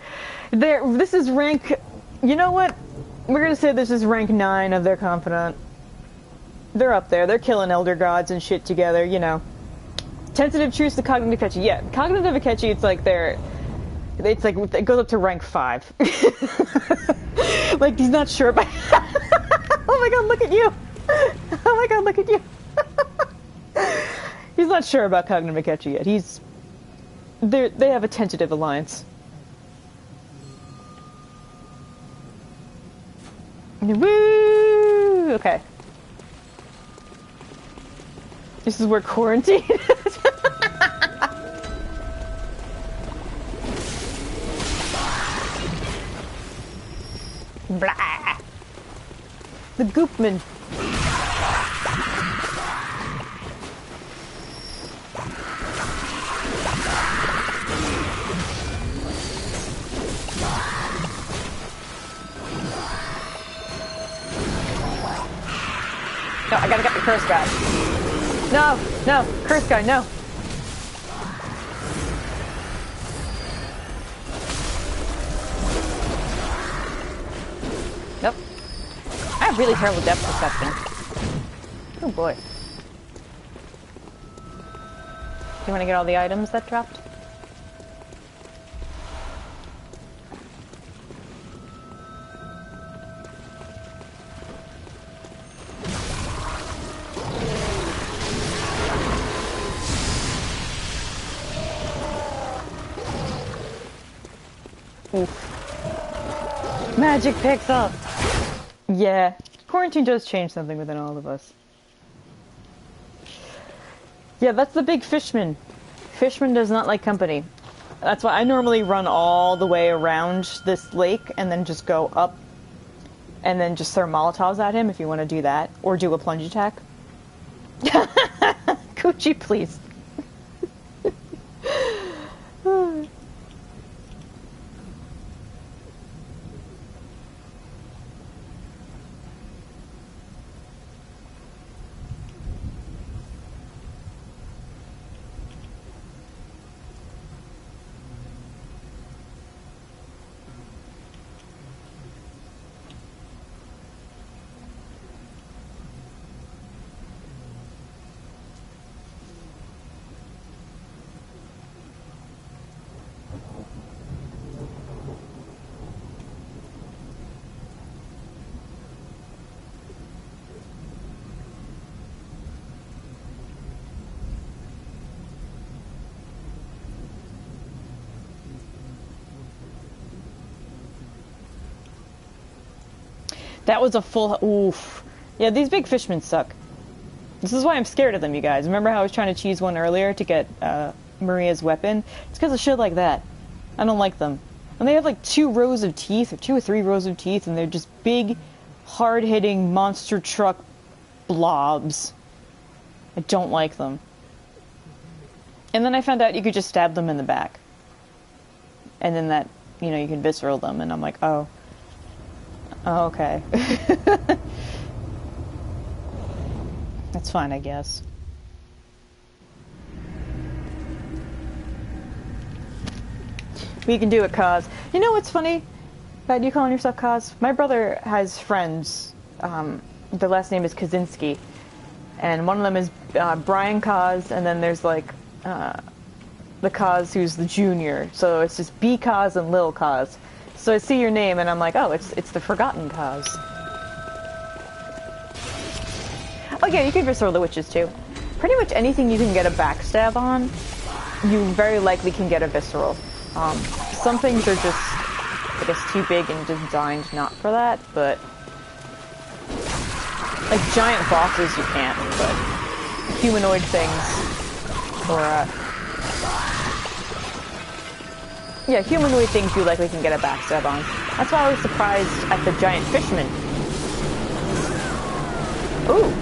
This is rank... You know what? We're gonna say this is rank 9 of their Confidant. They're up there. They're killing Elder Gods and shit together, you know. Tentative Truce to Cognitive Akechi. Yeah, Cognitive Akechi, it's like it goes up to rank 5. Like, he's not sure about... Oh my god, look at you! Oh my god, look at you! He's not sure about Cognitive Akechi yet. They have a tentative alliance. Woo! Okay. This is where quarantine is. Blah. The Goopman. curse guy. No, no, curse guy, no. Nope. I have really terrible depth perception. Oh boy. Do you want to get all the items that dropped? Oof. Magic picks up! Yeah, quarantine does change something within all of us. Yeah, that's the big fishman. Fishman does not like company. That's why I normally run all the way around this lake and then just go up and then just throw Molotovs at him if you want to do that. Or do a plunge attack. Coochie, please. That was a full... Oof. Yeah, these big fishmen suck. This is why I'm scared of them, you guys. Remember how I was trying to cheese one earlier to get Maria's weapon? It's because of shit like that. I don't like them. And they have like 2 rows of teeth, or 2 or 3 rows of teeth, and they're just big, hard-hitting monster truck blobs. I don't like them. And then I found out you could just stab them in the back. And then that, you know, you can visceral them, and I'm like, oh. Oh, okay. That's fine, I guess. We can do it, Kaz. You know what's funny about you calling yourself Kaz? My brother has friends. Their last name is Kaczynski. And one of them is Brian Kaz, and then there's like the Kaz who's the junior. So it's just B Kaz and Lil Kaz. So I see your name and I'm like, oh, it's the Forgotten Kaz. Oh yeah, you can visceral the witches too. Pretty much anything you can get a backstab on, you very likely can get a visceral. Some things are just, I guess, too big and designed not for that, but... Like giant bosses you can't, but humanoid things, or yeah, humanoid things you likely can get a backstab on. That's why I was surprised at the giant fishman. Ooh.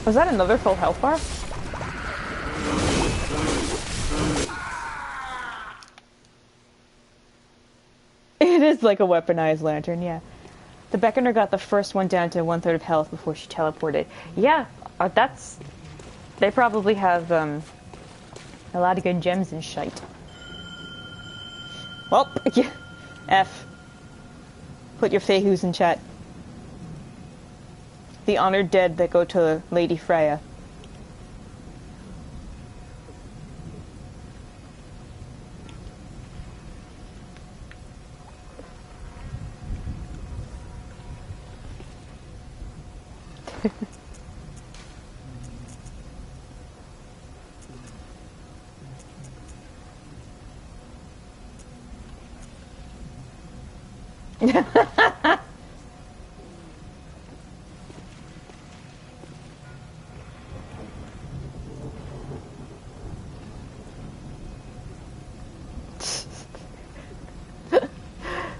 Was that another full health bar? It is like a weaponized lantern, yeah. The Beckoner got the first one down to 1/3 of health before she teleported. Yeah, that's... They probably have, a lot of good gems and shite. Well, yeah. F. Put your Fehus in chat. The honored dead that go to Lady Freya.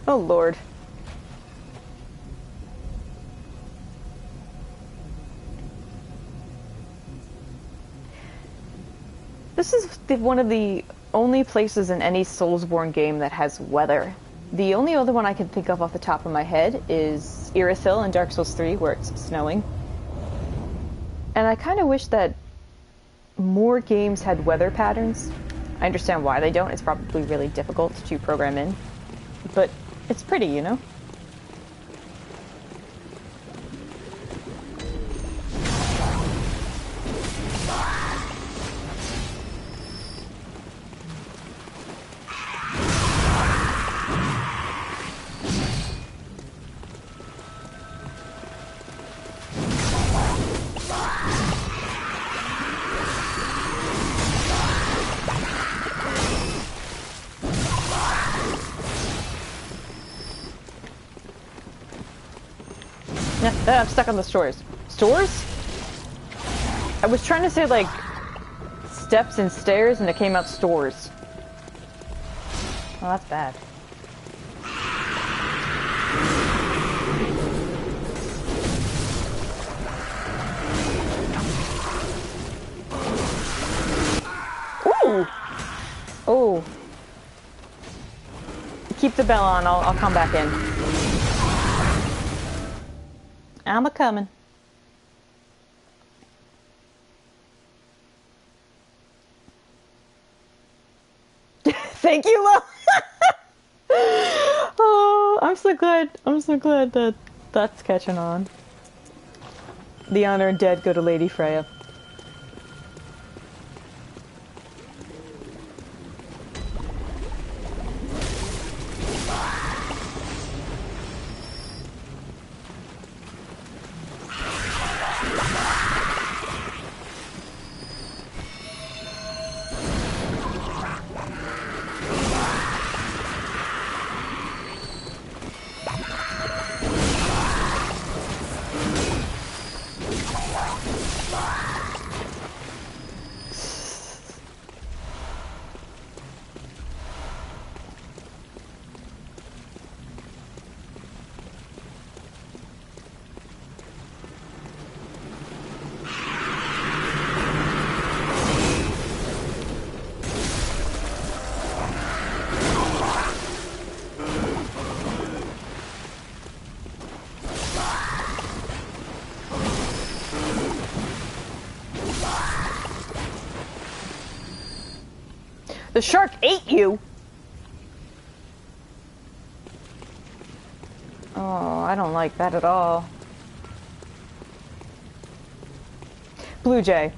Oh Lord. This is one of the only places in any Soulsborne game that has weather. The only other one I can think of off the top of my head is Irithyll in Dark Souls 3, where it's snowing. And I kind of wish that more games had weather patterns. I understand why they don't. It's probably really difficult to program in. But it's pretty, you know? I'm stuck on the stores. Stores? I was trying to say, like, steps and stairs, and it came out stores. Oh, that's bad. Ooh! Oh. Keep the bell on. I'll come back in. I'm a-coming. Thank you, Lo. Oh, I'm so glad. I'm so glad that that's catching on. The honor and dead go to Lady Freya. The shark ate you? Oh, I don't like that at all. Blue Jay.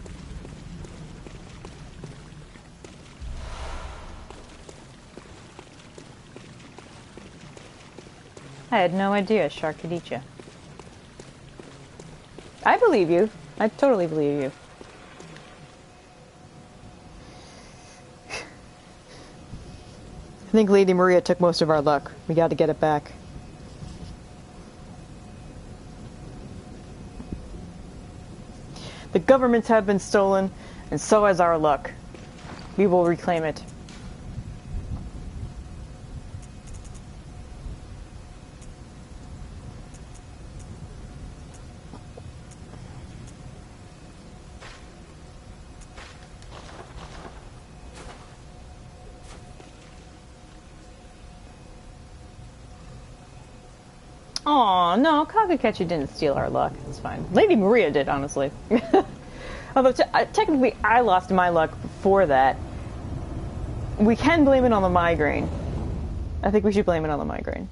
I had no idea a shark could eat you. I believe you. I totally believe you. I think Lady Maria took most of our luck. We got to get it back. The governments have been stolen, and so has our luck. We will reclaim it. Aw, no, Kagaketchi didn't steal our luck. It's fine. Lady Maria did, honestly. Although, technically, I lost my luck before that. We can blame it on the migraine. I think we should blame it on the migraine.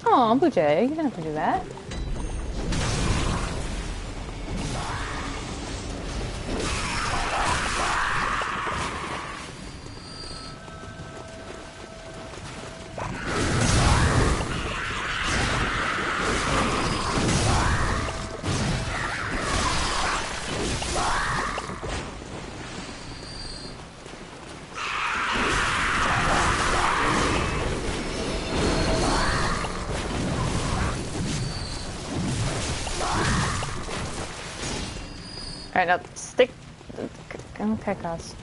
Aw, Blue Jay, you didn't have to do that. Alright, now stick. Okay, guys.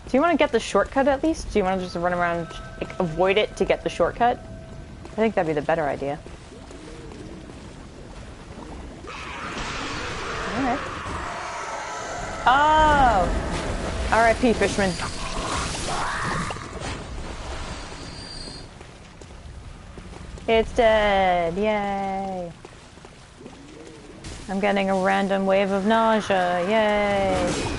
Do you want to get the shortcut at least? Do you want to just run around, like, avoid it to get the shortcut? I think that'd be the better idea. Alright. Oh! R.I.P. Fishman. It's dead! Yay! I'm getting a random wave of nausea. Yay!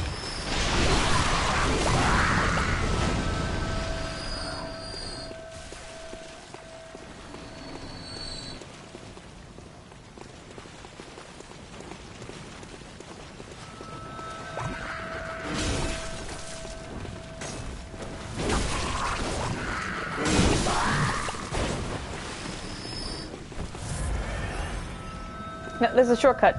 No, there's a shortcut.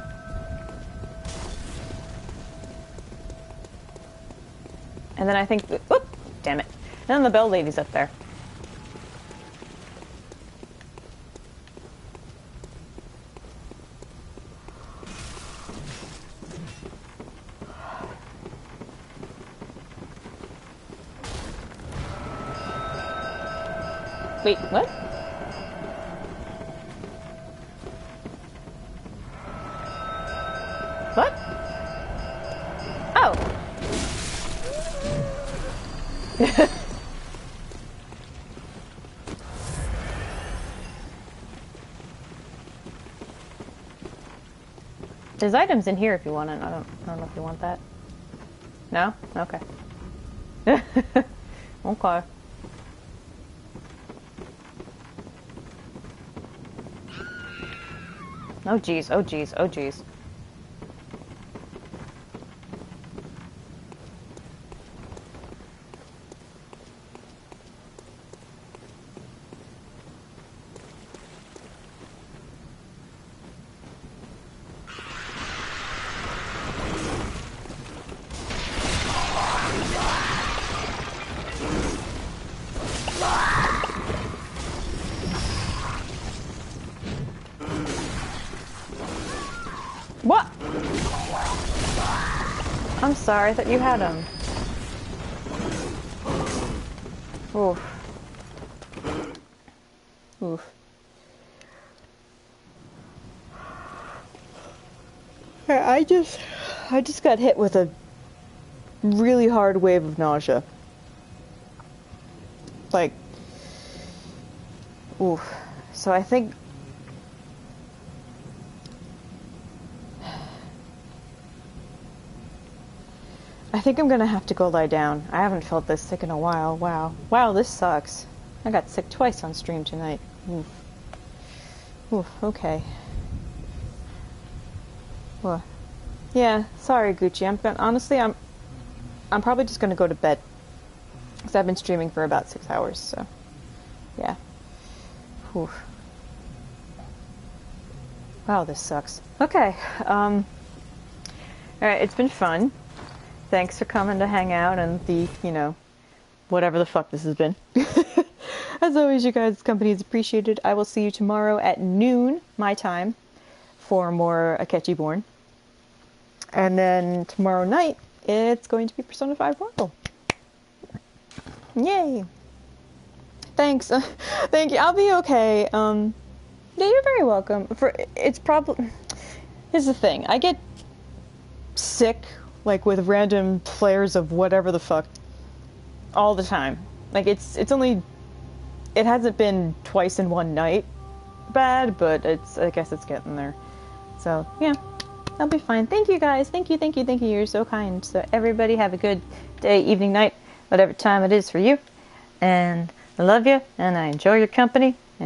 And then I think... Whoop! Damn it. And then the bell lady's up there. Wait, what? What? Oh. There's items in here if you want it. I don't know if you want that. No? Okay. Okay. Oh geez, oh geez, oh geez. What? I'm sorry that you had him. Oof. Oof. I just got hit with a really hard wave of nausea. Like, oof. So I think I'm gonna have to go lie down. I haven't felt this sick in a while. Wow. Wow, this sucks. I got sick twice on stream tonight. Oof. Oof, okay. Well, yeah, sorry Gucci. I'm probably just gonna go to bed. Because I've been streaming for about 6 hours, so yeah. Oof. Wow, this sucks. Okay. Alright, it's been fun. Thanks for coming to hang out and the, whatever the fuck this has been. As always, you guys' company is appreciated. I will see you tomorrow at noon, my time, for more Akechi Born. And then tomorrow night, it's going to be Persona 5 Royal. Yay! Thanks. Thank you. I'll be okay. Yeah, you're very welcome. Here's the thing. I get sick, like, with random flares of whatever the fuck all the time. Like, it hasn't been twice in one night bad, but I guess it's getting there. So, yeah, I'll be fine. Thank you, guys. Thank you. You're so kind. So, everybody have a good day, evening, night, whatever time it is for you. And I love you, and I enjoy your company.